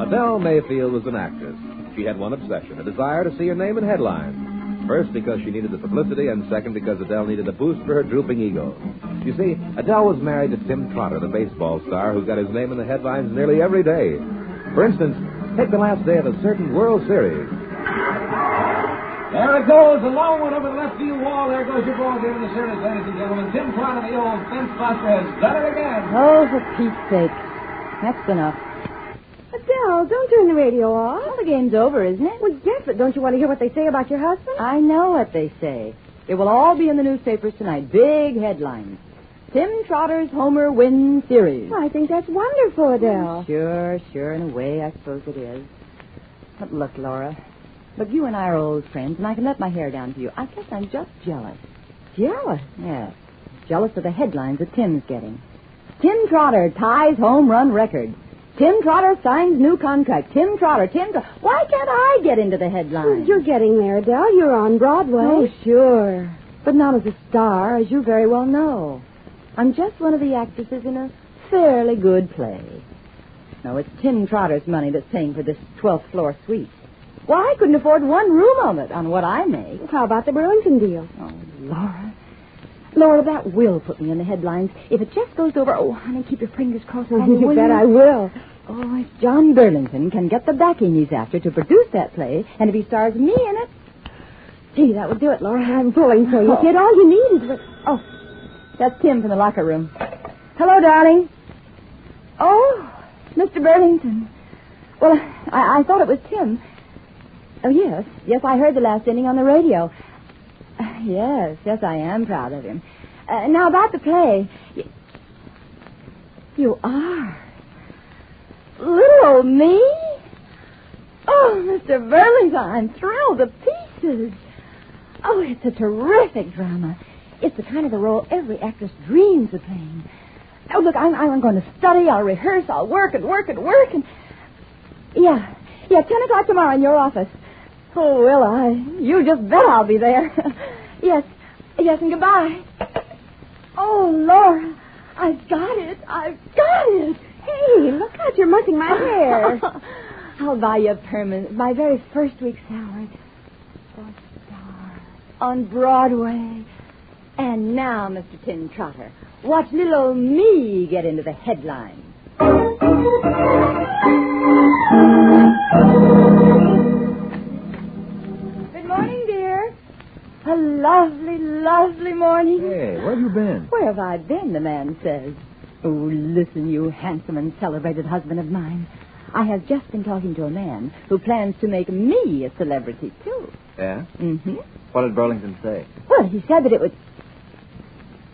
Adele Mayfield was an actress. She had one obsession, a desire to see her name in headlines. First, because she needed the publicity, and second, because Adele needed a boost for her drooping ego. You see, Adele was married to Tim Trotter, the baseball star who got his name in the headlines nearly every day. For instance, take the last day of a certain World Series. There it goes, a long one over the left field wall. There goes your ball game in the series, ladies and gentlemen. Tim Trotter, the old fence buster, has done it again. Oh, for Pete's sake. That's enough. Adele, don't turn the radio off. Well, the game's over, isn't it? Well, yes, but don't you want to hear what they say about your husband? I know what they say. It will all be in the newspapers tonight. Big headlines. Tim Trotter's Homer wins series. Well, I think that's wonderful, Adele. Sure, in a way, I suppose it is. But look, Laura, you and I are old friends, and I can let my hair down to you. I guess I'm just jealous. Jealous? Yes. Jealous of the headlines that Tim's getting. Tim Trotter ties home run record. Tim Trotter signs new contract. Tim Trotter. Why can't I get into the headlines? You're getting there, Adele. You're on Broadway. Oh, sure. But not as a star, as you very well know. I'm just one of the actresses in a fairly good play. No, it's Tim Trotter's money that's paying for this 12th floor suite. Why, I couldn't afford one room of it on what I make. How about the Burlington deal? Oh, Laura, that will put me in the headlines. If it just goes over, oh, honey, keep your fingers crossed. You bet I will. Oh, if John Burlington can get the backing he's after to produce that play, and if he stars me in it, gee, that would do it, Laura. I'm pulling for you, kid. All you need is... Oh, that's Tim from the locker room. Hello, darling. Oh, Mr. Burlington. Well, I thought it was Tim. Oh, yes. Yes, I heard the last inning on the radio. Yes, I am proud of him. Now, about the play. You are? Little old me? Oh, Mr. Burlington, I'm thrilled to pieces. Oh, it's a terrific drama. It's the kind of a role every actress dreams of playing. Oh, look, I'm going to study, I'll rehearse, I'll work. And... Yeah, 10 o'clock tomorrow in your office. Oh, will I? You just bet I'll be there. Yes, and goodbye. Oh, Laura, I've got it. Hey, look out, you're mussing my hair. I'll buy you a permanent. My very first week's salary. For a star. On Broadway. And now, Mr. Tin Trotter, watch little old me get into the headlines. Good morning, dear. A lovely, lovely morning. Hey, where have you been? Where have I been, the man says. Oh, listen, you handsome and celebrated husband of mine. I have just been talking to a man who plans to make me a celebrity, too. Yeah? Mm-hmm. What did Burlington say? Well, he said that it was...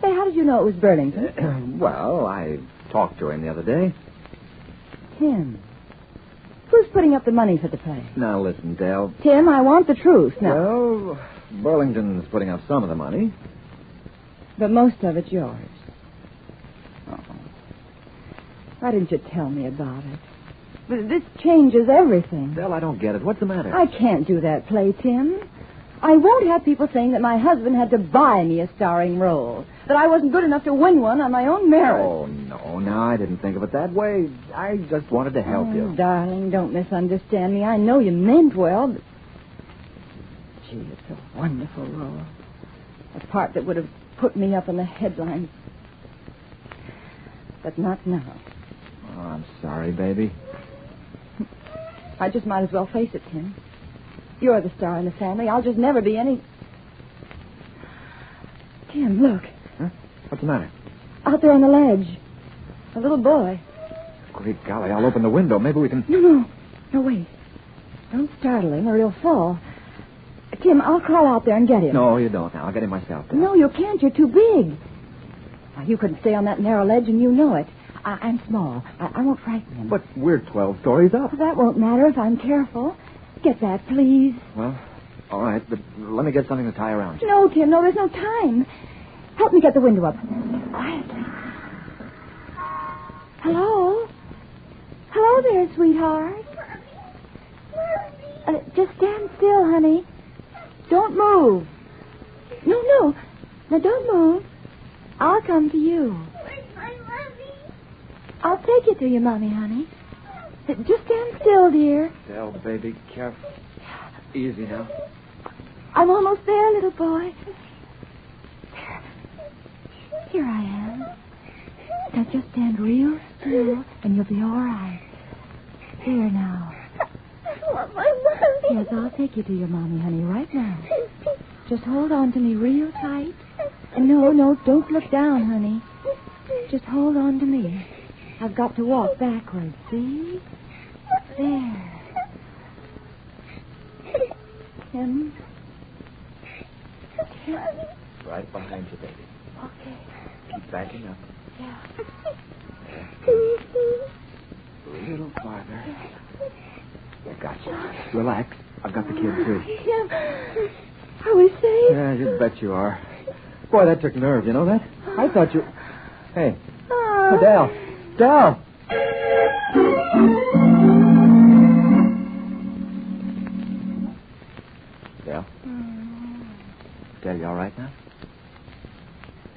Say, how did you know it was Burlington? Well, I talked to him the other day. Tim. Who's putting up the money for the play? Now, listen, Dale. Tim, I want the truth now. Well, Burlington's putting up some of the money. But most of it's yours. Uh-oh. Why didn't you tell me about it? But this changes everything. Dale, I don't get it. What's the matter? I can't do that play, Tim. I won't have people saying that my husband had to buy me a starring role, that I wasn't good enough to win one on my own merit. Oh, no, I didn't think of it that way. I just wanted to help you. Darling, don't misunderstand me. I know you meant well, but... Gee, it's a wonderful role. A part that would have put me up in the headlines. But not now. Oh, I'm sorry, baby. I just might as well face it, Tim. You're the star in the family. I'll just never be any... Tim, look. Huh? What's the matter? Out there on the ledge. A little boy. Great golly, I'll open the window. Maybe we can... No, wait. Don't startle him or he'll fall. Tim, I'll crawl out there and get him. No, you don't now. I'll get him myself. Dale. No, you can't. You're too big. Now, you couldn't stay on that narrow ledge, and you know it. I'm small. I won't frighten him. But we're 12 stories up. Well, that won't matter if I'm careful. Get back, please. Well, all right, but let me get something to tie around you. No, Tim, no, there's no time. Help me get the window up. Quietly. Hello? Hello there, sweetheart. Just stand still, honey. Don't move. No. Now, don't move. I'll come to you. I'll take you to your mommy, honey. Just stand still, dear. Dale, baby, careful. Easy now. I'm almost there, little boy. Here I am. Now just stand real still, and you'll be all right. There now. I want my mommy. Yes, I'll take you to your mommy, honey, right now. Just hold on to me real tight. And no, don't look down, honey. Just hold on to me. I've got to walk backwards, see? There. Tim. Right behind you, baby. Okay. Keep backing up. Yeah. A little farther. I got you. Relax. I've got the kid, too. Tim, are we safe? Yeah, you bet you are. Boy, that took nerve, you know that? I thought you... Hey. Oh, Dale. Dale! Dale? Dale, you all right now?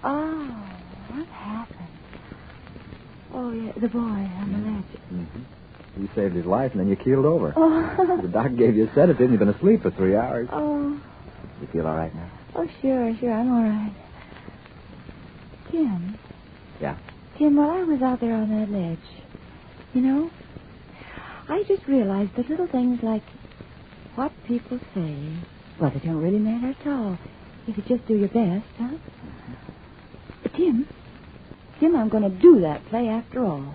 Oh, what happened? Oh, yeah, the boy on the ledge. Mm-hmm. You saved his life, and then you keeled over. Oh. The doc gave you a sedative, and you've been asleep for 3 hours. Oh. You feel all right now? Oh, sure, I'm all right. Tim. Yeah? Tim, while I was out there on that ledge, you know, I just realized that little things like what people say, well, they don't really matter at all if you just do your best, huh? Tim, I'm going to do that play after all.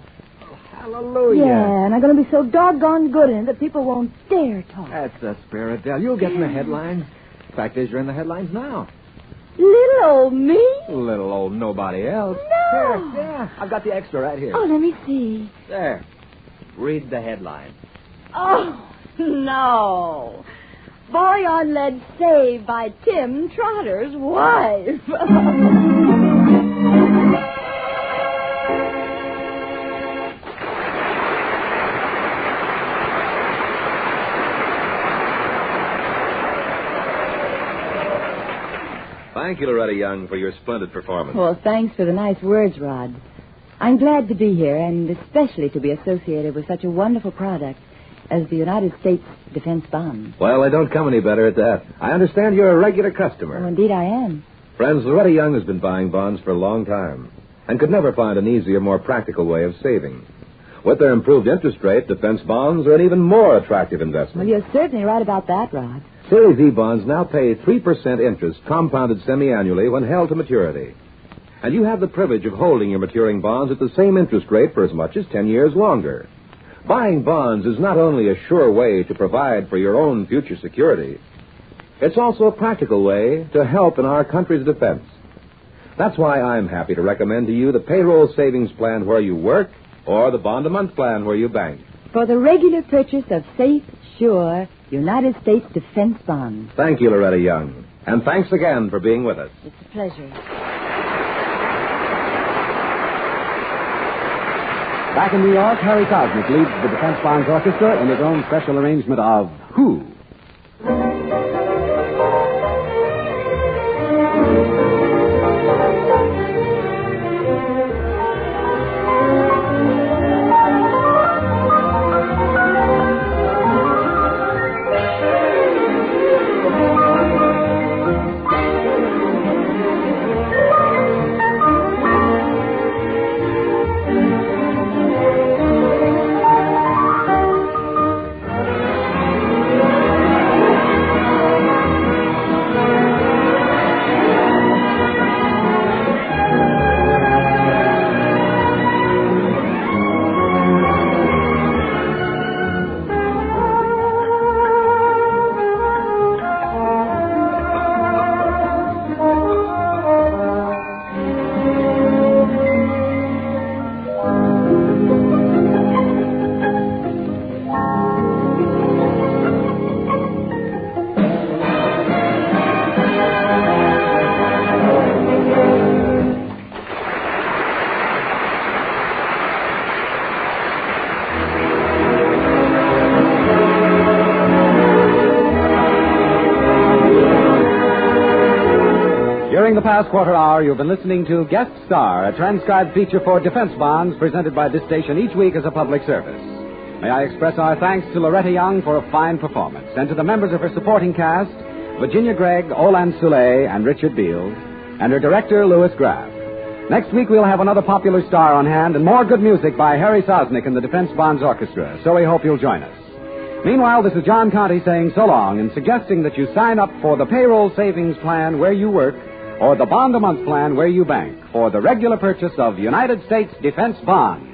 Hallelujah. Yeah, and I'm going to be so doggone good in it that people won't dare talk. That's the spirit, Dale. You'll get in the headlines. Fact is, you're in the headlines now. Little old me? Little old nobody else. No. Here, yeah, I've got the extra right here. Oh, let me see. There. Read the headline. Oh, no. Boy on lead saved by Tim Trotter's wife. Thank you, Loretta Young, for your splendid performance. Well, thanks for the nice words, Rod. I'm glad to be here, and especially to be associated with such a wonderful product. as the United States defense bonds. Well, they don't come any better at that. I understand you're a regular customer. Oh, indeed I am. Friends, Loretta Young has been buying bonds for a long time and could never find an easier, more practical way of saving. With their improved interest rate, defense bonds are an even more attractive investment. Well, you're certainly right about that, Rod. Series E bonds now pay 3% interest, compounded semi-annually when held to maturity. And you have the privilege of holding your maturing bonds at the same interest rate for as much as 10 years longer. Buying bonds is not only a sure way to provide for your own future security, it's also a practical way to help in our country's defense. That's why I'm happy to recommend to you the payroll savings plan where you work or the bond-a-month plan where you bank. For the regular purchase of safe, sure United States defense bonds. Thank you, Loretta Young. And thanks again for being with us. It's a pleasure. Back in New York, Harry Cosmic leads the Defense Bonds Orchestra in his own special arrangement of Who? During the past quarter hour, you've been listening to Guest Star, a transcribed feature for defense bonds presented by this station each week as a public service. May I express our thanks to Loretta Young for a fine performance, and to the members of her supporting cast, Virginia Gregg, Olan Soule, and Richard Beals, and her director, Louis Graff. Next week, we'll have another popular star on hand and more good music by Harry Sosnick and the Defense Bonds Orchestra, so we hope you'll join us. Meanwhile, this is John Conte saying so long and suggesting that you sign up for the payroll savings plan where you work or the bond-a-month plan where you bank for the regular purchase of United States defense bonds.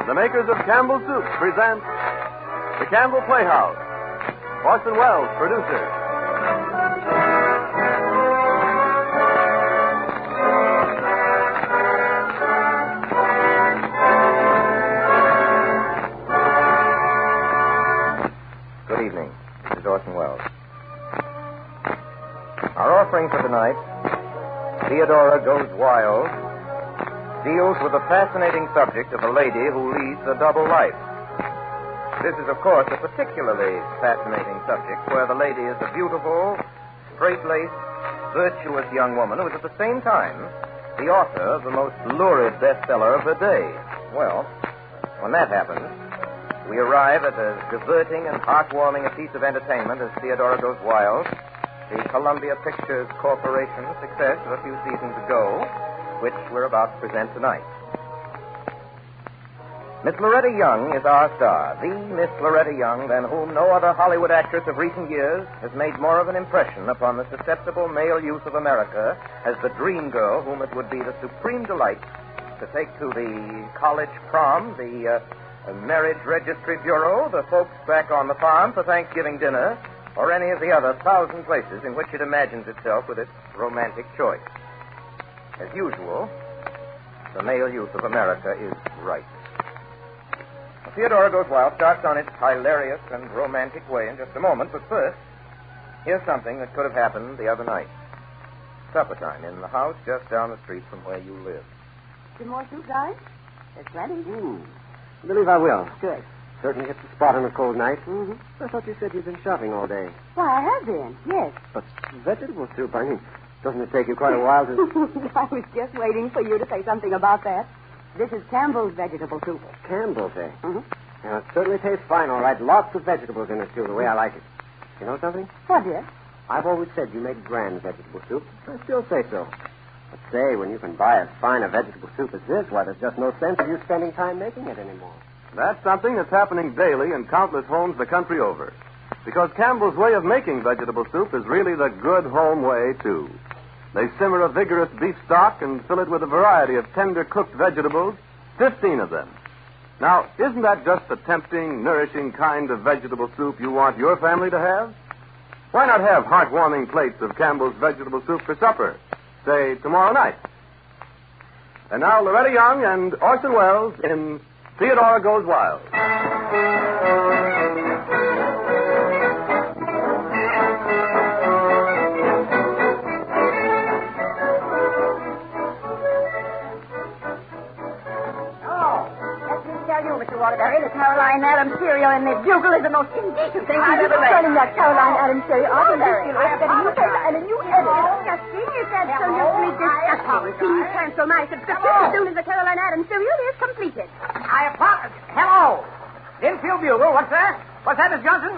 The makers of Campbell Soup present the Campbell Playhouse. Orson Welles, producer. Good evening. This is Orson Welles. Our offering for tonight, Theodora Goes Wild, deals with the fascinating subject of a lady who leads a double life. This is, of course, a particularly fascinating subject where the lady is a beautiful, straight-laced, virtuous young woman who is at the same time the author of the most lurid bestseller of her day. Well, when that happens, we arrive at as diverting and heartwarming a piece of entertainment as Theodora Goes Wild, the Columbia Pictures Corporation success of a few seasons ago, which we're about to present tonight. Miss Loretta Young is our star, the Miss Loretta Young than whom no other Hollywood actress of recent years has made more of an impression upon the susceptible male youth of America as the dream girl whom it would be the supreme delight to take to the college prom, the a marriage registry bureau, the folks back on the farm for Thanksgiving dinner, or any of the other 1,000 places in which it imagines itself with its romantic choice. As usual, the male youth of America is right. Theodora Goes Wild starts on its hilarious and romantic way in just a moment, but first, here's something that could have happened the other night. Supper time in the house just down the street from where you live. Some more soup, guys? There's plenty. I believe I will. Good. Certainly hits the spot on a cold night. Mm-hmm. I thought you said you'd been shopping all day. Why, I have been, yes. But vegetable soup, I mean, doesn't it take you quite a while to... I was just waiting for you to say something about that. This is Campbell's vegetable soup. Campbell's, eh? Mm-hmm. Yeah, it certainly tastes fine, all right. Lots of vegetables in it, too, the way I like it. You know something? What, dear? I've always said you make grand vegetable soup. I still say so. But say, when you can buy as fine a vegetable soup as this, why, there's just no sense of you spending time making it anymore. That's something that's happening daily in countless homes the country over. Because Campbell's way of making vegetable soup is really the good home way, too. They simmer a vigorous beef stock and fill it with a variety of tender cooked vegetables, 15 of them. Now, isn't that just the tempting, nourishing kind of vegetable soup you want your family to have? Why not have heartwarming plates of Campbell's vegetable soup for supper, say, tomorrow night? And now, Loretta Young and Orson Welles in Theodora Goes Wild. Waterbury, the Caroline Adams cereal in the Bugle is the most indecent thing I've ever read. Selling that Caroline Adams cereal out in this dealer. It's getting a new paper and a new editor. Oh, Justine, it's absolutely disgusting. Please cancel my subscription as soon as the Caroline Adams cereal is completed. I apologize. Hello. Linfield Bugle, what's that? What's that, Miss Johnson?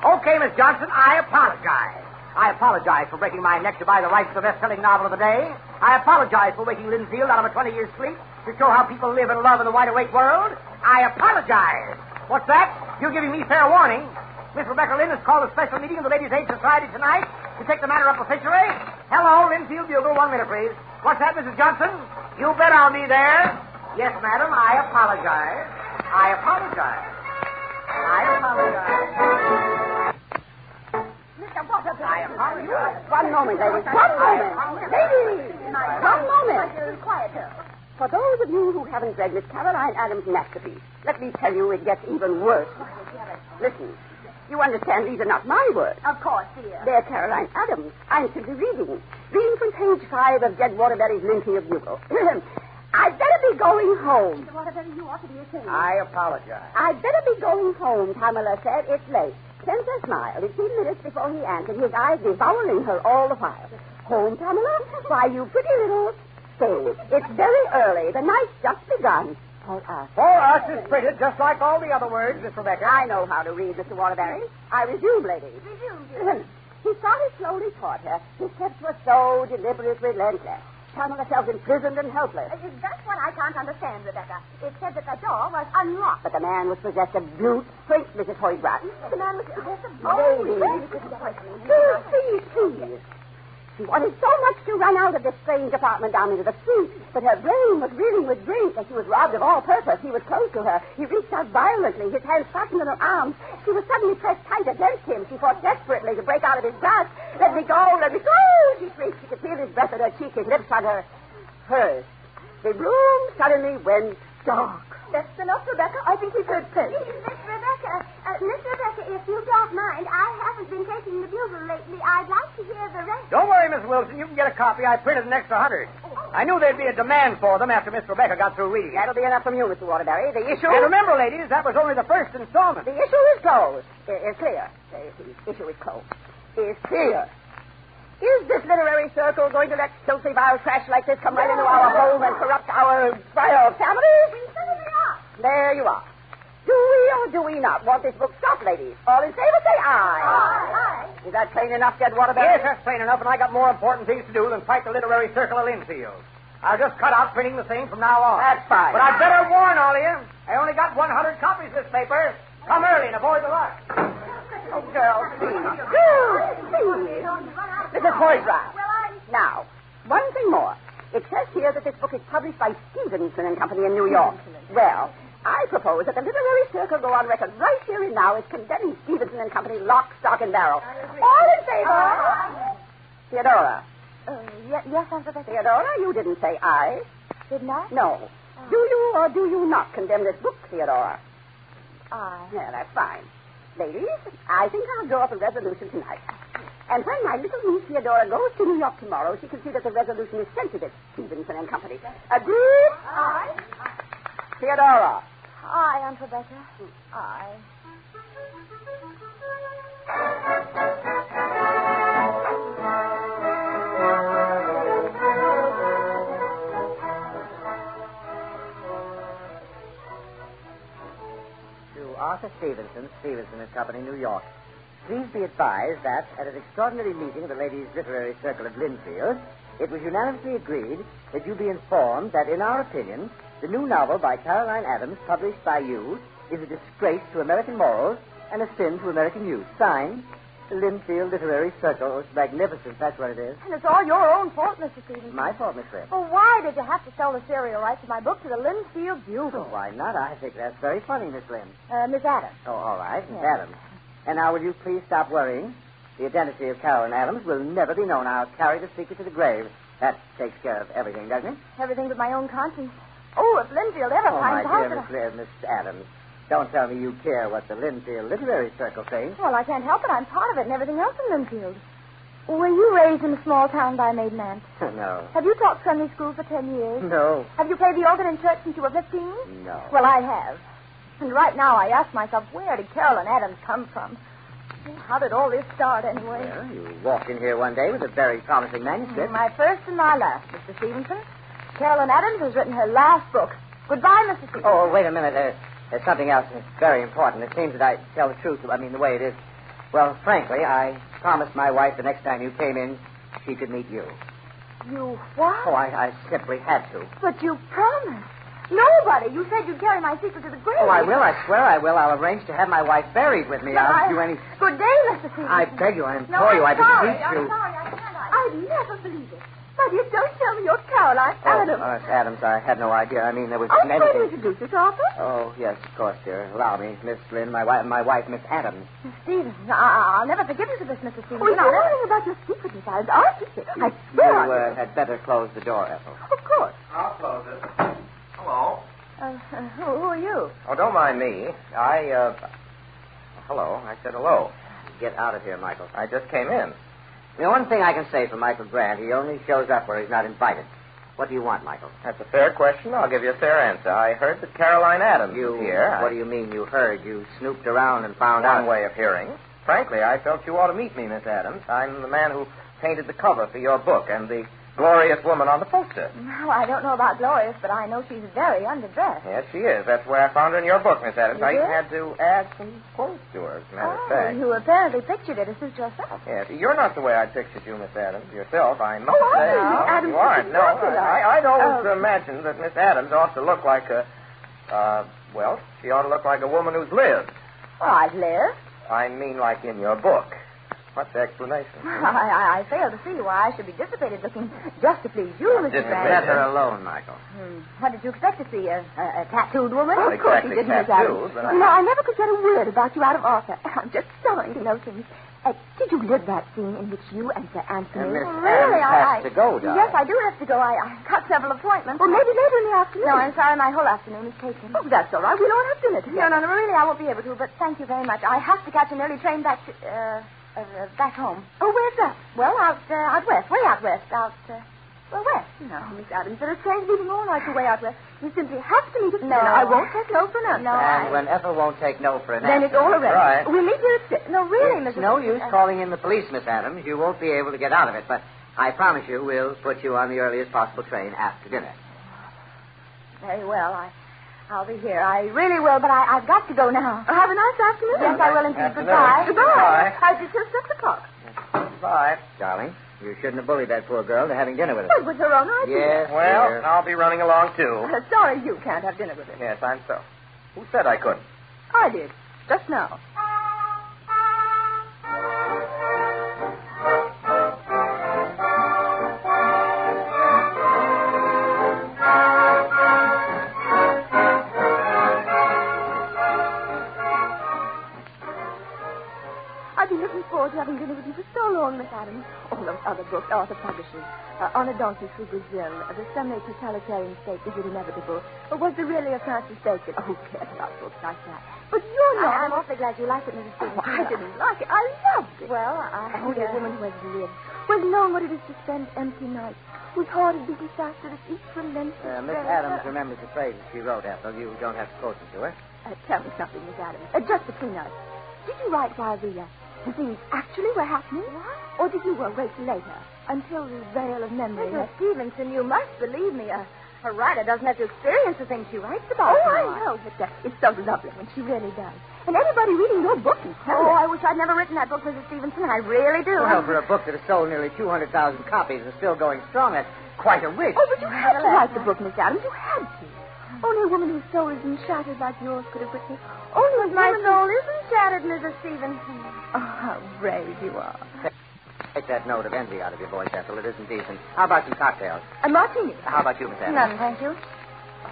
Okay, Miss Johnson, I apologize. I apologize for breaking my neck to buy the rights to the best-selling novel of the day. I apologize for waking Linfield out of a 20-year sleep to show how people live and love in the wide-awake world. I apologize. What's that? You're giving me fair warning. Miss Rebecca Lynn has called a special meeting of the Ladies' Aid Society tonight to take the matter up officially. Hello, Linfield Bugle. 1 minute, please. What's that, Mrs. Johnson? You bet I'll be there. Yes, madam, I apologize. I apologize. I apologize. I apologize. One moment, ladies. One moment. Ladies! One moment. Quiet. For those of you who haven't read Miss Caroline Adams' masterpiece, let me tell you it gets even worse. Listen. You understand these are not my words. Of course, dear. They're Caroline Adams. I'm simply reading. Reading from page 5 of Jed Waterbury's Linfield Bugle. I'd better be going home. Waterbury, you ought to be ashamed. I apologize. I'd better be going home, Pamela said. It's late. Spencer smiled. 15 minutes before he answered, his eyes devouring her all the while. Home, Pamela? Why, you pretty little... Stay. It's very early. The night's just begun. For us. For us is printed just like all the other words, Miss Rebecca. I know how to read, Mr. Waterbury. I resume, ladies. Resume. He started slowly toward her. His steps were so deliberate, relentless. Pamela felt imprisoned and helpless. That's what I can't understand, Rebecca. It said that the door was unlocked. But the man was possessed of brute strength, Mrs. Hoytbrat. The man was possessed of Please. She wanted so much to run out of this strange apartment down into the street, but her brain was reeling with drink, and she was robbed of all purpose. He was close to her. He reached out violently, his hands fastened in her arms. She was suddenly pressed tight against him. She fought desperately to break out of his grasp. Let me go, she shrieked. She could feel his breath on her cheek, his lips on hers. The room suddenly went dark. That's enough, Rebecca. I think we've heard plenty. Miss Rebecca, if you don't mind, I haven't been taking the Bugle lately. I'd like to hear the rest. Don't worry, Miss Wilson. You can get a copy. I printed an extra 100. I knew there'd be a demand for them after Miss Rebecca got through reading. That'll be enough from you, Mr. Waterbury. The issue... And remember, ladies, that was only the first installment. The issue is closed. It's clear. The issue is closed. It's clear. Is this literary circle going to let filthy, vile trash like this come right into our home and corrupt our vile families? We certainly are. There you are. Do we or do we not want this book stopped, ladies? All in favor, say aye. Aye. Is that plain enough, Jed Waterbury? Yes, that's plain enough, and I got more important things to do than fight the literary circle of Linfield. I'll just cut out printing the same from now on. That's fine. But I'd better warn all of you. I only got 100 copies of this paper. Come early and avoid the rush. Oh, girls, please. Please. Mrs. Hoytbrat. Now, one thing more. It says here that this book is published by Stevenson and Company in New York. Well, I propose that the literary circle go on record right here and now as condemning Stevenson and Company lock, stock, and barrel. All in favor? Theodora. Yes, Aunt Rebecca. Theodora, you didn't say I. Didn't I? No. Do you or do you not condemn this book, Theodora? I. Yeah, that's fine. Ladies, I think I'll draw up a resolution tonight. And when my little niece Theodora goes to New York tomorrow, she can see that the resolution is sent to this Stevenson and Company. Agreed? Aye. Theodora. Aye, Aunt Rebecca. Aye. To Arthur Stevenson, Stevenson and Company, New York. Please be advised that at an extraordinary meeting of the Ladies' Literary Circle of Linfield, it was unanimously agreed that you be informed that, in our opinion, the new novel by Caroline Adams, published by you, is a disgrace to American morals and a sin to American youth. Signed, the Linfield Literary Circle. It's magnificent, that's what it is. And it's all your own fault, Mr. Stevenson. My fault, Miss Webb. Well, why did you have to sell the serial rights to my book to the Linfield Bugle? Oh, why not? I think that's very funny, Miss Lynn. Miss Adams. Oh, all right, Miss Yes. Adams. And now, will you please stop worrying? The identity of Caroline Adams will never be known. I'll carry the secret to the grave. That takes care of everything, doesn't it? Everything but my own conscience. Oh, if Linfield ever Oh, finds my out dear that Miss Adams, don't tell me you care what the Linfield Literary Circle thinks. Well, I can't help it. I'm part of it and everything else in Linfield. Were you raised in a small town by a maiden aunt? No. Have you taught Sunday school for 10 years? No. Have you played the organ in church since you were 15? No. Well, I have. And right now I ask myself, where did Caroline Adams come from? How did all this start, anyway? Well, you walked in here one day with a very promising manuscript. My first and my last, Mr. Stevenson. Caroline Adams has written her last book. Goodbye, Mr. Stevenson. Oh, wait a minute. There's something else that's very important. It seems that I tell the truth, the way it is. Well, frankly, I promised my wife the next time you came in, she could meet you. You what? Oh, I simply had to. But you promised. Nobody. You said you'd carry my secret to the grave. Oh, I will. I swear I will. I'll arrange to have my wife buried with me. But I'll do any... Good day, Mr. Stevenson. I beg you, I implore you, I beseech you. I'm sorry. I can't. I'd never believe it. My dear, don't tell me you're Caroline Adams. Oh, Miss Adams, I had no idea. I mean, there was I'm going to anything... introduce you to Arthur. Oh, yes, of course, dear. Allow me, Miss Lynn, my wife, Miss Adams. Miss Stevenson, I'll never forgive you for this, Mr. Stevenson. Oh, you're lying about your secret, Miss Adams, aren't you? I swear on You had better close the door, Ethel. Of course. I'll close it. Hello. Who are you? Oh, don't mind me. Hello. I said hello. Get out of here, Michael. I just came in. The one thing I can say for Michael Grant, he only shows up where he's not invited. What do you want, Michael? That's a fair question. I'll give you a fair answer. I heard that Caroline Adams was here. What do you mean you heard? You snooped around and found out. One way of hearing. Frankly, I felt you ought to meet me, Miss Adams. I'm the man who painted the cover for your book and the glorious woman on the poster. Well, I don't know about glorious, but I know she's very underdressed. Yes, she is. That's where I found her in your book, Miss Adams. You I did? had to add some quotes to her, as a matter of fact. You apparently pictured it as suit yourself. Yes, you're not the way I pictured you, Miss Adams. Yourself, I must Oh, say. are you? No, Adams, you aren't. No, popular. I'd always imagined that Miss Adams ought to look like she ought to look like a woman who's lived. Well, I've lived. I mean like in your book. What's the explanation? I fail to see why I should be dissipated looking just to please you, Mr. Grant. Let her alone, Michael. What did you expect to see? A tattooed woman? Not Of course exactly you didn't, Miss tattooed, Adams. but I never could get a word about you out of Arthur. I'm just dying to know things. Did you live that scene in which you and Sir Anthony... Miss Really, Adams has to go, darling. Yes, I do have to go. I've got several appointments. Well, maybe later in the afternoon. No, I'm sorry. My whole afternoon is taken. Oh, that's all right. We don't have dinner together. No, really, I won't be able to, but thank you very much. I have to catch an early train back to... back home. Oh, where's that? Well, out west. Way out west. West. No, Miss Adams, there are trains leaving all night away out west. You simply have to meet us. No. I won't take no for an answer. No, And when Ethel won't take no for an Then answer... it's all arranged. Right. We'll meet here at 6. No, really, It's Mrs. no use calling in the police, Miss Adams. You won't be able to get out of it, but I promise you we'll put you on the earliest possible train after dinner. Very well. I'll be here. I really will, but I've got to go now. Have a nice afternoon. Yes, I will indeed. Afternoon. Goodbye. Goodbye. I'll be till 6 o'clock. Bye. Darling, you shouldn't have bullied that poor girl to having dinner with us. It was her own idea. Yes, Well, dear. I'll be running along, too. Sorry you can't have dinner with us. Yes, I'm so. Who said I couldn't? I did. Just now. forward to having dinner with you for so long, Miss Adams. All those other books, Arthur Publishing. On a Donkey Through Brazil. The semi-totalitarian state, is it inevitable? Or was there really a Francis Bacon? Oh, care about books like that. But you're not. I'm awfully glad you liked it, Mrs. Stevens. I didn't like it. I loved it. Well, Only a woman who has lived, who has known what it is to spend empty nights, whose heart has beaten faster as each relentless Miss Adams remembers the phrases she wrote, Ethel. You don't have to quote them to her. Tell me something, Miss Adams. Just between us. Did you write while the things actually were happening? What? Or did you wait later, until the veil of memory... Mrs. Stevenson, you must believe me. A writer doesn't have to experience the things she writes about. Oh, I know, but it's so lovely when she really does. And anybody reading your book is telling I wish I'd never written that book, Mrs. Stevenson. I really do. Well, for a book that has sold nearly 200,000 copies and still going strong, that's quite a risk. Oh, but you had to write the book, Miss Adams. You had to. Only a woman whose soul isn't shattered like yours could have written it. Only my soul isn't shattered, Mrs. Stevenson. Oh, how brave you are. Take that note of envy out of your voice, Ethel. It isn't decent. How about some cocktails? A martini. How about you, Miss Adams? None, thank you.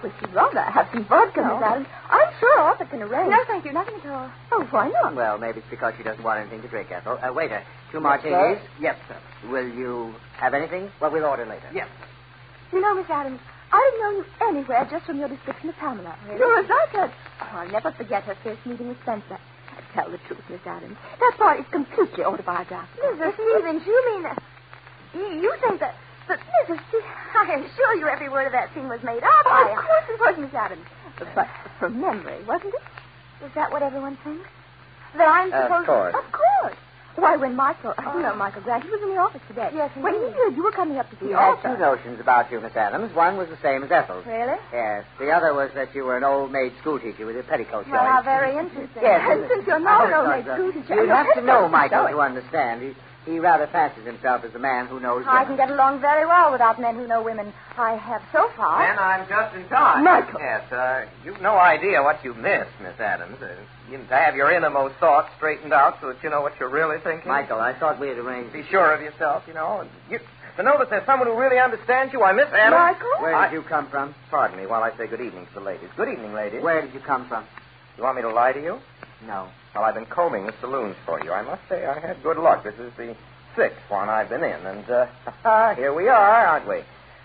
Would you rather have some vodka, Miss Adams? I'm sure Arthur can arrange. No, thank you. Nothing at all. Oh, why not? Well, maybe it's because she doesn't want anything to drink, Ethel. Waiter, 2 martinis? Yes, sir. Will you have anything? Well, we'll order later. Yes. You know, Miss Adams, I'd have known you anywhere just from your description of Pamela. Really? Sure as I could. Oh, I'll never forget her first meeting with Spencer. Tell the truth, Miss Adams. That part is completely autobiographical. Mrs. Stevens, you mean that... You think that... But, Mrs. Stevens, I assure you every word of that scene was made up. Oh, of course it was, Miss Adams. But from memory, wasn't it? Is that what everyone thinks? That I'm supposed to... Of course. Why, when Michael... You know Michael Grant. He was in the office today. Yes, when he heard you were coming up to see He had Arthur. 2 notions about you, Miss Adams. One was the same as Ethel's. Really? Yes. The other was that you were an old-maid schoolteacher with your petticoat showing. Well, how very interesting. Yes. And since you're not an old-maid schoolteacher... You'd have to know Michael to understand. He rather fancies himself as a man who knows I women. can get along very well without men who know women. I have so far. Then I'm just in time. Michael! Yes, you've no idea what you've missed, Miss Adams. To have your innermost thoughts straightened out so that you know what you're really thinking. Michael, I thought we had arranged... Be sure of yourself, you know. And to know that there's someone who really understands you, Miss Adams... Michael? Where did you come from? Pardon me while I say good evening to the ladies. Good evening, ladies. Where did you come from? You want me to lie to you? No. Well, I've been combing the saloons for you. I must say I had good luck. This is the 6th one I've been in, and here we are, aren't we?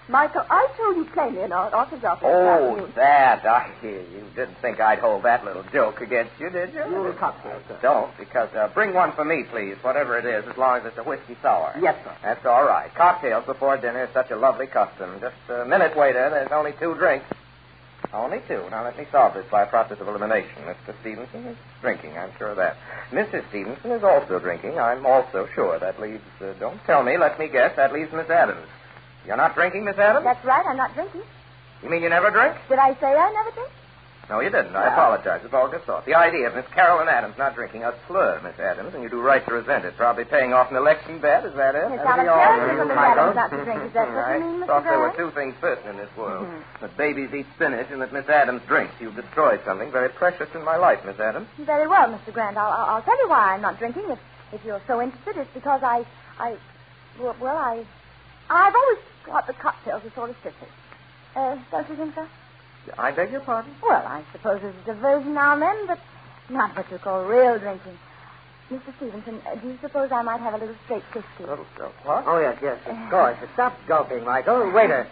Michael, I told you plainly in Arthur's office. Oh, that. You didn't think I'd hold that little joke against you, did you? You cocktail, sir. Don't, because bring one for me, please, whatever it is, as long as it's a whiskey sour. Yes, sir. That's all right. Cocktails before dinner is such a lovely custom. Just a minute, waiter. There's only 2 drinks. Only 2. Now, let me solve this by a process of elimination. Mr. Stevenson is drinking, I'm sure of that. Mrs. Stevenson is also drinking. I'm also sure. That leaves, don't tell me, let me guess, that leaves Miss Adams. You're not drinking, Miss Adams? That's right, I'm not drinking. You mean you never drink? Did I say I never drink? No, you didn't. I apologize. It's all good thought. The idea of Miss Carolyn Adams not drinking a slur, Miss Adams, and you do right to resent it. Probably paying off an election bet, is that it? It's not apparent for Miss Adams not to drink. Is that what you mean, Mr. I thought there were Grant? 2 things certain in this world. That babies eat spinach and that Miss Adams drinks. You've destroyed something very precious in my life, Miss Adams. Very well, Mr. Grant. I'll tell you why I'm not drinking. If you're so interested, it's because I've always thought the cocktails are sort of stiffy. Don't you think so? I beg your pardon? Well, I suppose there's a diversion now and then, but not what you call real drinking. Mr. Stevenson, do you suppose I might have a little straight whiskey? A little straight. What? Oh, yes, of course. Stop gulping, Michael. Waiter,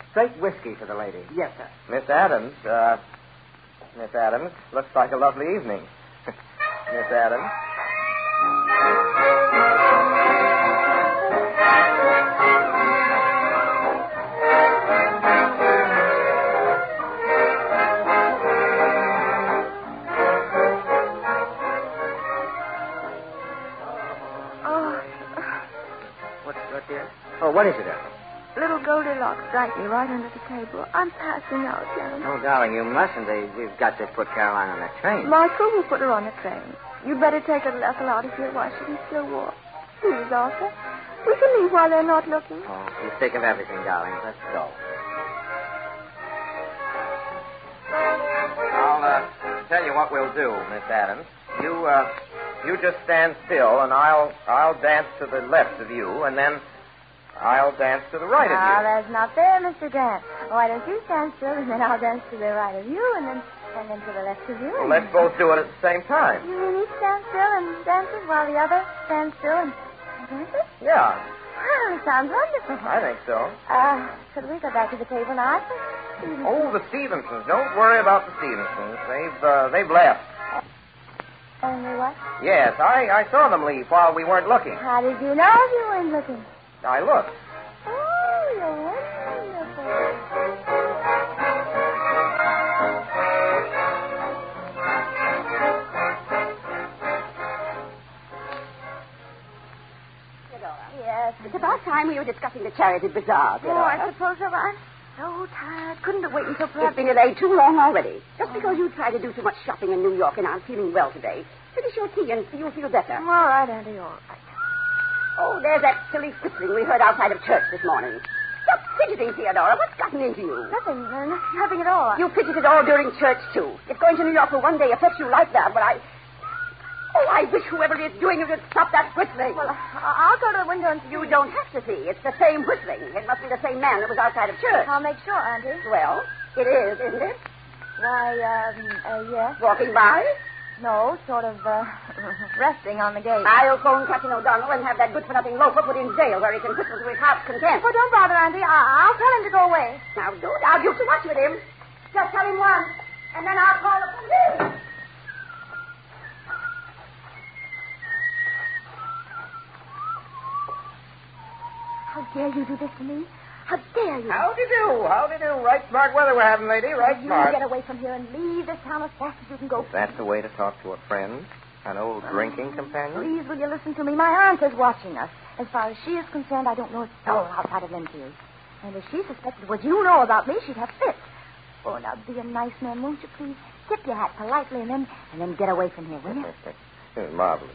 straight whiskey for the lady. Yes, sir. Miss Adams, looks like a lovely evening. Miss Adams. Oh, what is it, Ethel? Little Goldilocks drank me right under the table. I'm passing out, darling. Oh, darling, you mustn't. You've got to put Caroline on that train. Michael will put her on the train. You'd better take little Ethel out of here while she can still walk. Please, Arthur. We can leave while they're not looking. Oh, you think of everything, darling. Let's go. I'll tell you what we'll do, Miss Adams. You just stand still, and I'll dance to the left of you, and then I'll dance to the right of you. That's not fair, Mr. Grant. Why don't you stand still, and then I'll dance to the right of you, and then And then to the left of you. Well, let's both do it at the same time. You mean each stand still and dances while the other stands still and dances? Yeah, Well, sounds wonderful. I think so. Could we go back to the table now? Oh, the Stevensons. Don't worry about the Stevensons. They've left. Only what? Yes, I saw them leave while we weren't looking. How did you know you weren't looking? I looked. Oh, you're wonderful. Yes, it's about time we were discussing the charity bazaar. Oh, I suppose so. I'm so tired. Couldn't have waited until perhaps... It's been delayed too long already. Just because you tried to do too much shopping in New York and aren't feeling well today. Finish your tea and you'll feel better. All right, Auntie, all right. Oh, there's that silly whistling we heard outside of church this morning. Stop fidgeting, Theodora. What's gotten into you? Nothing at all. You fidgeted all during church, too. If going to New York for one day affects you like that, but I wish whoever it is doing it would stop that whistling. Well, I'll go to the window and see. You don't have to see. It's the same whistling. It must be the same man that was outside of church. I'll make sure, Auntie. Well, it is, isn't it? Why, yes. Walking by? No, sort of, resting on the gate. I'll phone Captain O'Donnell and have that good-for-nothing loafer put in jail where he can whistle to his heart's content. Oh, don't bother, Auntie. I'll tell him to go away. Now, don't argue too much with him. Just tell him once, and then I'll call the police. How dare you do this to me? How dare you? Howdy do. Right smart weather we're having, lady. Right smart. You get away from here and leave this town as fast as you can go. That's the way to talk to a friend? An old drinking companion? Please, will you listen to me? My aunt is watching us. As far as she is concerned, I don't know a soul outside of Linfield. And if she suspected what you know about me, she'd have fits. Oh, now, be a nice man, won't you, please? Tip your hat politely and then get away from here, will you? Marvelous.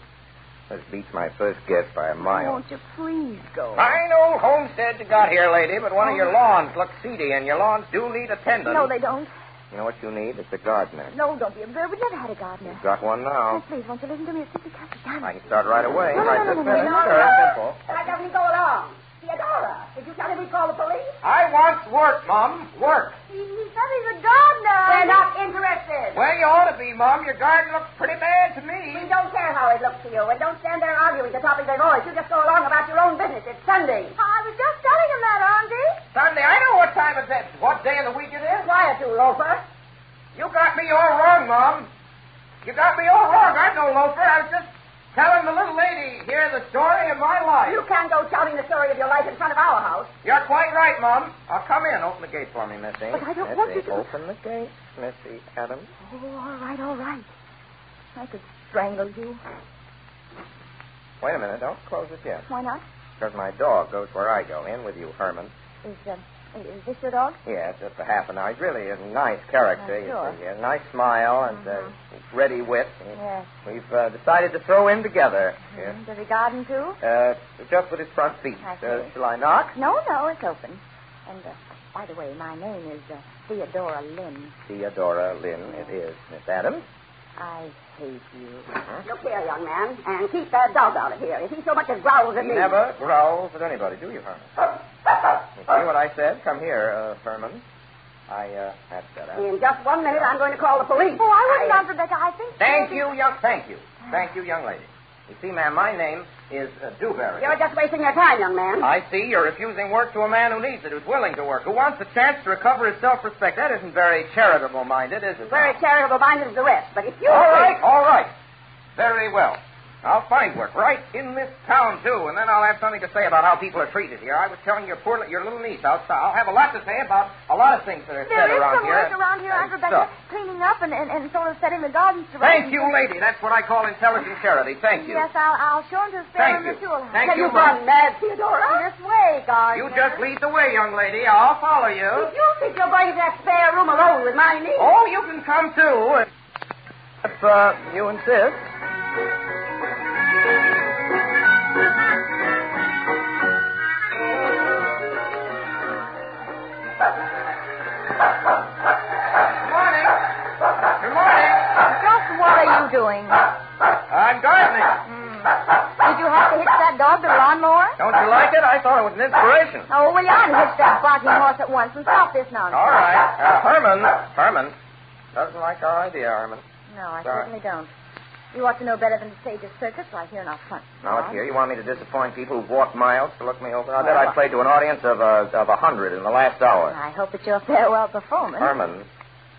This beats my first guess by a mile. Won't you please go? Fine old homestead you got here, lady, but one of your lawns looks seedy, and your lawns do need attendance. No, they don't. You know what you need? It's a gardener. No, don't be a bird. We've never had a gardener. You've got one now. Oh, please, won't you listen to me? It's simply because you I can start right away. No, right no, this minute. no. Simple. Why doesn't he go along? Theodora, did you tell him we call the police? I want work, Mum. Work. He said he's a gardener. We're not interested. Well, you ought to be, Mum. Your garden looks pretty bad to me. We don't care how it looks to you, and don't stand there arguing the top of your voice. You just go along about your own business. It's Sunday. I was just telling him that, Auntie. Sunday? I know what time it's at. What day of the week it is. Quiet, you loafer. You got me all wrong, Mom. You got me all wrong. I'm no loafer. I was just telling the little lady here the story of my life. You can't go shouting the story of your life in front of our house. You're quite right, Mom. I'll come in. Open the gate for me, Missy. But I don't want you to. Open the gate, Missy Adams. Oh, all right. I could strangle you. Wait a minute. Don't close it yet. Why not? Because my dog goes where I go. In with you, Herman. Is this your dog? Yeah, just a half an hour. He's really a nice character. Sure. He has a nice smile and ready wit. Yes. We've decided to throw in together. Yes. Does he garden, too? Just with his front feet. I see. Shall I knock? No, it's open. And, by the way, my name is Theodora Lynn. Theodora Lynn, it is. Miss Adams? I hate you. Look here, young man, and keep that dog out of here. If he so much as growls at He me... never growls at anybody, do you, Herman? You see what I said? Come here, Herman. That's better. In just 1 minute, I'm going to call the police. Oh, I wouldn't, Aunt Rebecca. I think... Thank you, young lady. You see, ma'am, my name is Dewberry. You're just wasting your time, young man. I see you're refusing work to a man who needs it, who's willing to work, who wants a chance to recover his self-respect. That isn't very charitable-minded, is it? Very charitable-minded as the rest, but if you... All right. Very well. I'll find work right in this town, too, and then I'll have something to say about how people are treated here. I was telling your little niece outside. I'll have a lot to say about a lot of things that are said around here. There is some work around here, Aunt Rebecca, cleaning up and sort of setting the gardens to rights. Thank you, lady. That's what I call intelligent charity. Thank you. Yes, I'll show him to the spare room in the tool house. Thank you, gone mad, Theodora? This way, gardener. You just lead the way, young lady. I'll follow you. If you think you're going to that spare room alone with my niece... Oh, you can come, too. If you insist. Good morning. Just what are you doing? I'm gardening. Did you have to hitch that dog to the lawnmower? Don't you like it? I thought it was an inspiration. Oh, well, you ought to hitch that barking horse at once and stop this nonsense. All right. Herman. Doesn't like our idea, Herman. No, I Sorry. certainly don't. You ought to know better than to stage a circus right here in our front. Now, look here. You want me to disappoint people who've walked miles to look me over? I bet Well, I played to an audience of 100 in the last hour. I hope it's your farewell performance. Herman,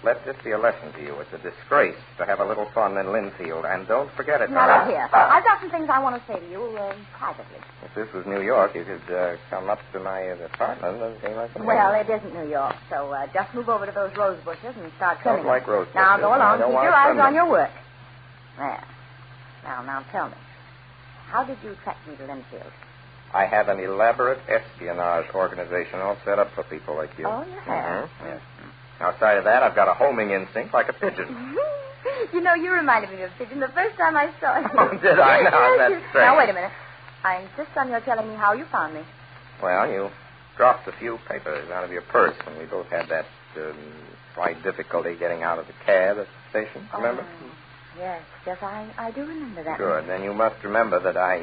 let this be a lesson to you. It's a disgrace to have a little fun in Linfield. And don't forget it. Now, look here. I've got some things I want to say to you privately. If this was New York, you could come up to my apartment and see like Well, it isn't New York, so just move over to those rose bushes and start trimming Don't like them. rose bushes. Now, go I along. don't Keep want your to eyes trim on them. your work. There. Now, tell me. How did you track me to Linfield? I have an elaborate espionage organization all set up for people like you. Oh, you have? Mm-hmm. Yes. Outside of that, I've got a homing instinct like a pigeon. You know, you reminded me of a pigeon the first time I saw you. Oh, did I? Now, Yes, that's you- strange. Now, wait a minute. I insist on your telling me how you found me. Well, you dropped a few papers out of your purse when we both had that slight difficulty getting out of the cab at the station. Remember? Yes, I do remember that. Good. Then you must remember that I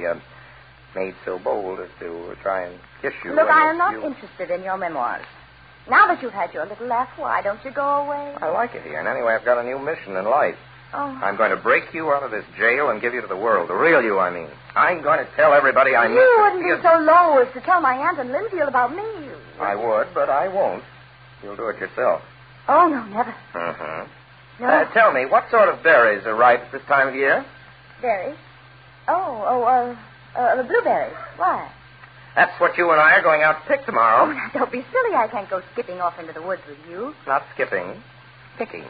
made so bold as to try and kiss you. Look, when I am not you... interested in your memoirs. Now that you've had your little laugh, why don't you go away? I like it here. And anyway, I've got a new mission in life. Oh. I'm going to break you out of this jail and give you to the world. The real you, I mean. I'm going to tell everybody I meet You wouldn't be so low as to tell my aunt in Linfield about me. I would, but I won't. You'll do it yourself. Oh, no, never. Mm-hmm. No. Tell me, what sort of berries are ripe at this time of year? Berries? The blueberries. Why? That's what you and I are going out to pick tomorrow. Oh, now, don't be silly. I can't go skipping off into the woods with you. Not skipping, picking.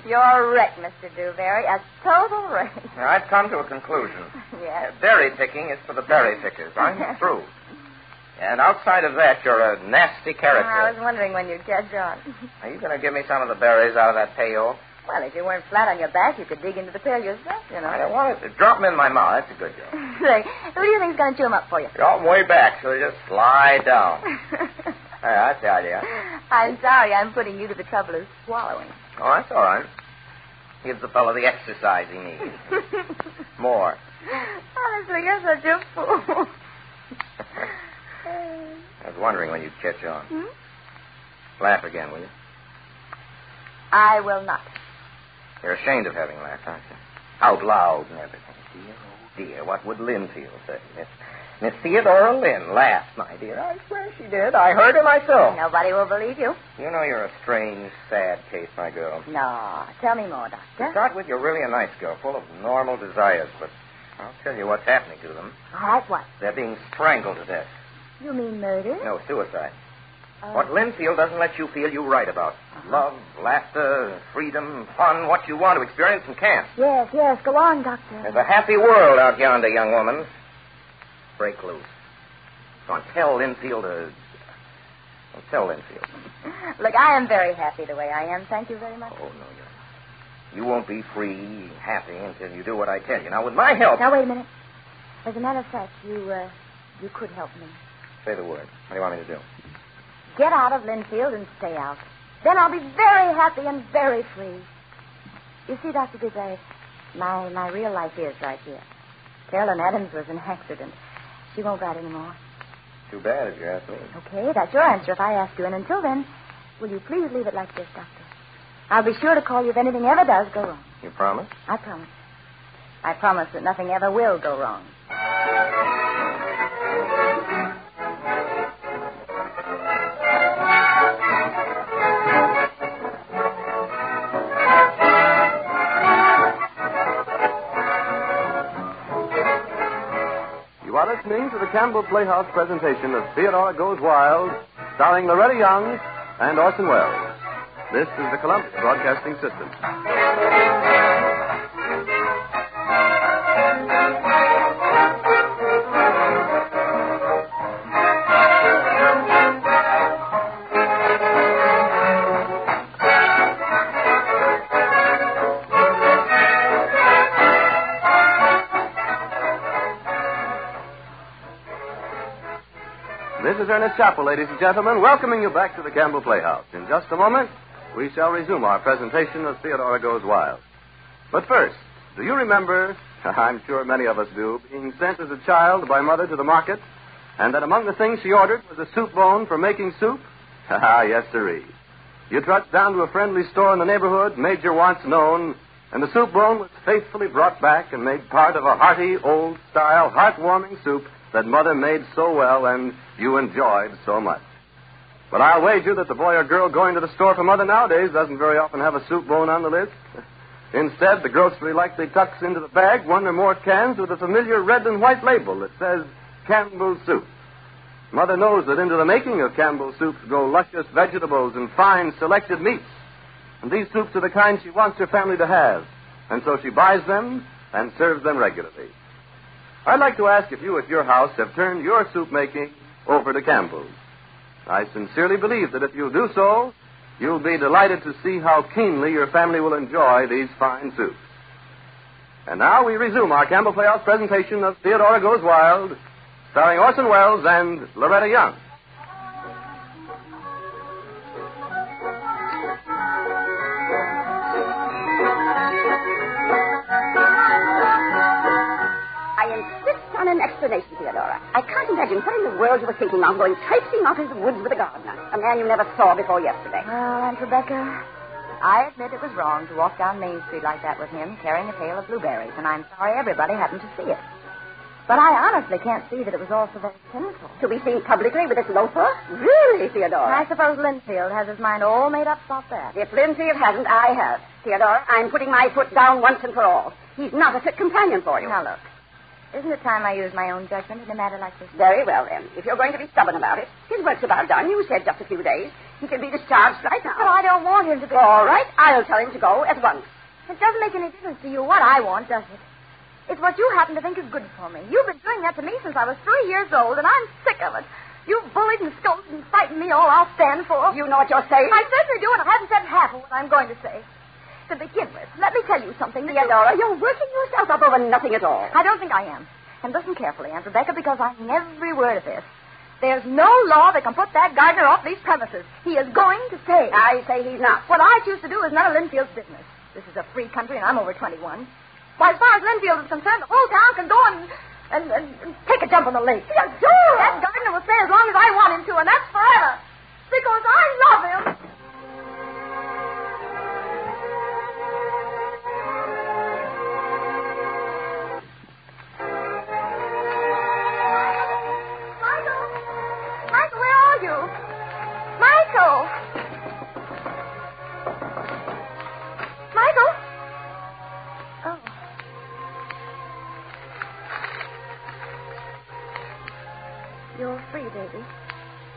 You're a wreck, Mr. Dewberry. A total wreck. Now, I've come to a conclusion. Yes. Berry picking is for the berry pickers. I'm through. And outside of that, you're a nasty character. I was wondering when you'd catch on. Are you going to give me some of the berries out of that pail? Well, if you weren't flat on your back, you could dig into the pail yourself, you know. I don't want it. Drop them in my mouth. That's a good joke. Say, who do you think's going to chew them up for you? Drop them way back so they just slide down. There, I tell you. I'm sorry I'm putting you to the trouble of swallowing. Oh, that's all right. Gives the fellow the exercise he needs. More. Honestly, you're such a fool. I was wondering when you'd catch on. Laugh again, will you? I will not. You're ashamed of having laughed, aren't you? Out loud and everything. Dear, oh dear, what would Linfield say? Miss Theodora Lynn laughed, my dear. I swear she did. I heard her myself. Nobody will believe you. You know you're a strange, sad case, my girl. No. Tell me more, Doctor. To start with, you're really a nice girl, full of normal desires, but I'll tell you what's happening to them. All right, what? They're being strangled to death. You mean murder? No, suicide. What Linfield doesn't let you feel, you write about. Love, laughter, freedom, fun, what you want to experience and can't. Yes, go on, Doctor. There's a happy world out yonder, young woman. Break loose. Go on, tell Linfield Tell Linfield. Look, I am very happy the way I am. Thank you very much. Oh, no, you won't be free, happy, until you do what I tell you. Now, with my help... Now, wait a minute. As a matter of fact, you could help me. Say the word. What do you want me to do? Get out of Linfield and stay out. Then I'll be very happy and very free. You see, Dr. Dewberry, my real life is right here. Carolyn Adams was an accident. She won't write anymore. Too bad if you ask me. Okay, that's your answer if I ask you. And until then, will you please leave it like this, Doctor? I'll be sure to call you if anything ever does go wrong. You promise? I promise. I promise that nothing ever will go wrong. You are listening to the Campbell Playhouse presentation of Theodora Goes Wild, starring Loretta Young and Orson Welles. This is the Columbia Broadcasting System. This is Ernest Chappell, ladies and gentlemen, welcoming you back to the Campbell Playhouse. In just a moment, we shall resume our presentation of Theodora Goes Wild. But first, do you remember, I'm sure many of us do, being sent as a child by Mother to the market, and that among the things she ordered was a soup bone for making soup? Yes, sirree. You trudged down to a friendly store in the neighborhood, made your wants known, and the soup bone was faithfully brought back and made part of a hearty, old-style, heartwarming soup that Mother made so well and you enjoyed so much. But I'll wager that the boy or girl going to the store for Mother nowadays doesn't very often have a soup bone on the list. Instead, the grocery likely tucks into the bag one or more cans with a familiar red and white label that says Campbell Soup. Mother knows that into the making of Campbell soups go luscious vegetables and fine selected meats. And these soups are the kind she wants her family to have. And so she buys them and serves them regularly. I'd like to ask if you at your house have turned your soup making over to Campbell's. I sincerely believe that if you do so, you'll be delighted to see how keenly your family will enjoy these fine soups. And now we resume our Campbell Playhouse presentation of Theodora Goes Wild, starring Orson Welles and Loretta Young. I insist on an explanation, Theodora. I can't imagine what in the world you were thinking of going traipsing off into the woods with a gardener, a man you never saw before yesterday. Well, Aunt Rebecca, I admit it was wrong to walk down Main Street like that with him, carrying a pail of blueberries, and I'm sorry everybody happened to see it. But I honestly can't see that it was all so very sinful. To be seen publicly with this loafer? Really, Theodora? I suppose Linfield has his mind all made up about that. If Linfield hasn't, I have. Theodora, I'm putting my foot down once and for all. He's not a fit companion for you. Now, look. Isn't it time I use my own judgment in a matter like this? Very well, then. If you're going to be stubborn about it, his work's about done. You said just a few days. He can be discharged right now. But I don't want him to be... All right, I'll tell him to go at once. It doesn't make any difference to you what I want, does it? It's what you happen to think is good for me. You've been doing that to me since I was 3 years old, and I'm sick of it. You've bullied and scolded and frightened me all I'll stand for. You know what you're saying? I certainly do, and I haven't said half of what I'm going to say. To begin with, let me tell you something. Theodora, you're working yourself up over nothing at all. I don't think I am. And listen carefully, Aunt Rebecca, because I mean every word of this. There's no law that can put that gardener off these premises. He is going to stay. I say he's not. What I choose to do is none of Linfield's business. This is a free country, and I'm over 21. Why, as far as Linfield is concerned, the whole town can go and take a jump on the lake. Theodora! That gardener will stay as long as I want him to, and that's forever. Because I love him. Michael, where are you? Michael! Michael? Oh. You're free, baby.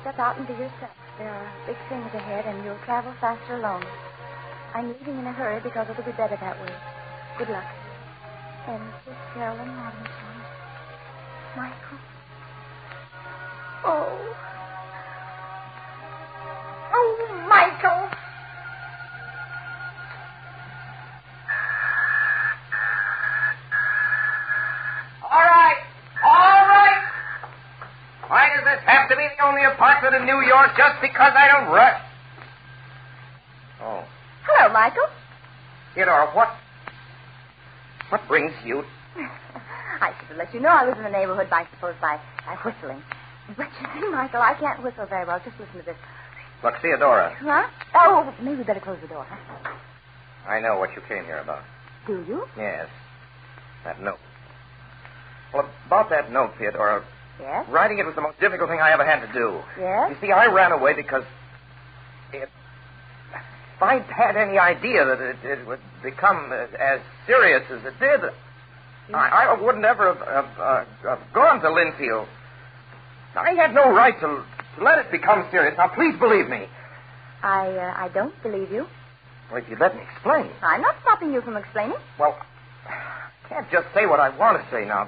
Step out and be yourself. There are big things ahead, and you'll travel faster alone. I'm leaving in a hurry because it'll be better that way. Good luck. And kiss Carolyn Robinson. Michael. Oh. Oh, Michael. All right. Why does this have to be the only apartment in New York just because I don't rush? Oh. Hello, Michael. Theodora, what brings you? I should have let you know I was in the neighborhood, I suppose, by whistling. But you see, Michael, I can't whistle very well. Just listen to this. Look, Theodora. Huh? Oh, maybe we better close the door, huh? I know what you came here about. Do you? Yes. That note. Well, about that note, Theodora. Yes? Writing it was the most difficult thing I ever had to do. Yes? You see, I ran away because if I'd had any idea that it would become as serious as it did, I wouldn't ever have gone to Linfield. I had no right to let it become serious. Now, please believe me. I don't believe you. Well, if you'd let me explain. I'm not stopping you from explaining. Well, I can't just say what I want to say now.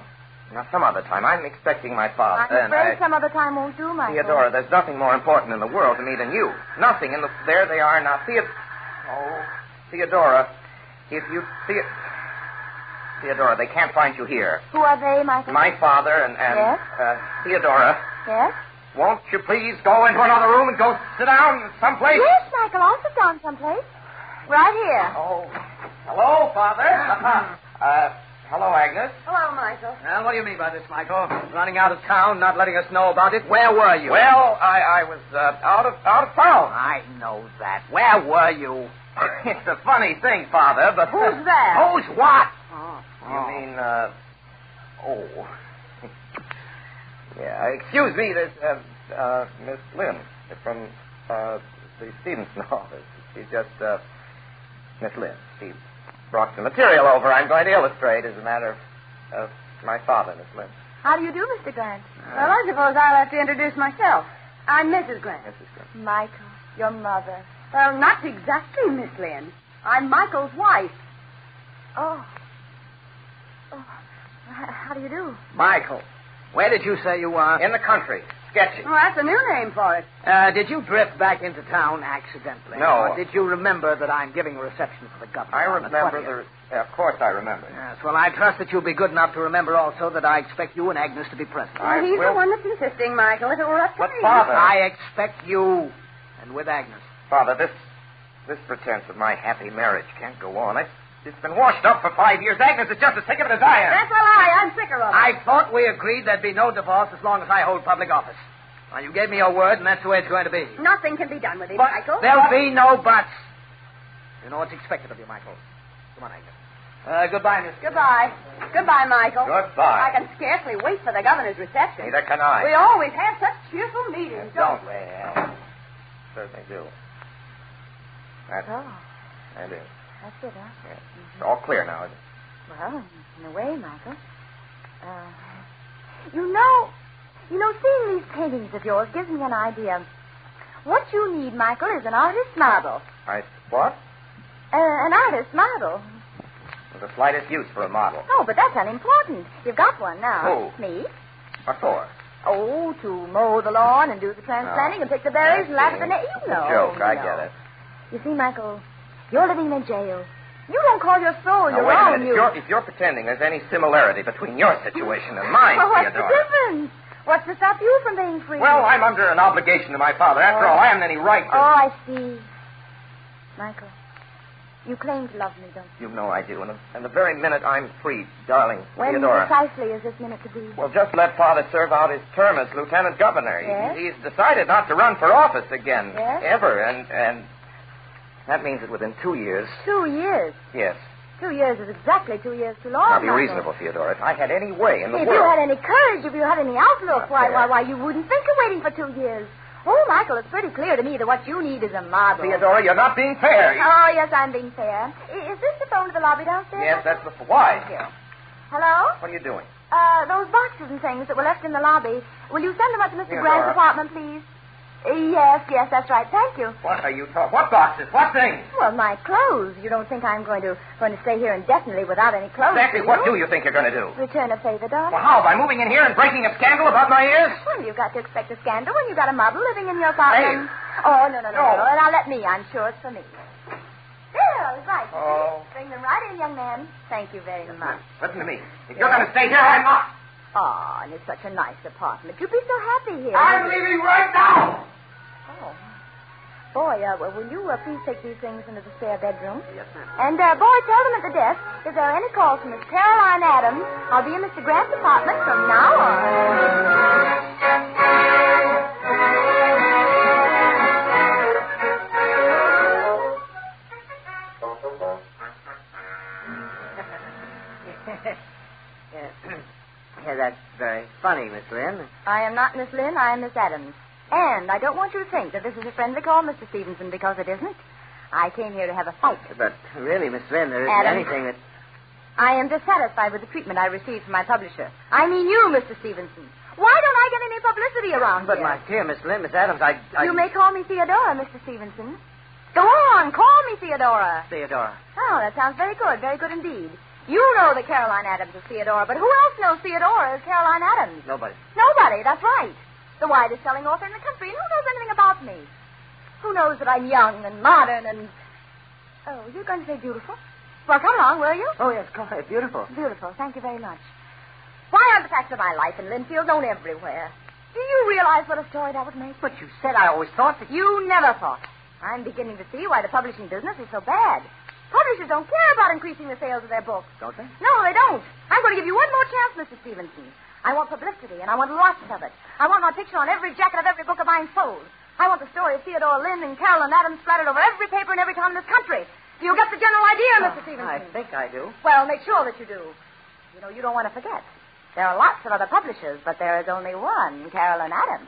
Now, some other time. I'm expecting my father. I'm afraid some other time won't do, Michael. Theodora, there's nothing more important in the world to me than you. Nothing. And there they are now. Theodora, if you... Theodora, they can't find you here. Who are they, Michael? My father and Yes? Theodora. Yes? Won't you please go into another room and go sit down someplace? Yes, Michael, I'll sit down someplace. Right here. Oh, hello, Father. Hello, Agnes. Hello, Michael. Well, what do you mean by this, Michael? Running out of town, not letting us know about it. Where were you? Well, I was out of town. I know that. Where were you? It's a funny thing, Father, but... Who's that? Who's what? You mean, Yeah, excuse me, there's, Miss Lynn from, the Stevenson office. She just, Miss Lynn, she brought some material over I'm going to illustrate as a matter of my father, Miss Lynn. How do you do, Mr. Grant? Well, I suppose I'll have to introduce myself. I'm Mrs. Grant. Mrs. Grant. Michael, your mother. Well, not exactly, Miss Lynn. I'm Michael's wife. Oh. How do you do? Michael, where did you say you were? In the country, sketching. Oh, that's a new name for it. Did you drift back into town accidentally? No. Or did you remember that I'm giving a reception for the governor? I on the remember 20th? of course I remember. Yes, well, I trust that you'll be good enough to remember also that I expect you and Agnes to be present. Well, he's the one that's insisting, Michael. If it were up to But, me. Father... I expect you, and with Agnes. Father, this pretense of my happy marriage can't go on. It's been washed up for 5 years. Agnes is just as sick of it as I am. That's a lie. I'm sicker of it. I thought we agreed there'd be no divorce as long as I hold public office. Now, you gave me your word, and that's the way it's going to be. Nothing can be done with him, But Michael. there'll be no buts. You know what's expected of you, Michael. Come on, Agnes. Goodbye, Miss. Goodbye. Goodbye, Michael. Goodbye. I can scarcely wait for the governor's reception. Neither can I. We always have such cheerful meetings, Don't we? we? Certainly do. That's it. That's it, huh? Yeah. It's all clear now, isn't it? Well, in a way, Michael. You know, seeing these paintings of yours gives me an idea. What you need, Michael, is an artist model. What? An artist model. With the slightest use for a model. Oh, but that's unimportant. You've got one now. Who? Me. What for? Oh, to mow the lawn and do the transplanting and pick the berries and laugh at the net. You know. Joke, I get it. You see, Michael, you're living in a jail. You don't call your soul Now, your wait a own. minute. If you're pretending there's any similarity between your situation and mine, Well, what's Theodora. the difference? What's to stop you from being free? Well, I'm under an obligation to my father. After all, I haven't any right to... Oh, I see. Michael, you claim to love me, don't you? You know I do. And the very minute I'm free, darling, When Theodora... precisely is this minute to be? Well, just let Father serve out his term as lieutenant governor. Yes? He's decided not to run for office again. Yes? Ever. And that means that within 2 years... 2 years? Yes. 2 years is exactly 2 years too long, Now, be Michael. reasonable, Theodora. If I had any way in the If world... you had any courage, if you had any outlook, Not fair. why, you wouldn't think of waiting for 2 years. Oh, Michael, it's pretty clear to me that what you need is a model. Theodora, you're not being fair. Oh, yes, I'm being fair. Is this the phone to the lobby downstairs? Yes, that's the... Why? Thank you. Hello? What are you doing? Those boxes and things that were left in the lobby, will you send them up to Mr. Theodora. Grant's apartment, please? Yes, that's right. Thank you. What are you talking... What boxes? What things? Well, my clothes. You don't think I'm going to stay here indefinitely without any clothes, Exactly do what you? do you think you're going to do? Return a favor, darling. Well, how? By moving in here and breaking a scandal above my ears? Well, you've got to expect a scandal when you've got a model living in your apartment. Hey. Oh, no. Now let me. I'm sure it's for me. There, right. Oh. Bring them right in, young man. Thank you very much. Listen to me. If you're going to stay here, I'm not. Oh, and it's such a nice apartment. You'd be so happy here. I'm leaving right now. Oh. Boy, will you please take these things into the spare bedroom? Yes, ma'am. And, boy, tell them at the desk, if there are any calls from Miss Caroline Adams, I'll be in Mr. Grant's apartment from now on. Yeah, that's very funny, Miss Lynn. I am not Miss Lynn, I am Miss Adams. And I don't want you to think that this is a friendly call, Mr. Stevenson, because it isn't. I came here to have a fight. But really, Miss Lynn, there isn't Adams. anything that... I am dissatisfied with the treatment I received from my publisher. I mean you, Mr. Stevenson. Why don't I get any publicity around But, here? my dear Miss Lynn, Miss Adams, I... You may call me Theodora, Mr. Stevenson. Go on, call me Theodora. Theodora. Oh, that sounds very good indeed. You know that Caroline Adams is Theodora, but who else knows Theodora as Caroline Adams? Nobody. Nobody, that's right. The widest selling author in the country. And who knows anything about me? Who knows that I'm young and modern and... Oh, you're going to say beautiful? Well, come along, will you? Oh, yes, go ahead. Beautiful. Beautiful. Thank you very much. Why aren't the facts of my life in Linfield known everywhere? Do you realize what a story that would make? But you said I always thought that... You never thought. I'm beginning to see why the publishing business is so bad. Publishers don't care about increasing the sales of their books. Don't they? No, they don't. I'm going to give you one more chance, Mr. Stevenson. I want publicity, and I want lots of it. I want my picture on every jacket of every book of mine sold. I want the story of Theodora Lynn and Carolyn Adams splattered over every paper in every town in this country. Do you get the general idea, Mr. Stevenson? I think I do. Well, make sure that you do. You know, you don't want to forget. There are lots of other publishers, but there is only one Carolyn Adams.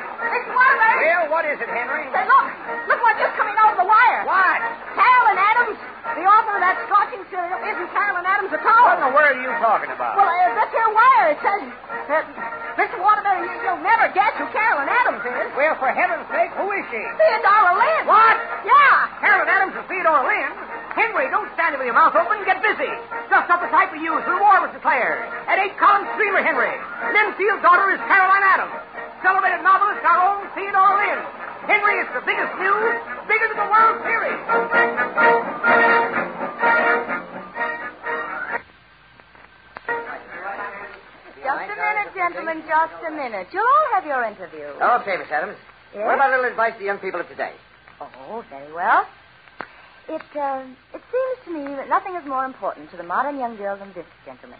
Well, what is it, Henry? Say, look what's just coming over the wire. What? Carolyn Adams, the author of that scorching serial, isn't Carolyn Adams at all. What in the world are you talking about? Well, this here wire, it says, Mr. Waterbury, you'll never guess who Carolyn Adams is. Well, for heaven's sake, who is she? Theodora Lynn. What? Yeah. Carolyn Adams is Theodora Lynn? Henry, don't stand there with your mouth open. Get busy. Just up the type we used when war was declared. An 8-column streamer, Henry. Linfield's daughter is Caroline Adams. Celebrated novelist, our own Theodora Lynn. Henry, it's the biggest news, bigger than the World Series. Just a minute, gentlemen, just a minute. You'll all have your interview. Okay, Miss Adams. Yes? What about a little advice to young people of today? Oh, very well. It seems to me that nothing is more important to the modern young girl than this, gentlemen.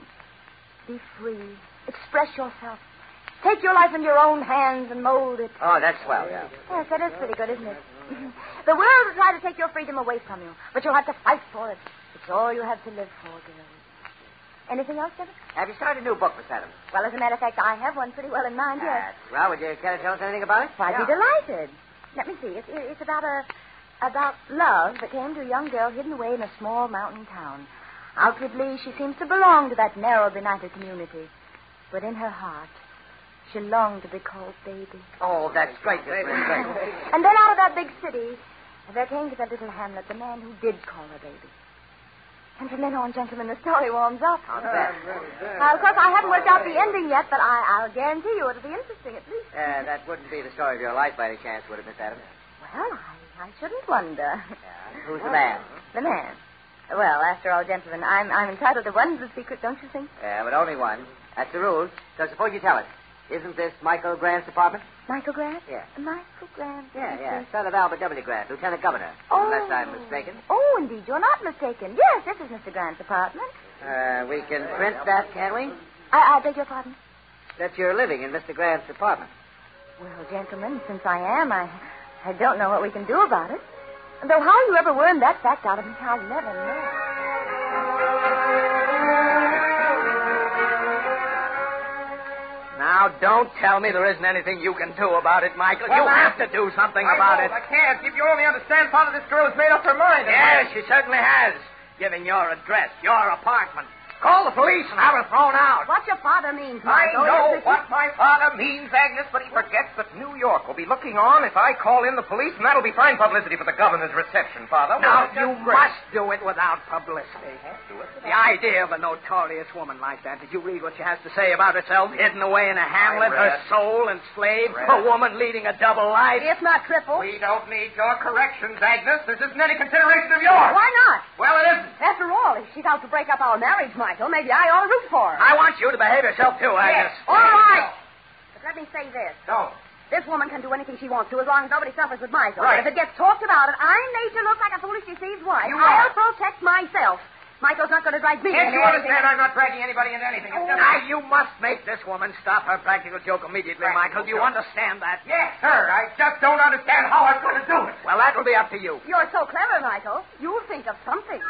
Be free. Express yourself. Take your life in your own hands and mold it. Oh, that's swell, yeah. Yes, that is pretty good, isn't it? The world will try to take your freedom away from you, but you'll have to fight for it. It's all you have to live for, girls. Anything else, Debbie? Have you started a new book, Miss Adams? Well, as a matter of fact, I have one pretty well in mind, yes. Well, would you care to tell us anything about it? I'd be delighted. Let me see. It's about love that came to a young girl hidden away in a small mountain town. Outwardly, she seems to belong to that narrow, benighted community. But in her heart, she longed to be called baby. Oh, that's great, Miss Adams. And then out of that big city, there came to that little hamlet the man who did call her baby. And from then on, gentlemen, the story warms up. How's that? Of course, I haven't worked out the ending yet, but I'll guarantee you it'll be interesting, at least. That wouldn't be the story of your life by any chance, would it, Miss Adams? Well, I shouldn't wonder. Who's the man? The man. Well, after all, gentlemen, I'm entitled to one little secret, don't you think? Yeah, but only one. That's the rule. So suppose you tell us. Isn't this Michael Grant's apartment? Michael Grant? Yeah. Michael Grant? Yeah. Son of Albert W. Grant, Lieutenant Governor. Oh. Unless I'm mistaken. Oh, indeed, you're not mistaken. Yes, this is Mr. Grant's apartment. We can print that, can't we? I beg your pardon? That you're living in Mr. Grant's apartment. Well, gentlemen, since I am, I don't know what we can do about it. Though how you ever wormed that fact out of me, I'll never know. Now, don't tell me there isn't anything you can do about it, Michael. Well, you have to do something about it. I can't. If you only understand, Father, this girl has made up her mind. Yes, she certainly has. Giving your address, your apartment. Call the police and have her thrown out. What your father means, I Michael. know what my father means, Agnes, but he forgets that New York will be looking on if I call in the police, and that'll be fine publicity for the governor's reception, Father. Now, Well, you must do it without publicity. The idea of a notorious woman like that. Did you read what she has to say about herself? Hidden away in a hamlet, her soul enslaved, a woman leading a double life. If not crippled. We don't need your corrections, Agnes. This isn't any consideration of yours. Why not? Well, it isn't. After all, if she's out to break up our marriage, Michael, maybe I ought to root for her. I want you to behave yourself, too, Agnes. All right. But let me say this. No. This woman can do anything she wants to as long as nobody suffers with Michael. Right. If it gets talked about it, I'm made to look like a foolish deceived wife. I'll protect myself. Michael's not going to drag me Can't into you anything. understand I'm not dragging anybody into anything? It's just... Now, you must make this woman stop her practical joke immediately, Michael. Do you understand that? Yes, sir. I just don't understand how I'm going to do it. Well, that will be up to you. You're so clever, Michael. You'll think of something.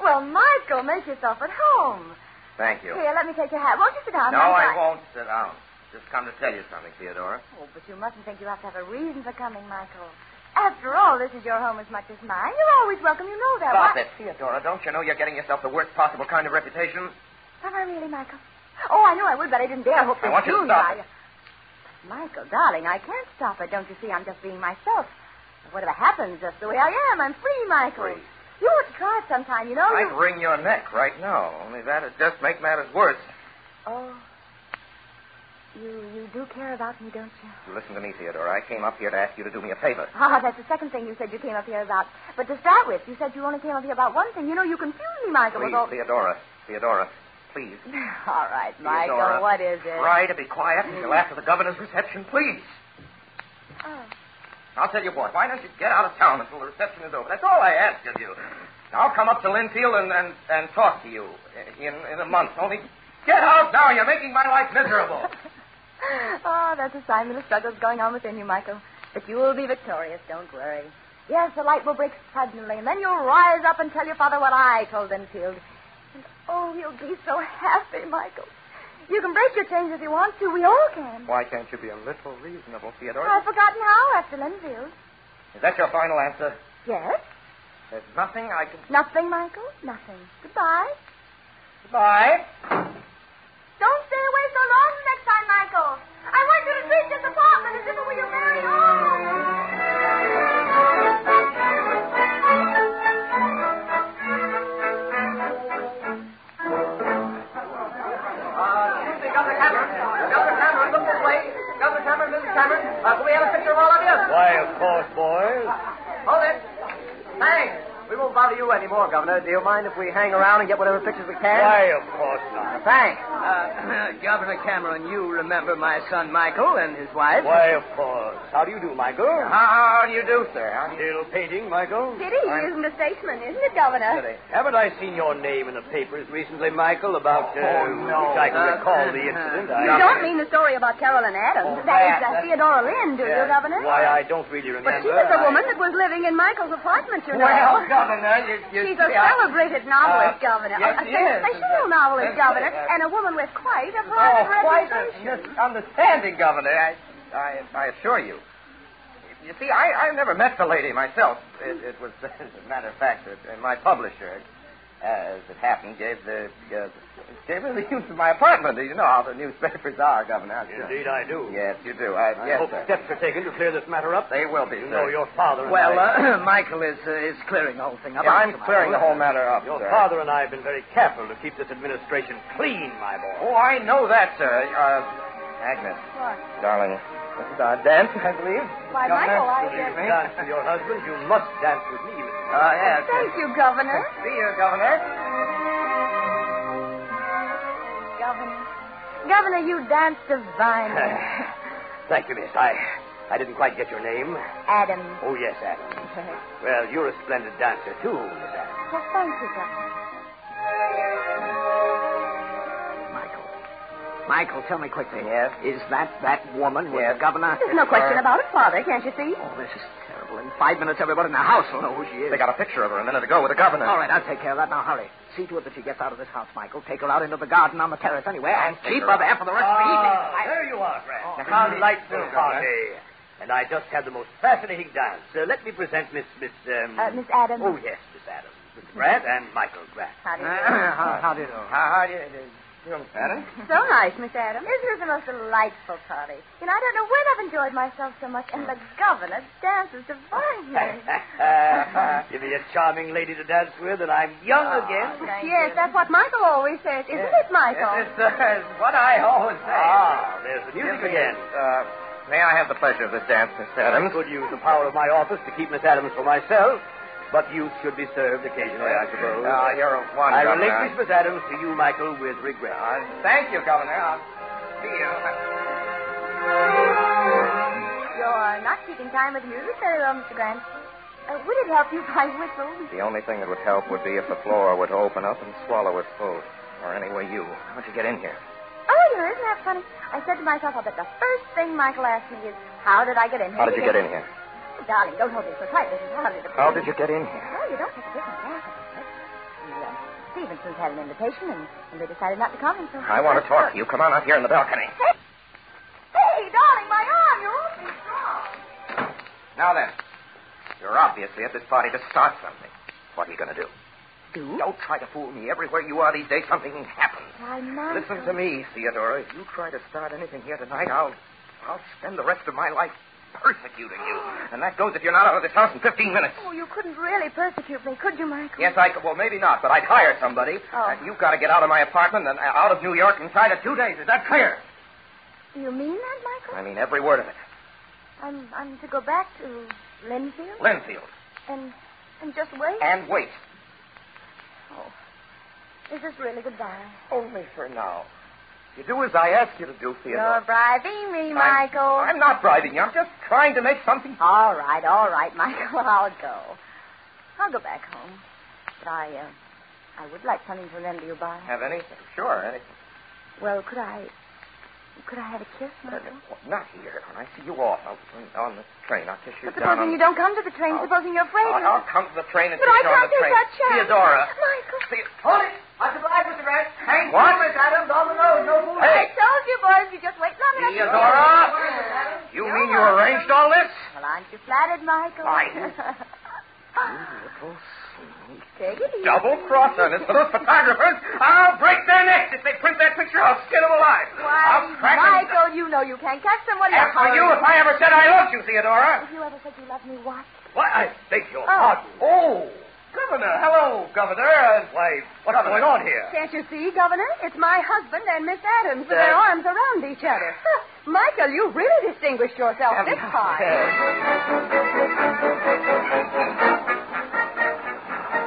Well, Michael, make yourself at home. Thank you. Here, let me take your hat. Won't you sit down? No, I won't sit down. Just come to tell you something, Theodora. Oh, but you mustn't think you have to have a reason for coming, Michael. After all, this is your home as much as mine. You're always welcome. You know that. Stop it, Theodora. Don't you know you're getting yourself the worst possible kind of reputation? Am I really, Michael? Oh, I know I would, but I didn't dare hope I want you to stop it. Michael, darling, I can't stop it. Don't you see? I'm just being myself. Whatever happens, just the way I am. I'm free, Michael. Free. You ought to try it sometime, you know. I'd wring your neck right now. Only that'd just make matters worse. Oh. You do care about me, don't you? Listen to me, Theodora. I came up here to ask you to do me a favor. Ah, that's the second thing you said you came up here about. But to start with, you said you only came up here about one thing. You know, you confuse me, Michael. Please, with all... Theodora, please. All right, Michael, Theodora, what is it? Try to be quiet until after the governor's reception, please. Oh. I'll tell you what, why don't you get out of town until the reception is over? That's all I ask of you. I'll come up to Linfield and talk to you in a month. Only get out now. You're making my life miserable. Oh, that's a sign that a struggle's going on within you, Michael. But you will be victorious, don't worry. Yes, the light will break suddenly, and then you'll rise up and tell your father what I told Linfield. And, oh, you'll be so happy, Michael. You can break your chains if you want to. We all can. Why can't you be a little reasonable, Theodora? I've forgotten how after Linfield. Is that your final answer? Yes. There's nothing I can... Nothing, Michael? Nothing. Goodbye. Goodbye. Don't stay away so long next time, Michael. I want you to treat this apartment as if it were your very own. Governor Cameron, look this way. Governor Cameron, Mrs. Cameron, can we have a picture of all of you? Why, of course, boys. Hold it. Thanks. We won't bother you anymore, Governor. Do you mind if we hang around and get whatever pictures we can? Why, of course not. Thanks. Governor Cameron, you remember my son Michael and his wife? Why, of course. How do you do, Michael? How do you do, sir? Still painting, Michael? Pity he isn't a statesman, isn't it, Governor? Haven't I seen your name in the papers recently, Michael, about, no. which I can recall the incident? You don't mean the story about Carolyn Adams. That is Theodora Lynn, do you, Governor? Why, I don't really remember. But she was the woman that was living in Michael's apartment, you know. Well, Governor, she's a celebrated novelist, Governor. Yes, A sensational novelist, Governor. And a woman with quite a private quite reputation. a misunderstanding, Governor. I assure you. You see, I never met the lady myself. It was, as a matter of fact, my publisher, as it happened, gave her the use of my apartment. You know how the newspapers are, Governor. Indeed, I do. Yes, you do. I yes, hope sir. steps are taken to clear this matter up. They will be, You sir. know your father and Well, I... Michael is clearing the whole thing up. Yeah, I'm clearing the whole matter up, Your sir. father and I have been very careful to keep this administration clean, my boy. Oh, I know that, sir. Agnes. What? Darling, this is our dance, I believe. Why, Governor, Michael, If you dance with your husband, you must dance with me, Mr. Yes. Thank you, Governor. See you, Governor. Governor, you dance divinely. Thank you, miss. I didn't quite get your name. Adams. Oh, yes, Adams. Well, you're a splendid dancer, too, Miss Adams. Well, thank you, Governor. Michael, tell me quickly. Yes? Is that woman with the governor? There's no question about it, Father. Can't you see? Oh, this is terrible. In 5 minutes, everybody in the house will know who she is. They got a picture of her a minute ago with the governor. All right, I'll take care of that. Now, hurry. See to it that she gets out of this house, Michael. Take her out into the garden on the terrace anywhere, and keep her there for the rest of the evening. There you are, Grant. A delightful party. And I just had the most fascinating dance. Let me present Miss Adams. Oh, yes, Miss Adams. Mr. Grant and Michael Grant. How do you do? How do you do? How do you do? Miss Adams? So nice, Miss Adams. Isn't this the most delightful party? You know, I don't know when I've enjoyed myself so much, and the governor dances divinely. Give me a charming lady to dance with, and I'm young again. Yes, that's what Michael always says, isn't it, Michael? It's what I always say. There's the music again. May I have the pleasure of this dance, Miss Adams? I could use the power of my office to keep Miss Adams for myself, but youth should be served occasionally, I suppose. You're a one, I Governor. relinquish Miss Adams to you, Michael, with regret. Thank you, Governor. I'll see you. You're not keeping time with music very well, Mr. Grant. Would it help you if I whistled? The only thing that would help would be if the floor were to open up and swallow us both. Or anyway, you. How'd you get in here? Oh, you know, isn't that funny? I said to myself, I bet the first thing Michael asked me is, how did I get in here? How did you get in here? Oh, darling, don't hold me so tight. This is hardly the How did you get in here? Well, you don't take a different path. Stevenson's had an invitation, and they decided not to come, and so... I want to talk to you. Come on out here in the balcony. Hey, darling, my arm, you're awfully strong. Now then, you're obviously at this party to start something. What are you going to do? Do? Don't try to fool me. Everywhere you are these days, something happens. Why, Michael? Listen to me, Theodora. If you try to start anything here tonight, I'll spend the rest of my life persecuting you. And that goes if you're not out of this house in 15 minutes. Oh, you couldn't really persecute me, could you, Michael? Yes, I could. Well, maybe not, but I'd hire somebody. Oh. And you've got to get out of my apartment and out of New York inside of 2 days. Is that clear? Do you mean that, Michael? I mean every word of it. I'm to go back to Linfield? Linfield. And just wait? And wait. Oh. Is this really goodbye? Only for now. You do as I ask you to do, Theodora. You're bribing me, Michael. I'm not bribing you. I'm just trying to make something... All right, Michael. I'll go. I'll go back home. But I would like something to remember you by. Have anything? Sure, anything. Well, could I have a kiss, Michael? Not here. When I see you off, on the train, I'll kiss you but down supposing you don't come to the train, supposing you're afraid. I'll come to the train and but kiss you on the I can't train. take that chance. Theodora. Michael. Hold it. What's obliged, Mr. Grant? Ain't What? no Miss Adams on the road. No fool. Hey. I told you, boys, you just wait long enough. Theodora. You mean you arranged all this? Well, aren't you flattered, Michael? Beautiful. Take it easy. Double-crosser. And as for those photographers, I'll break their necks. If they print that picture, I'll skin them alive. Why, I'll crack Michael, you know you can't catch someone in a As for hurry. you, if I ever said I loved you, Theodora. If you ever said you loved me, what? What? I beg your pardon. Oh, Governor. Hello, Governor. Why, what's going on here? Can't you see, Governor? It's my husband and Miss Adams with their arms around each other. Michael, you really distinguished yourself this time.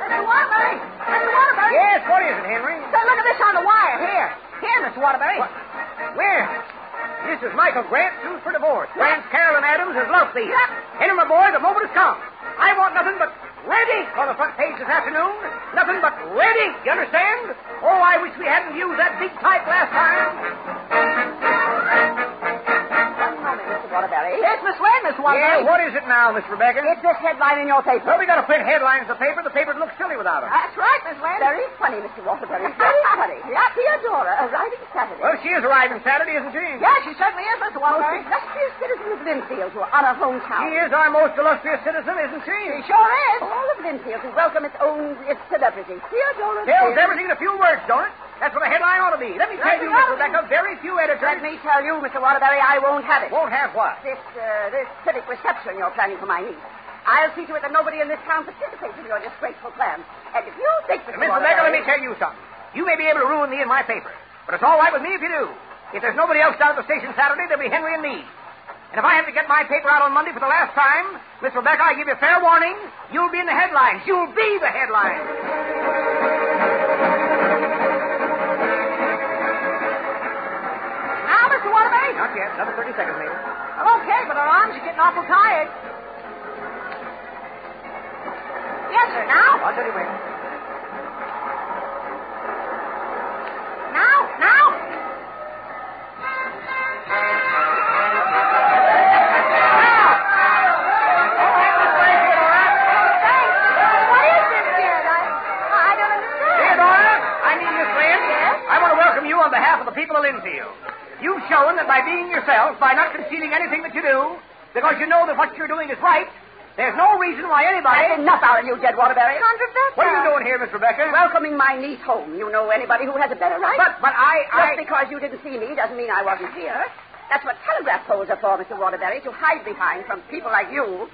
Mr. Waterbury! Mr. Waterbury! Yes, what is it, Henry? Say, look at this on the wire. Here. Here, Mr. Waterbury. What? Where? This is Michael Grant, sued for divorce. Grant's Carolyn Adams is love thief. Yep. Henry, my boy, the moment has come. I want nothing but ready on the front page this afternoon. Nothing but ready. You understand? Oh, I wish we hadn't used that big type last time. Waterbury. It's Miss Wayne, Miss Waterbury. Yeah, what is it now, Miss Rebecca? It's this headline in your paper. Well, we got to print headlines in the paper. The paper looks silly without them. That's right, Miss Wayne. Very funny, Mr. Waterbury. Very funny. Yeah, Theodora arriving Saturday. Well, she is arriving Saturday, isn't she? Yeah, she certainly is, Mr. Waterbury. Most illustrious citizen of Linfield to honor hometown. She is our most illustrious citizen, isn't she? She sure is. All of Linfield to welcome its celebrity. Theodora tells everything in a few words, don't it? That's what a headline ought to be. Let me tell you, Miss Rebecca, very few editors... Let me tell you, Mr. Waterbury, I won't have it. Won't have what? This civic reception you're planning for my niece. I'll see to it that nobody in this town participates in your disgraceful plan. And if you think, Mr. Miss Rebecca, let me tell you something. You may be able to ruin me in my paper, but it's all right with me if you do. If there's nobody else down at the station Saturday, there'll be Henry and me. And if I have to get my paper out on Monday for the last time, Miss Rebecca, I give you fair warning, you'll be in the headlines. You'll be the headlines. Not yet. Another 30 seconds, maybe. Well, okay, but our arms are getting awful tired. Yes, sir. Now? I'll tell you when. Now? What is this, kid? I don't understand. Theodora, I mean, Miss Lynn. Yes? I want to welcome you on behalf of the people of Linfield. You've shown that by being yourself, by not concealing anything that you do, because you know that what you're doing is right, there's no reason why anybody... That's enough out of you, Jed Waterbury. What are you doing here, Miss Rebecca? Welcoming my niece home. You know anybody who has a better right? But I... Just because you didn't see me doesn't mean I wasn't here. That's what telegraph poles are for, Mr. Waterbury, to hide behind from people like you.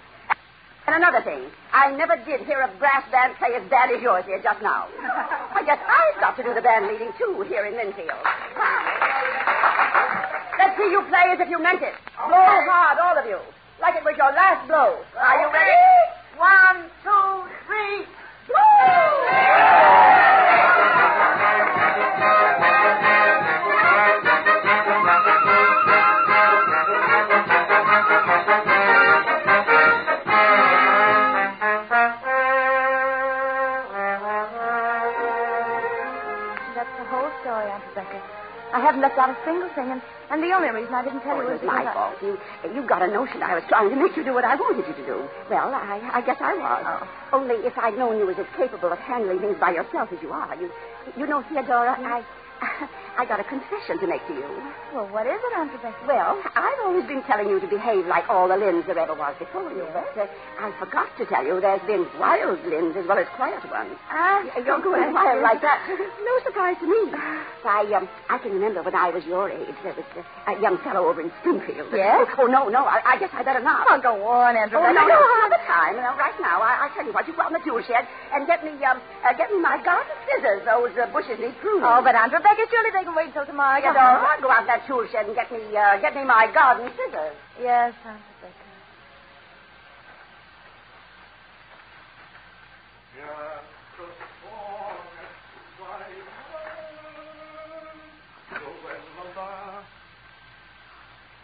And another thing, I never did hear a brass band play as bad as yours did just now. I guess I've got to do the band leading, too, here in Linfield. Let's see you play as if you meant it. Blow hard, all of you. Like it was your last blow. Are you ready? 1, 2, 3, blow! I haven't left out a single thing, and the only reason I didn't tell you was my fault. You got a notion I was trying to make you do what I wanted you to do. Well, I guess I was. Only if I'd known you was as capable of handling things by yourself as you are. You know, Theodora, I got a confession to make to you. Well, what is it, Aunt Rebecca? Well, I've always been telling you to behave like all the Lynns there ever was before you, but I forgot to tell you there's been wild Lynns as well as quiet ones. You're going wild like that. No surprise to me. I can remember when I was your age, there was a young fellow over in Springfield. Yes? Oh, no, I guess I better not. Oh, go on, Aunt Rebecca. Oh, no, another time. Right now, I'll tell you what. You go out in the tool shed and get me my garden scissors. Those bushes need pruning. Oh, but Aunt Rebecca, surely they can wait till tomorrow. I'll go out in that tool shed and get me my garden scissors. Yes, Aunt Rebecca.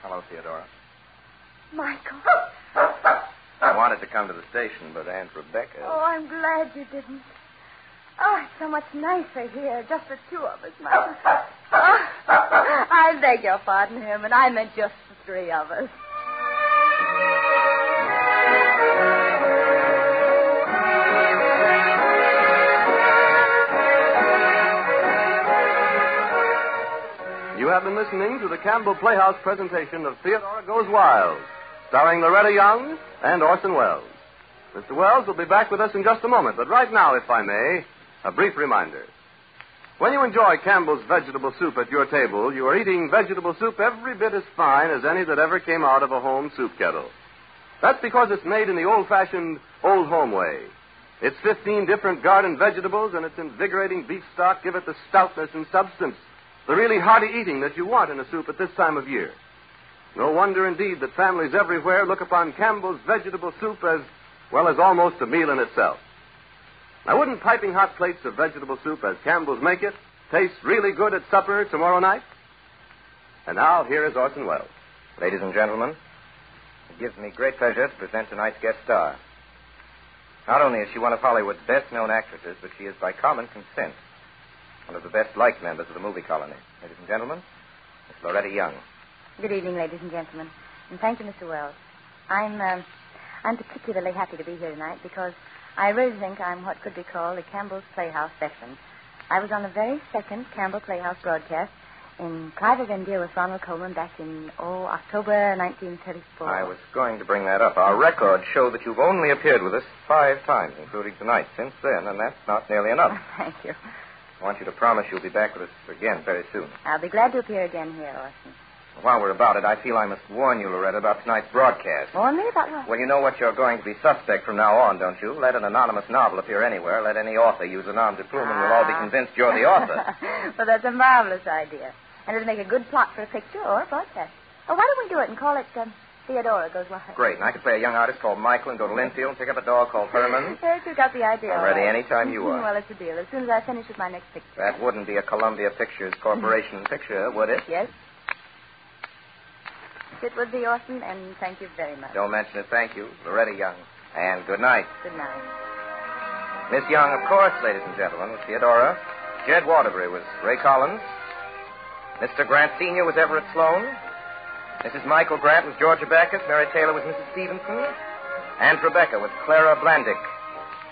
Hello, Theodora. Michael. I wanted to come to the station, but Aunt Rebecca... Oh, I'm glad you didn't. Oh, it's so much nicer here, just the two of us, Michael. Oh, I beg your pardon, Herman. I meant just the three of us. You have been listening to the Campbell Playhouse presentation of Theodora Goes Wild, starring Loretta Young and Orson Welles. Mr. Wells will be back with us in just a moment, but right now, if I may, a brief reminder. When you enjoy Campbell's vegetable soup at your table, you are eating vegetable soup every bit as fine as any that ever came out of a home soup kettle. That's because it's made in the old-fashioned, old home way. Its 15 different garden vegetables and its invigorating beef stock give it the stoutness and substance, the really hearty eating that you want in a soup at this time of year. No wonder, indeed, that families everywhere look upon Campbell's vegetable soup as, well, as almost a meal in itself. Now, wouldn't piping hot plates of vegetable soup, as Campbell's make it, taste really good at supper tomorrow night? And now, here is Orson Welles. Ladies and gentlemen, it gives me great pleasure to present tonight's guest star. Not only is she one of Hollywood's best-known actresses, but she is, by common consent, one of the best-liked members of the movie colony. Ladies and gentlemen, Miss Loretta Young. Good evening, ladies and gentlemen. And thank you, Mr. Wells. I'm particularly happy to be here tonight because I really think I'm what could be called a Campbell's Playhouse veteran. I was on the very second Campbell Playhouse broadcast in Clive of India with Ronald Colman back in, October 1934. I was going to bring that up. Our records show that you've only appeared with us 5 times, including tonight, since then, and that's not nearly enough. Thank you. I want you to promise you'll be back with us again very soon. I'll be glad to appear again here, Orson. While we're about it, I feel I must warn you, Loretta, about tonight's broadcast. Warn me about what? Well, you know what you're going to be suspect from now on, don't you? Let an anonymous novel appear anywhere. Let any author use a nom de plume, and we'll all be convinced you're the author. Well, that's a marvelous idea. And it'll make a good plot for a picture or a broadcast. Oh, why don't we do it and call it Theodora Goes Wild? Great. And I could play a young artist called Michael and go to Linfield and pick up a dog called Herman. Yes, you got the idea. I'm ready any time you are. Well, it's a deal. As soon as I finish with my next picture. That wouldn't be a Columbia Pictures Corporation picture, would it? Yes. It would be, Orson, and thank you very much. Don't mention it. Thank you. Loretta Young. And good night. Good night. Miss Young, of course, ladies and gentlemen, was Theodora. Jed Waterbury was Ray Collins. Mr. Grant Sr. was Everett Sloan. Mrs. Michael Grant was Georgia Backus. Mary Taylor was Mrs. Stevenson. Aunt Rebecca was Clara Blandick.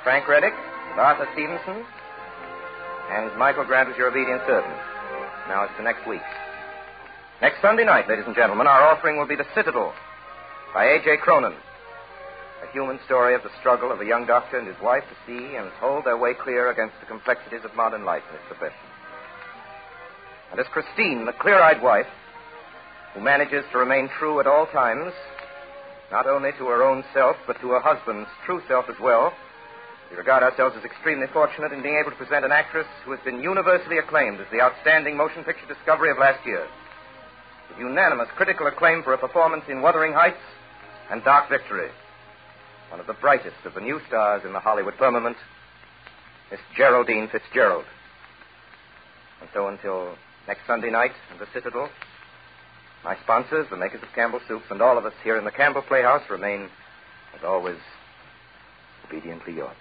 Frank Reddick was Arthur Stevenson. And Michael Grant was your obedient servant. Now it's for next week. Next Sunday night, ladies and gentlemen, our offering will be The Citadel by A.J. Cronin. A human story of the struggle of a young doctor and his wife to see and hold their way clear against the complexities of modern life and its profession. And as Christine, the clear-eyed wife, who manages to remain true at all times, not only to her own self, but to her husband's true self as well, we regard ourselves as extremely fortunate in being able to present an actress who has been universally acclaimed as the outstanding motion picture discovery of last year, with unanimous critical acclaim for a performance in Wuthering Heights and Dark Victory. One of the brightest of the new stars in the Hollywood firmament, Miss Geraldine Fitzgerald. And so until next Sunday night in the Citadel, my sponsors, the makers of Campbell Soups, and all of us here in the Campbell Playhouse remain, as always, obediently yours.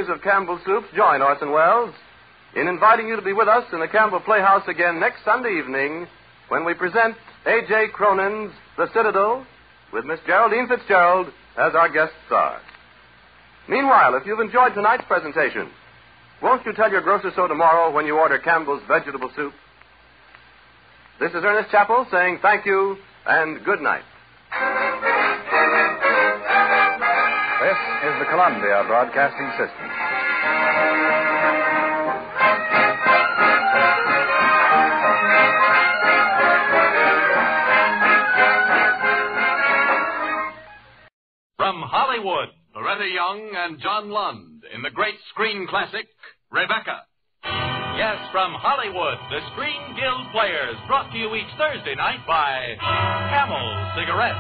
of Campbell Soups join Orson Welles in inviting you to be with us in the Campbell Playhouse again next Sunday evening when we present A.J. Cronin's The Citadel with Miss Geraldine Fitzgerald as our guest star. Meanwhile, if you've enjoyed tonight's presentation, won't you tell your grocer so tomorrow when you order Campbell's vegetable soup? This is Ernest Chappell saying thank you and good night. This is the Columbia Broadcasting System. From Hollywood, Loretta Young and John Lund in the great screen classic, Rebecca. Yes, from Hollywood, the Screen Guild Players, brought to you each Thursday night by Camel Cigarettes.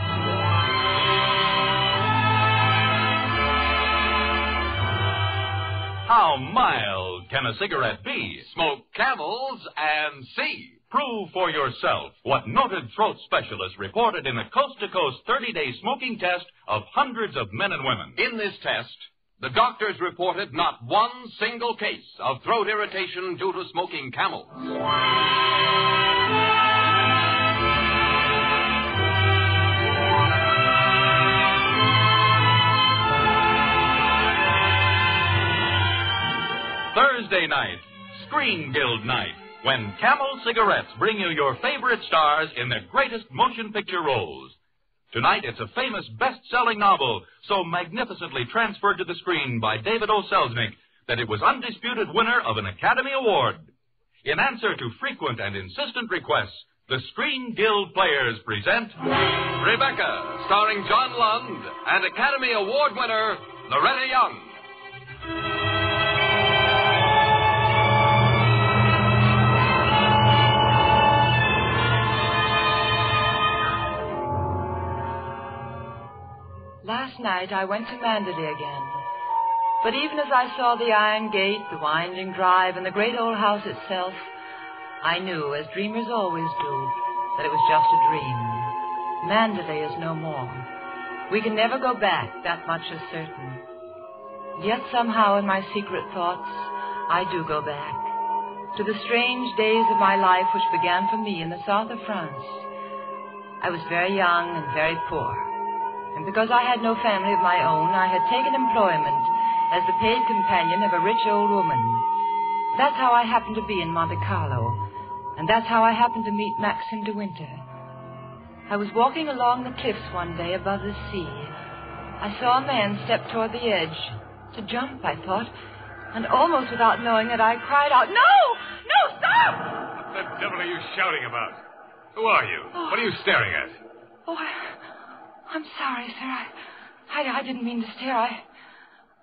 How mild can a cigarette be? Smoke Camels and see. Prove for yourself what noted throat specialists reported in a coast-to-coast 30-day smoking test of hundreds of men and women. In this test, the doctors reported not one single case of throat irritation due to smoking Camels. Thursday night, Screen Guild night, when Camel Cigarettes bring you your favorite stars in their greatest motion picture roles. Tonight, it's a famous best-selling novel so magnificently transferred to the screen by David O. Selznick that it was undisputed winner of an Academy Award. In answer to frequent and insistent requests, the Screen Guild Players present Rebecca, starring John Lund and Academy Award winner Loretta Young. Last night I went to Mandalay again. But even as I saw the iron gate, the winding drive, and the great old house itself, I knew, as dreamers always do, that it was just a dream. Mandalay is no more. We can never go back, that much is certain. Yet somehow in my secret thoughts, I do go back to the strange days of my life which began for me in the south of France. I was very young and very poor. And because I had no family of my own, I had taken employment as the paid companion of a rich old woman. That's how I happened to be in Monte Carlo, and that's how I happened to meet Maxime de Winter. I was walking along the cliffs one day above the sea. I saw a man step toward the edge. To jump, I thought, and almost without knowing it, I cried out, "No! No, stop!" What the devil are you shouting about? Who are you? Oh. What are you staring at? Oh, I'm sorry, sir. I didn't mean to stare.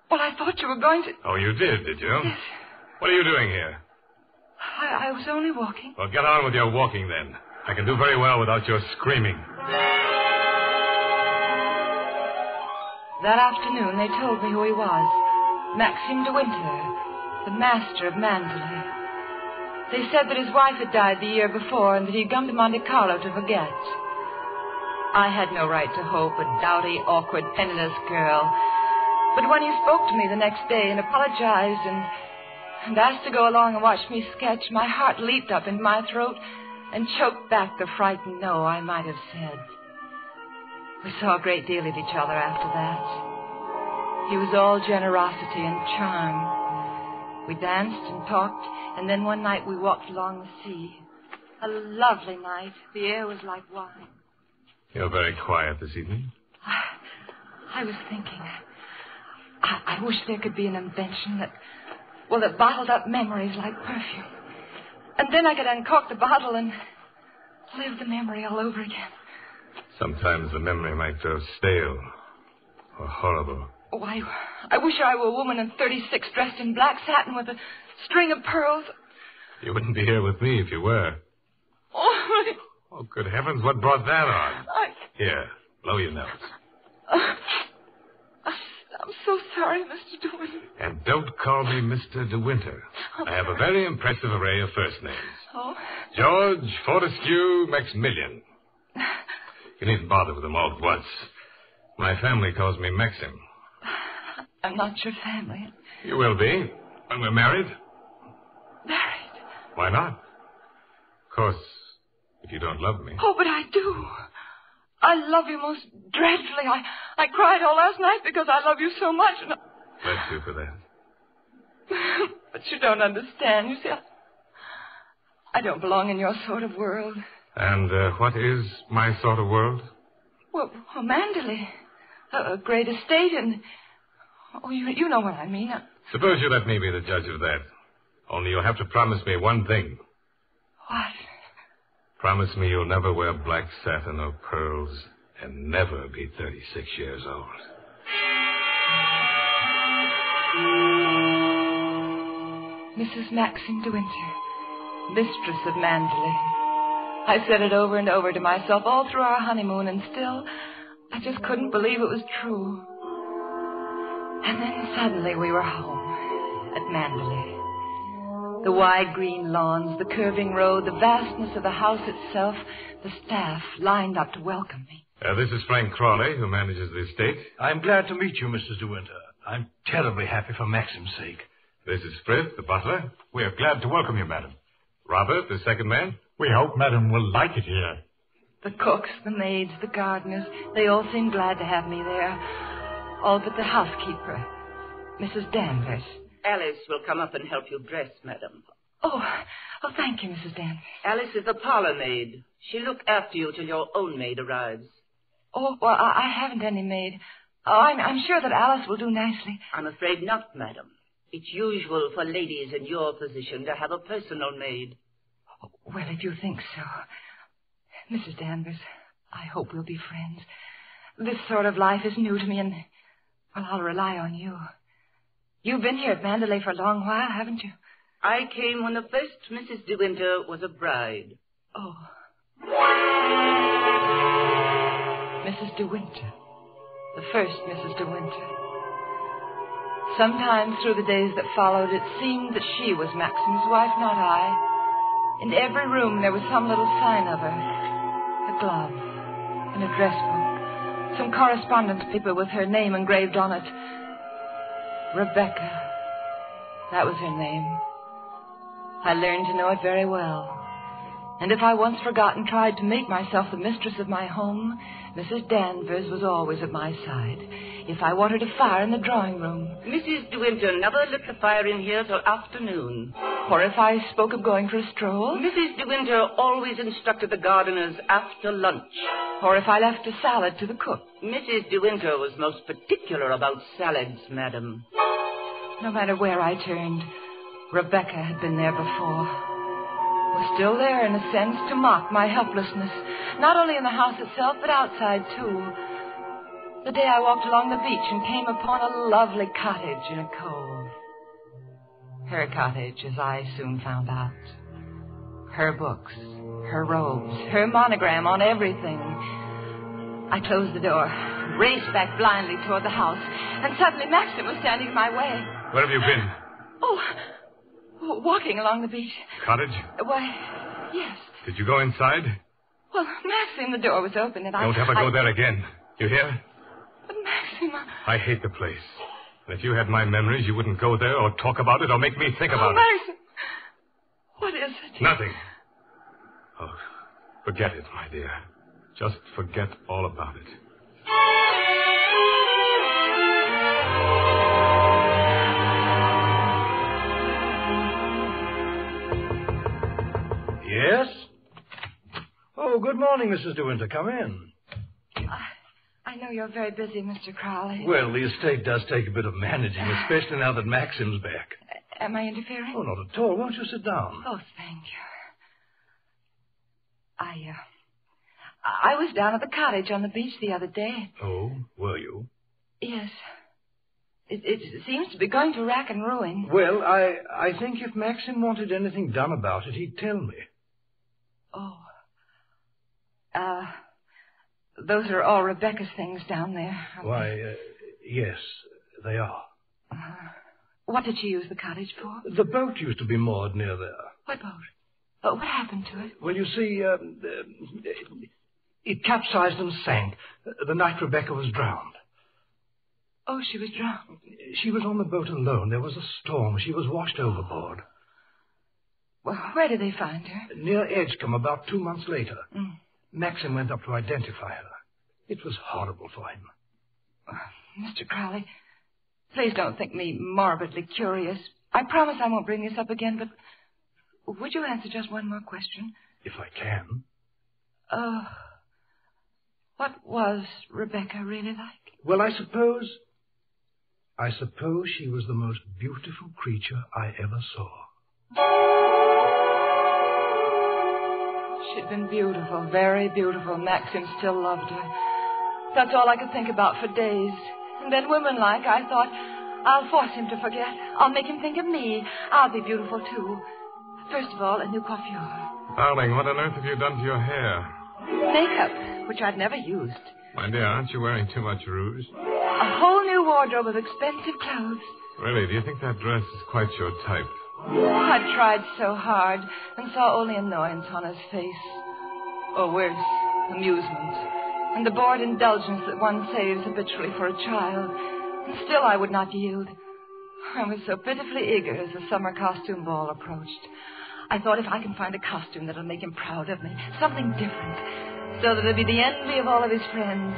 I thought you were going to... Oh, you did you? Yes. What are you doing here? I was only walking. Well, get on with your walking, then. I can do very well without your screaming. That afternoon, they told me who he was. Maxime de Winter, the master of Mandalay. They said that his wife had died the year before and that he'd come to Monte Carlo to forget. I had no right to hope, a dowdy, awkward, penniless girl. But when he spoke to me the next day and apologized and asked to go along and watch me sketch, my heart leaped up into my throat and choked back the frightened no I might have said. We saw a great deal of each other after that. He was all generosity and charm. We danced and talked, and then one night we walked along the sea. A lovely night. The air was like wine. You're very quiet this evening. I was thinking. I wish there could be an invention that bottled up memories like perfume. And then I could uncork the bottle and live the memory all over again. Sometimes the memory might grow stale or horrible. Oh, I wish I were a woman in 36 dressed in black satin with a string of pearls. You wouldn't be here with me if you were. Oh, good heavens, what brought that on? Here, blow your nose. I'm so sorry, Mr. De Winter. And don't call me Mr. De Winter. I have a very impressive array of first names. Oh? George, Fortescue, Maximilian. You needn't bother with them all at once. My family calls me Maxim. I'm not your family. You will be when we're married. Married? Why not? Of course, if you don't love me. Oh, but I do. I love you most dreadfully. I cried all last night because I love you so much. And Bless you for that. But you don't understand. You see, I don't belong in your sort of world. And what is my sort of world? Well, Mandalay. A great estate and... Oh, you know what I mean. Suppose you let me be the judge of that. Only you'll have to promise me one thing. What? Promise me you'll never wear black satin or pearls and never be 36 years old. Mrs. Maxim de Winter, mistress of Mandalay. I said it over and over to myself all through our honeymoon, and still, I just couldn't believe it was true. And then suddenly we were home at Mandalay. The wide green lawns, the curving road, the vastness of the house itself, the staff lined up to welcome me. This is Frank Crawley, who manages the estate. I'm glad to meet you, Mrs. De Winter. I'm terribly happy for Maxim's sake. This is Frith, the butler. We are glad to welcome you, madam. Robert, the second man. We hope madam will like it here. The cooks, the maids, the gardeners, they all seemed glad to have me there. All but the housekeeper, Mrs. Danvers. Alice will come up and help you dress, madam. Oh, thank you, Mrs. Danvers. Alice is the parlor maid. She'll look after you till your own maid arrives. Oh, well, I haven't any maid. Oh, I'm sure that Alice will do nicely. I'm afraid not, madam. It's usual for ladies in your position to have a personal maid. Oh, well, if you think so. Mrs. Danvers, I hope we'll be friends. This sort of life is new to me, and, well, I'll rely on you. You've been here at Mandalay for a long while, haven't you? I came when the first Mrs. De Winter was a bride. Oh. Mrs. De Winter. The first Mrs. De Winter. Sometimes through the days that followed, it seemed that she was Maxim's wife, not I. In every room there was some little sign of her. A glove, and a dress book, some correspondence paper with her name engraved on it. Rebecca. That was her name. I learned to know it very well. And if I once forgot and tried to make myself the mistress of my home, Mrs. Danvers was always at my side. If I wanted a fire in the drawing room. Mrs. De Winter never lit the fire in here till afternoon. Or if I spoke of going for a stroll. Mrs. De Winter always instructed the gardeners after lunch. Or if I left a salad to the cook. Mrs. De Winter was most particular about salads, madam. No matter where I turned, Rebecca had been there before. Was still there, in a sense, to mock my helplessness, not only in the house itself, but outside, too. The day I walked along the beach and came upon a lovely cottage in a cove. Her cottage, as I soon found out. Her books, her robes, her monogram on everything. I closed the door, raced back blindly toward the house, and suddenly Maxim was standing in my way. Where have you been? Walking along the beach. Cottage? Why, yes. Did you go inside? Well, Maxim, the door was open, and Don't ever go there again. You hear? But Maxim, I hate the place. And if you had my memories, you wouldn't go there or talk about it or make me think about it. Maxim, what is it? Nothing. Oh, forget it, my dear. Just forget all about it. Yes? Oh, good morning, Mrs. De Winter. Come in. I know you're very busy, Mr. Crowley. Well, the estate does take a bit of managing, especially now that Maxim's back. Am I interfering? Oh, not at all. Won't you sit down? Oh, thank you. I was down at the cottage on the beach the other day. Oh, were you? Yes. It seems to be going to rack and ruin. Well, I think if Maxim wanted anything done about it, he'd tell me. Oh. Those are all Rebecca's things down there. Why, yes, they are. What did she use the cottage for? The boat used to be moored near there. What boat? What happened to it? Well, you see, it capsized and sank the night Rebecca was drowned. Oh, she was drowned. She was on the boat alone. There was a storm. She was washed overboard. Well, where did they find her? Near Edgecombe, about 2 months later. Mm. Maxim went up to identify her. It was horrible for him. Mr. Crowley, please don't think me morbidly curious. I promise I won't bring this up again, but would you answer just one more question? If I can. What was Rebecca really like? Well, I suppose she was the most beautiful creature I ever saw. She'd been beautiful, very beautiful. Maxim still loved her. That's all I could think about for days. And then, woman-like, I thought, I'll force him to forget. I'll make him think of me. I'll be beautiful, too. First of all, a new coiffure. Darling, what on earth have you done to your hair? Makeup, which I've never used. My dear, aren't you wearing too much rouge? A whole new wardrobe of expensive clothes. Really, do you think that dress is quite your type? I tried so hard and saw only annoyance on his face. Or worse, amusement. And the bored indulgence that one saves habitually for a child. And still I would not yield. I was so pitifully eager as the summer costume ball approached. I thought if I can find a costume that'll make him proud of me, something different, so that it'll be the envy of all of his friends.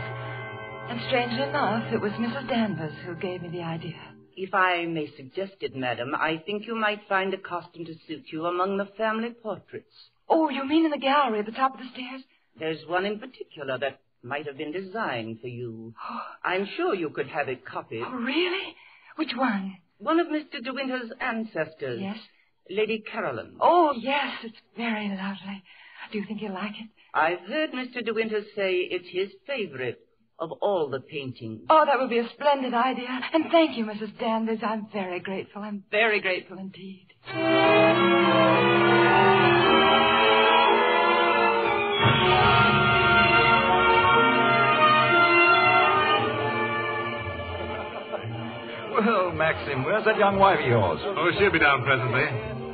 And strangely enough, it was Mrs. Danvers who gave me the idea. If I may suggest it, madam, I think you might find a costume to suit you among the family portraits. Oh, you mean in the gallery at the top of the stairs? There's one in particular that might have been designed for you. I'm sure you could have it copied. Oh, really? Which one? One of Mr. De Winter's ancestors. Yes? Lady Caroline. Oh, yes, it's very lovely. Do you think you'll like it? I've heard Mr. De Winter say it's his favorite of all the paintings. Oh, that would be a splendid idea. And thank you, Mrs. Danvers. I'm very grateful. I'm very grateful indeed. Well, Maxim, where's that young wife of yours? Oh, she'll be down presently.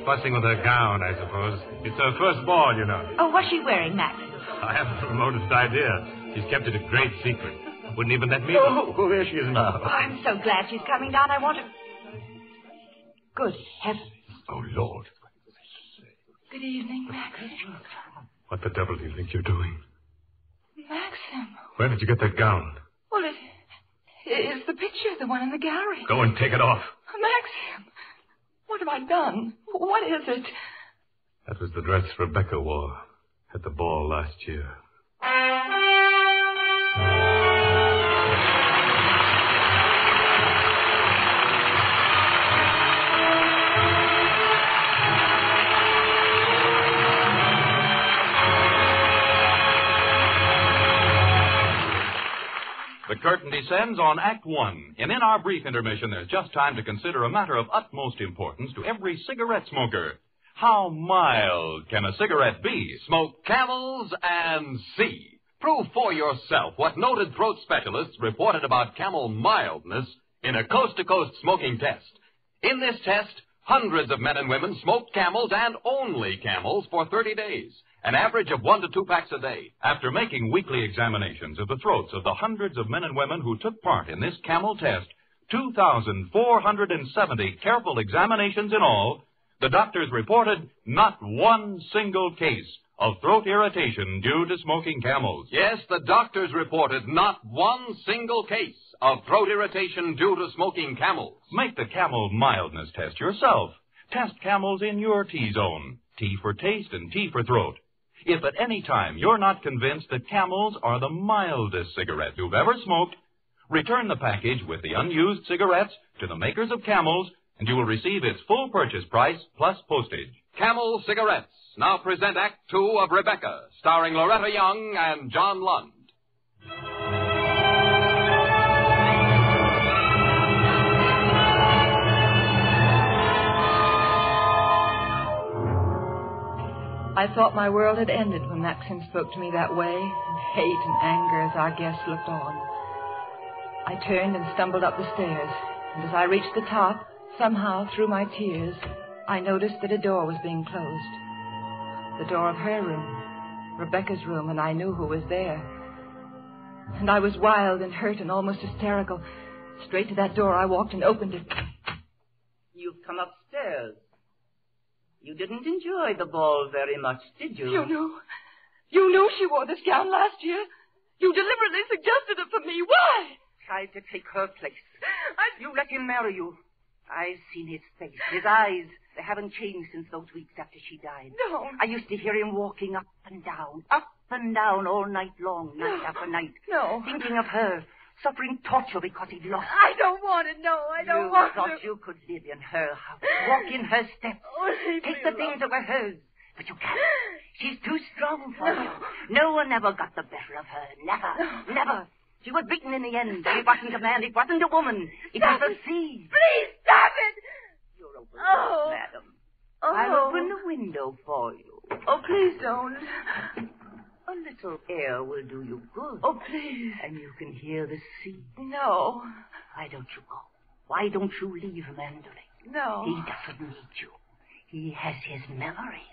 Fussing with her gown, I suppose. It's her first ball, you know. Oh, what's she wearing, Maxim? I haven't the remotest idea. She's kept it a great secret. Wouldn't even let me... Oh, there she is now. Oh, I'm so glad she's coming down. I want to... Good heavens. Oh, Lord. Good evening, Maxim. What the devil do you think you're doing? Maxim. Where did you get that gown? Well, it's the picture, the one in the gallery. Go and take it off. Maxim. What have I done? What is it? That was the dress Rebecca wore at the ball last year. The curtain descends on Act One, and in our brief intermission, there's just time to consider a matter of utmost importance to every cigarette smoker. How mild can a cigarette be? Smoke Camels and see. Prove for yourself what noted throat specialists reported about Camel mildness in a coast-to-coast smoking test. In this test, hundreds of men and women smoked Camels and only Camels for 30 days. An average of 1 to 2 packs a day. After making weekly examinations of the throats of the hundreds of men and women who took part in this Camel test, 2,470 careful examinations in all, the doctors reported not one single case of throat irritation due to smoking Camels. Yes, the doctors reported not one single case of throat irritation due to smoking Camels. Make the Camel mildness test yourself. Test Camels in your T-zone. T for taste and T for throat. If at any time you're not convinced that Camels are the mildest cigarette you've ever smoked, return the package with the unused cigarettes to the makers of Camels, and you will receive its full purchase price plus postage. Camel Cigarettes now present Act Two of Rebecca, starring Loretta Young and John Lund. I thought my world had ended when Maxim spoke to me that way, in hate and anger as our guests looked on. I turned and stumbled up the stairs, and as I reached the top, somehow, through my tears, I noticed that a door was being closed. The door of her room, Rebecca's room, and I knew who was there. And I was wild and hurt and almost hysterical, Straight to that door I walked and opened it. You've come upstairs. You didn't enjoy the ball very much, did you? You knew she wore this gown last year. You deliberately suggested it for me. Why? Tried to take her place. You let him marry you. I've seen his face, his eyes. They haven't changed since those weeks after she died. No. I used to hear him walking up and down all night long, night after night. No. Thinking of her, suffering torture because he'd lost her. I don't want it. No, I don't want You thought you could live in her house, walk in her steps, take the things that were hers. But you can't. She's too strong for you. No one ever got the better of her. Never. She was beaten in the end. It wasn't a man. It wasn't a woman. It was the sea. Please stop it. You're overwhelmed, madam. I'll open the window for you. Oh, please don't. A little air will do you good. Oh, please. And you can hear the sea. No. Why don't you go? Why don't you leave Mandarin? No. He doesn't need you. He has his memories.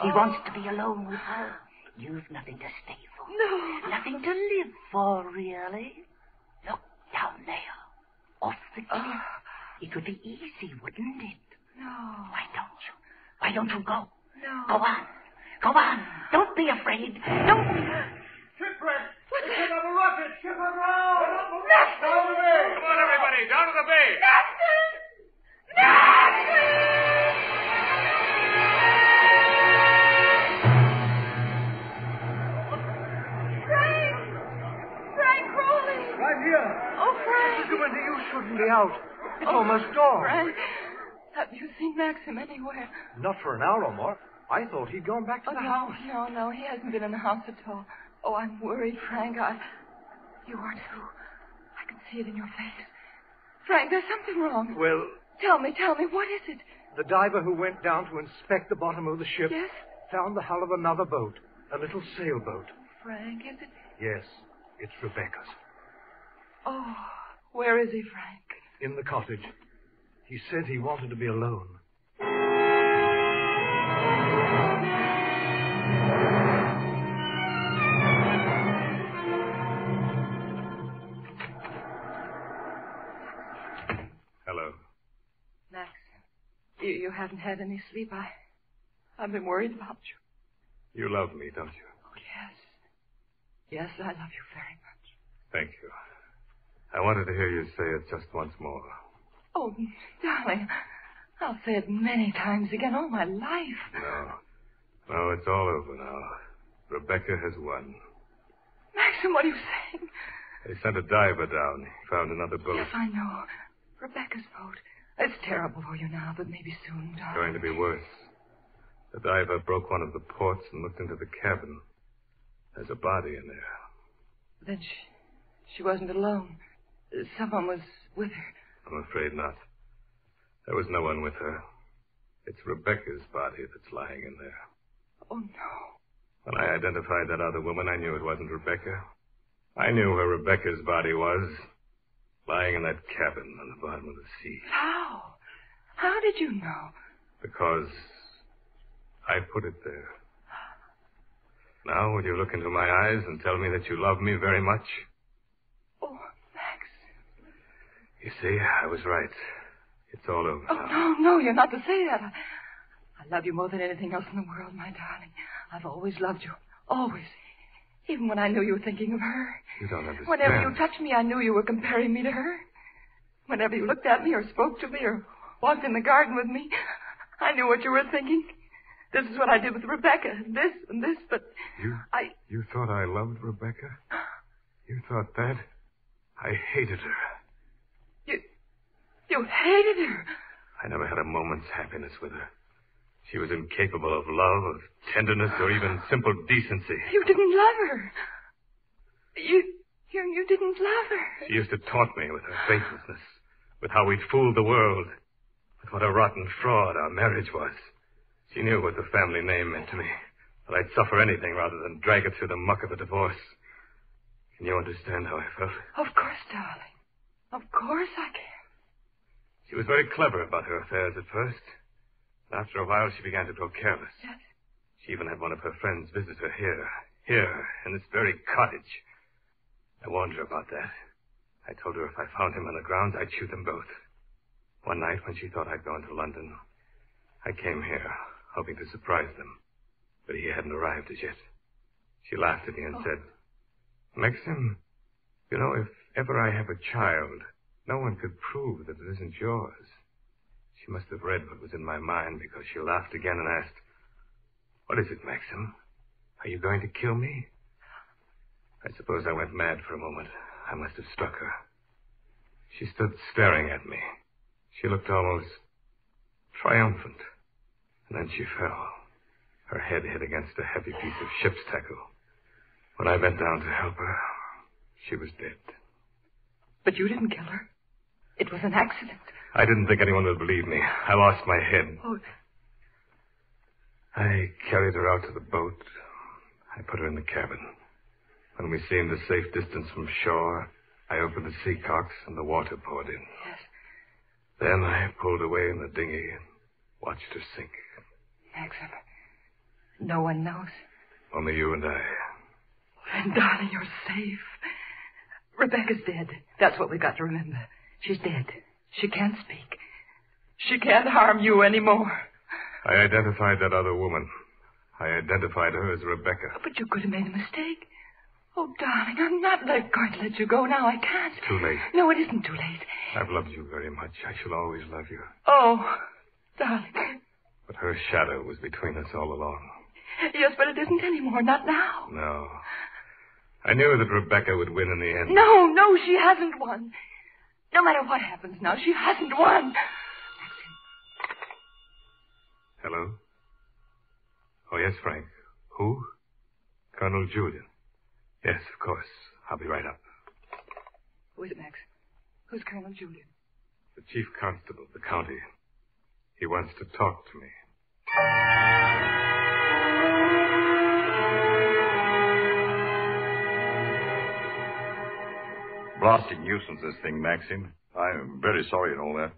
He wants to be alone with her. You've nothing to stay for. No. Nothing to live for, really. Look down there. Off the cliff. It would be easy, wouldn't it? No. Why don't you go? No. Go on. Don't be afraid. Don't be... Shipwreck! It's another rocket! Ship around! Nestor! Down the bay! Come on, everybody, down to the bay! Frank Crowley! Right here! Oh, Frank! Mr. DeWinter, you shouldn't be out. It's almost dawn. Frank, have you seen Maxim anywhere? Not for an hour or more. I thought he'd gone back to the house. No, he hasn't been in the house at all. Oh, I'm worried, Frank. You are too. I can see it in your face. Frank, there's something wrong. Well... Tell me, what is it? The diver who went down to inspect the bottom of the ship... Yes? Found the hull of another boat. A little sailboat. Frank, is it? Yes, it's Rebecca's. Oh, where is he, Frank? In the cottage. He said he wanted to be alone. Hello. Max, you haven't had any sleep. I've been worried about you. You love me, don't you? Oh, yes. Yes, I love you very much. Thank you. I wanted to hear you say it just once more. Oh, darling, I'll say it many times again all my life. No, it's all over now. Rebecca has won. Maxim, what are you saying? They sent a diver down. He found another boat. Yes, I know. Rebecca's boat. It's terrible for you now, but maybe soon, darling. It's going to be worse. The diver broke one of the ports and looked into the cabin. There's a body in there. Then she wasn't alone. Someone was with her. I'm afraid not. There was no one with her. It's Rebecca's body that's lying in there. Oh, no. When I identified that other woman, I knew it wasn't Rebecca. I knew where Rebecca's body was. Lying in that cabin on the bottom of the sea. How? How did you know? Because I put it there. Now, will you look into my eyes and tell me that you love me very much? Oh, Max. You see, I was right. It's all over now. Oh, no, you're not to say that. I love you more than anything else in the world, my darling. I've always loved you. Always. Even when I knew you were thinking of her. You don't understand. Whenever you touched me, I knew you were comparing me to her. Whenever you looked at me or spoke to me or walked in the garden with me, I knew what you were thinking. This is what I did with Rebecca. This and this, but You thought I loved Rebecca? You thought that? I hated her. You hated her? I never had a moment's happiness with her. She was incapable of love, of tenderness, or even simple decency. You didn't love her. You didn't love her. She used to taunt me with her faithlessness, with how we'd fooled the world, with what a rotten fraud our marriage was. She knew what the family name meant to me, that I'd suffer anything rather than drag it through the muck of a divorce. Can you understand how I felt? Of course, darling. Of course I can. She was very clever about her affairs at first. After a while, she began to grow careless. Yes. She even had one of her friends visit her here, in this very cottage. I warned her about that. I told her if I found him on the grounds, I'd shoot them both. One night, when she thought I'd gone to London, I came here, hoping to surprise them. But he hadn't arrived as yet. She laughed at me and said, Maxim, you know, if ever I have a child, no one could prove that it isn't yours. She must have read what was in my mind, because she laughed again and asked, What is it, Maxim? Are you going to kill me? I suppose I went mad for a moment. I must have struck her. She stood staring at me. She looked almost triumphant. And then she fell. Her head hit against a heavy piece of ship's tackle. When I bent down to help her, she was dead. But you didn't kill her. It was an accident. I didn't think anyone would believe me. I lost my head. Oh. I carried her out to the boat. I put her in the cabin. When we seemed a safe distance from shore, I opened the sea cocks and the water poured in. Yes. Then I pulled away in the dinghy and watched her sink. Maxim, no one knows. Only you and I. And darling, you're safe. Rebecca's dead. That's what we've got to remember. She's dead. She can't speak. She can't harm you anymore. I identified that other woman. I identified her as Rebecca. But you could have made a mistake. Oh, darling, I'm not going to let you go now. I can't. It's too late. No, it isn't too late. I've loved you very much. I shall always love you. Oh, darling. But her shadow was between us all along. Yes, but it isn't anymore. Not now. No. I knew that Rebecca would win in the end. No, she hasn't won. No matter what happens now, she hasn't won. Hello? Oh, yes, Frank. Who? Colonel Julian. Yes, of course. I'll be right up. Who is it, Max? Who's Colonel Julian? The chief constable of the county. He wants to talk to me. Blasting nuisance, this thing, Maxim. I'm very sorry and all that.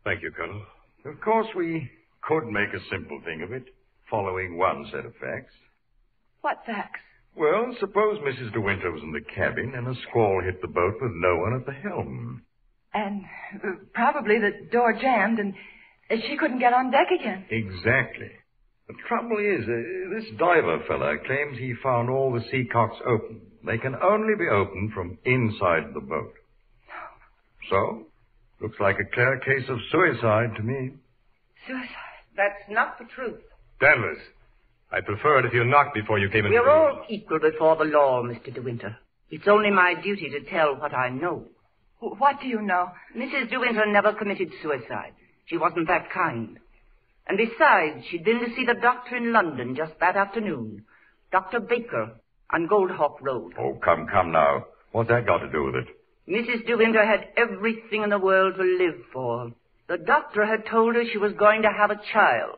Thank you, Colonel. Of course, we could make a simple thing of it, following one set of facts. What facts? Well, suppose Mrs. De Winter was in the cabin and a squall hit the boat with no one at the helm. And probably the door jammed and she couldn't get on deck again. Exactly. The trouble is, this diver fella claims he found all the sea cocks open. They can only be opened from inside the boat. So, looks like a clear case of suicide to me. Suicide? That's not the truth. Danvers, I'd prefer it if you knocked before you came in. We're all equal before the law, Mr. De Winter. It's only my duty to tell what I know. What do you know? Mrs. De Winter never committed suicide. She wasn't that kind. And besides, she'd been to see the doctor in London just that afternoon. Dr. Baker on Goldhawk Road. Oh, come now. What's that got to do with it? Mrs. De Winter had everything in the world to live for. The doctor had told her she was going to have a child.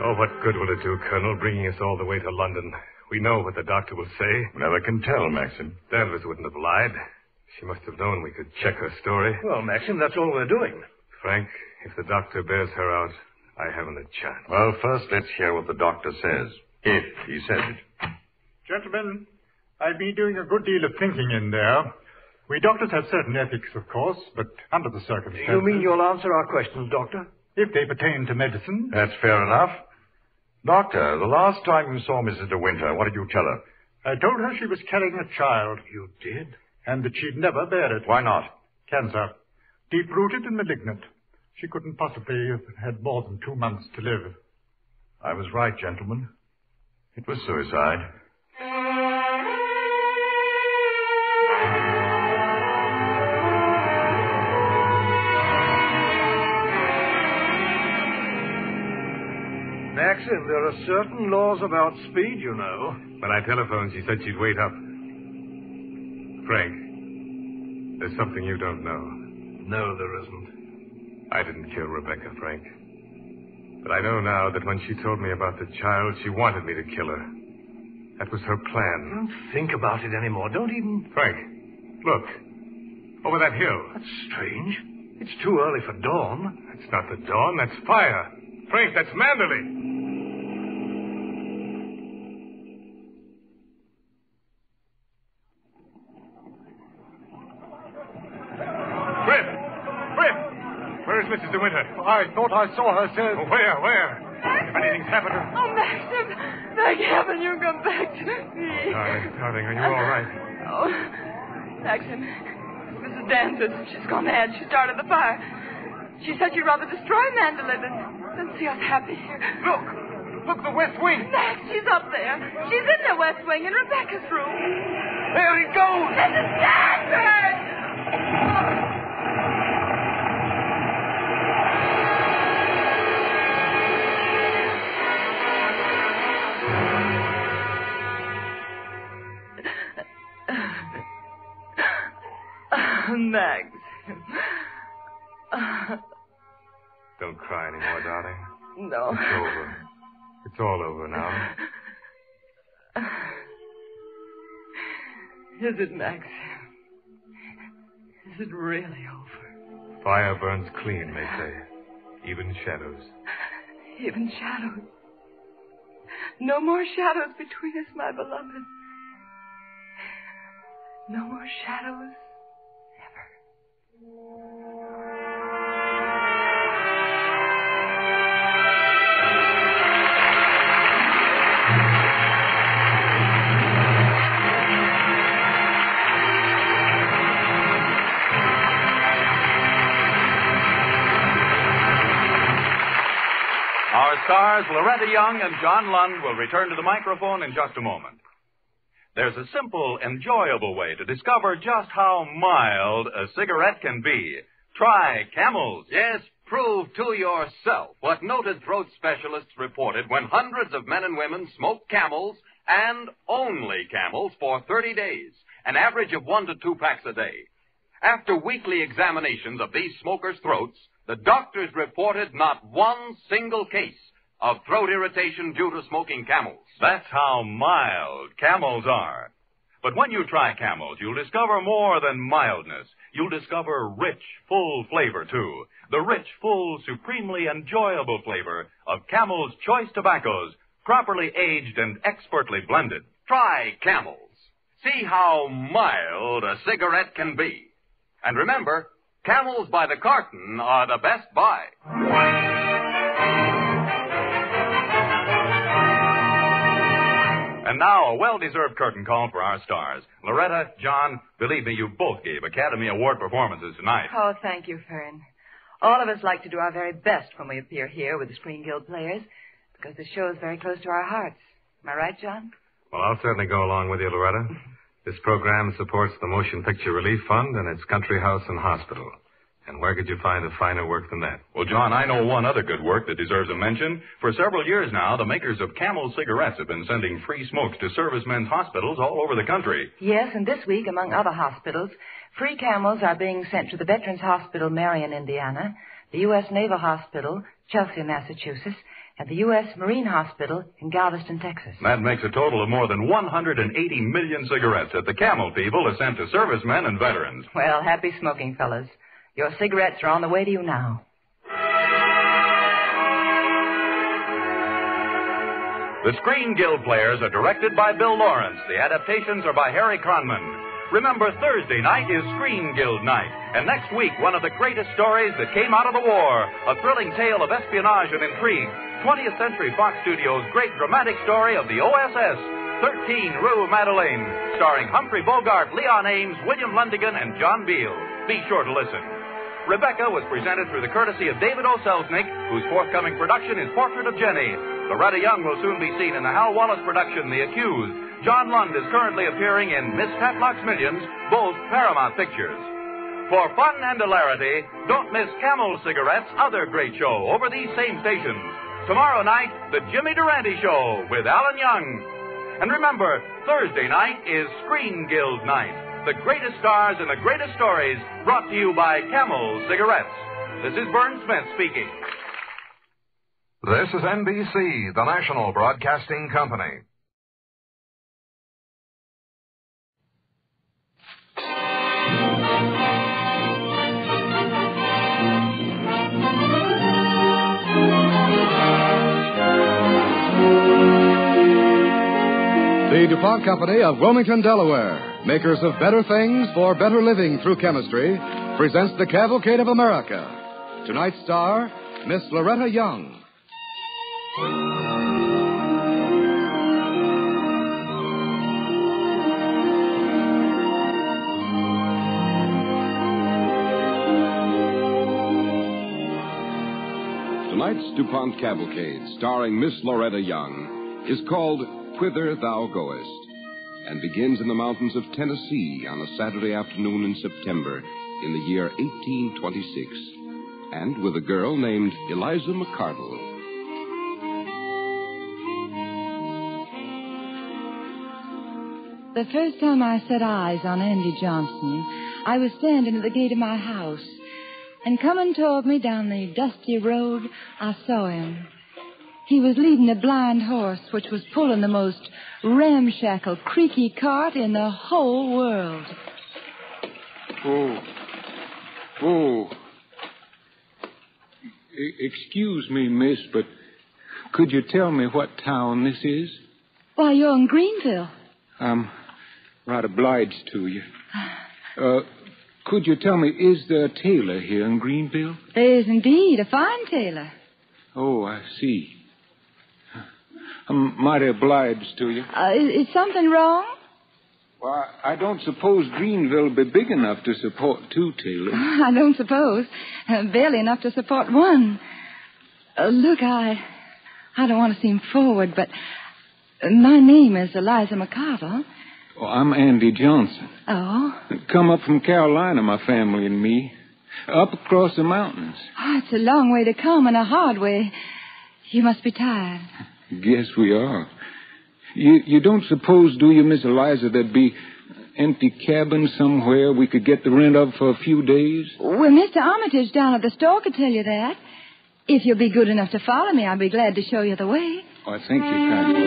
Oh, what good will it do, Colonel, bringing us all the way to London? We know what the doctor will say. Never can tell, Maxim. Danvers wouldn't have lied. She must have known we could check her story. Well, Maxim, that's all we're doing. Frank, if the doctor bears her out, I haven't a chance. Well, first let's hear what the doctor says. If he says it. Gentlemen, I've been doing a good deal of thinking in there. We doctors have certain ethics, of course, but under the circumstances... You mean you'll answer our questions, Doctor? If they pertain to medicine. That's fair enough. Doctor, the last time you saw Mrs. De Winter, what did you tell her? I told her she was carrying a child. You did? And that she'd never bear it. Why not? Cancer. Deep-rooted and malignant. She couldn't possibly have had more than 2 months to live. I was right, gentlemen. It was suicide. Maxim, there are certain laws about speed, you know. When I telephoned, she said she'd wait up. Frank, there's something you don't know. No, there isn't. I didn't kill Rebecca, Frank. But I know now that when she told me about the child, she wanted me to kill her. That was her plan. Don't think about it anymore. Don't even... Frank, look. Over that hill. That's strange. It's too early for dawn. That's not the dawn, that's fire. Frank, that's Manderley. Where's Mrs. De Winter? I thought I saw her, sir. Oh, where? If anything's happened to her... Oh, Maxim, thank heaven you come back to me. Darling, are you all right? Oh, Maxim, Mrs. Dan says she's gone mad. She started the fire. She said she'd rather destroy Mandalay than see us happy here. Look, the West Wing. Max, she's up there. She's in the West Wing in Rebecca's room. There he goes. Mrs. Stanford! Max. Don't cry anymore, darling. No. It's over. It's all over now. Is it, Max? Is it really over? Fire burns clean, they say. Even shadows. Even shadows. No more shadows between us, my beloved. No more shadows. Our stars, Loretta Young and John Lund, will return to the microphone in just a moment. There's a simple, enjoyable way to discover just how mild a cigarette can be. Try Camels. Yes, prove to yourself what noted throat specialists reported when hundreds of men and women smoked Camels, and only Camels, for 30 days, an average of 1 to 2 packs a day. After weekly examinations of these smokers' throats, the doctors reported not one single case of throat irritation due to smoking Camels. That's how mild Camels are. But when you try Camels, you'll discover more than mildness. You'll discover rich, full flavor, too. The rich, full, supremely enjoyable flavor of Camel's choice tobaccos, properly aged and expertly blended. Try Camels. See how mild a cigarette can be. And remember, Camels by the carton are the best buy. And now, a well-deserved curtain call for our stars. Loretta, John, believe me, you both gave Academy Award performances tonight. Oh, thank you, Fern. All of us like to do our very best when we appear here with the Screen Guild players, because the show is very close to our hearts. Am I right, John? Well, I'll certainly go along with you, Loretta. This program supports the Motion Picture Relief Fund and its country house and hospital. And where could you find a finer work than that? Well, John, I know one other good work that deserves a mention. For several years now, the makers of Camel cigarettes have been sending free smokes to servicemen's hospitals all over the country. Yes, and this week, among other hospitals, free Camels are being sent to the Veterans Hospital, Marion, Indiana, the U.S. Naval Hospital, Chelsea, Massachusetts, and the U.S. Marine Hospital in Galveston, Texas. That makes a total of more than 180 million cigarettes that the Camel people have sent to servicemen and veterans. Well, happy smoking, fellas. Your cigarettes are on the way to you now. The Screen Guild players are directed by Bill Lawrence. The adaptations are by Harry Cronman. Remember, Thursday night is Screen Guild night. And next week, one of the greatest stories that came out of the war. A thrilling tale of espionage and intrigue. 20th Century Fox Studios' great dramatic story of the OSS, 13 Rue Madeleine, starring Humphrey Bogart, Leon Ames, William Lundigan, and John Beale. Be sure to listen. Rebecca was presented through the courtesy of David O. Selznick, whose forthcoming production is Portrait of Jenny. Loretta Young will soon be seen in the Hal Wallace production, The Accused. John Lund is currently appearing in Miss Tatlock's Millions, both Paramount Pictures. For fun and hilarity, don't miss Camel Cigarette's other great show over these same stations. Tomorrow night, The Jimmy Durante Show with Alan Young. And remember, Thursday night is Screen Guild night. The greatest stars and the greatest stories brought to you by Camel Cigarettes. This is Vern Smith speaking. This is NBC, the national broadcasting company. The DuPont Company of Wilmington, Delaware, makers of better things for better living through chemistry, presents the Cavalcade of America. Tonight's star, Miss Loretta Young. Tonight's DuPont Cavalcade, starring Miss Loretta Young, is called Whither Thou Goest, and begins in the mountains of Tennessee on a Saturday afternoon in September in the year 1826, and with a girl named Eliza McCardle. The first time I set eyes on Andy Johnson, I was standing at the gate of my house, and coming toward me down the dusty road, I saw him. He was leading a blind horse which was pulling the most ramshackle, creaky cart in the whole world. Oh. Excuse me, miss, but could you tell me what town this is? Why, you're in Greenville. I'm right obliged to you. Could you tell me, is there a tailor here in Greenville? There is indeed, a fine tailor. Oh, I see. I'm mighty obliged to you. Is something wrong? Well, I don't suppose Greenville will be big enough to support two tailors. I don't suppose. Barely enough to support one. Look, I don't want to seem forward, but my name is Eliza McCardle. Oh, I'm Andy Johnson. Oh? Come up from Carolina, my family and me. Up across the mountains. Oh, it's a long way to come and a hard way. You must be tired. Guess we are. You don't suppose, do you, Miss Eliza, there'd be empty cabin somewhere we could get the rent of for a few days? Well, Mr. Armitage down at the store could tell you that. If you'll be good enough to follow me, I'll be glad to show you the way. Oh, I thank you kindly.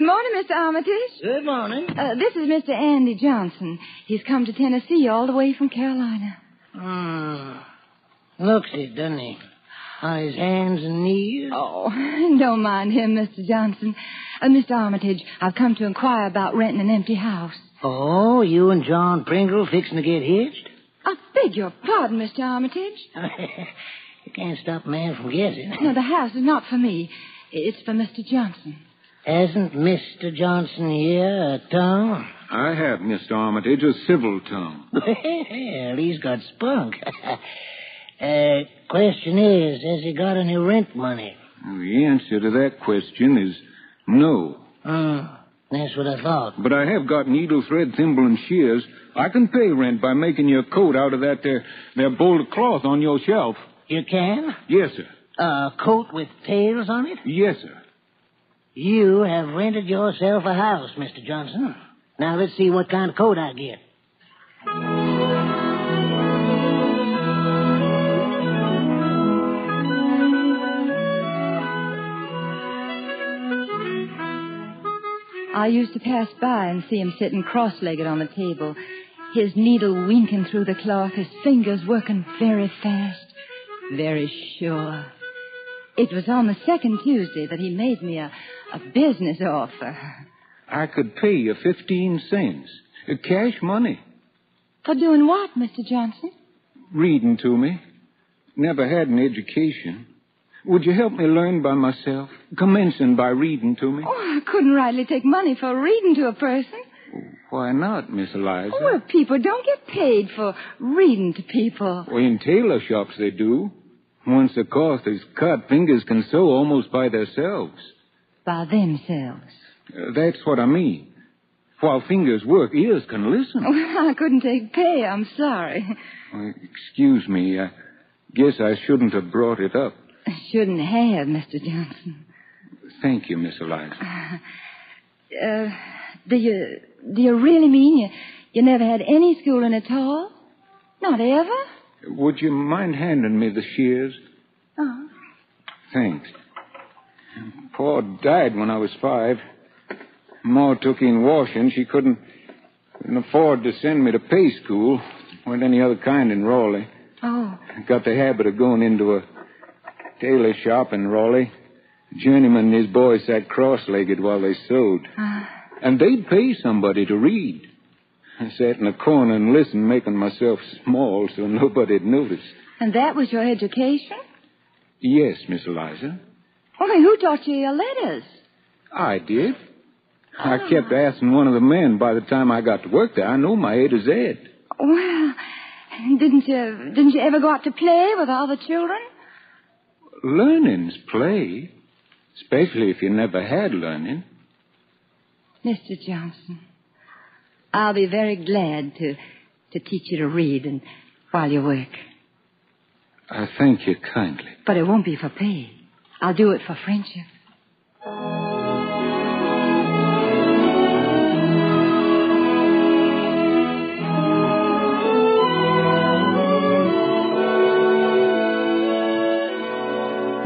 Morning, Mr. Armitage. Good morning. This is Mr. Andy Johnson. He's come to Tennessee all the way from Carolina. Looks it, doesn't he? On his hands and knees? Oh, don't mind him, Mr. Johnson. Mr. Armitage, I've come to inquire about renting an empty house. Oh, you and John Pringle fixing to get hitched? I beg your pardon, Mr. Armitage. You can't stop a man from guessing. No, the house is not for me. It's for Mr. Johnson. Hasn't Mr. Johnson here a tongue? I have, Mr. Armitage, a civil tongue. Well, he's got spunk. Question is, has he got any rent money? The answer to that question is no. That's what I thought. But I have got needle, thread, thimble, and shears. I can pay rent by making your coat out of that there bolt of cloth on your shelf. You can? Yes, sir. A coat with tails on it? Yes, sir. You have rented yourself a house, Mr. Johnson. Now let's see what kind of coat I get. I used to pass by and see him sitting cross-legged on the table, his needle winking through the cloth, his fingers working very fast, very sure. It was on the second Tuesday that he made me a business offer. I could pay you 15 cents. Cash money. For doing what, Mr. Johnson? Reading to me. Never had an education. Would you help me learn by myself, commencing by reading to me? Oh, I couldn't rightly take money for reading to a person. Why not, Miss Eliza? Oh, well, people don't get paid for reading to people. Well, in tailor shops they do. Once the cloth is cut, fingers can sew almost by themselves. By themselves? That's what I mean. While fingers work, ears can listen. Oh, I couldn't take pay. I'm sorry. Excuse me. I guess I shouldn't have brought it up. I shouldn't have, Mr. Johnson. Thank you, Miss Eliza. Do you really mean you never had any schooling at all? Not ever? Would you mind handing me the shears? Oh. Thanks. Pa died when I was 5. Ma took in washing. She couldn't afford to send me to pay school. Weren't any other kind in Raleigh. Oh. Got the habit of going into a tailor shop in Raleigh. The journeyman and his boy sat cross-legged while they sewed. And they'd pay somebody to read. I sat in a corner and listened, making myself small so nobody'd notice. And that was your education? Yes, Miss Eliza. Well, then who taught you your letters? I did. I kept asking one of the men by the time I got to work there. I know my A to Z. Well, didn't you ever go out to play with all the children? Learning's play, especially if you never had learning. Mr. Johnson, I'll be very glad to teach you to read and while you work. I thank you kindly. But it won't be for pay. I'll do it for friendship.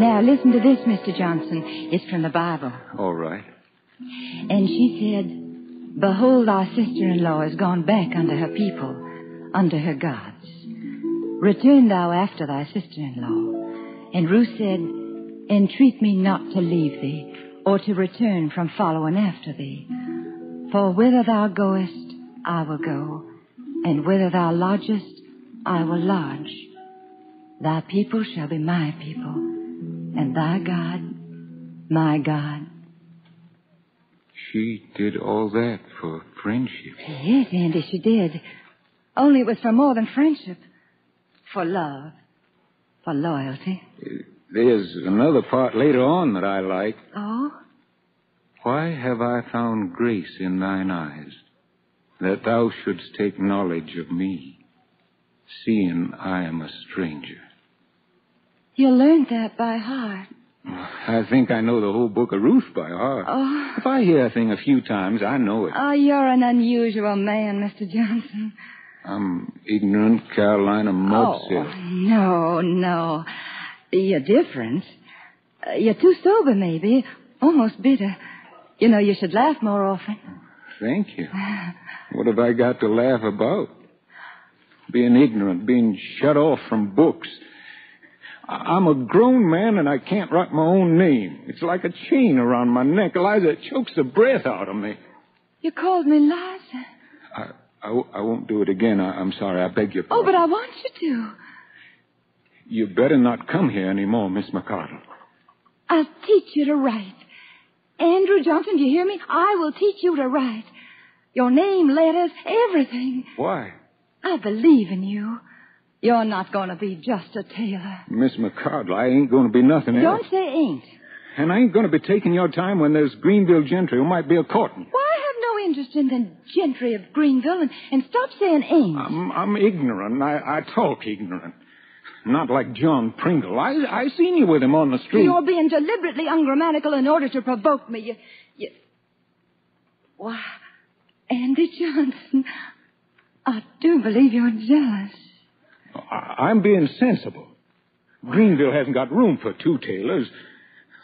Now, listen to this, Mr. Johnson. It's from the Bible. All right. And she said, "Behold, our sister-in-law is gone back unto her people, unto her gods. Return thou after thy sister-in-law." And Ruth said, "Entreat me not to leave thee, or to return from following after thee. For whither thou goest, I will go, and whither thou lodgest, I will lodge. Thy people shall be my people, and thy God, my God." She did all that for friendship. Yes, Andy, she did. Only it was for more than friendship. For love. For loyalty. There's another part later on that I like. Oh? Why have I found grace in thine eyes, that thou shouldst take knowledge of me, seeing I am a stranger? You learned that by heart. I think I know the whole book of Ruth by heart. Oh. If I hear a thing a few times, I know it. Oh, you're an unusual man, Mr. Johnson. I'm ignorant Carolina mudsill. Oh, no. You're different. You're too sober, maybe. Almost bitter. You know, you should laugh more often. Thank you. What have I got to laugh about? Being ignorant, being shut off from books. I'm a grown man and I can't write my own name. It's like a chain around my neck. Eliza, it chokes the breath out of me. You called me Liza. I won't do it again. I'm sorry. I beg your Oh, pardon. but I want you to. You better not come here anymore, Miss McCardle. I'll teach you to write. Andrew Johnson, do you hear me? I will teach you to write. Your name, letters, everything. Why? I believe in you. You're not going to be just a tailor. Miss McCardle, I ain't going to be nothing else. Don't say ain't. And I ain't going to be taking your time when there's Greenville gentry who might be a courting. Well, I have no interest in the gentry of Greenville, and stop saying ain't. I'm ignorant. I talk ignorant. Not like John Pringle. I seen you with him on the street. You're being deliberately ungrammatical in order to provoke me. You... Why, Andy Johnson, I do believe you're jealous. I'm being sensible. Greenville hasn't got room for two tailors.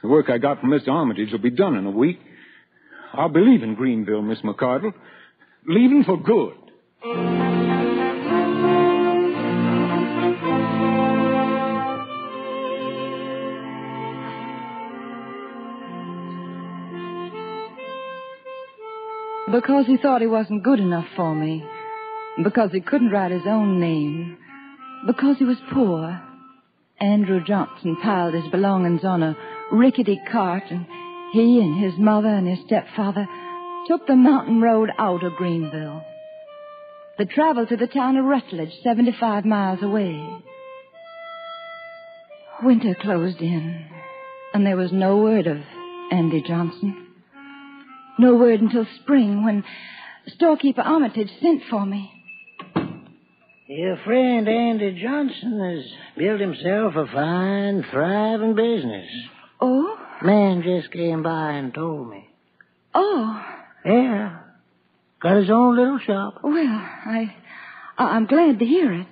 The work I got from Mr. Armitage will be done in a week. I'll be leaving Greenville, Miss McCardle. Leaving for good. Because he thought he wasn't good enough for me. Because he couldn't write his own name. Because he was poor. Andrew Johnson piled his belongings on a rickety cart, and he and his mother and his stepfather took the mountain road out of Greenville. They traveled to the town of Rutledge, 75 miles away. Winter closed in, and there was no word of Andy Johnson. No word until spring, when storekeeper Armitage sent for me. Your friend Andy Johnson has built himself a fine, thriving business. Oh? Man just came by and told me. Oh. Yeah. Got his own little shop. Well, I'm glad to hear it.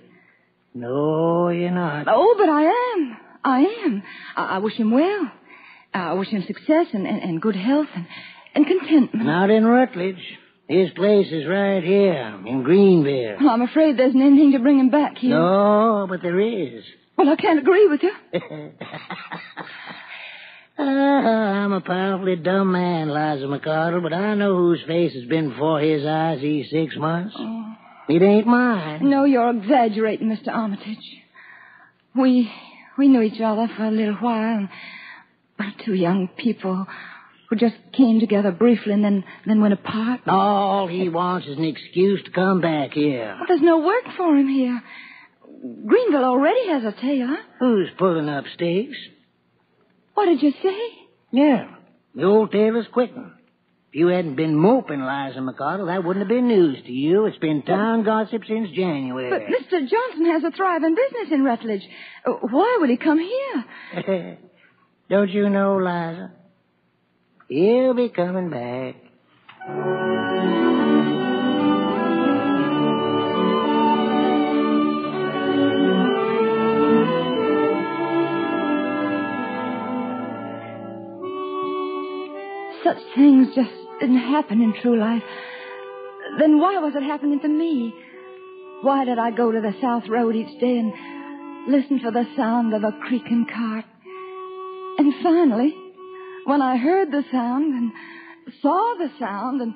No, you're not. Oh, but I am. I wish him well. I wish him success and good health and contentment. Not in Rutledge. His place is right here, in Greenville. I'm afraid there isn't anything to bring him back here. No, but there is. Well, I can't agree with you. I'm a powerfully dumb man, Liza McCardle, but I know whose face has been before his eyes these 6 months. Oh. It ain't mine. No, you're exaggerating, Mr. Armitage. We knew each other for a little while, but 2 young people who just came together briefly and then went apart. All he wants is an excuse to come back here. Well, there's no work for him here. Greenville already has a tailor. Who's pulling up stakes? What did you say? Yeah, the old tailor's quitting. If you hadn't been moping, Liza McCardle, that wouldn't have been news to you. It's been town gossip since January. But Mr. Johnson has a thriving business in Rutledge. Why would he come here? Don't you know, Liza? He'll be coming back. Such things just didn't happen in true life. Then why was it happening to me? Why did I go to the South Road each day and listen for the sound of a creaking cart? And finally, when I heard the sound and saw the sound and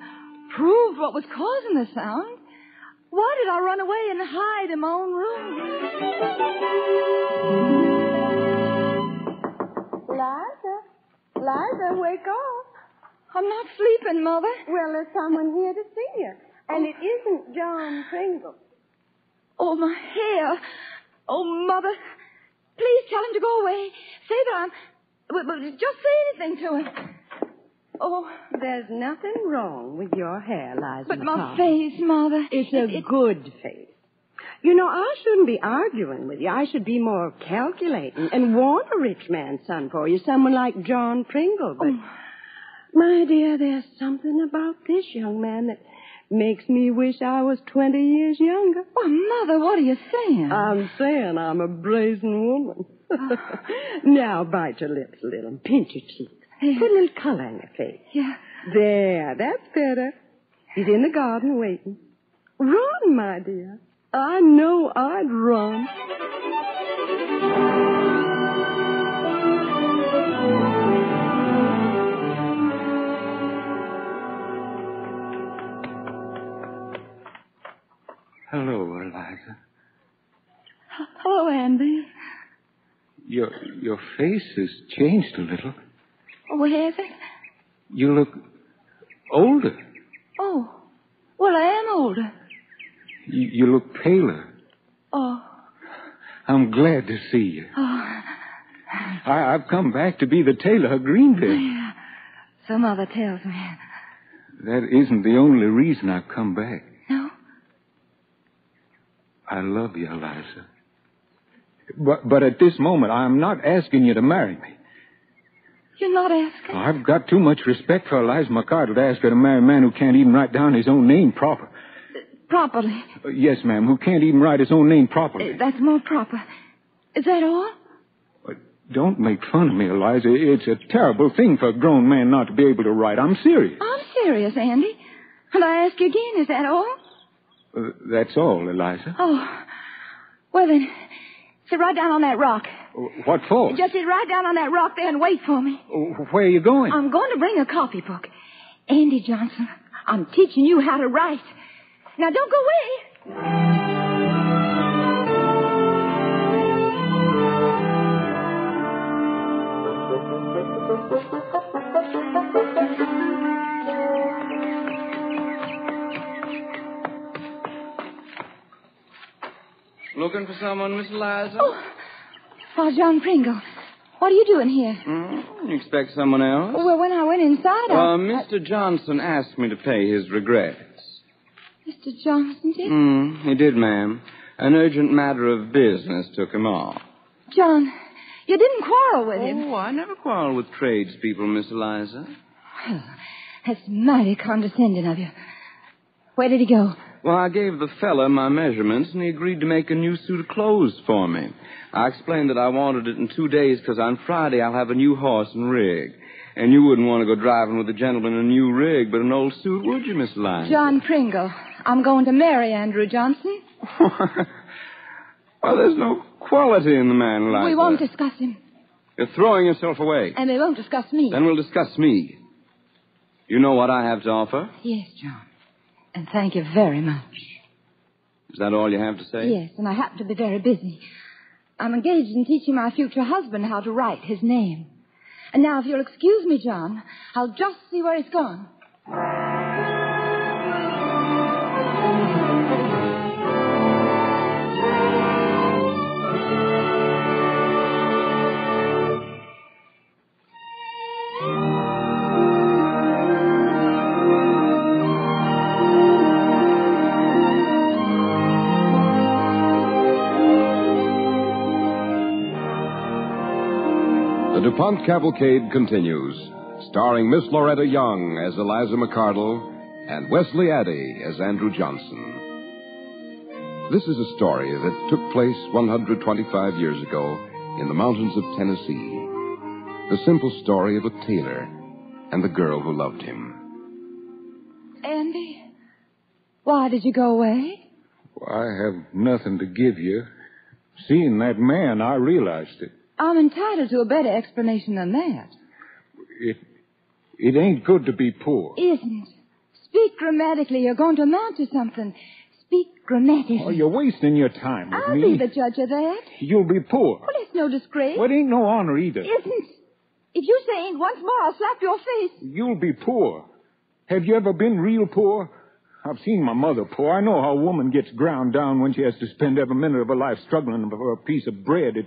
proved what was causing the sound, why did I run away and hide in my own room? Liza, wake up. I'm not sleeping, Mother. Well, there's someone here to see you. And it isn't John Pringle. Oh, my hair. Oh, Mother. Please tell him to go away. Say that I'm... Just say anything to him. Oh. There's nothing wrong with your hair, Liza. But my face, Mother. It's a good face. You know, I shouldn't be arguing with you. I should be more calculating and want a rich man's son for you, someone like John Pringle. But, my dear, there's something about this young man that makes me wish I was 20 years younger. Oh, Mother, what are you saying? I'm saying I'm a brazen woman. Now, bite your lips a little and pinch your cheeks. Put a little color in your face. Yeah. There, that's better. He's in the garden waiting. Run, my dear. I know I'd run. Hello, Eliza. Hello, Andy. Your face has changed a little. Oh, has it? You look older. Oh, well, I am older. You look paler. Oh. I'm glad to see you. Oh. I've come back to be the tailor of Greenville. Yeah. So Mother tells me. That isn't the only reason I've come back. No? I love you, Eliza. But at this moment, I'm not asking you to marry me. You're not asking? I've got too much respect for Eliza McCardle to ask her to marry a man who can't even write down his own name proper. Properly? Yes, ma'am, who can't even write his own name properly. That's more proper. Is that all? Don't make fun of me, Eliza. It's a terrible thing for a grown man not to be able to write. I'm serious. I'm serious, Andy. And I ask you again, is that all? That's all, Eliza. Oh. Well, then, sit right down on that rock. What for? Just sit right down on that rock there and wait for me. Where are you going? I'm going to bring a copybook. Andy Johnson, I'm teaching you how to write. Now, don't go away. Looking for someone, Miss Liza? Oh, John Pringle. What are you doing here? You expect someone else? Well, when I went inside, Mr. Johnson asked me to pay his regrets. Mr. Johnson did? He did, ma'am. An urgent matter of business took him off. John, you didn't quarrel with him. Oh, I never quarrel with tradespeople, Miss Eliza. Well, that's mighty condescending of you. Where did he go? Well, I gave the fella my measurements, and he agreed to make a new suit of clothes for me. I explained that I wanted it in 2 days because on Friday I'll have a new horse and rig. And you wouldn't want to go driving with a gentleman in a new rig, but an old suit, would you, Miss Eliza? John Pringle, I'm going to marry Andrew Johnson. Well, there's no quality in the man, Eliza. We won't discuss him. You're throwing yourself away. And they won't discuss me. Then we'll discuss me. You know what I have to offer? Yes, John. And thank you very much. Is that all you have to say? Yes, and I happen to be very busy. I'm engaged in teaching my future husband how to write his name. And now, if you'll excuse me, John, I'll just see where he's gone. The DuPont Cavalcade continues, starring Miss Loretta Young as Eliza McCardle and Wesley Addy as Andrew Johnson. This is a story that took place 125 years ago in the mountains of Tennessee. The simple story of a tailor and the girl who loved him. Andy, why did you go away? Well, I have nothing to give you. Seeing that man, I realized it. I'm entitled to a better explanation than that. It ain't good to be poor. Isn't. Speak grammatically. You're going to amount to something. Speak grammatically. Oh, you're wasting your time with I'll me. be the judge of that. You'll be poor. Well, it's no disgrace. Well, it ain't no honor either. Isn't. If you say ain't once more, I'll slap your face. You'll be poor. Have you ever been real poor? I've seen my mother poor. I know how a woman gets ground down when she has to spend every minute of her life struggling for a piece of bread.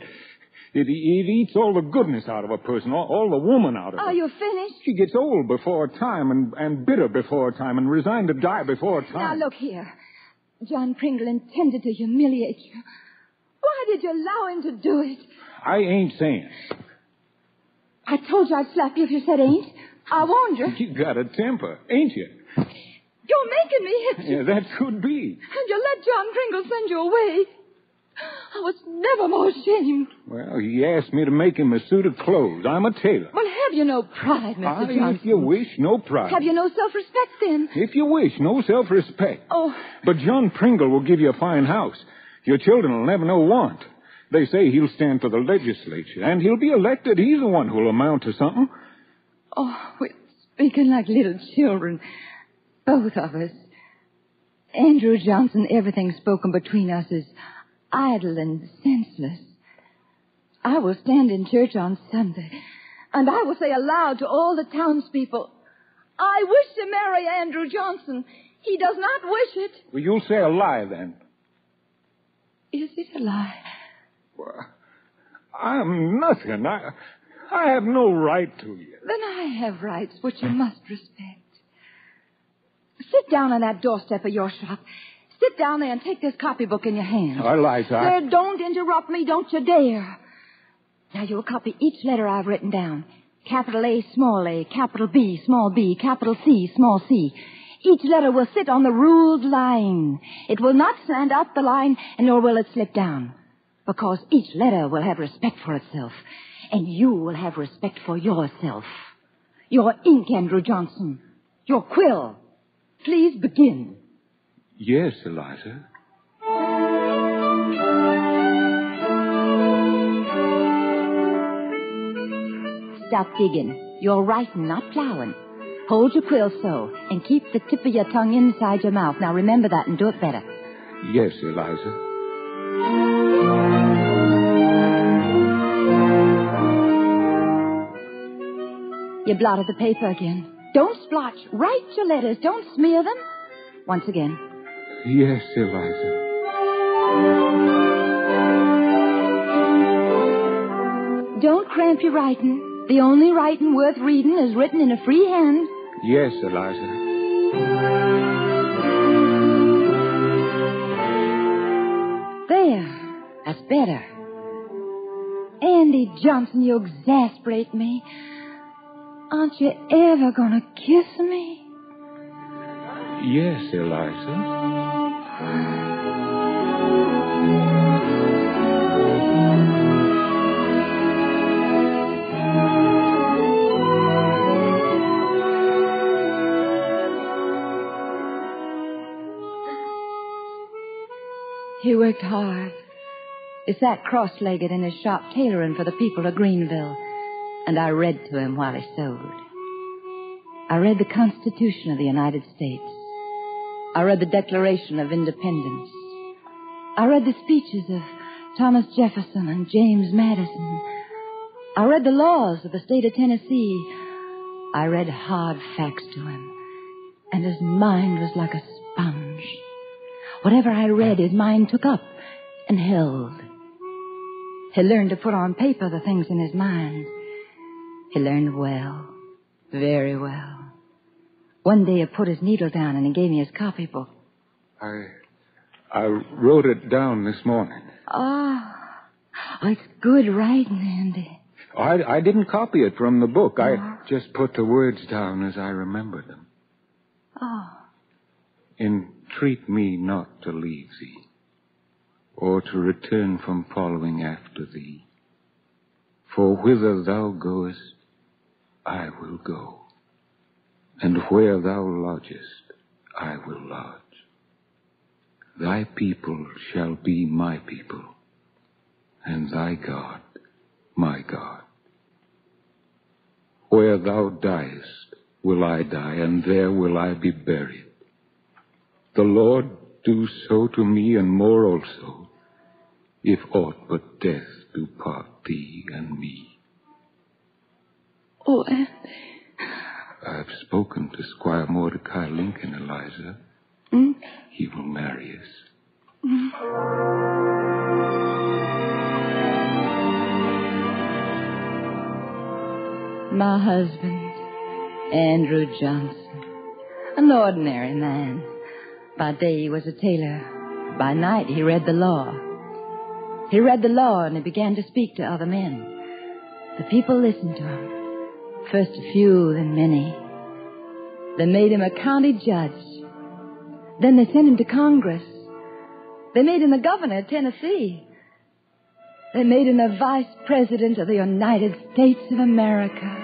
It eats all the goodness out of a person, all the woman out of her. Are you finished? She gets old before time and bitter before time and resigned to die before time. Now, look here. John Pringle intended to humiliate you. Why did you allow him to do it? I ain't saying. I told you I'd slap you if you said ain't. I warned you. You got a temper, ain't you? You're making me hit you. Yeah, that could be. And you let John Pringle send you away. I was never more ashamed. Well, he asked me to make him a suit of clothes. I'm a tailor. Well, have you no pride, Mr. Johnson? If you wish, no pride. Have you no self-respect, then? If you wish, no self-respect. Oh. But John Pringle will give you a fine house. Your children will never know want. They say he'll stand for the legislature, and he'll be elected. He's the one who'll amount to something. Oh, we're speaking like little children. Both of us. Andrew Johnson, everything spoken between us is idle and senseless. I will stand in church on Sunday, and I will say aloud to all the townspeople, I wish to marry Andrew Johnson. He does not wish it. Well, you'll say a lie, then. Is it a lie? Well, I'm nothing. I have no right to you. Then I have rights which you must respect. Sit down on that doorstep of your shop. Sit down there and take this copybook in your hand. Eliza. Sir, don't interrupt me. Don't you dare. Now, you'll copy each letter I've written down. Capital A, small a, capital B, small b, capital C, small c. Each letter will sit on the ruled line. It will not stand up the line, and nor will it slip down. Because each letter will have respect for itself. And you will have respect for yourself. Your ink, Andrew Johnson. Your quill. Please begin. Yes, Eliza. Stop digging. You're writing, not plowing. Hold your quill so, and keep the tip of your tongue inside your mouth. Now remember that and do it better. Yes, Eliza. You blotted the paper again. Don't splotch. Write your letters. Don't smear them. Once again. Yes, Eliza. Don't cramp your writing. The only writing worth reading is written in a free hand. Yes, Eliza. There. That's better. Andy Johnson, you exasperate me. Aren't you ever going to kiss me? Yes, Eliza. He worked hard. He sat cross-legged in his shop tailoring for the people of Greenville, and I read to him while he sewed. I read the Constitution of the United States. I read the Declaration of Independence. I read the speeches of Thomas Jefferson and James Madison. I read the laws of the state of Tennessee. I read hard facts to him, and his mind was like a sponge. Whatever I read, his mind took up and held. He learned to put on paper the things in his mind. He learned well, very well. One day he put his needle down and he gave me his copybook. I wrote it down this morning. Oh, it's good writing, Andy. I didn't copy it from the book. I just put the words down as I remembered them. Oh. Entreat me not to leave thee, or to return from following after thee. For whither thou goest, I will go, and where thou lodgest, I will lodge. Thy people shall be my people, and thy God, my God. Where thou diest, will I die, and there will I be buried. The Lord do so to me, and more also, if aught but death do part thee and me. Oh, Andy. I've spoken to Squire Mordecai Lincoln, Eliza. He will marry us. My husband, Andrew Johnson, an ordinary man. By day he was a tailor. By night he read the law. He read the law and he began to speak to other men. The people listened to him. First a few, then many. They made him a county judge. Then they sent him to Congress. They made him the governor of Tennessee. They made him the vice president of the United States of America.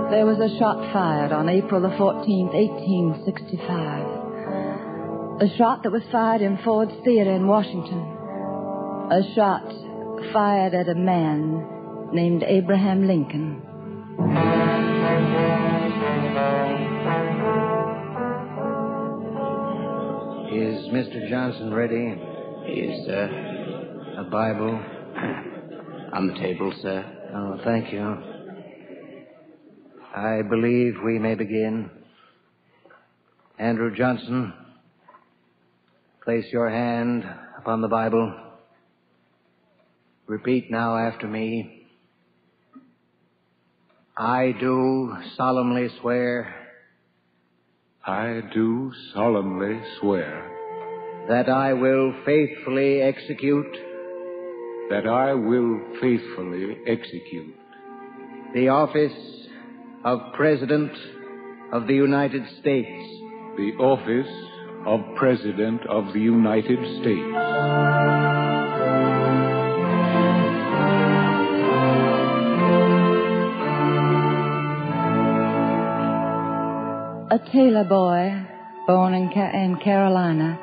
There was a shot fired on April the 14th, 1865. A shot that was fired in Ford's Theater in Washington. A shot fired at a man named Abraham Lincoln. Is Mr. Johnson ready? Yes, sir. A Bible? On the table, sir. Oh, thank you. I believe we may begin. Andrew Johnson, place your hand upon the Bible. Repeat now after me. I do solemnly swear. I do solemnly swear. That I will faithfully execute. That I will faithfully execute. The office of President of the United States. The office of President of the United States. A tailor boy, born in Carolina,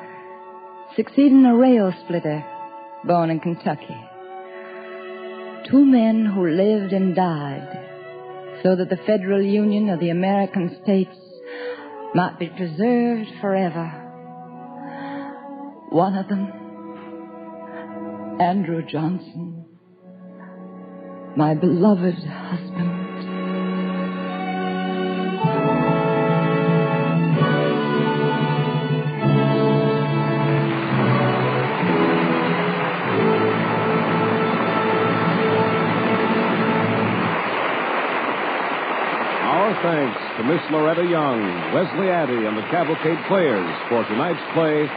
succeeded in a rail splitter, born in Kentucky. Two men who lived and died so that the Federal Union of the American States might be preserved forever. One of them, Andrew Johnson, my beloved husband. Thanks to Miss Loretta Young, Wesley Addy, and the Cavalcade Players for tonight's play,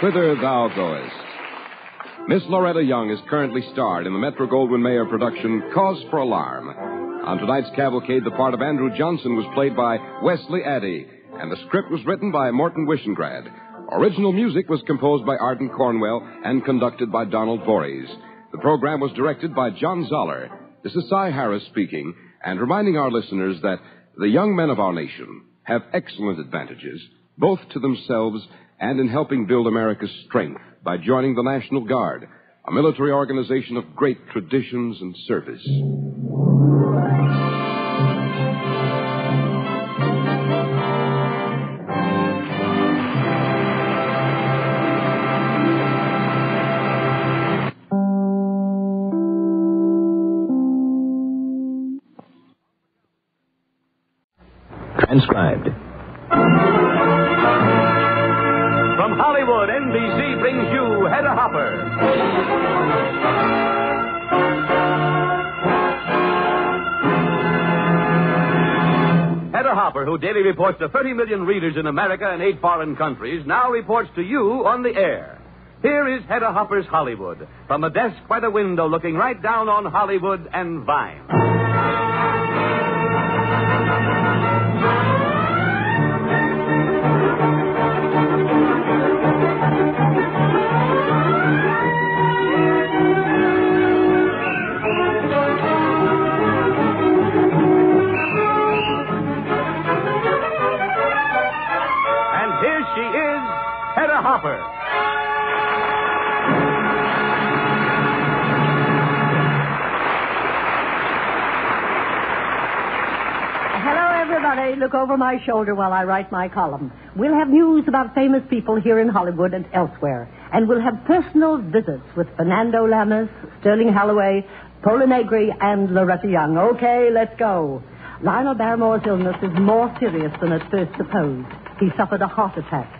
Whither Thou Goest. Miss Loretta Young is currently starred in the Metro-Goldwyn-Mayer production Cause for Alarm. On tonight's Cavalcade, the part of Andrew Johnson was played by Wesley Addy, and the script was written by Morton Wishengrad. Original music was composed by Arden Cornwell and conducted by Donald Voorhees. The program was directed by John Zoller. This is Cy Harris speaking, and reminding our listeners that the young men of our nation have excellent advantages, both to themselves and in helping build America's strength by joining the National Guard, a military organization of great traditions and service. Transcribed. From Hollywood, NBC brings you Hedda Hopper. Hedda Hopper, who daily reports to 30 million readers in America and 8 foreign countries, now reports to you on the air. Here is Hedda Hopper's Hollywood, from a desk by the window looking right down on Hollywood and Vine. Hopper. Hello, everybody. Look over my shoulder while I write my column. We'll have news about famous people here in Hollywood and elsewhere. And we'll have personal visits with Fernando Lamas, Sterling Holloway, Paula Negri, and Loretta Young. Okay, let's go. Lionel Barrymore's illness is more serious than at first supposed. He suffered a heart attack.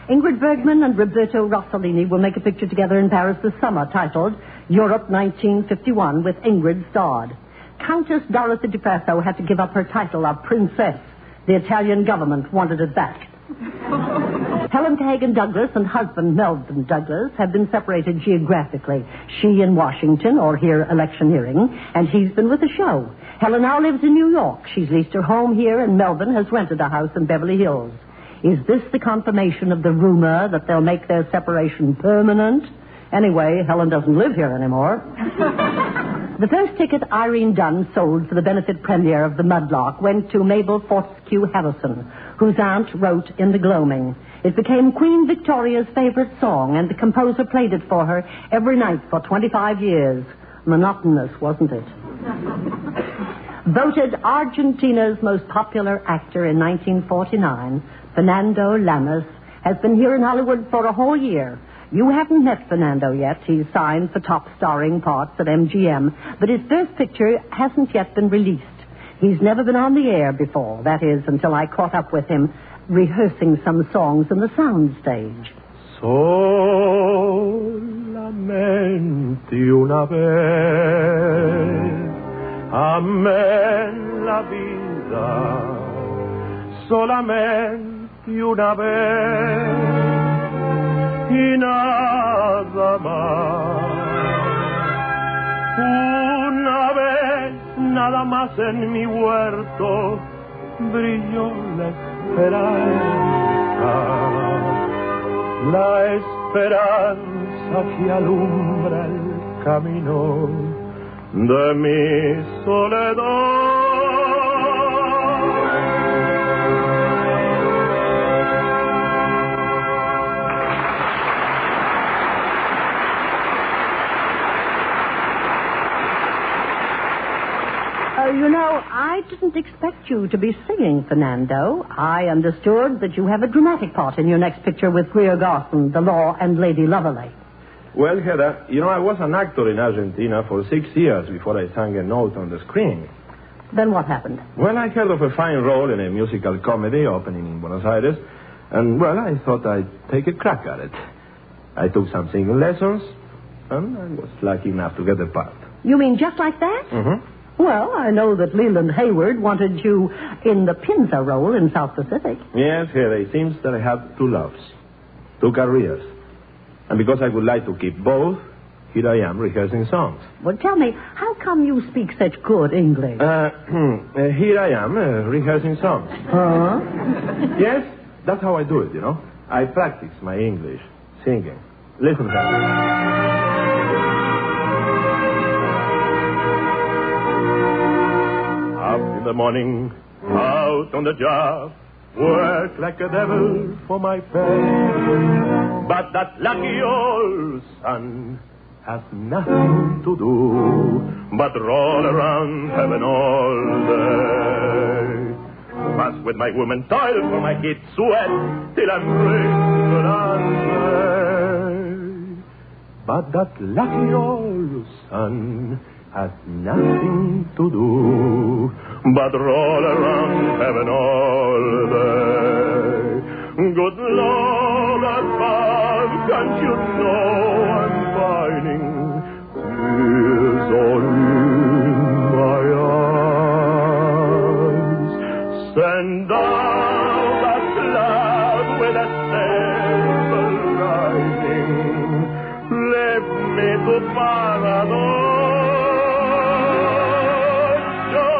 Ingrid Bergman and Roberto Rossellini will make a picture together in Paris this summer titled Europe 1951 with Ingrid starred. Countess Dorothy DiFrasso had to give up her title of Princess. The Italian government wanted it back. Helen Kagan Douglas and husband Melvin Douglas have been separated geographically. She in Washington, or here electioneering, and he's been with the show. Helen now lives in New York. She's leased her home here, and Melvin has rented a house in Beverly Hills. Is this the confirmation of the rumor that they'll make their separation permanent? Anyway, Helen doesn't live here anymore. The first ticket Irene Dunn sold for the benefit premiere of The Mudlark went to Mabel Fortescue Harrison, whose aunt wrote In the Gloaming. It became Queen Victoria's favorite song, and the composer played it for her every night for 25 years. Monotonous, wasn't it? Voted Argentina's most popular actor in 1949, Fernando Lamas has been here in Hollywood for a whole year. You haven't met Fernando yet. He's signed for top starring parts at MGM, but his first picture hasn't yet been released. He's never been on the air before, that is, until I caught up with him rehearsing some songs in the soundstage. Solamente una vez amé la vida, solamente una vez y nada más. Una vez nada más en mi huerto brilló la esperanza que alumbra el camino de mi soledad. You know, I didn't expect you to be singing, Fernando. I understood that you have a dramatic part in your next picture with Greer Garson, The Law and Lady Loverley. Well, Hedda, you know, I was an actor in Argentina for 6 years before I sang a note on the screen. Then what happened? Well, I heard of a fine role in a musical comedy opening in Buenos Aires, and, well, I thought I'd take a crack at it. I took some singing lessons, and I was lucky enough to get the part. You mean just like that? Mm-hmm. Well, I know that Leland Hayward wanted you in the Pinza role in South Pacific. Yes, Hedda, it seems that I have 2 loves, 2 careers. And because I would like to keep both, here I am rehearsing songs. Well, tell me, how come you speak such good English? Here I am rehearsing songs. Huh? Yes, that's how I do it, you know. I practice my English singing. Listen, Hedda. the morning, out on the job, work like a devil for my pay. But that lucky old sun has nothing to do but roll around heaven all day. Fuss with my woman, toil for my kids, sweat till I'm wrinkled and gray. But that lucky old sun has nothing to do but roll around heaven all day. Good Lord above, can't you know I'm finding tears all in my eyes? Send down that cloud with a silver lining, lift me to paradise. Show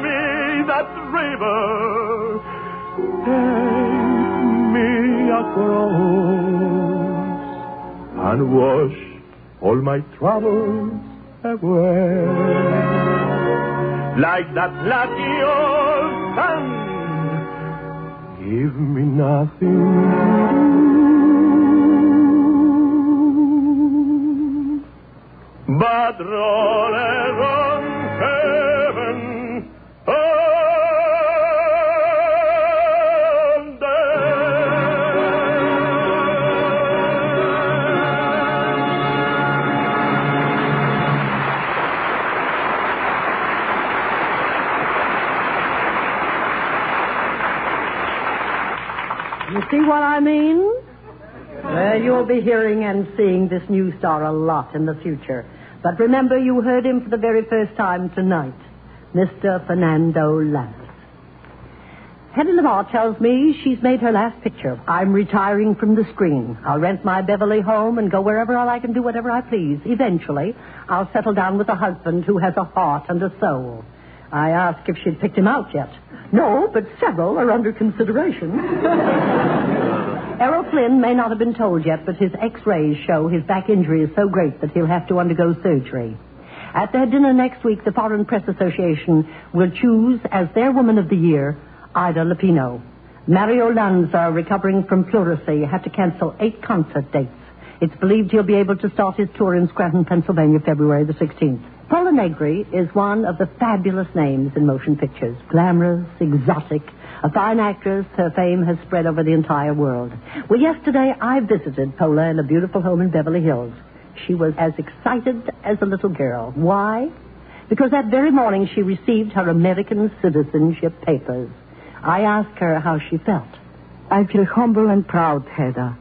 me that river, take me across, and wash all my troubles away. Like that lucky old sun, give me nothing but roll around heaven all day. You see what I mean? Well, you'll be hearing and seeing this new star a lot in the future. But remember, you heard him for the very first time tonight, Mr. Fernando Lamas. Hedda Lamar tells me she's made her last picture. I'm retiring from the screen. I'll rent my Beverly home and go wherever I like and do whatever I please. Eventually, I'll settle down with a husband who has a heart and a soul. I asked if she'd picked him out yet. No, but several are under consideration. Errol Flynn may not have been told yet, but his x-rays show his back injury is so great that he'll have to undergo surgery. At their dinner next week, the Foreign Press Association will choose as their Woman of the Year, Ida Lupino. Mario Lanza, recovering from pleurisy, had to cancel 8 concert dates. It's believed he'll be able to start his tour in Scranton, Pennsylvania, February the 16th. Paula Negri is one of the fabulous names in motion pictures. Glamorous, exotic, a fine actress. Her fame has spread over the entire world. Well, yesterday I visited Paula in a beautiful home in Beverly Hills. She was as excited as a little girl. Why? Because that very morning she received her American citizenship papers. I asked her how she felt. I feel humble and proud, Hedda.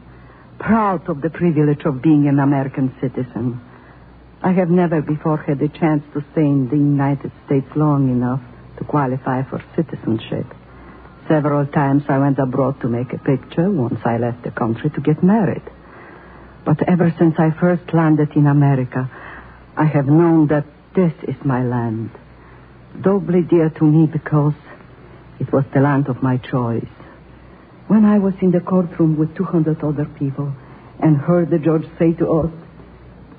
Proud of the privilege of being an American citizen. I have never before had a chance to stay in the United States long enough to qualify for citizenship. Several times I went abroad to make a picture. Once I left the country to get married. But ever since I first landed in America, I have known that this is my land. Doubly dear to me because it was the land of my choice. When I was in the courtroom with 200 other people and heard the judge say to us,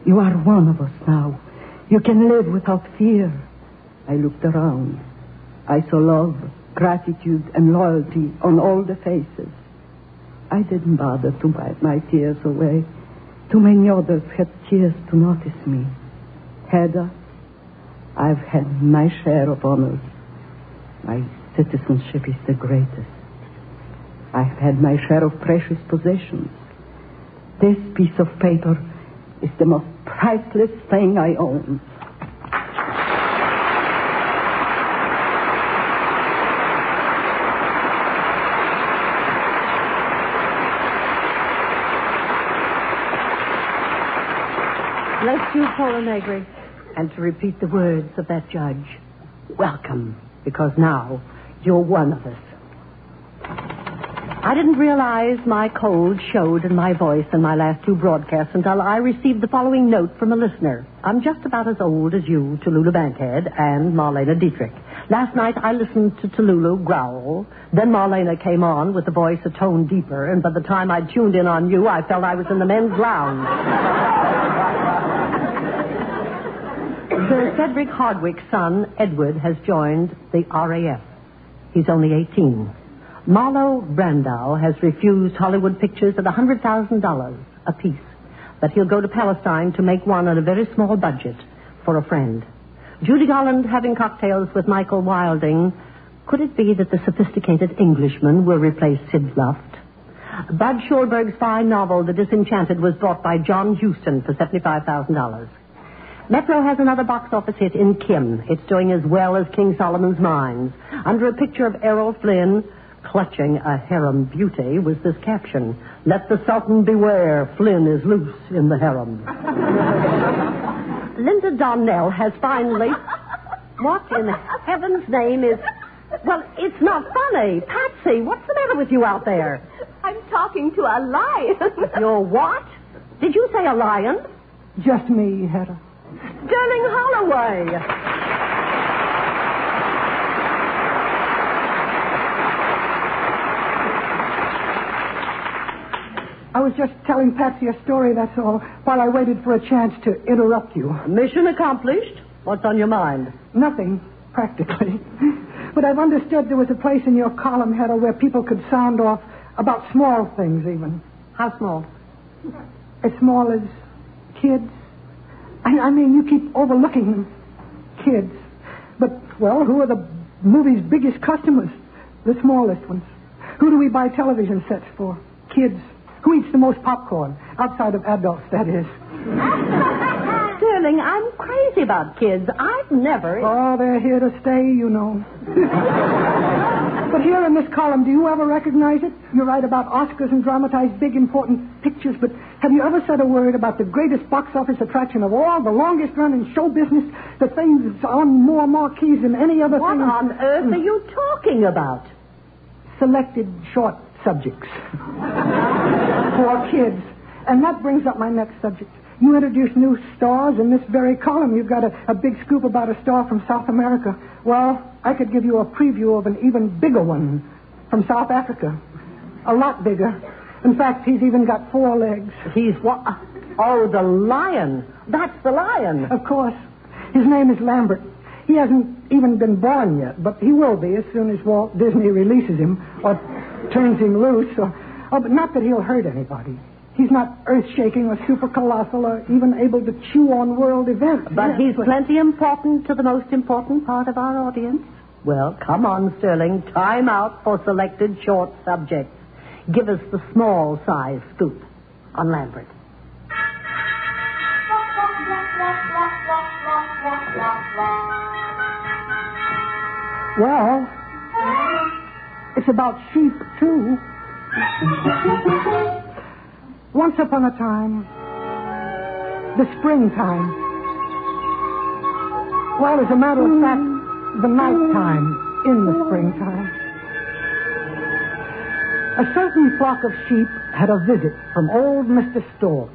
"You are one of us now. You can live without fear," I looked around. I saw love, gratitude, and loyalty on all the faces. I didn't bother to wipe my tears away. Too many others had tears to notice me. Hedda, I've had my share of honors. My citizenship is the greatest. I've had my share of precious possessions. This piece of paper is the most priceless thing I own. Bless you, Paula Negri. And to repeat the words of that judge, welcome, because now you're one of us. I didn't realize my cold showed in my voice in my last 2 broadcasts until I received the following note from a listener. I'm just about as old as you, Tallulah Bankhead, and Marlena Dietrich. Last night I listened to Tallulah growl. Then Marlena came on with the voice a tone deeper, and by the time I tuned in on you, I felt I was in the men's lounge. Sir Cedric Hardwick's son, Edward, has joined the RAF. He's only 18. Marlo Brandau has refused Hollywood pictures at $100,000 apiece. But he'll go to Palestine to make one on a very small budget for a friend. Judy Garland having cocktails with Michael Wilding. Could it be that the sophisticated Englishman will replace Sid Luft? Bud Schulberg's fine novel, The Disenchanted, was bought by John Huston for $75,000. Metro has another box office hit in Kim. It's doing as well as King Solomon's Mines. Under a picture of Errol Flynn clutching a harem beauty was this caption: "Let the Sultan beware, Flynn is loose in the harem." Linda Donnell has finally... What in heaven's name is... Well, it's not funny. Patsy, what's the matter with you out there? I'm talking to a lion. You're what? Did you say a lion? Just me, Hedda. Sterling Holloway. I was just telling Patsy a story, that's all, while I waited for a chance to interrupt you. Mission accomplished. What's on your mind? Nothing, practically. But I've understood there was a place in your column, Hedda, where people could sound off about small things, even. How small? As small as kids. I mean, you keep overlooking them. Kids. But, well, who are the movie's biggest customers? The smallest ones. Who do we buy television sets for? Kids. Who eats the most popcorn? Outside of adults, that is. Sterling, I'm crazy about kids. I've never... Oh, they're here to stay, you know. But here in this column, do you ever recognize it? You write about Oscars and dramatize big, important pictures, but have you ever said a word about the greatest box office attraction of all, the longest run in show business, the thing that's on more marquees than any other thing? What on earth are you talking about? Selected short subjects. For kids. And that brings up my next subject. You introduce new stars in this very column. You've got a big scoop about a star from South America. Well, I could give you a preview of an even bigger one from South Africa. A lot bigger. In fact, he's even got 4 legs. He's what? Oh, the lion. That's the lion. Of course. His name is Lambert. He hasn't even been born yet, but he will be as soon as Walt Disney releases him or turns him loose. But not that he'll hurt anybody. He's not earth-shaking or super-colossal or even able to chew on world events. But he's plenty important to the most important part of our audience. Well, come on, Sterling. Time out for selected short subjects. Give us the small-size scoop on Lambert. Well, it's about sheep, too. Once upon a time, the springtime. Well, as a matter of fact, the nighttime in the springtime. A certain flock of sheep had a visit from old Mr. Stork.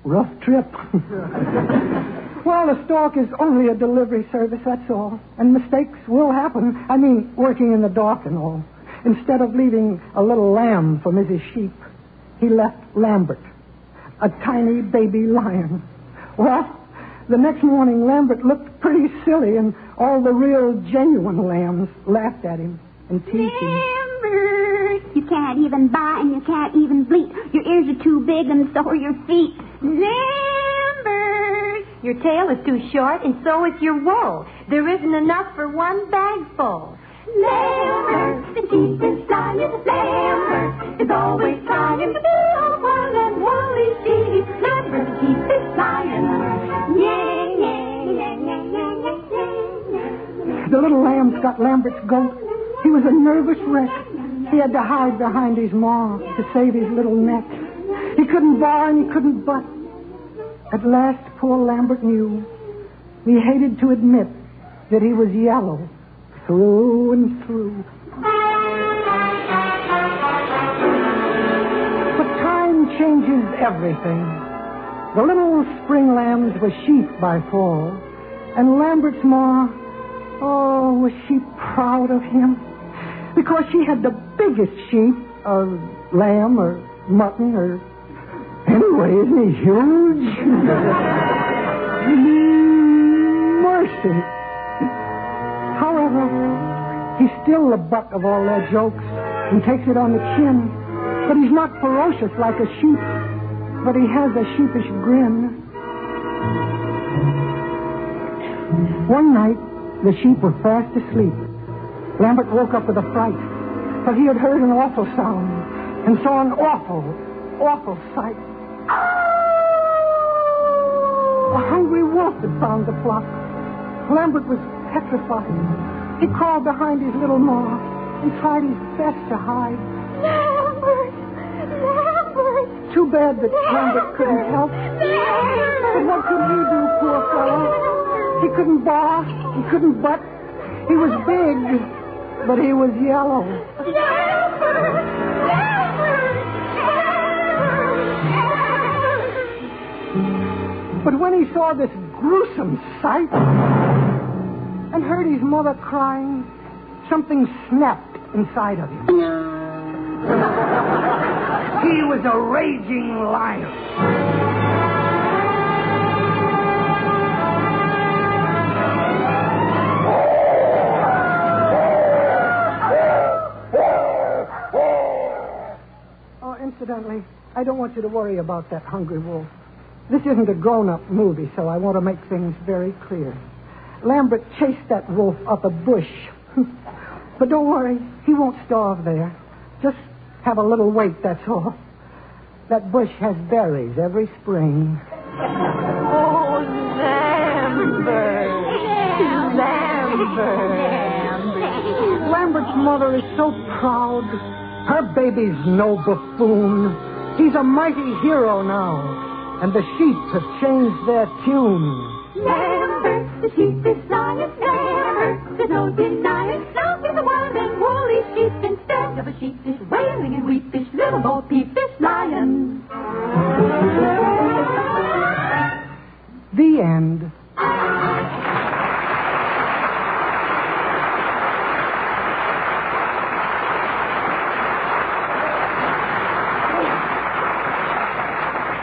Rough trip. Well, a stork is only a delivery service, that's all. And mistakes will happen. I mean, working in the dark and all. Instead of leaving a little lamb for Mrs. Sheep, he left Lambert, a tiny baby lion. Well, the next morning, Lambert looked pretty silly, and all the real, genuine lambs laughed at him and teased him. Lambert, you can't even bite and you can't even bleat. Your ears are too big and so are your feet. Lambert, your tail is too short and so is your wool. There isn't enough for one bagful. Lambert, the cheapest lion. Lambert is always trying to be all one and woolly sheep. Lambert, the cheapest lion. Yeah, yeah, yeah, yeah, yeah, yeah. The little lambs got Lambert's goat. He was a nervous wreck. He had to hide behind his maw to save his little neck. He couldn't bar and he couldn't butt. At last, poor Lambert knew. He hated to admit that he was yellow through and through. But time changes everything. The little spring lambs were sheep by fall, and Lambert's maw Oh, was she proud of him? Because she had the biggest sheep, or lamb, or mutton, or... Anyway, isn't he huge? Mercy. However, he's still the butt of all their jokes and takes it on the chin. But he's not ferocious like a sheep, but he has a sheepish grin. One night, the sheep were fast asleep. Lambert woke up with a fright, for he had heard an awful sound and saw an awful, awful sight. A hungry wolf had found the flock. Lambert was petrified. He crawled behind his little maw and tried his best to hide. Lambert! Lambert! Too bad that Lambert couldn't help. But what could he do, poor fellow? He couldn't bark. He couldn't butt. He was big, but he was yellow. But when he saw this gruesome sight and heard his mother crying, something snapped inside of him. He was a raging lion. Incidentally, I don't want you to worry about that hungry wolf. This isn't a grown-up movie, so I want to make things very clear. Lambert chased that wolf up a bush. But don't worry, he won't starve there. Just have a little wait, that's all. That bush has berries every spring. Oh, Lambert! Lambert! Lambert's mother is so proud. Her baby's no buffoon. He's a mighty hero now. And the sheep have changed their tune. Lambert, the sheep is flying. Lambert, there's no denying. Now in the wild and woolly sheep instead of a sheepish wailing and weepish little bo peepish lion. The end.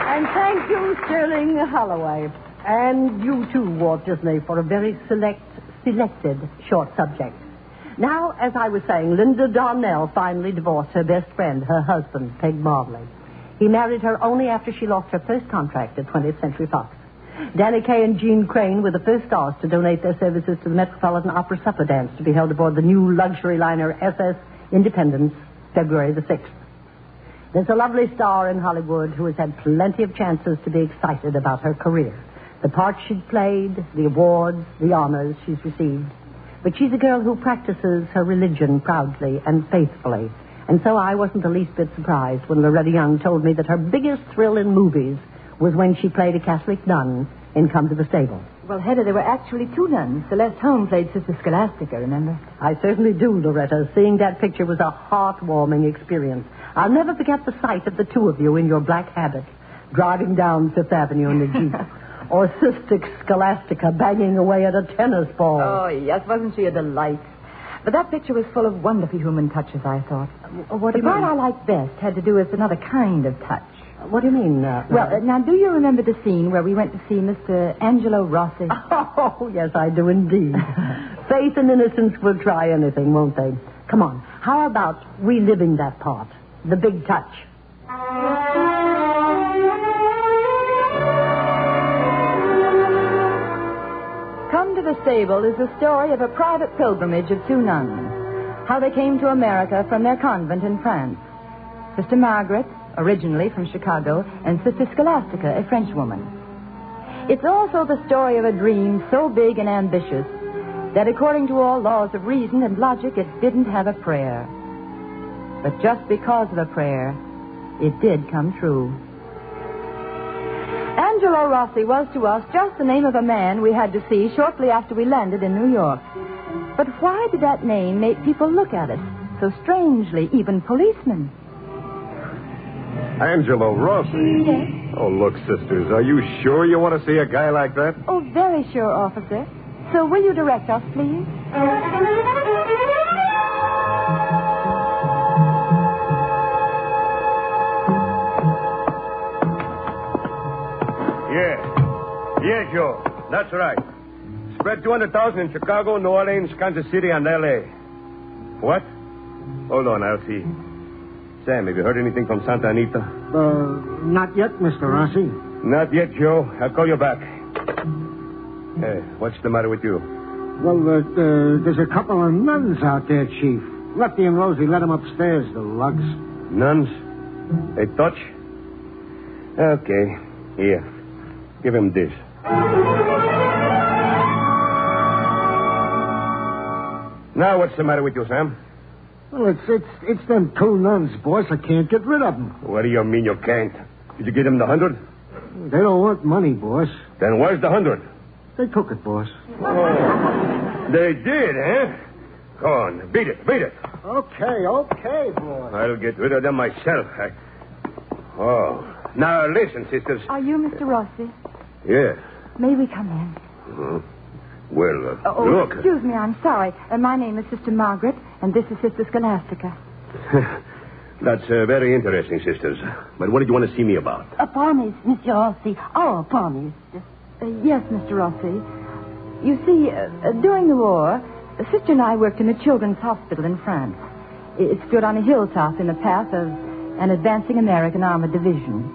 And thank you, Sterling Holloway. And you too, Walt Disney, for a very selected short subject. Now, as I was saying, Linda Darnell finally divorced her best friend, her husband, Peg Marley. He married her only after she lost her first contract at 20th Century Fox. Danny Kaye and Gene Crane were the first stars to donate their services to the Metropolitan Opera Supper Dance to be held aboard the new luxury liner SS Independence, February the 6th. There's a lovely star in Hollywood who has had plenty of chances to be excited about her career. The parts she's played, the awards, the honors she's received. But she's a girl who practices her religion proudly and faithfully. And so I wasn't the least bit surprised when Loretta Young told me that her biggest thrill in movies was when she played a Catholic nun in Come to the Stable. Well, Hedda, there were actually two nuns. Celeste Holm played Sister Scholastica, remember? I certainly do, Loretta. Seeing that picture was a heartwarming experience. I'll never forget the sight of the two of you in your black habit, driving down Fifth Avenue in the Jeep. Or Sister Scholastica banging away at a tennis ball. Oh, yes, wasn't she a delight? But that picture was full of wonderfully human touches, I thought. What do you mean? The part I liked best had to do with another kind of touch. What do you mean? Well, now, do you remember the scene where we went to see Mr. Angelo Rossi? Oh, yes, I do indeed. Faith and innocence will try anything, won't they? Come on. How about reliving that part? The big touch. Come to the Stable is the story of a private pilgrimage of two nuns. How they came to America from their convent in France. Sister Margaret, originally from Chicago, and Sister Scholastica, a Frenchwoman. It's also the story of a dream so big and ambitious that according to all laws of reason and logic, it didn't have a prayer. But just because of a prayer, it did come true. Angelo Rossi was to us just the name of a man we had to see shortly after we landed in New York. But why did that name make people look at us so strangely, even policemen? Angelo Rossi? Yes. Oh, look, sisters, are you sure you want to see a guy like that? Oh, very sure, officer. So will you direct us, please? Yeah, Joe. That's right. Spread 200,000 in Chicago, New Orleans, Kansas City, and L.A. What? Hold on, I'll see. Sam, have you heard anything from Santa Anita? Not yet, Mr. Rossi. Not yet, Joe. I'll call you back. Hey, what's the matter with you? Well, there's a couple of nuns out there, Chief. Lefty and Rosie let them upstairs, the lugs. Nuns? They touch? Okay. Here. Give him this. Now, what's the matter with you, Sam? Well, it's them two nuns, boss. I can't get rid of them. What do you mean you can't? Did you give them the 100? They don't want money, boss. Then where's the 100? They took it, boss. Oh, they did, eh? Go on, beat it. Okay, boss. I'll get rid of them myself. Now, listen, sisters. Are you Mr. Rossi? Yes. May we come in? Well, look. Excuse me, I'm sorry. My name is Sister Margaret, and this is Sister Scholastica. That's very interesting, sisters. But what did you want to see me about? A promise, Mr. Rossi. Oh, a promise. Yes, Mr. Rossi. You see, during the war, Sister and I worked in a children's hospital in France. It stood on a hilltop in the path of an advancing American armored division.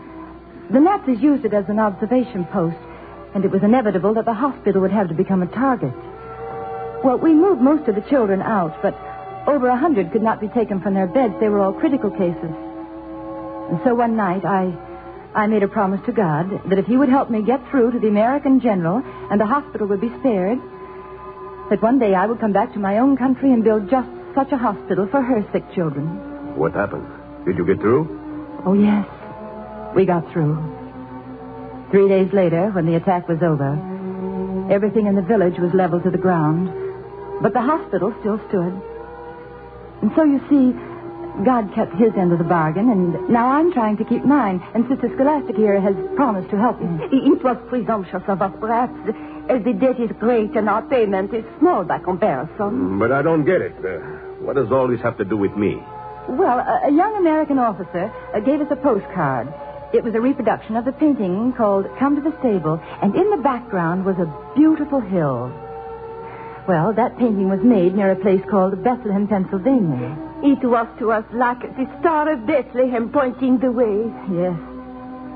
The Nazis used it as an observation post, and it was inevitable that the hospital would have to become a target. Well, we moved most of the children out, but over 100 could not be taken from their beds. They were all critical cases. And so one night, I made a promise to God that if he would help me get through to the American general and the hospital would be spared, that one day I would come back to my own country and build just such a hospital for her sick children. What happened? Did you get through? Oh, yes. We got through. 3 days later, when the attack was over, everything in the village was leveled to the ground, but the hospital still stood. And so, you see, God kept his end of the bargain, and now I'm trying to keep mine, and Sister Scholastica here has promised to help me. It was presumptuous of us, perhaps, as the debt is great and our payment is small by comparison. But I don't get it. What does all this have to do with me? Well, a young American officer gave us a postcard. It was a reproduction of the painting called Come to the Stable, and in the background was a beautiful hill. Well, that painting was made near a place called Bethlehem, Pennsylvania. It was to us like the Star of Bethlehem pointing the way. Yes.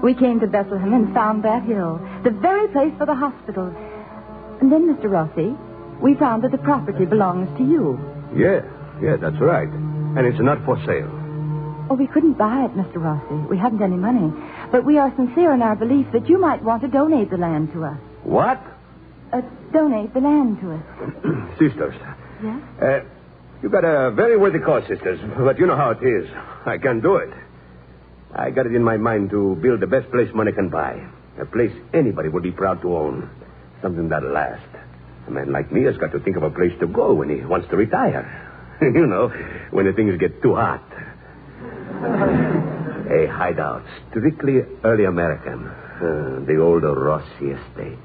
We came to Bethlehem and found that hill, the very place for the hospital. And then, Mr. Rossi, we found that the property belongs to you. Yeah, that's right. And it's not for sale. Oh, we couldn't buy it, Mr. Rossi. We haven't any money. But we are sincere in our belief that you might want to donate the land to us. What? Donate the land to us. Sisters. Yes? You got a very worthy cause, sisters. But you know how it is. I can't do it. I got it in my mind to build the best place money can buy. A place anybody would be proud to own. Something that'll last. A man like me has got to think of a place to go when he wants to retire. You know, when the things get too hot. A hideout. Strictly early American. The old Rossi estate.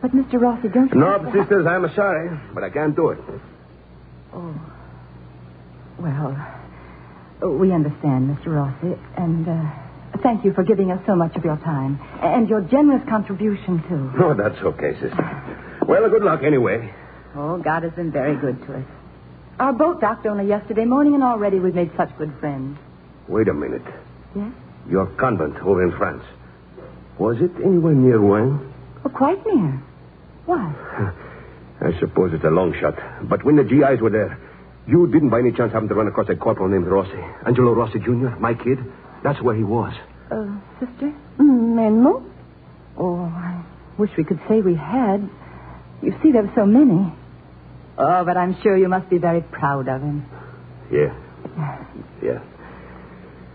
But, Mr. Rossi, don't you... No, sisters, I'm sorry, but I can't do it. Oh. Well, we understand, Mr. Rossi, and thank you for giving us so much of your time, and your generous contribution, too. Oh, that's okay, sister. Well, good luck anyway. Oh, God has been very good to us. Our boat docked only yesterday morning, and already we've made such good friends. Wait a minute. Yes? Your convent over in France. Was it anywhere near Rouen? Oh, quite near. Why? I suppose it's a long shot. But when the GIs were there, you didn't by any chance happen to run across a corporal named Rossi? Angelo Rossi Jr., my kid? That's where he was. Sister? No. Oh, I wish we could say we had. You see, there were so many. Oh, but I'm sure you must be very proud of him. Yeah.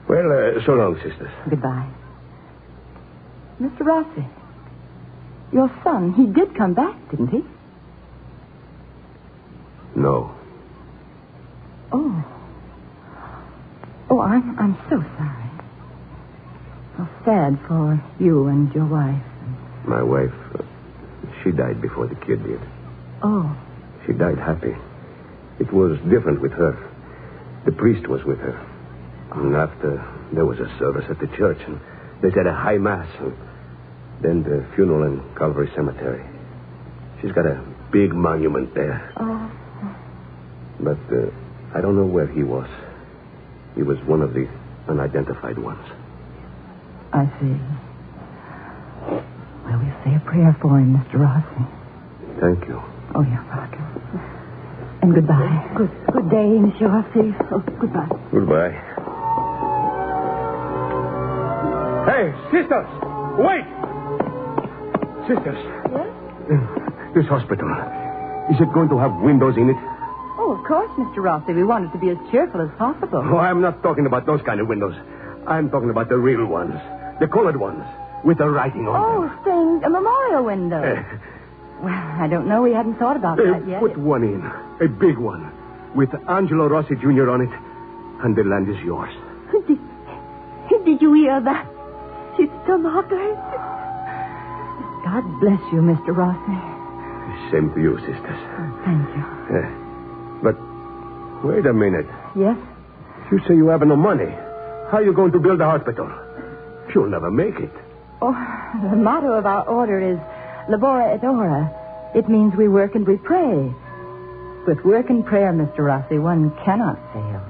Well, so long, sisters. Goodbye. Mr. Rossi, your son, he did come back, didn't he? No. Oh, I'm so sorry. How sad for you and your wife. My wife, she died before the kid did. Oh. She died happy. It was different with her. The priest was with her. And after, there was a service at the church, and they said a high mass, and then the funeral in Calvary Cemetery. She's got a big monument there. Oh. But I don't know where he was. He was one of the unidentified ones. I see. Well, we'll say a prayer for him, Mr. Rossi. Thank you. Oh, you're welcome. And goodbye. Good day, Monsieur Rossi. Oh, goodbye. Goodbye. Hey, sisters! Wait! Sisters. Yes? This hospital, is it going to have windows in it? Oh, of course, Mr. Rossi. We want it to be as cheerful as possible. Oh, I'm not talking about those kind of windows. I'm talking about the real ones. The colored ones. With the writing on them. Oh, stained a memorial window. Well, I don't know. We hadn't thought about that yet. Put one in. A big one. With Angelo Rossi Jr. on it. And the land is yours. Did you hear that? Sister Margaret? God bless you, Mr. Rossi. Same to you, sisters. Oh, thank you. But wait a minute. Yes? You say you have no money. How are you going to build a hospital? You'll never make it. Oh, the motto of our order is Labora et Ora. It means we work and we pray. With work and prayer, Mr. Rossi, one cannot fail.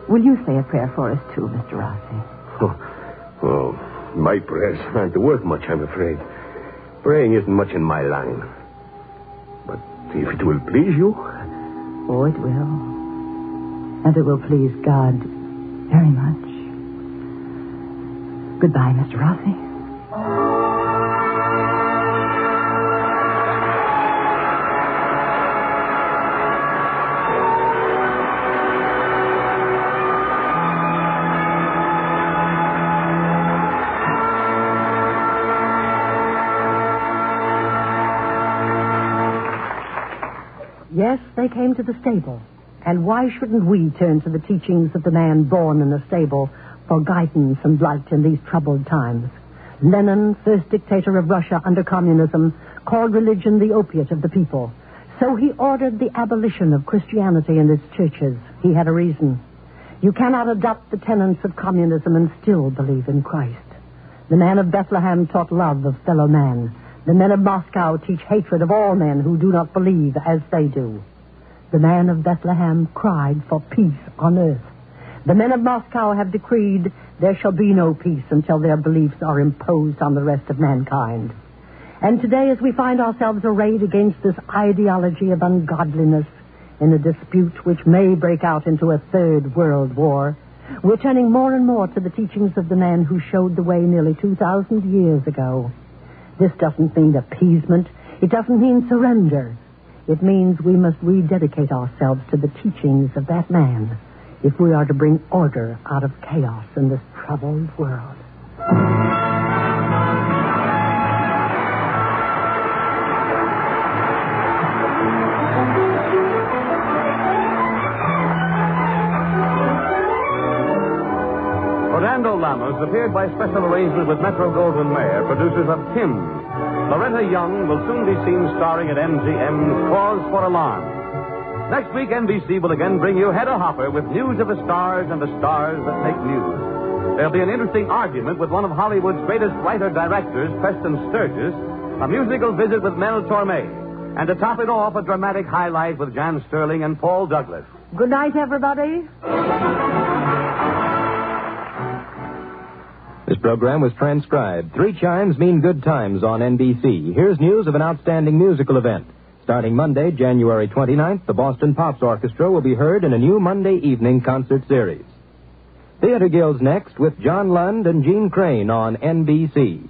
Will you say a prayer for us, too, Mr. Rossi? Oh, my prayers aren't worth much, I'm afraid. Praying isn't much in my line. But if it will please you... Oh, it will. And it will please God very much. Goodbye, Mr. Rossi. Yes, they came to the stable. And why shouldn't we turn to the teachings of the man born in a stable for guidance and light in these troubled times? Lenin, first dictator of Russia under communism, called religion the opiate of the people. So he ordered the abolition of Christianity in its churches. He had a reason. You cannot adopt the tenets of communism and still believe in Christ. The man of Bethlehem taught love of fellow man. The men of Moscow teach hatred of all men who do not believe as they do. The man of Bethlehem cried for peace on earth. The men of Moscow have decreed there shall be no peace until their beliefs are imposed on the rest of mankind. And today, as we find ourselves arrayed against this ideology of ungodliness in a dispute which may break out into a third world war, we're turning more and more to the teachings of the man who showed the way nearly 2,000 years ago. This doesn't mean appeasement. It doesn't mean surrender. It means we must rededicate ourselves to the teachings of that man if we are to bring order out of chaos in this troubled world. Orlando Lamas appeared by special arrangement with Metro-Goldwyn-Mayer, producers of Tim. Loretta Young will soon be seen starring at MGM's Cause for Alarm. Next week, NBC will again bring you Hedda Hopper with news of the stars and the stars that make news. There'll be an interesting argument with one of Hollywood's greatest writer-directors, Preston Sturges, a musical visit with Mel Torme, and to top it off, a dramatic highlight with Jan Sterling and Paul Douglas. Good night, everybody. This program was transcribed. 3 chimes mean good times on NBC. Here's news of an outstanding musical event. Starting Monday, January 29th, the Boston Pops Orchestra will be heard in a new Monday evening concert series. Theater Guild's next with John Lund and Gene Crane on NBC.